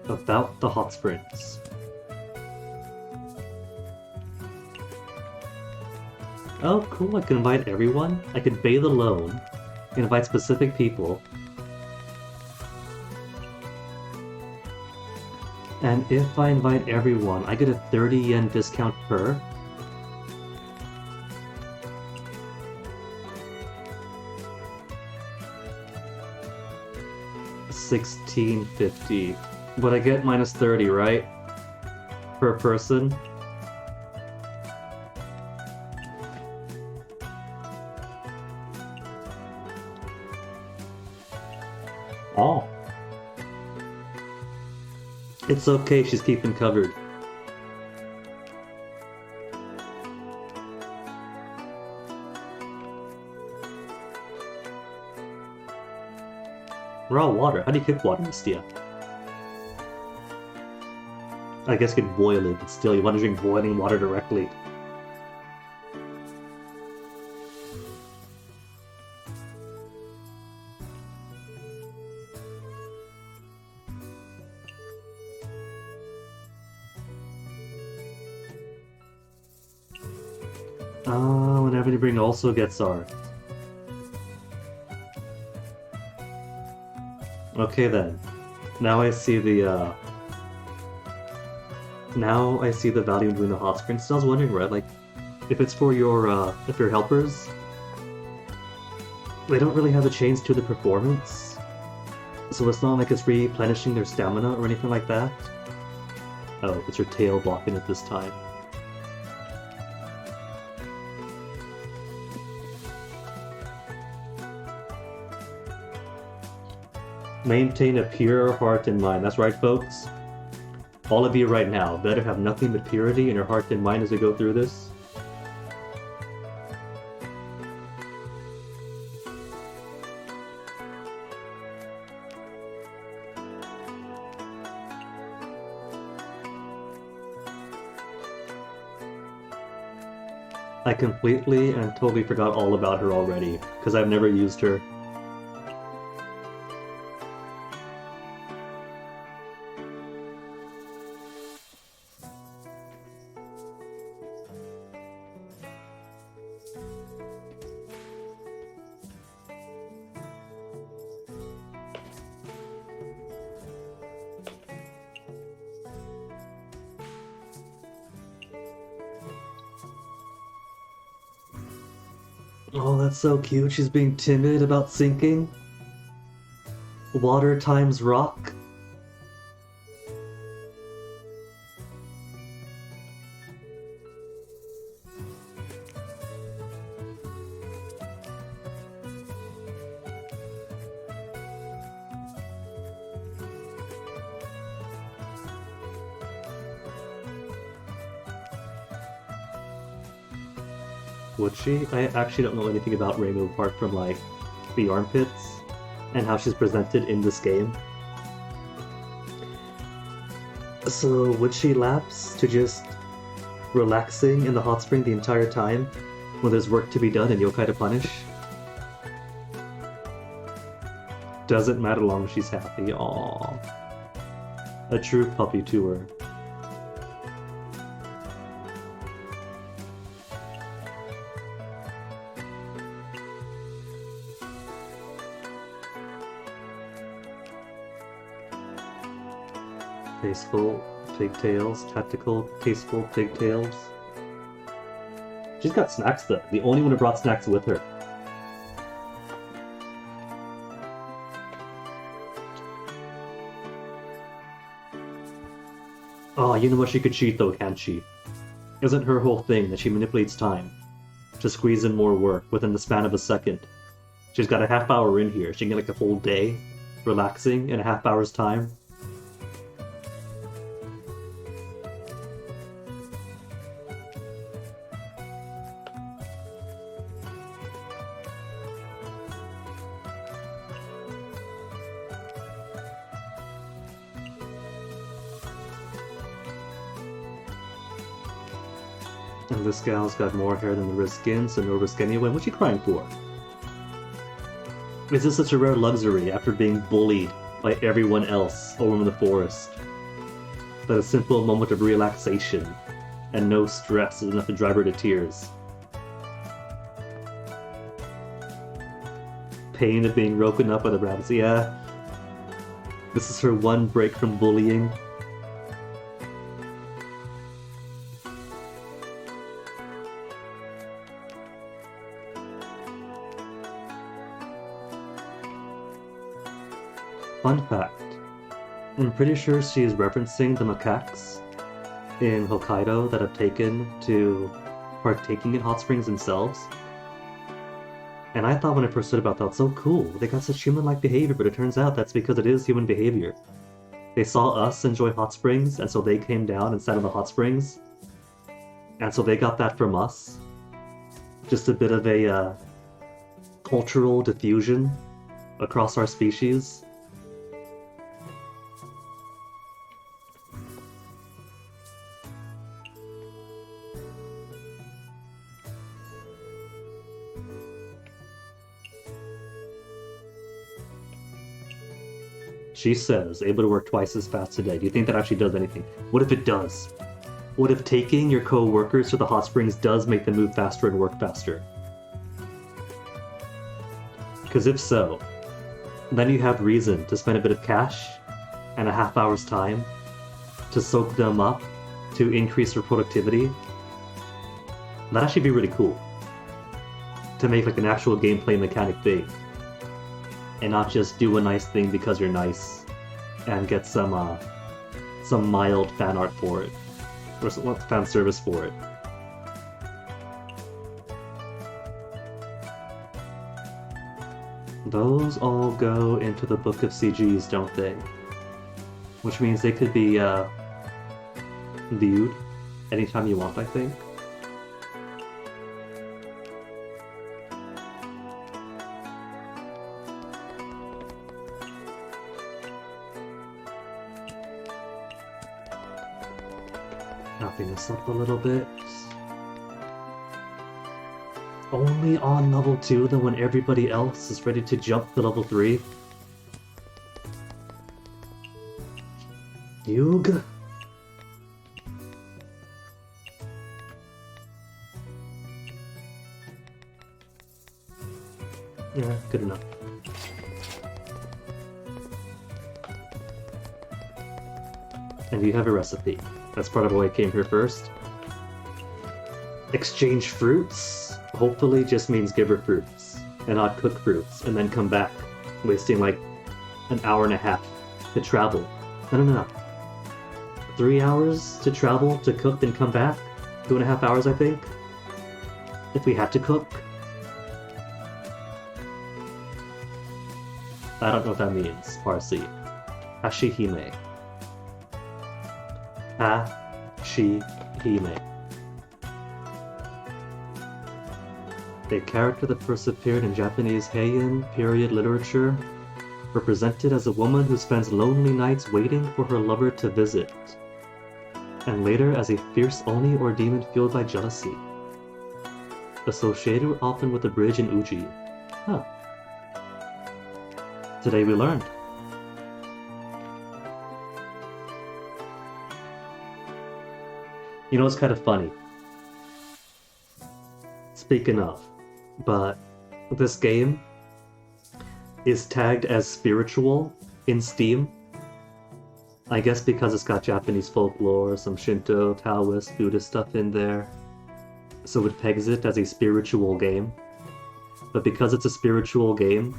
About the hot springs. Oh, cool, I can invite everyone. I could bathe alone, invite specific people. And if I invite everyone, I get a 30 yen discount per. $16.50. But I get minus 30, right? Per person. Oh. It's okay, she's keeping covered. Raw water? How do you cook water, Mistia? I guess you could boil it, but still, you want to drink boiling water directly. Whenever you bring also gets art. Okay then. Now I see the now I see the value in doing the hot springs. So I was wondering, right, like, if it's for your if your helpers, they don't really have a change to the performance. So it's not like it's replenishing their stamina or anything like that. Oh, it's your tail blocking it this time. Maintain a pure heart and mind. That's right, folks. All of you right now better have nothing but purity in your heart and mind as we go through this. I completely and totally forgot all about her already, because I've never used her. Oh, that's so cute. She's being timid about sinking. Water times rock. Would she? I actually don't know anything about Rainbow apart from, like, the armpits and how she's presented in this game. So, would she lapse to just relaxing in the hot spring the entire time when there's work to be done and yokai to punish? Doesn't matter long as she's happy. Aww. A true puppy to her. Tasteful pigtails, tactical, tasteful pigtails. She's got snacks though. The only one who brought snacks with her. Oh, you know what? She could cheat though, can't she? Isn't her whole thing that she manipulates time to squeeze in more work within the span of a second? She's got a half hour in here. She can get like a whole day relaxing in a half hour's time. And this gal's got more hair than the risk skin, so no risk anyway. What's she crying for? Is this such a rare luxury after being bullied by everyone else over in the forest? That a simple moment of relaxation and no stress is enough to drive her to tears. Pain of being broken up by the rabbits. Yeah. This is her one break from bullying. Fun fact, I'm pretty sure she is referencing the macaques in Hokkaido that have taken to partaking in hot springs themselves. And I thought when I first heard about that, so cool, they got such human-like behavior, but it turns out that's because it is human behavior. They saw us enjoy hot springs, and so they came down and sat in the hot springs. And so they got that from us. Just a bit of a cultural diffusion across our species. She says, able to work twice as fast today. Do you think that actually does anything? What if it does? What if taking your co-workers to the hot springs does make them move faster and work faster? Because if so, then you have reason to spend a bit of cash and a half hour's time to soak them up to increase their productivity. That'd actually be really cool. To make like an actual gameplay mechanic thing. And not just do a nice thing because you're nice, and get some mild fan art for it, or some fan service for it. Those all go into the book of CGs, don't they? Which means they could be viewed anytime you want, I think. Knocking this up a little bit. Only on level 2 then when everybody else is ready to jump to level 3. Yug. Yeah, good enough. And you have a recipe. That's part of why I came here first. Exchange fruits hopefully just means give her fruits and not cook fruits and then come back, wasting like an hour and a half to travel. No. 3 hours to travel, to cook, then come back? 2.5 hours, I think? If we had to cook? I don't know what that means, Parsi. Hashihime. Hashihime. A character that first appeared in Japanese Heian period literature, represented as a woman who spends lonely nights waiting for her lover to visit, and later as a fierce Oni or demon fueled by jealousy. Associated often with the bridge in Uji. Huh. Today we learned. You know, it's kind of funny. Speaking of, but this game is tagged as spiritual in Steam. I guess because it's got Japanese folklore, some Shinto, Taoist, Buddhist stuff in there. So it pegs it as a spiritual game. But because it's a spiritual game,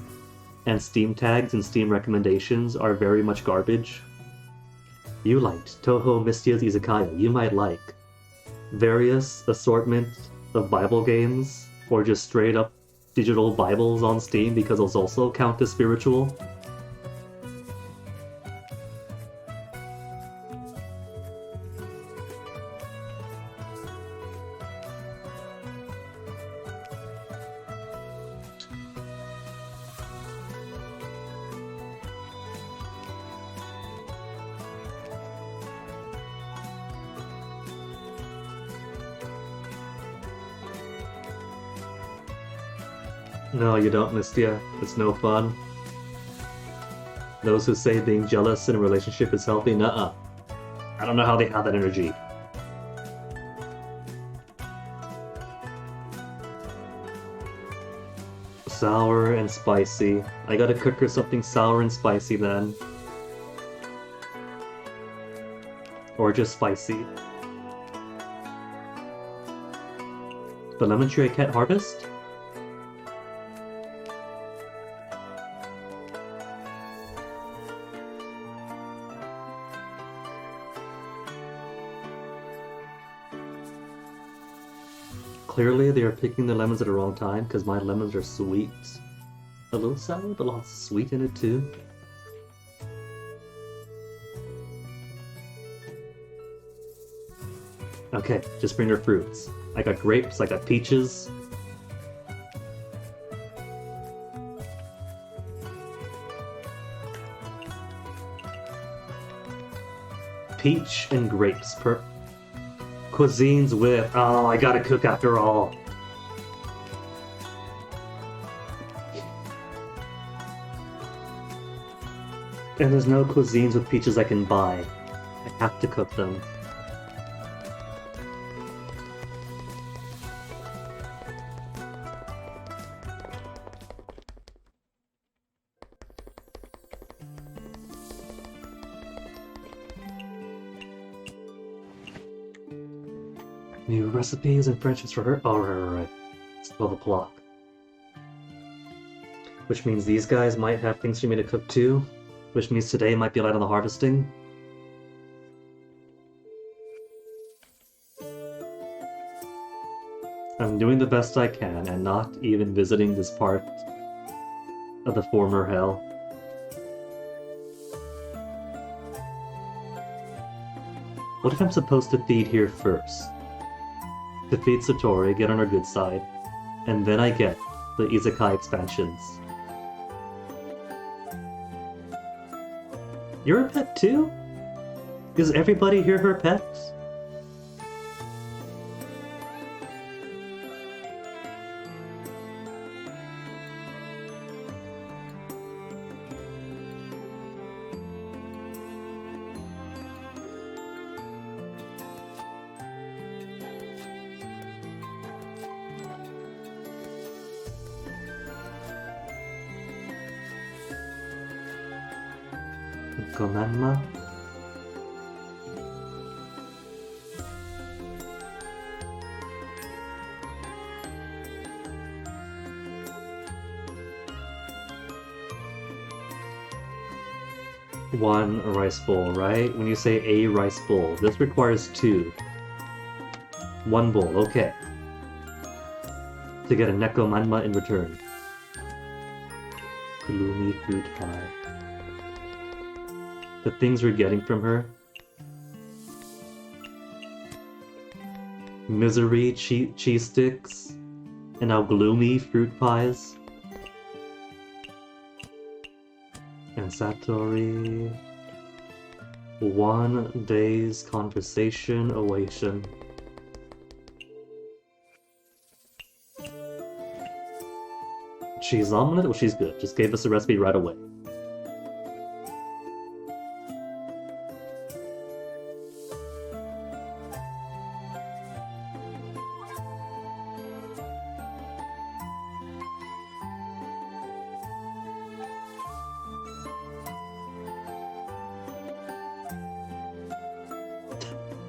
and Steam tags and Steam recommendations are very much garbage, you liked Toho Mystia's Izakaya. You might like various assortment of Bible games, or just straight up digital Bibles on Steam because those also count as spiritual. No, you don't, Mystia. It's no fun. Those who say being jealous in a relationship is healthy, nuh-uh. I don't know how they have that energy. Sour and spicy. I gotta cook her something sour and spicy then. Or just spicy. The lemon tree I can't harvest? Clearly, they are picking the lemons at the wrong time, because my lemons are sweet. A little sour, but lots of sweet in it too. Okay, just bring her fruits. I got grapes, I got peaches. Peach and grapes, cuisines with... Oh, I gotta cook after all. And there's no cuisines with peaches I can buy. I have to cook them. New recipes and friendships for her. Oh, right. It's 12 o'clock. Which means these guys might have things for me to cook too. Which means today might be light on the harvesting. I'm doing the best I can and not even visiting this part of the former hell. What if I'm supposed to feed here first? To feed Satori, get on our good side, and then I get the Isekai expansions. You're a pet too? Is everybody here her pet? Konanma? One rice bowl, right? When you say a rice bowl, this requires 2. 1 bowl, okay. To get a Nekomanma in return. Gloomy fruit pie. The things we're getting from her. Misery cheese sticks. And now gloomy fruit pies. And Satori. 1 day's conversation awation. Cheese omelet? Well, she's good. Just gave us the recipe right away.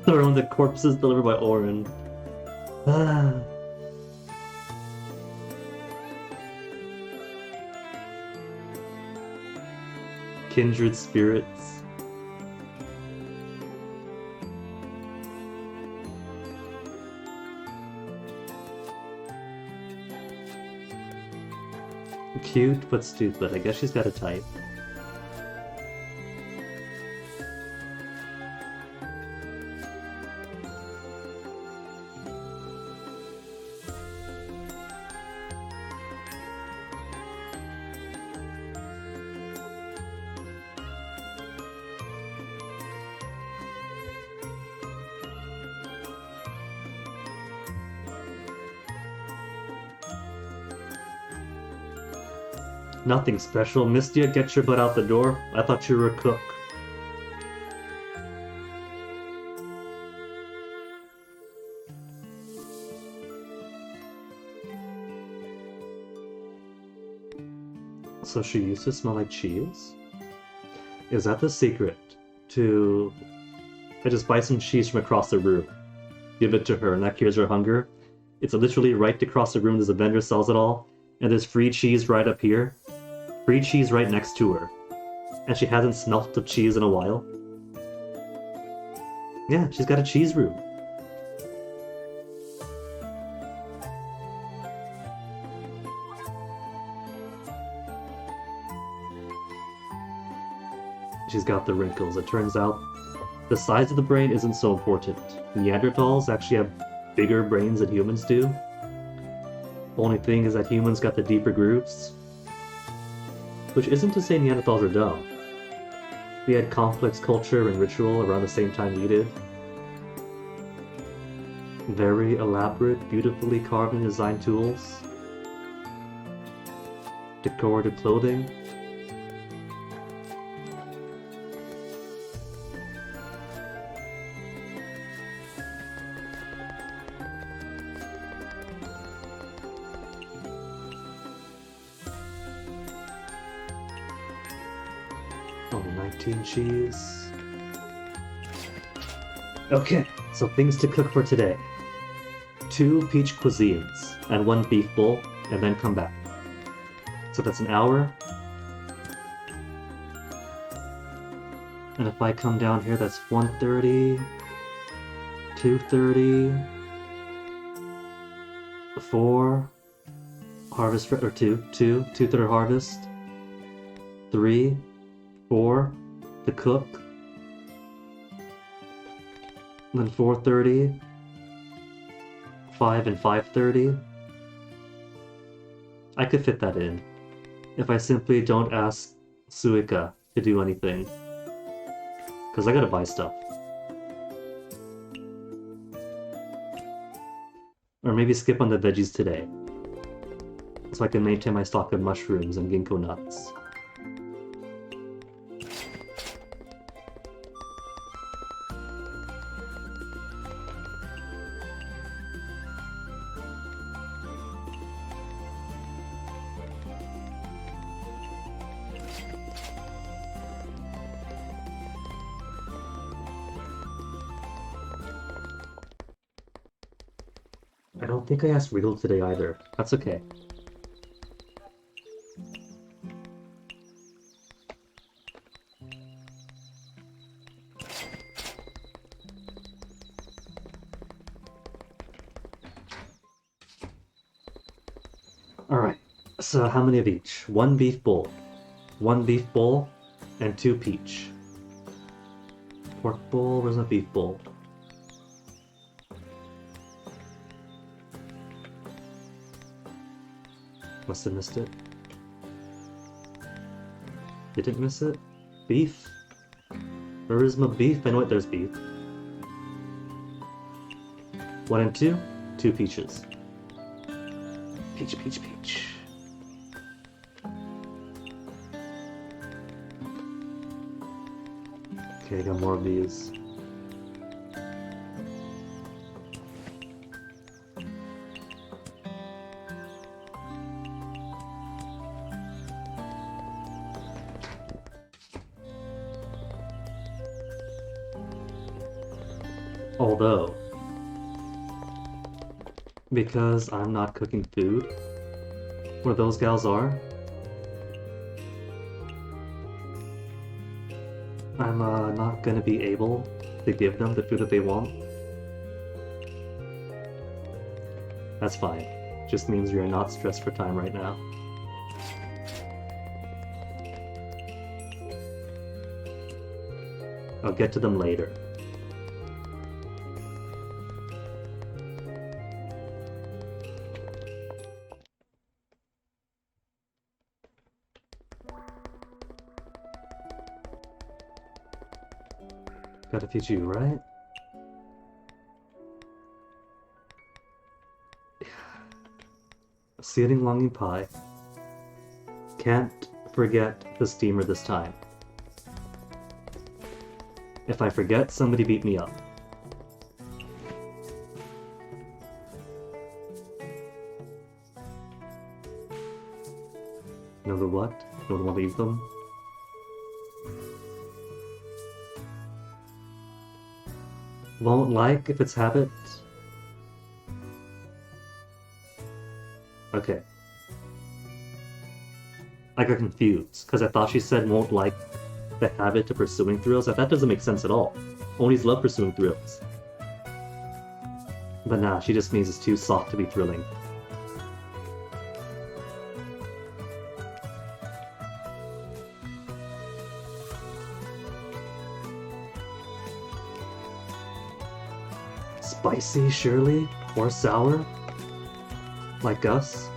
Throwing the corpses delivered by Orin. Kindred spirits. Cute but stupid. I guess she's got a type. Nothing special. Mistia, get your butt out the door. I thought you were a cook. So she used to smell like cheese? Is that the secret? I just buy some cheese from across the room. Give it to her and that cures her hunger. It's literally right across the room. There's a vendor sells it all. And there's free cheese right up here. Free cheese right next to her. And she hasn't smelt of cheese in a while. Yeah, she's got a cheese room. She's got the wrinkles. It turns out the size of the brain isn't so important. Neanderthals actually have bigger brains than humans do. Only thing is that humans got the deeper grooves. Which isn't to say Neanderthals are dumb. We had complex culture and ritual around the same time we did. Very elaborate, beautifully carved and designed tools. Decorative clothing. Only 19 cheese. Okay, so things to cook for today. 2 peach cuisines and 1 beef bowl, and then come back. So that's an hour. And if I come down here, that's 1:30, 2:30, 4, harvest, or 2:30 harvest. 3, 4 to cook. Then 4:30, 5 and 5:30. I could fit that in if I simply don't ask Suika to do anything. Because I gotta buy stuff. Or maybe skip on the veggies today, so I can maintain my stock of mushrooms and ginkgo nuts. I don't think I asked Regal today either. That's okay. Alright, so how many of each? 1 beef bowl, 1 beef bowl, and 2 peach. Pork bowl, where's my beef bowl? Must have missed it. Didn't miss it? Beef? Where is my beef? I know it, there's beef. 1 and 2, 2 peaches. Peach, peach, peach. Okay, I got more of these. Although, because I'm not cooking food where those gals are, I'm not gonna be able to give them the food that they want. That's fine. Just means you're not stressed for time right now. I'll get to them later. Gotta feed you, right? Searing longing pie. Can't forget the steamer this time. If I forget, somebody beat me up. Number what? You don't want to eat them? Won't like if it's habit? Okay. I got confused, because I thought she said won't like the habit of pursuing thrills. That doesn't make sense at all. Onis love pursuing thrills. But nah, she just means it's too soft to be thrilling. Spicy, surely? Or sour? Like us?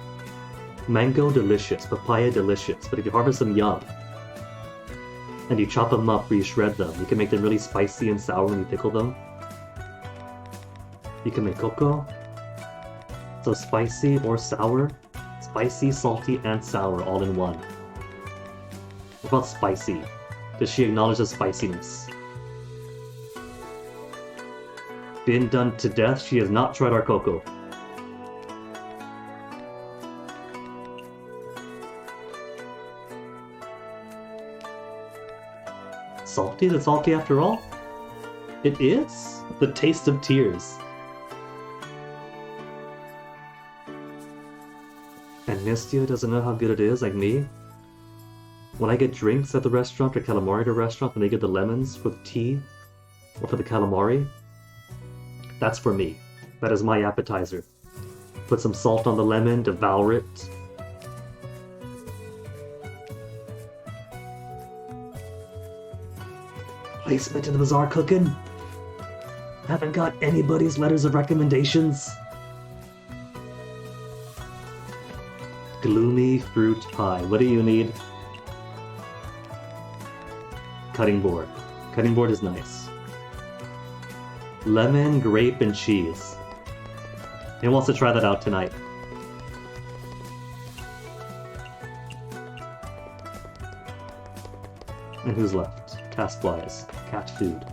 Mango, delicious. Papaya, delicious. But if you harvest them young, and you chop them up or you shred them, you can make them really spicy and sour when you pickle them. You can make cocoa. So spicy or sour? Spicy, salty, and sour all in one. What about spicy? Does she acknowledge the spiciness? Been done to death, she has not tried our cocoa. Salty? Is it salty after all? It is? The taste of tears. And Mistio doesn't know how good it is, like me? When I get drinks at the restaurant or calamari at a restaurant and they get the lemons for the tea or for the calamari, that's for me. That is my appetizer. Put some salt on the lemon, devour it. basement in the bazaar cooking? Haven't got anybody's letters of recommendations? Gloomy fruit pie. What do you need? Cutting board. Cutting board is nice. Lemon, grape, and cheese. He wants to try that out tonight. And who's left? Cast flies. Cat food.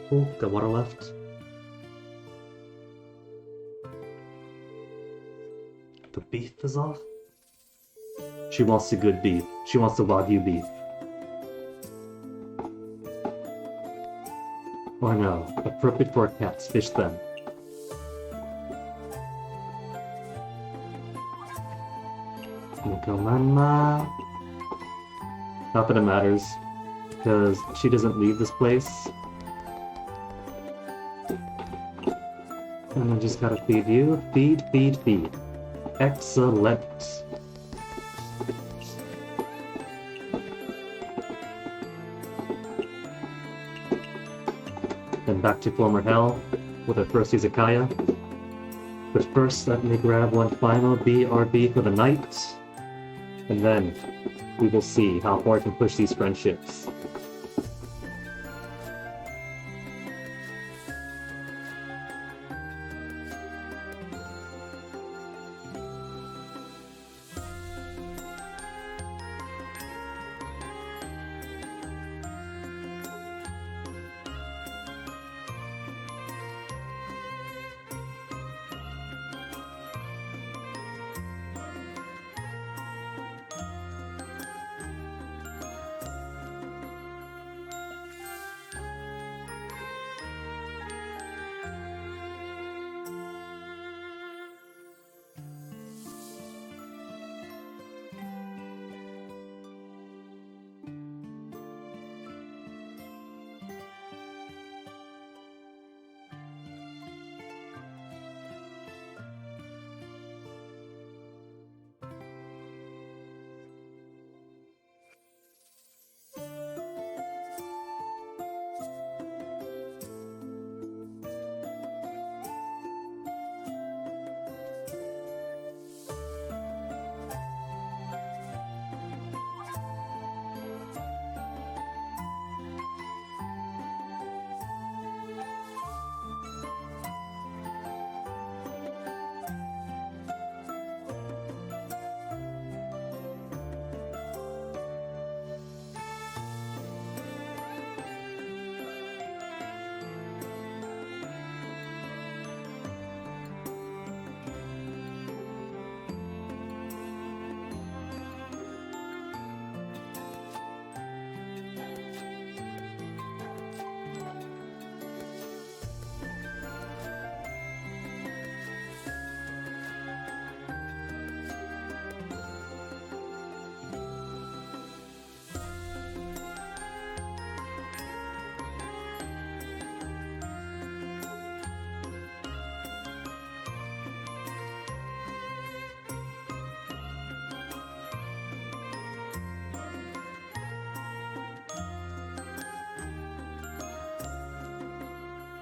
Cool, got water left. The beef is off? She wants the good beef. She wants the Wagyu beef. Or no, appropriate for cats, fish them. Mama. Not that it matters, because she doesn't leave this place. And I just gotta feed you. Feed, feed, feed. Excellent. Then back to former hell with our first izakaya. But first, let me grab one final BRB for the night. And then we will see how far I can push these friendships.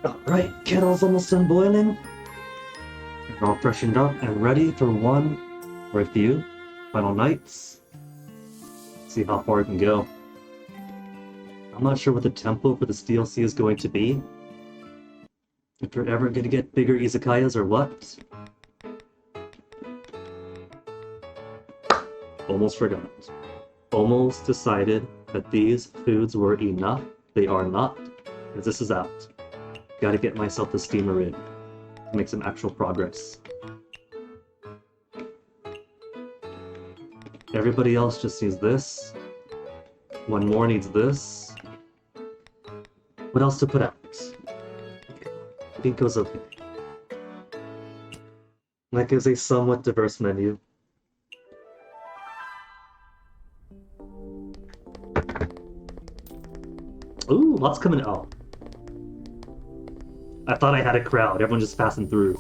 Alright, kettle's almost done boiling. We're all freshened up and ready for one or a few final nights. See how far it can go. I'm not sure what the tempo for this DLC is going to be. If we're ever going to get bigger izakayas or what. Almost forgot. Almost decided that these foods were enough. They are not, because this is out. Gotta get myself the steamer in to make some actual progress. Everybody else just needs this. One more needs this. What else to put out? I think it was okay. That gives a somewhat diverse menu. Ooh, lots coming out. I thought I had a crowd. Everyone just passing through.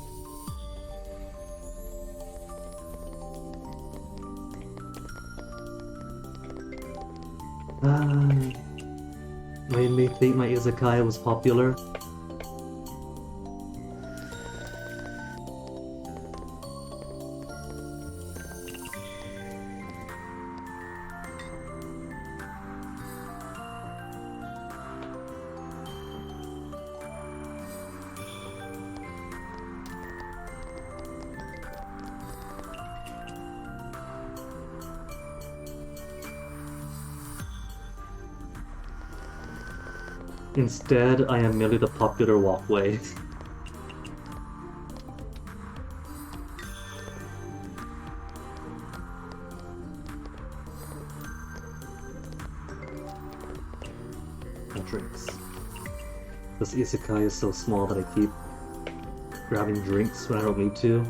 Made me think my izakaya was popular. Instead, I am merely the popular walkway. No drinks. This isekai is so small that I keep grabbing drinks when I don't need to,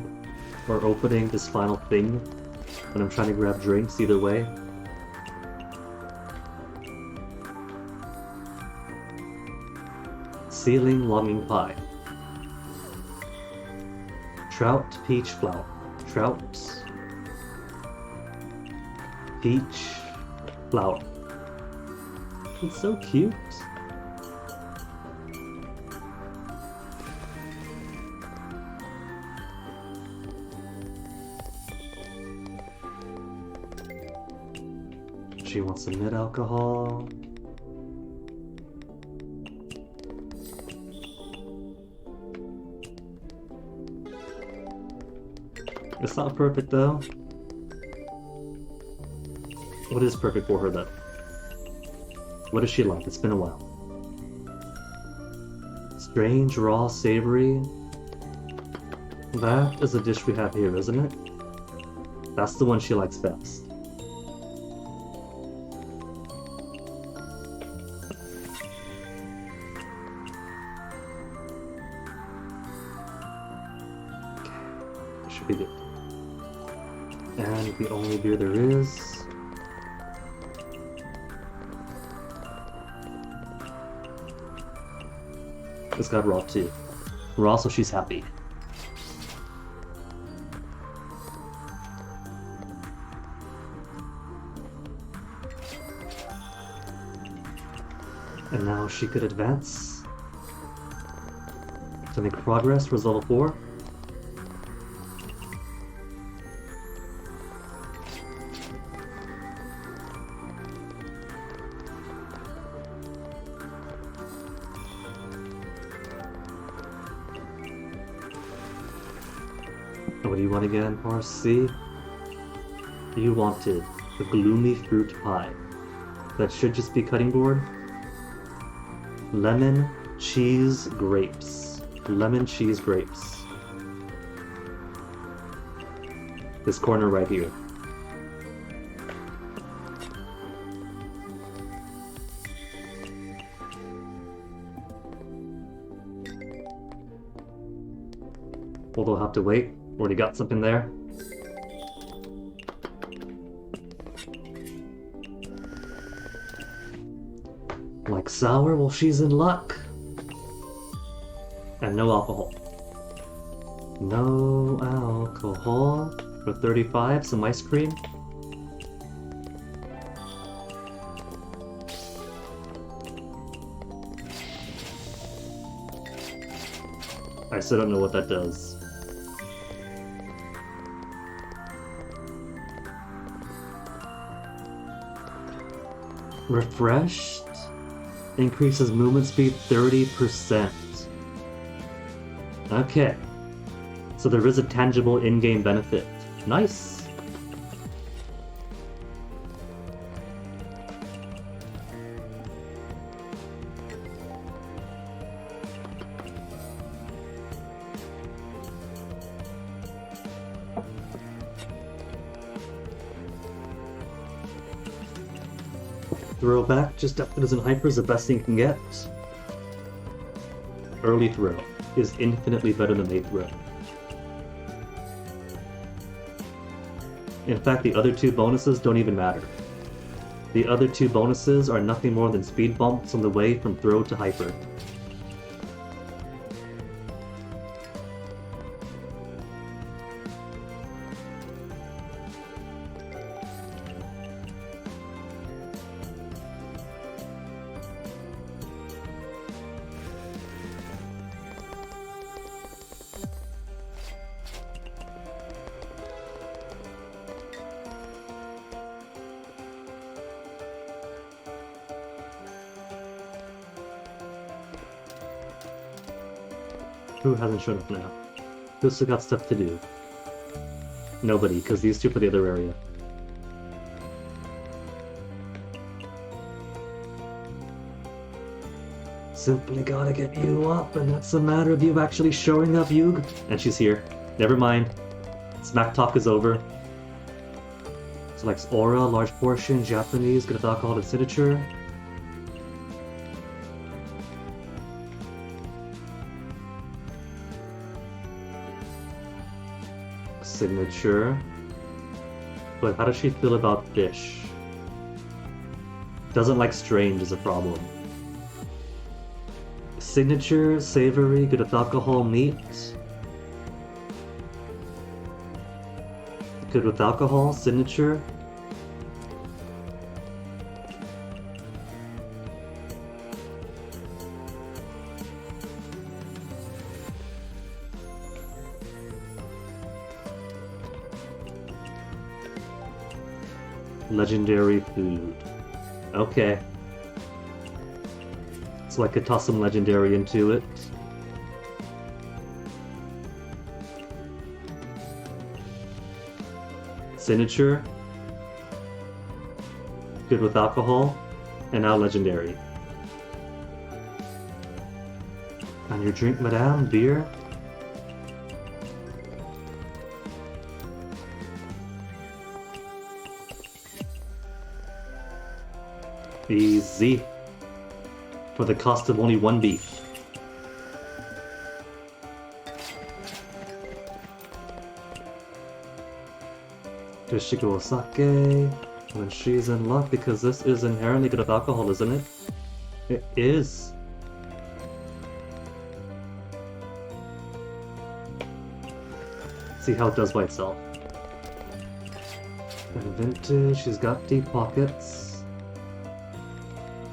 or opening this final thing when I'm trying to grab drinks, either way. Ceiling longing pie. Trout peach flour. Trout peach flour. It's so cute. She wants some mid-alcohol. It's not perfect though. What is perfect for her then? What is she like? It's been a while. Strange, raw, savory. That is a dish we have here, isn't it? That's the one she likes best. Okay, should be good. And the only beer there is. It's got raw too. Raw, so she's happy. And now she could advance to make progress towards level 4. What do you want again, RC? You wanted the gloomy fruit pie. That should just be cutting board. Lemon, cheese, grapes. Lemon, cheese, grapes. This corner right here. Well, they'll have to wait. Already got something there. Like sour? Well, she's in luck. And no alcohol. No alcohol. For 35, some ice cream. I still don't know what that does. Refreshed increases movement speed 30%. Okay, so there is a tangible in-game benefit. Nice. Throw back just after dozen hyper is the best thing you can get. Early throw is infinitely better than late throw. In fact, the other two bonuses don't even matter. The other two bonuses are nothing more than speed bumps on the way from throw to hyper. Who hasn't shown up now? Who's still got stuff to do? Nobody, because these two for the other area. Simply gotta get you up, and that's a matter of you actually showing up, Yug. And she's here. Never mind. Smack talk is over. Selects aura, large portion, Japanese, good with alcohol and signature. Signature. But how does she feel about fish? Doesn't like strange is a problem. Signature, savory, good with alcohol, meat. Good with alcohol, signature. Legendary food. Okay. So I could toss some legendary into it. Signature. Good with alcohol. And now legendary. On your drink, madame? Beer? Easy. For the cost of only one beef. Yoshiko Osake. When she's in luck, because this is inherently good with alcohol, isn't it? It is. See how it does by itself. And vintage, she's got deep pockets.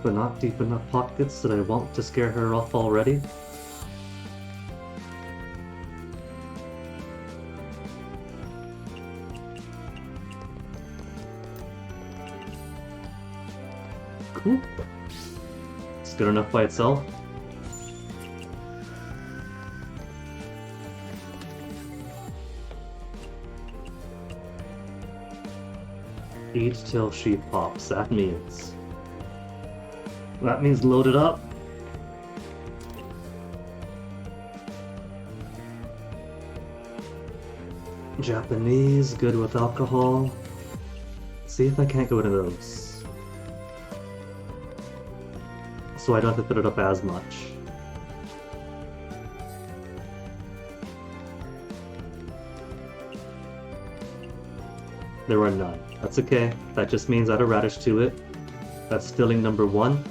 But not deep enough pockets that I want to scare her off already. Cool. It's good enough by itself. Eat till she pops, that means. That means load it up. Japanese, good with alcohol. See if I can't go into those. So I don't have to put it up as much. There are none. That's okay. That just means add a radish to it. That's filling number 1.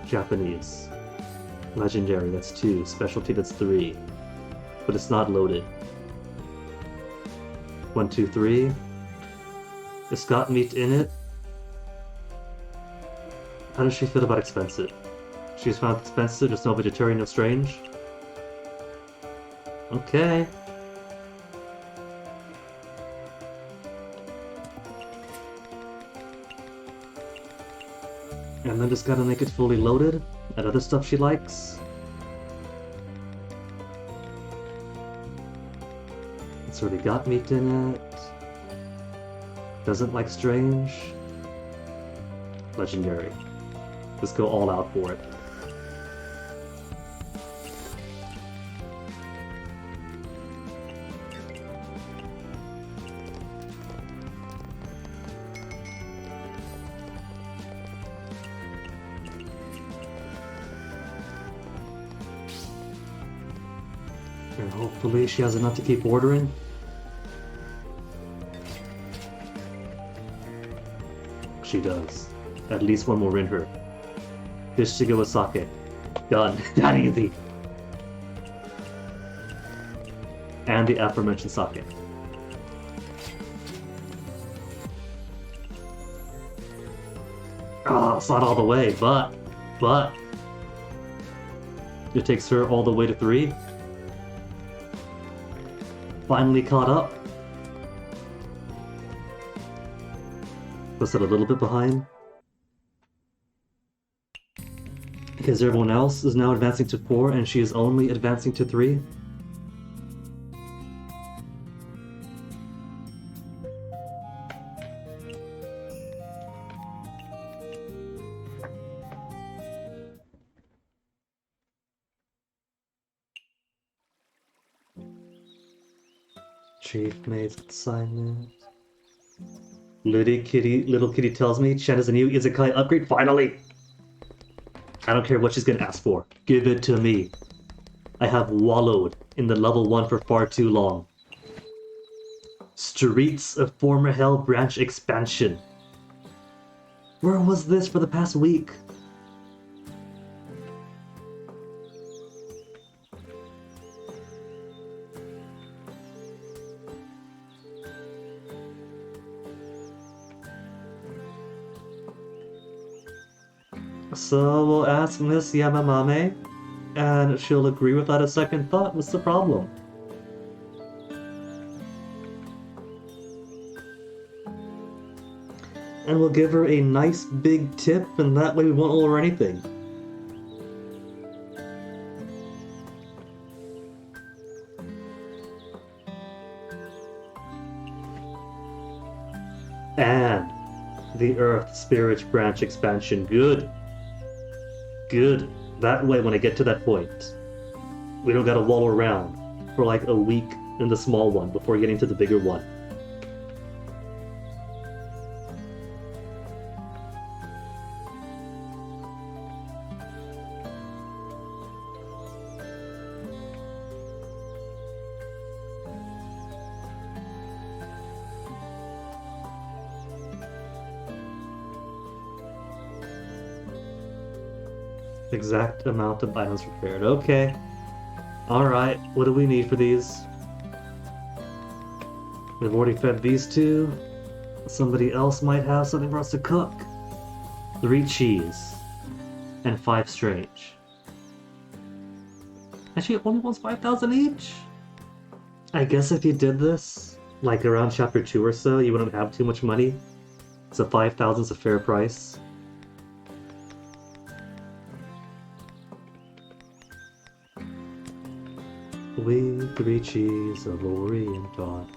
Japanese. Legendary, that's 2. Specialty, that's 3. But it's not loaded. 1, 2, 3. It's got meat in it. How does she feel about expensive? She's found expensive, just no vegetarian, no strange. Okay. And then just gotta make it fully loaded. Add other stuff she likes. It's already got meat in it. Doesn't like strange. Legendary. Just go all out for it. And hopefully she has enough to keep ordering. She does. At least one more in her. Fish to go with sake. Done. That easy. And the aforementioned sake. Ah, it's not all the way, but... It takes her all the way to 3. Finally caught up. Was it a little bit behind? Because everyone else is now advancing to 4 and she is only advancing to 3? Chief Mate's assignment. Little kitty tells me Chen is a new Isekai upgrade. Finally! I don't care what she's gonna ask for. Give it to me. I have wallowed in the level 1 for far too long. Streets of Former Hell branch expansion. Where was this for the past week? So we'll ask Miss Yamamame, and she'll agree without a second thought. What's the problem? And we'll give her a nice big tip, and that way we won't owe her anything. And the Earth Spirit Branch expansion. Good. Good. That way, when I get to that point, we don't gotta wallow around for like a week in the small one before getting to the bigger one. Exact amount of items prepared. Okay. Alright, what do we need for these? We've already fed these 2. Somebody else might have something for us to cook. 3 cheese. And 5 strange. Actually, it only wants 5,000 each? I guess if you did this, like around chapter 2 or so, you wouldn't have too much money. So 5,000 is a fair price. We 3 cheese of Orient Dawn.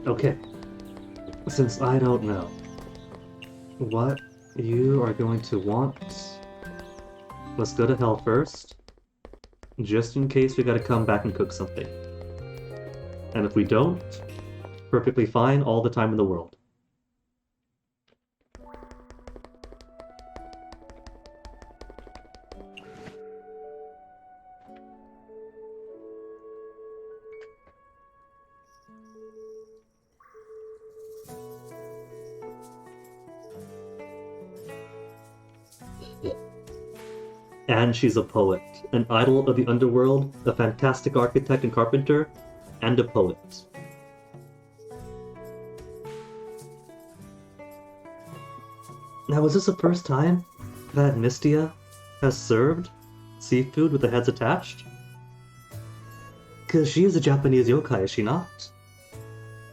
Okay, since I don't know what you are going to want, let's go to hell first, just in case we gotta come back and cook something. And if we don't, perfectly fine all the time in the world. And she's a poet, an idol of the underworld, a fantastic architect and carpenter, and a poet. Now, is this the first time that Mystia has served seafood with the heads attached? Because she is a Japanese yokai, is she not?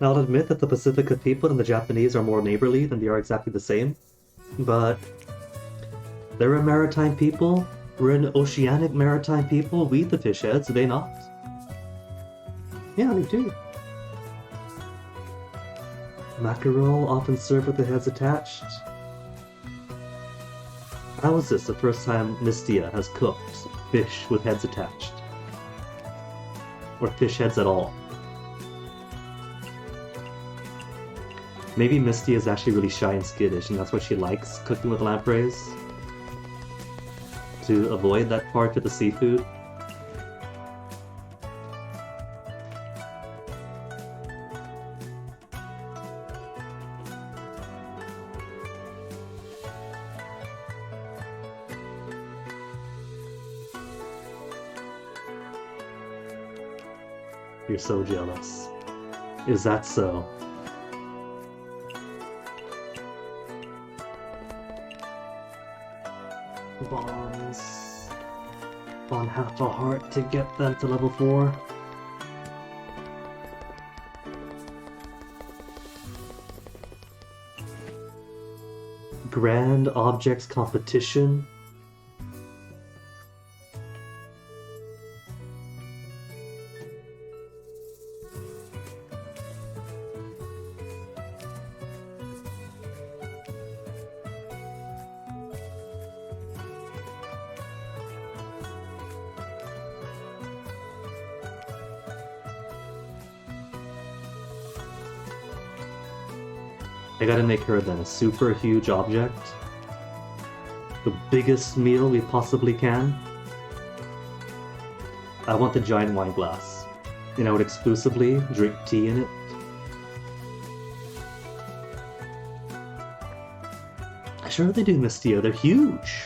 Now, I'll admit that the Pacifica people and the Japanese are more neighborly than they are exactly the same, but they're a maritime people, we're an oceanic maritime people, we eat the fish heads, do they not? Yeah, they do. Mackerel often served with the heads attached. How is this the first time Mystia has cooked fish with heads attached? Or fish heads at all? Maybe Mystia is actually really shy and skittish, and that's why she likes cooking with lampreys. to avoid that part of the seafood. You're so jealous. Is that so? Bombs on half a heart to get them to level 4. Grand Objects Competition. I gotta make her then a super huge object. The biggest meal we possibly can. I want the giant wine glass. And I would exclusively drink tea in it. I sure they do, Mistio. They're huge.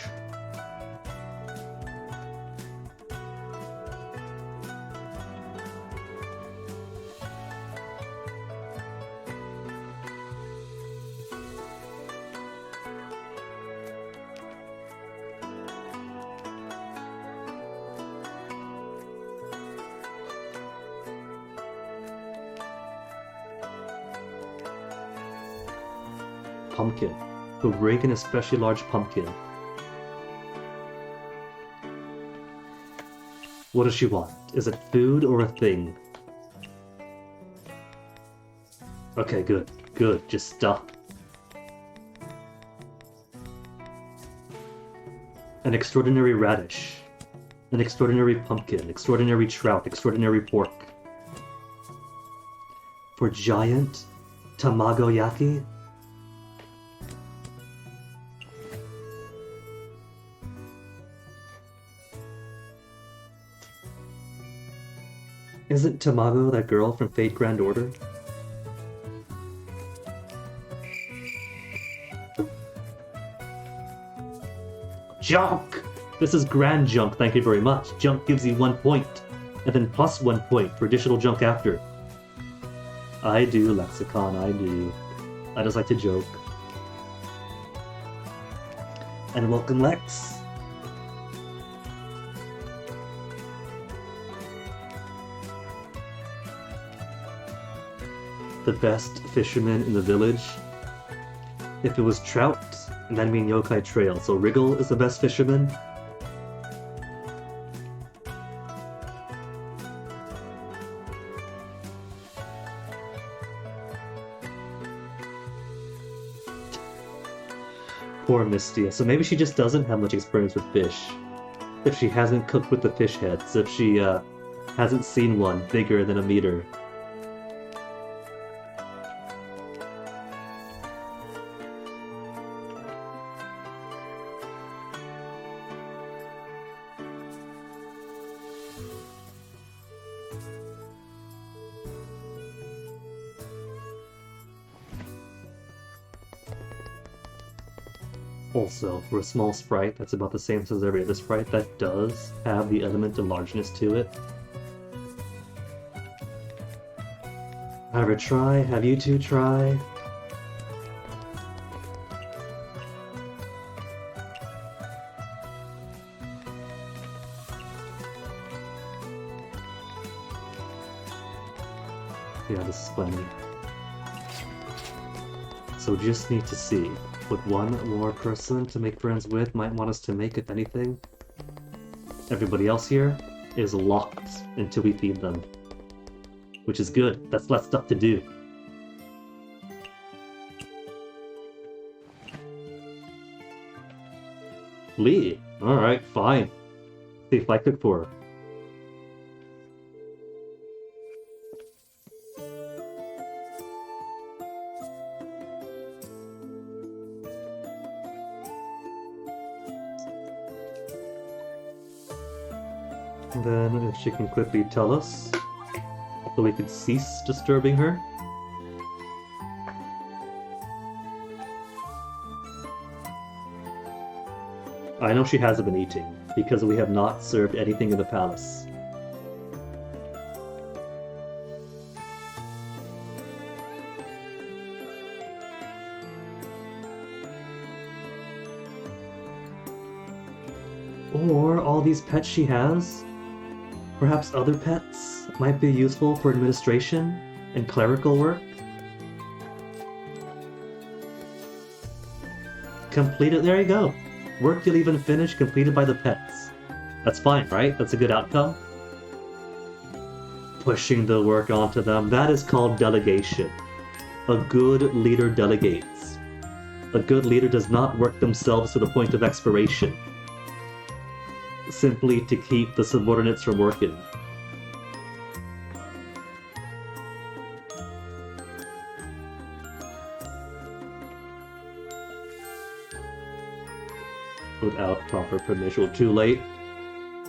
Pumpkin. We'll break an especially large pumpkin. What does she want? Is it food or a thing? Okay, good. Good. Just stop. An extraordinary radish. An extraordinary pumpkin. Extraordinary trout. Extraordinary pork. For giant tamagoyaki? Isn't Tamago that girl from Fate Grand Order? Junk! This is grand junk, thank you very much. Junk gives you 1 point, and then plus 1 point for additional junk after. I do, Lexicon, I do. I just like to joke. And welcome, Lex. The best fisherman in the village. If it was trout, that'd mean Yokai Trail. So Wriggle is the best fisherman. Poor Mistia. So maybe she just doesn't have much experience with fish. If she hasn't cooked with the fish heads. If she hasn't seen one bigger than a meter. Also, for a small sprite that's about the same size as every other sprite, that does have the element of largeness to it. Have her try, have you two try. Yeah, this is plenty. So just need to see. What one more person to make friends with might want us to make, if anything. Everybody else here is locked until we feed them. Which is good. That's less stuff to do. Lee. Alright, fine. See if I cook for her. Then if she can quickly tell us, so we could cease disturbing her. I know she hasn't been eating, because we have not served anything in the palace. Or all these pets she has, perhaps other pets, might be useful for administration and clerical work. Completed, there you go. Work you'll even finish completed by the pets. That's fine, right? That's a good outcome. Pushing the work onto them, that is called delegation. A good leader delegates. A good leader does not work themselves to the point of expiration, simply to keep the subordinates from working. Without proper permission. Too late.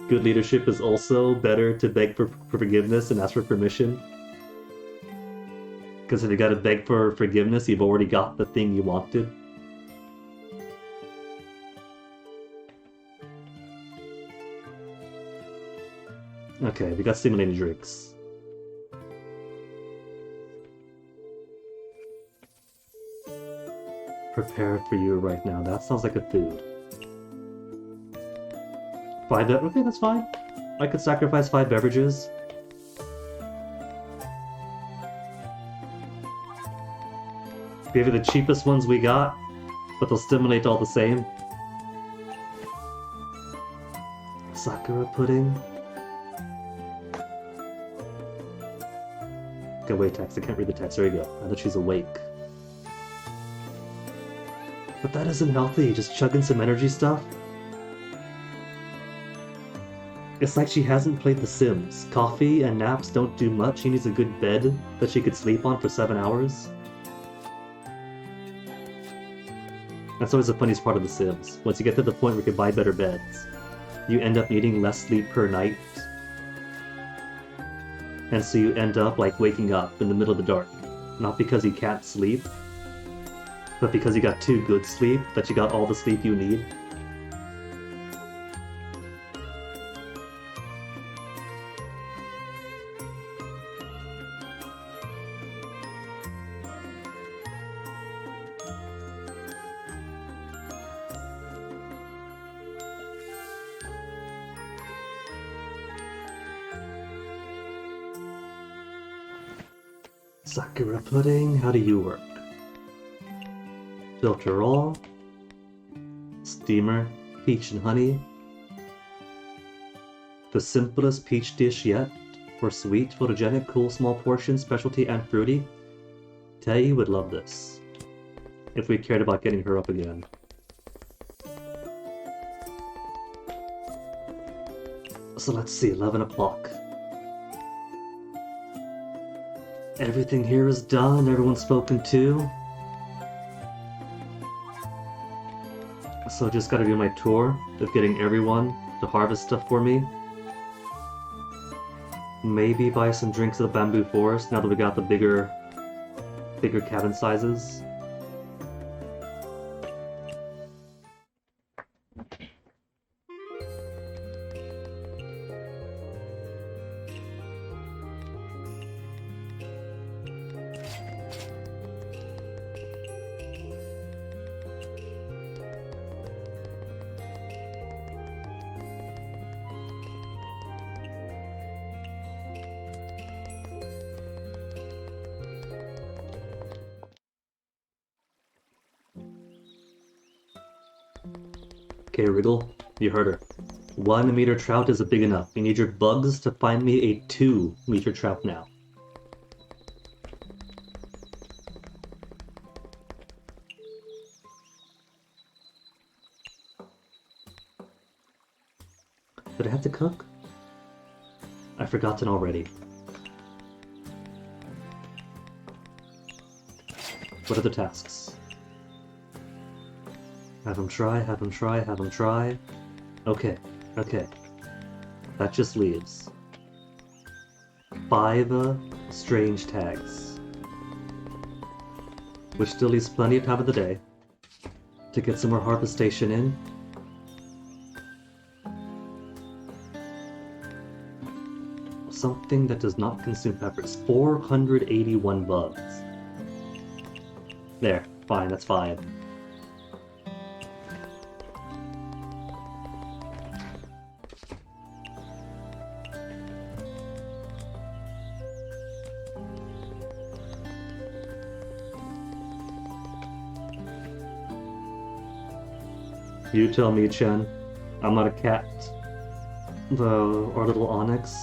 Good leadership is also better to beg for forgiveness and ask for permission. Because if you gotta beg for forgiveness, you've already got the thing you wanted. Okay, we got stimulating drinks. Prepared for you right now. That sounds like a food. 5 okay, that's fine. I could sacrifice 5 beverages. Give you the cheapest ones we got, but they'll stimulate all the same. Sakura pudding. Okay, wait, text. I can't read the text. There you go. Now that she's awake. But that isn't healthy, just chugging some energy stuff. It's like she hasn't played The Sims. Coffee and naps don't do much. She needs a good bed that she could sleep on for 7 hours. That's always the funniest part of The Sims. Once you get to the point where you can buy better beds, you end up needing less sleep per night. And so you end up like waking up in the middle of the dark. Not because you can't sleep, but because you got too good sleep, that you got all the sleep you need. Sakura pudding, how do you work? Filter all. Steamer, peach and honey. The simplest peach dish yet. For sweet, photogenic, cool, small portions, specialty, and fruity. Tei would love this. If we cared about getting her up again. So let's see, 11 o'clock. Everything here is done, everyone's spoken to. So just gotta do my tour of getting everyone to harvest stuff for me. Maybe buy some drinks at the bamboo forest now that we got the bigger cabin sizes. Okay, Wriggle, you heard her. 1 meter trout isn't big enough. You need your bugs to find me a 2 meter trout now. Did I have to cook? I've forgotten already. What are the tasks? Have them try, have them try, have them try. Okay, okay. That just leaves 5 strange tags. Which still leaves plenty of time of the day to get some more harvestation in. Something that does not consume peppers. 481 bugs. There, fine, that's fine. You tell me, Chen. I'm not a cat. Though our little Onyx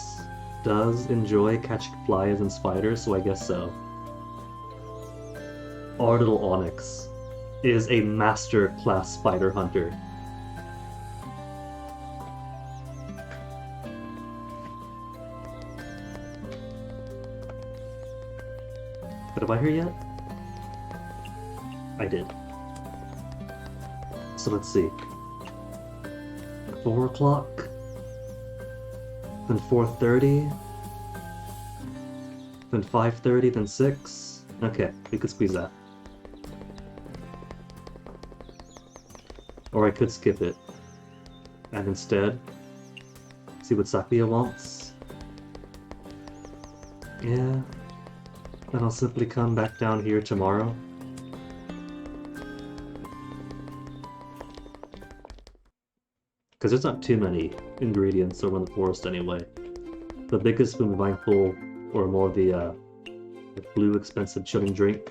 does enjoy catching flies and spiders, so I guess so. Our little Onyx is a master class spider hunter. But have I here yet? I did. So let's see. 4 o'clock, then 4:30, then 5:30, then 6. Okay, we could squeeze that. Or I could skip it, and instead see what Sakuya wants. Yeah, then I'll simply come back down here tomorrow. Because there's not too many ingredients over in the forest anyway. The biggest would be mindful, or more of the blue expensive chilling drink.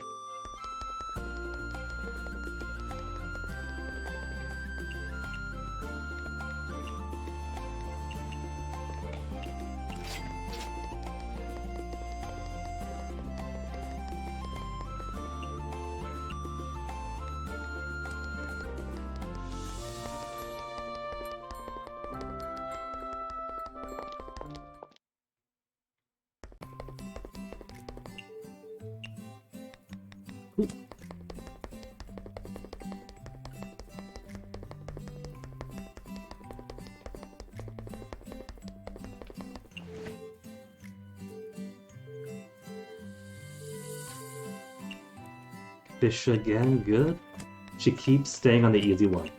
Fish again, good. She keeps staying on the easy ones.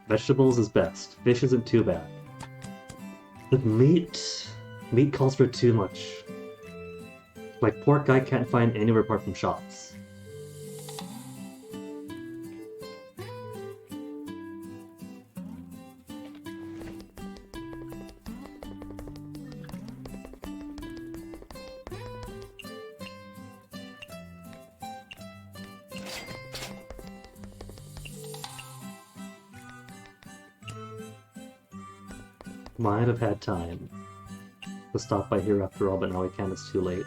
Vegetables is best. Fish isn't too bad. But meat calls for too much. Like pork I can't find anywhere apart from shops. Might have had time to stop by here after all, but now we can't, it's too late.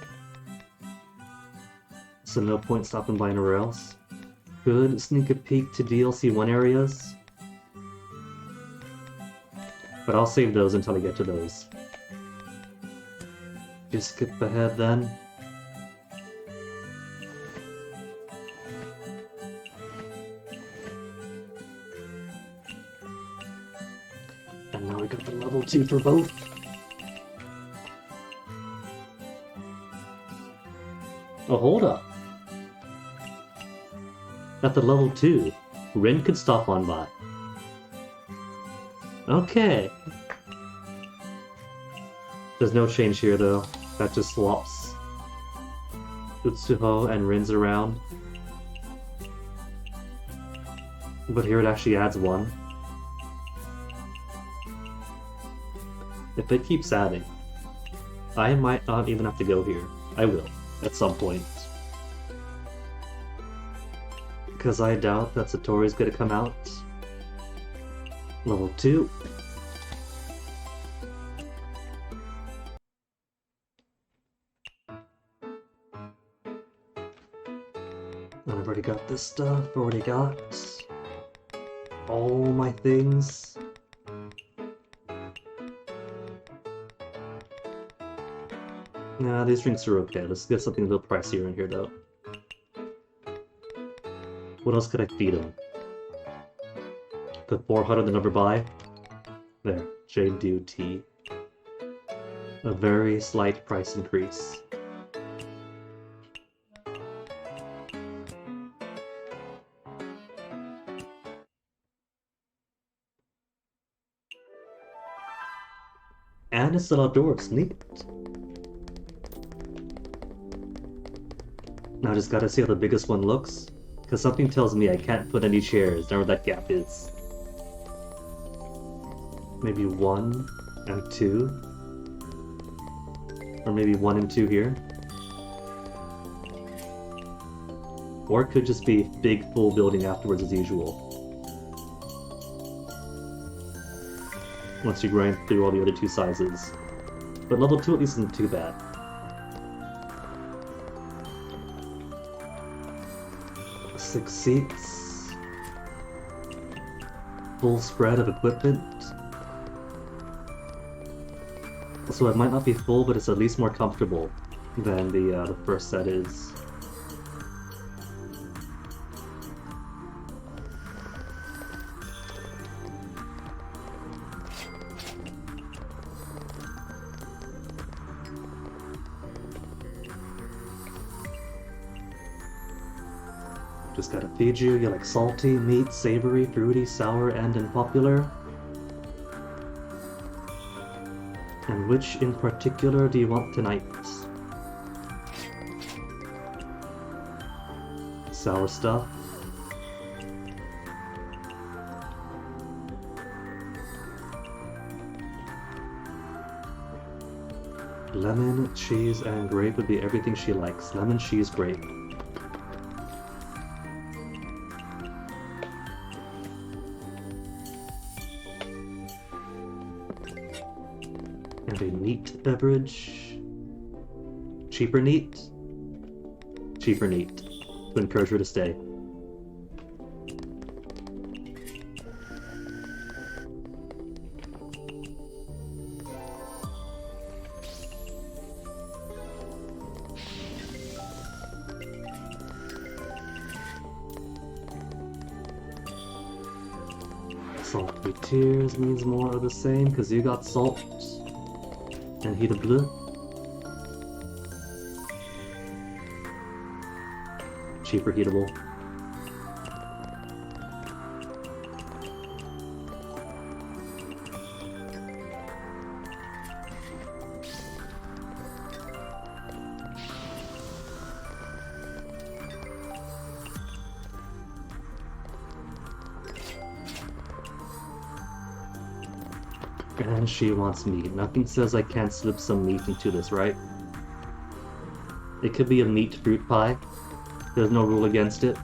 So no point stopping by anywhere else. Could sneak a peek to DLC 1 areas, but I'll save those until I get to those. Just skip ahead then. And now we got the level 2 for both. Oh, hold up. At the level 2, Rin could stop on by. Okay. There's no change here though. That just swaps Utsuho and Rin's around. But here it actually adds 1. If it keeps adding, I might not even have to go here. I will, at some point. Because I doubt that Satori's gonna come out. Level 2. I've already got this stuff, already got all my things. Nah, these drinks are okay. Let's get something a little pricier in here, though. What else could I feed him? Put 400 the number by. There, Jade Dew Tea. A very slight price increase. And it's still outdoors, neat. Now I just gotta see how the biggest one looks, because something tells me I can't put any chairs down where that gap is. Maybe 1 and 2. Or maybe 1 and 2 here. Or it could just be big full building afterwards as usual. Once you grind through all the other 2 sizes. But level 2 at least isn't too bad. Six seats. Full spread of equipment. So it might not be full, but it's at least more comfortable than the first set is. Just gotta feed you. You like salty, meat, savory, fruity, sour, and unpopular. And which in particular do you want tonight? Sour stuff. Lemon, cheese, and grape would be everything she likes. Lemon, cheese, grape. And a neat beverage. Cheaper neat? Cheaper neat. To encourage her to stay. Salty tears means more of the same, because you got salt. And heat of blue. Cheaper heatable. And she wants meat. Nothing says I can't slip some meat into this, right? It could be a meat fruit pie. There's no rule against it.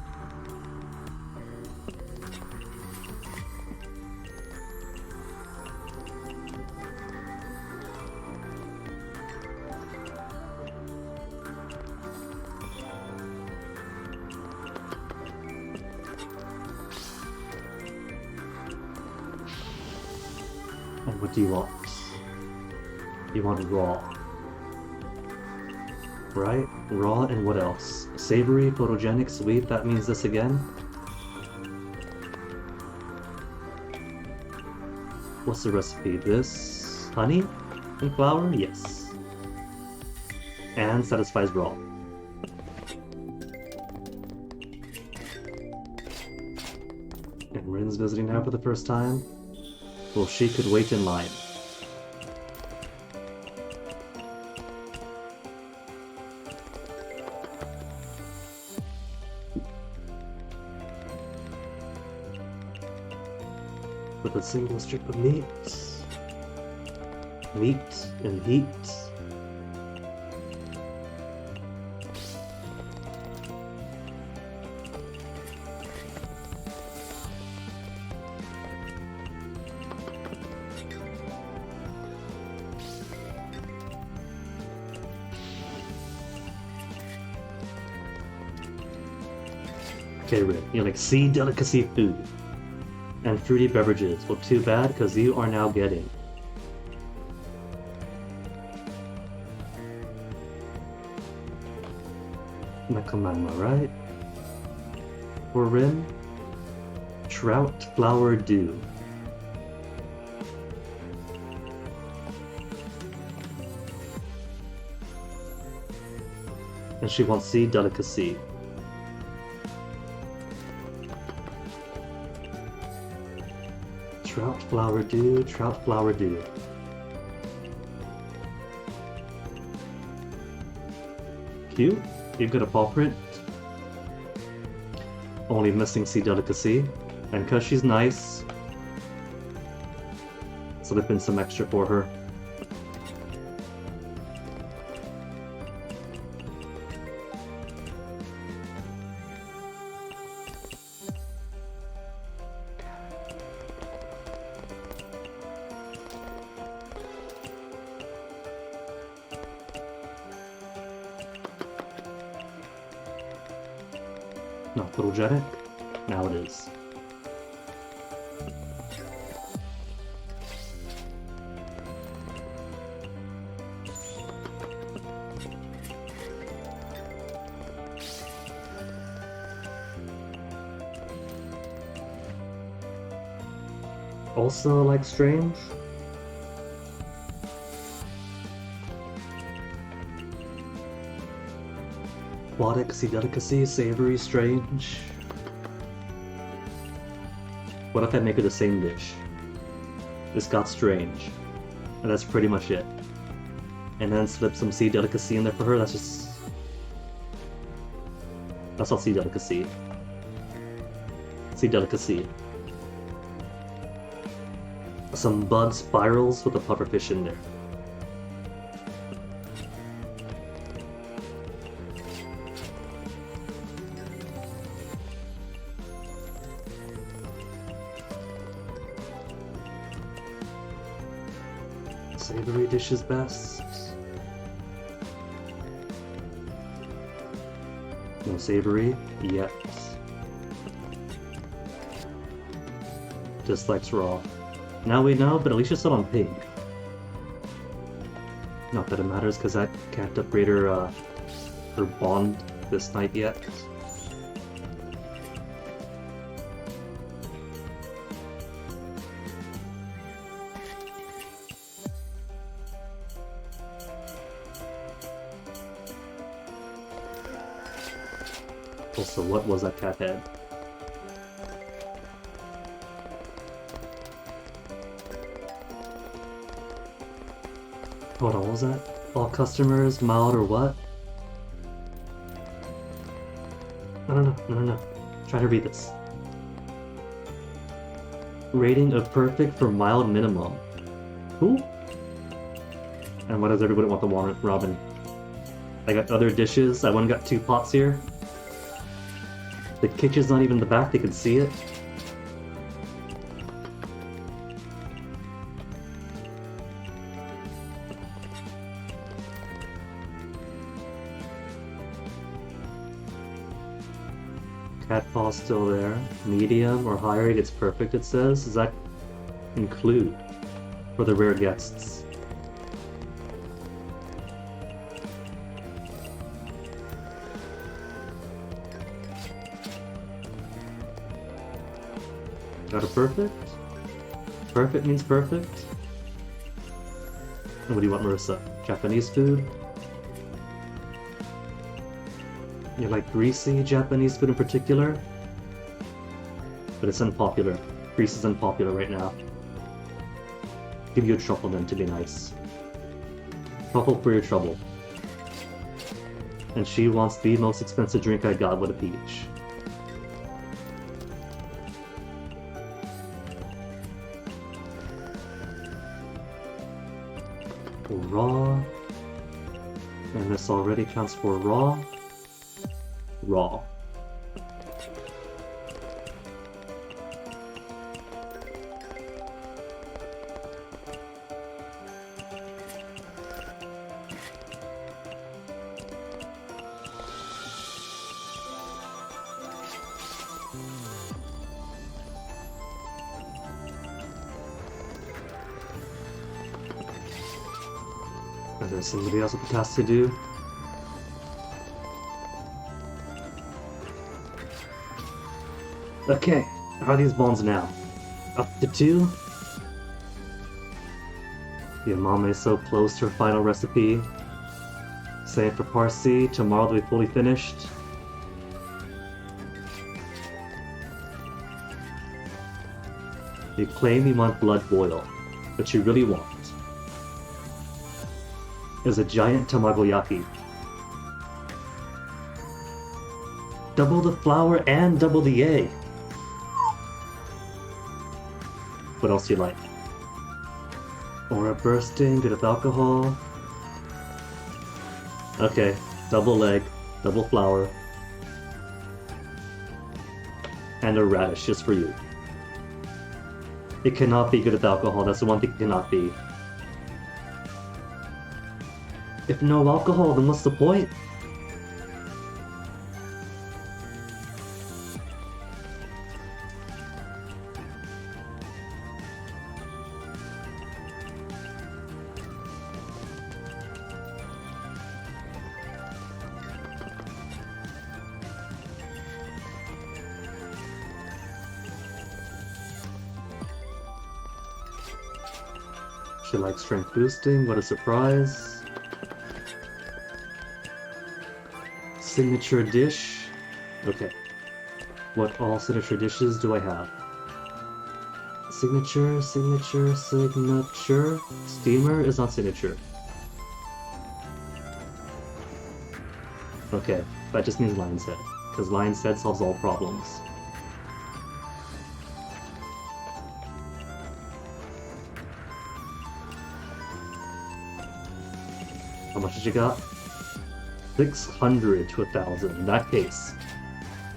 And what do you want? You want raw. Right? Raw and what else? Savory, photogenic, sweet, that means this again? What's the recipe? This? Honey? And flour? Yes. And satisfies raw. And Rin's visiting now for the first time? Well, she could wait in line. With a single strip of meat. Meat and heat. Okay, Rin, you like sea delicacy food and fruity beverages. Well, too bad, because you are now getting Nakamama, right? For Rin, trout flower dew. And she wants sea delicacy. Trout flower dew, trout flower dew. Cute. You've got a paw print. Only missing sea delicacy. And because she's nice, slip in some extra for her. Not photogenic? Now it is. Also, like, strange? Aquatic, sea delicacy, savory, strange. What if I make her the same dish? This got strange. And that's pretty much it. And then slip some sea delicacy in there for her, that's just... That's not sea delicacy. Sea delicacy. Some bud spirals with a pufferfish in there. Savory dish is best. No savory yet. Dislikes raw. Now we know, but at least she's still on pink. Not that it matters, because I can't upgrade her, her bond this night yet. Also, what was that cat head? Hold on, what was that? All customers, mild or what? No. Try to read this. Rating of perfect for mild minimum. Who? And why does everybody want the Robin? I got other dishes. I went and got 2 pots here. The kitchen's not even in the back, they can see it. Cat paw's still there. Medium or higher, it's perfect, it says. Does that include for the rare guests? Got a perfect? Perfect means perfect? And what do you want, Marissa? Japanese food? You like greasy Japanese food in particular? But it's unpopular. Grease is unpopular right now. Give you a truffle then to be nice. Truffle for your trouble. And she wants the most expensive drink I got with a peach. Raw. And this already counts for raw. Raw. And there's somebody else with the task to do. Okay, how are these bonds now? Up to 2? Your mom is so close to her final recipe. Save for Parsi. Tomorrow they'll be fully finished. You claim you want blood boil. What you really want is a giant tamagoyaki. Double the flour and double the egg. What else do you like? Or a bursting, good with alcohol. Okay, double egg, double flour. And a radish just for you. It cannot be good with alcohol, that's the one thing it cannot be. If no alcohol, then what's the point? She likes strength boosting, what a surprise. Signature dish. Okay. What all signature dishes do I have? Signature, signature, signature. Steamer is not signature. Okay, that just means lion's head, because lion's head solves all problems. How much did you got? 600 to 1,000. In that case,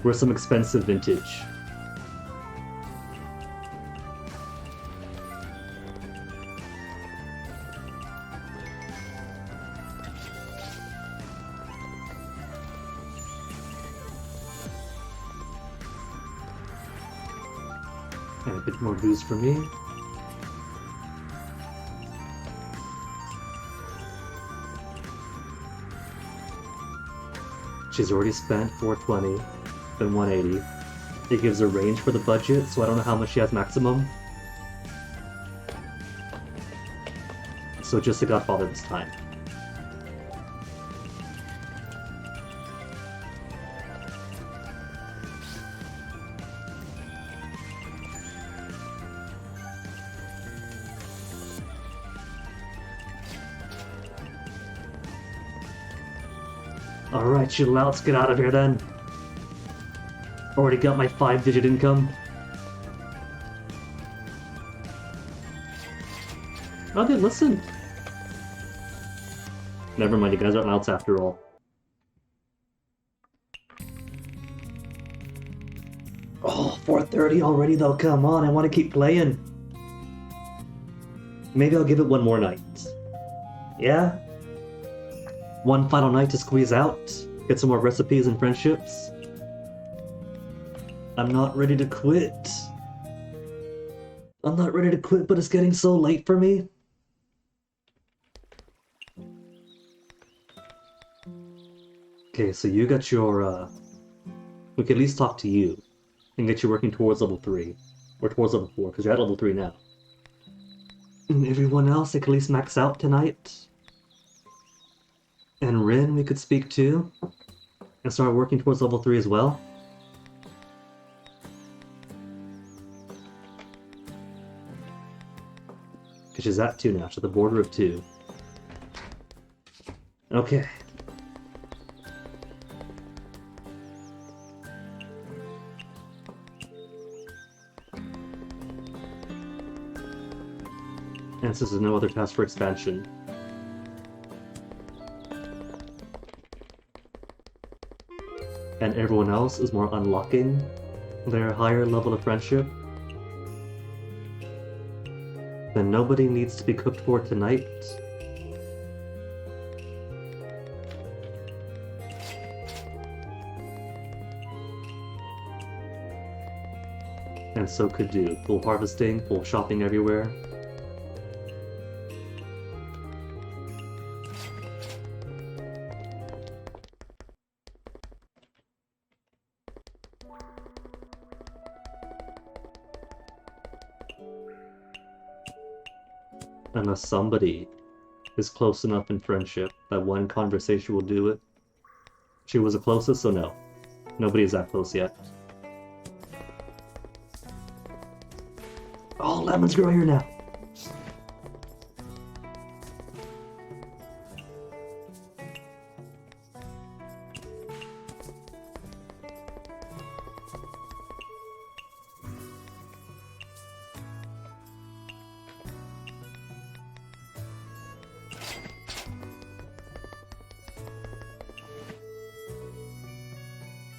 we're some expensive vintage. And a bit more booze for me. She's already spent 420, then 180. It gives a range for the budget, so I don't know how much she has maximum. So just a Godfather this time. Alright, chill out, let's get out of here then. Already got my 5-digit income. Oh, they listened. Never mind, you guys aren't louds after all. Oh, 4:30 already though, come on, I want to keep playing. Maybe I'll give it one more night. Yeah? One final night to squeeze out, get some more recipes and friendships. I'm not ready to quit. I'm not ready to quit, but it's getting so late for me. Okay, so you got your, we could at least talk to you and get you working towards level 3, or towards level 4, because you're at level 3 now. And everyone else, I could at least max out tonight. And Rin, we could speak to, and start working towards level 3 as well. Because she's at 2 now, she's at the border of 2. Okay. And since there's no other task for expansion, and everyone else is more unlocking their higher level of friendship, then nobody needs to be cooked for tonight. And so could do. Full harvesting, full shopping everywhere. Unless somebody is close enough in friendship that one conversation will do it. She was the closest, so no. Nobody is that close yet. Oh, lemons grow here now.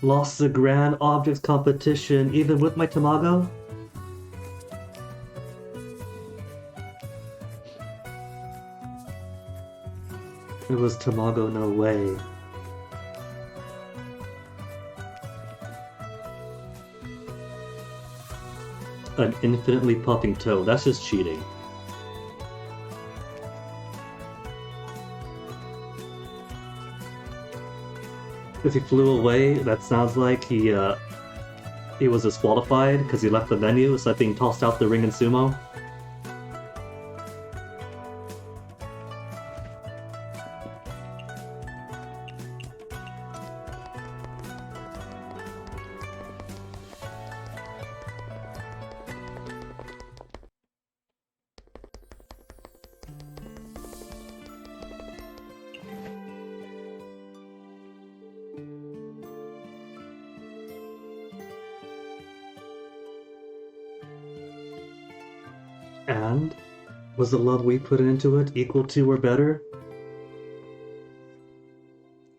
Lost the grand objects competition even with my tamago? It was tamago, no way. An infinitely puffing toe, that's just cheating. If he flew away, that sounds like he was disqualified because he left the venue instead of being tossed out the ring in sumo. And was the love we put into it equal to or better?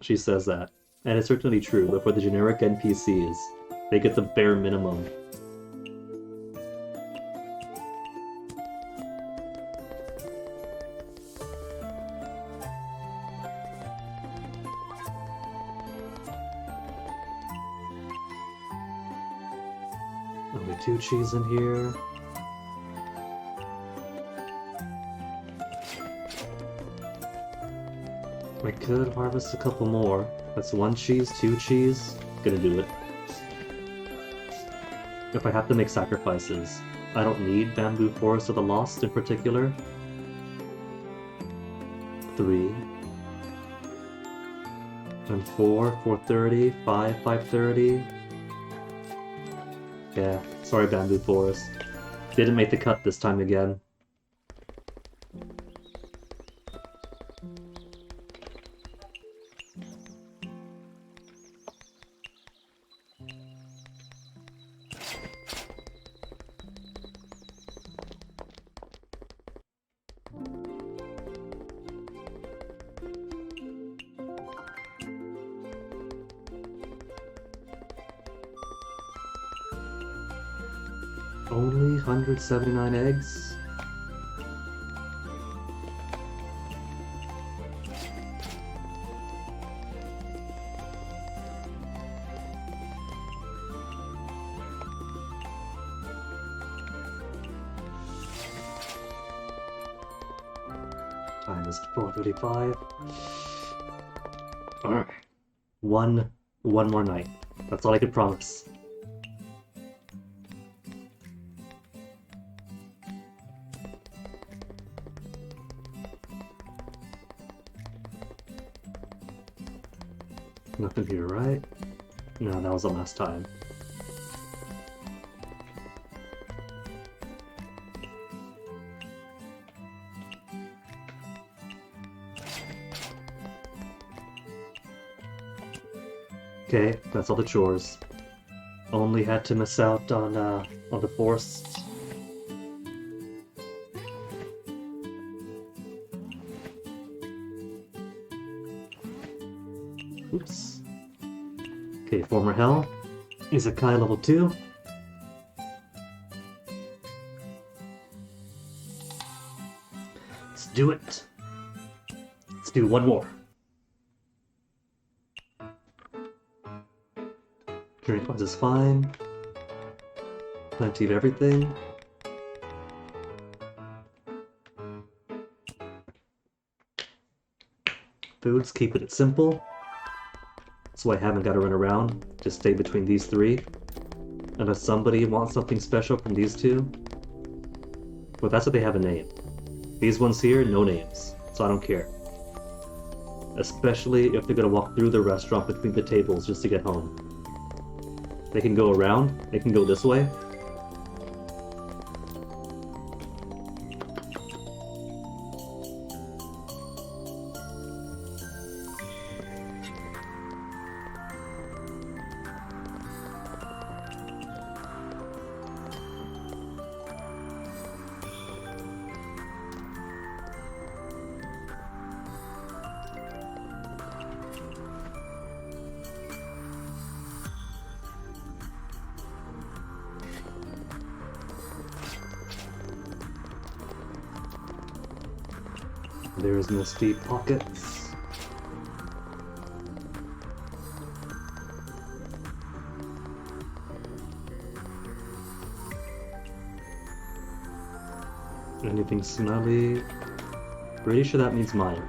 She says that, and it's certainly true, but for the generic NPCs, they get the bare minimum. Only 2 cheese in here. I could harvest a couple more. That's 1 cheese, 2 cheese. Gonna do it. If I have to make sacrifices, I don't need Bamboo Forest of the Lost in particular. 3. And 4, 430, 5, 530. Yeah, sorry Bamboo Forest. Didn't make the cut this time again. Only 179 eggs? Time is 4:35. Alright. One more night. That's all I could promise. Nothing here, right? No, that was the last time. Okay, that's all the chores. Only had to miss out on the forests. Oops. Okay, former hell. Izakai level 2. Let's do it. Let's do one more. Current funds is fine. Plenty of everything. Foods, keeping it simple. So I haven't got to run around. Just stay between these 3. Unless somebody wants something special from these 2. Well, that's if they have a name. These ones here, no names. so I don't care. Especially if they're gonna walk through the restaurant between the tables just to get home. They can go around, they can go this way. There's Misty Pockets. Anything smelly? Pretty sure that means mild.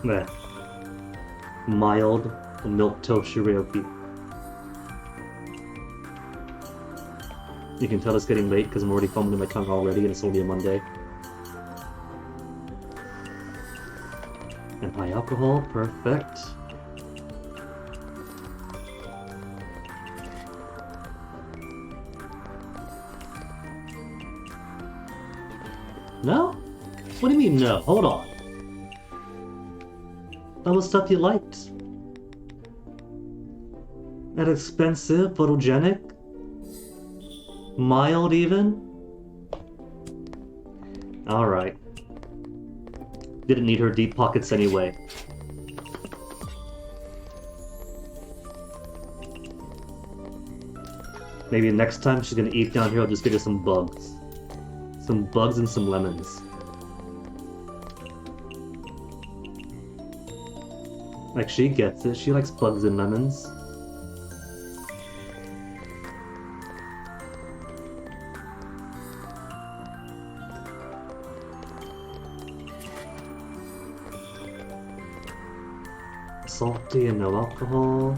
There. Mild milk toast shirioki. You can tell it's getting late because I'm already fumbling my tongue already and it's only a Monday. And high alcohol, perfect. No? What do you mean no? Hold on. That was stuff you liked. That expensive, photogenic, mild even? Alright. Didn't need her deep pockets anyway. Maybe next time she's gonna eat down here, I'll just get her some bugs. Some bugs and some lemons. Like, she gets it. She likes bugs and lemons. Salty and no alcohol.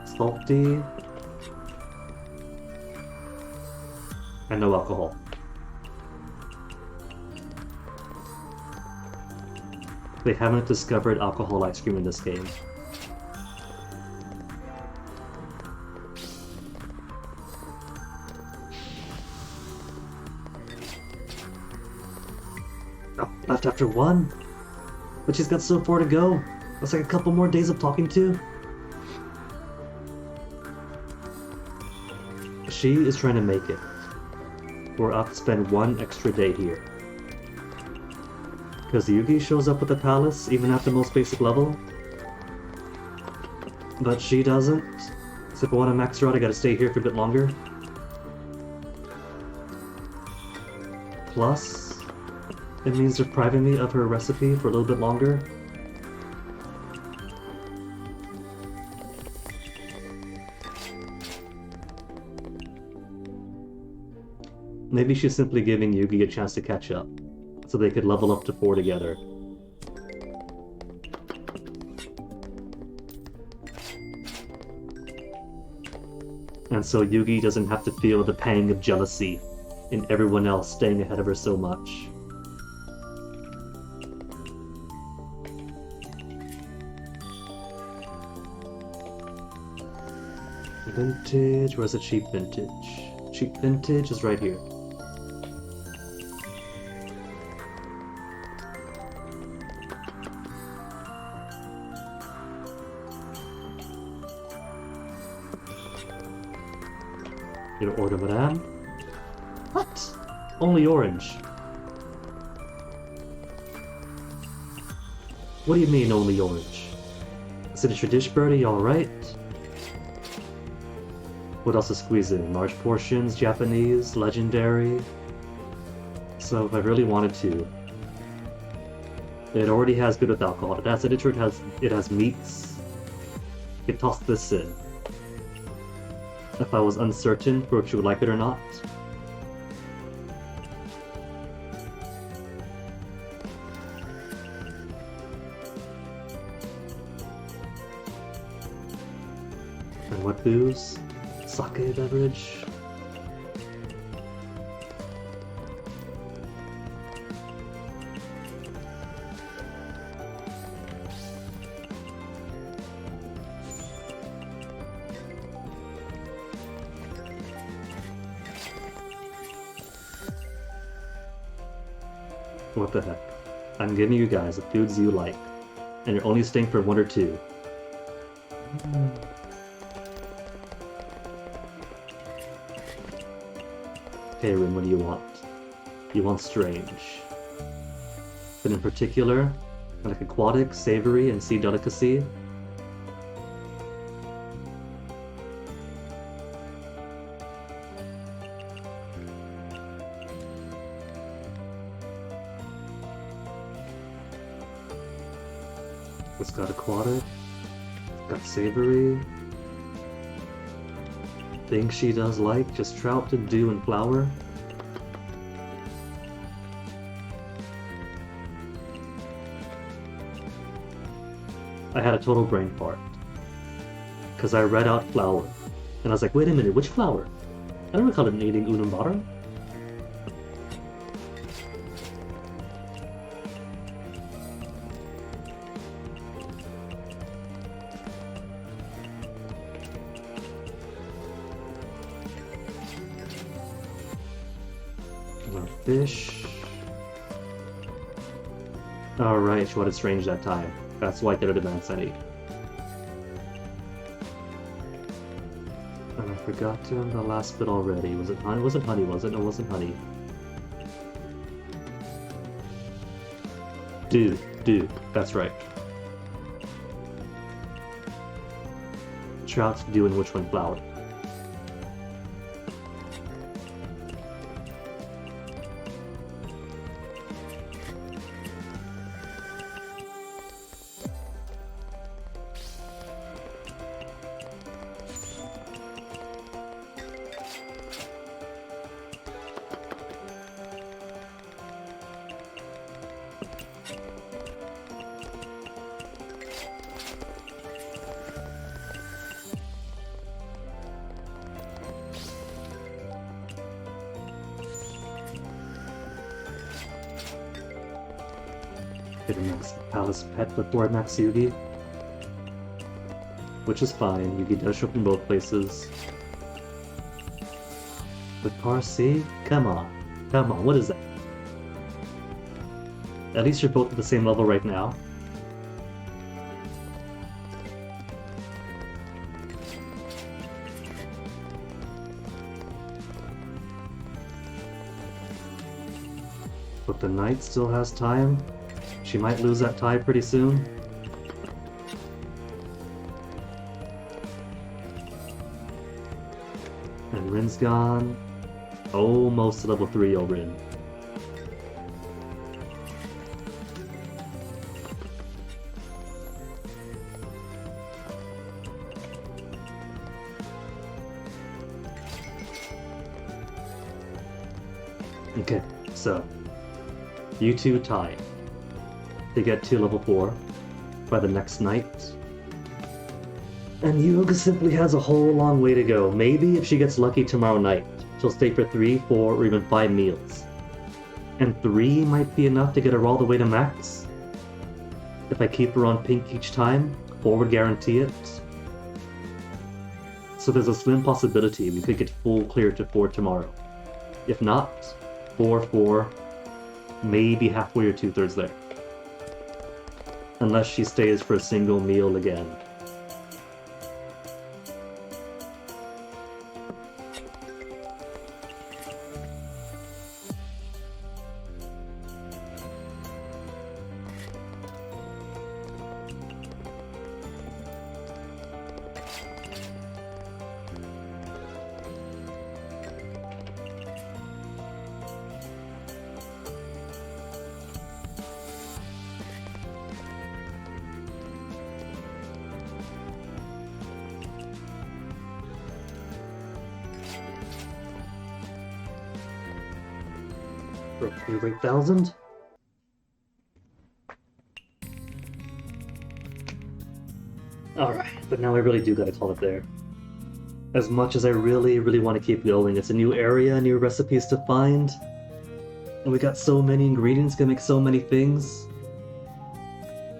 Salty. And no alcohol. They haven't discovered alcohol ice cream in this game. Oh, left after one? But she's got so far to go. That's like a couple more days of talking to. She is trying to make it. We're up to spend one extra day here. Because Yugi shows up at the palace, even at the most basic level. But she doesn't. So if I want to max her out, I gotta stay here for a bit longer. Plus, it means depriving me of her recipe for a little bit longer. Maybe she's simply giving Yugi a chance to catch up, so they could level up to 4 together. And so Yugi doesn't have to feel the pang of jealousy in everyone else staying ahead of her so much. Vintage, where's the cheap vintage? Cheap vintage is right here. Your order, madame? What? Only orange. What do you mean, only orange? Is it a tradish birdie, alright? What else is squeezing? Large portions, Japanese, legendary. So if I really wanted to, it already has good with alcohol. It has editor, it has meats. I could toss this in. If I was uncertain for if she would like it or not. And what booze? Sake beverage. What the heck? I'm giving you guys the foods you like, and you're only staying for 1 or 2. Okay, Rin, what do you want? You want strange. But in particular, like aquatic, savory, and sea delicacy. It's got aquatic, got savory. Things she does like, just trout and dew and flour. I had a total brain fart. Because I read out flour. And I was like, wait a minute, which flour? I don't recall it eating unum butter. Fish. Alright, she wanted strange that time. That's why I did advance any. And I forgot to the last bit already. Was it honey? Was it honey? Was it? No, it wasn't honey. Dew. That's right. Trout's dew and which one flour? Get a max Palace Pet before Max Yugi. Which is fine, Yugi does show up in both places. But Parsi? Come on, what is that? At least you're both at the same level right now. But the Knight still has time. She might lose that tie pretty soon. And Rin's gone. Almost to level 3, oh Rin. Okay, so you two tie to get to level 4 by the next night. And Yuga simply has a whole long way to go. Maybe if she gets lucky tomorrow night, she'll stay for 3, 4, or even 5 meals. And 3 might be enough to get her all the way to max. If I keep her on pink each time, 4 would guarantee it. So there's a slim possibility we could get full clear to 4 tomorrow. If not, 4, 4, maybe halfway or 2/3 there. Unless she stays for a single meal again. Roughly 8,000. Alright, but now I really do gotta call it there. As much as I really want to keep going, it's a new area, new recipes to find. And we got so many ingredients, can make so many things.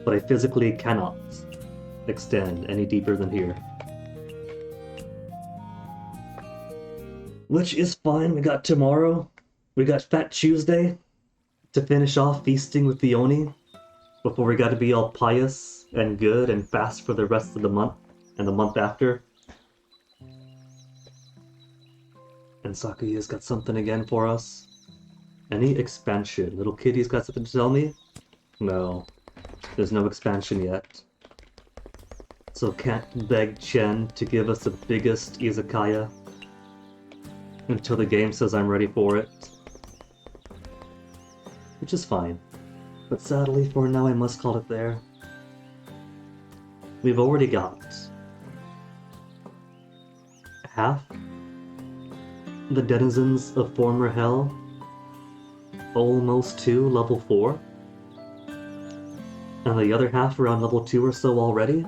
But I physically cannot extend any deeper than here. Which is fine, we got tomorrow. We got Fat Tuesday. to finish off feasting with the Oni before we gotta be all pious and good and fast for the rest of the month and the month after. And Sakuya's got something again for us. Any expansion? Little Kitty's got something to tell me? No. There's no expansion yet. So can't beg Chen to give us the biggest izakaya until the game says I'm ready for it. Which is fine. But sadly, for now I must call it there. We've already got half the denizens of former hell almost to level 4. And the other half around level 2 or so already.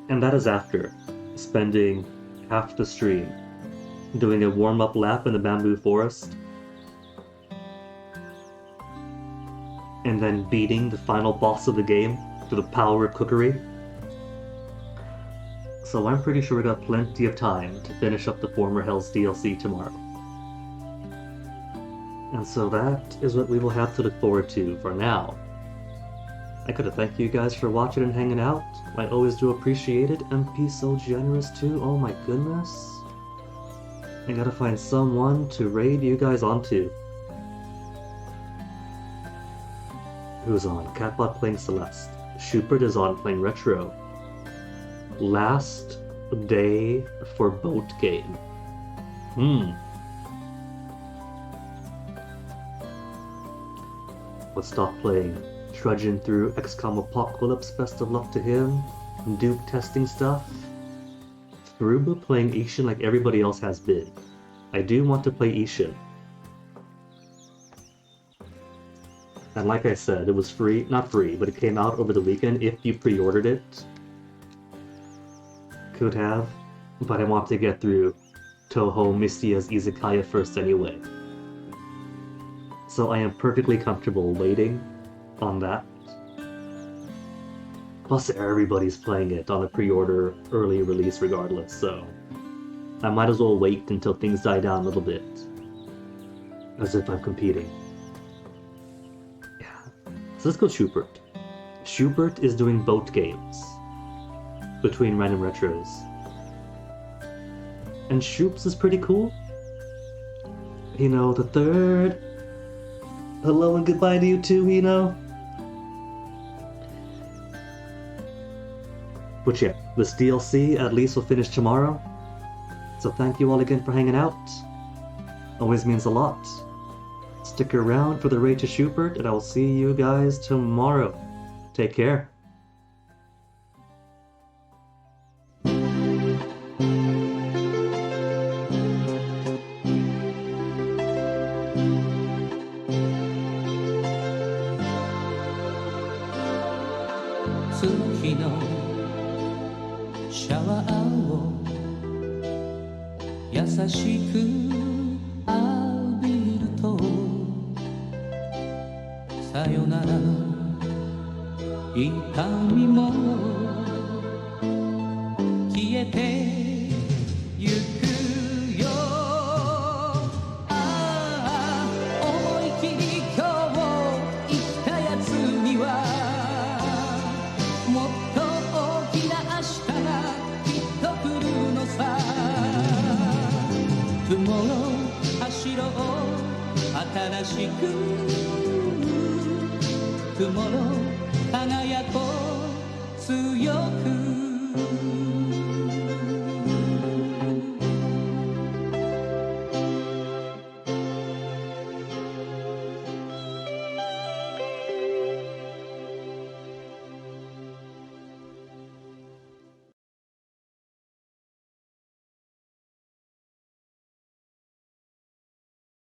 And that is after spending half the stream doing a warm-up lap in the bamboo forest, and then beating the final boss of the game through the power of cookery. So I'm pretty sure we got plenty of time to finish up the Former Hells DLC tomorrow. And so that is what we will have to look forward to for now. I gotta thank you guys for watching and hanging out. I always do appreciate it. MP's so generous too, oh my goodness. I gotta find someone to raid you guys onto. Who's on? Catbot playing Celeste. Schubert is on playing Retro. Last day for boat game. Let's stop playing. Trudging through XCOM Apocalypse, best of luck to him. Duke testing stuff. Furuba playing Ishin like everybody else has been. I do want to play Ishin. And like I said, it was free, not free, but it came out over the weekend if you pre-ordered it. Could have, but I want to get through Toho Mystia's Izakaya first anyway. So I am perfectly comfortable waiting on that. Plus everybody's playing it on a pre-order early release regardless, so I might as well wait until things die down a little bit. As if I'm competing. Yeah. So let's go Schubert. Schubert is doing boat games between random retros. And Shoops is pretty cool. You know, the third. Hello and goodbye to you too, you know. But yeah, this DLC at least will finish tomorrow. So thank you all again for hanging out. Always means a lot. Stick around for the raid to Schubert, and I will see you guys tomorrow. Take care. Tomorrow 輝こう強く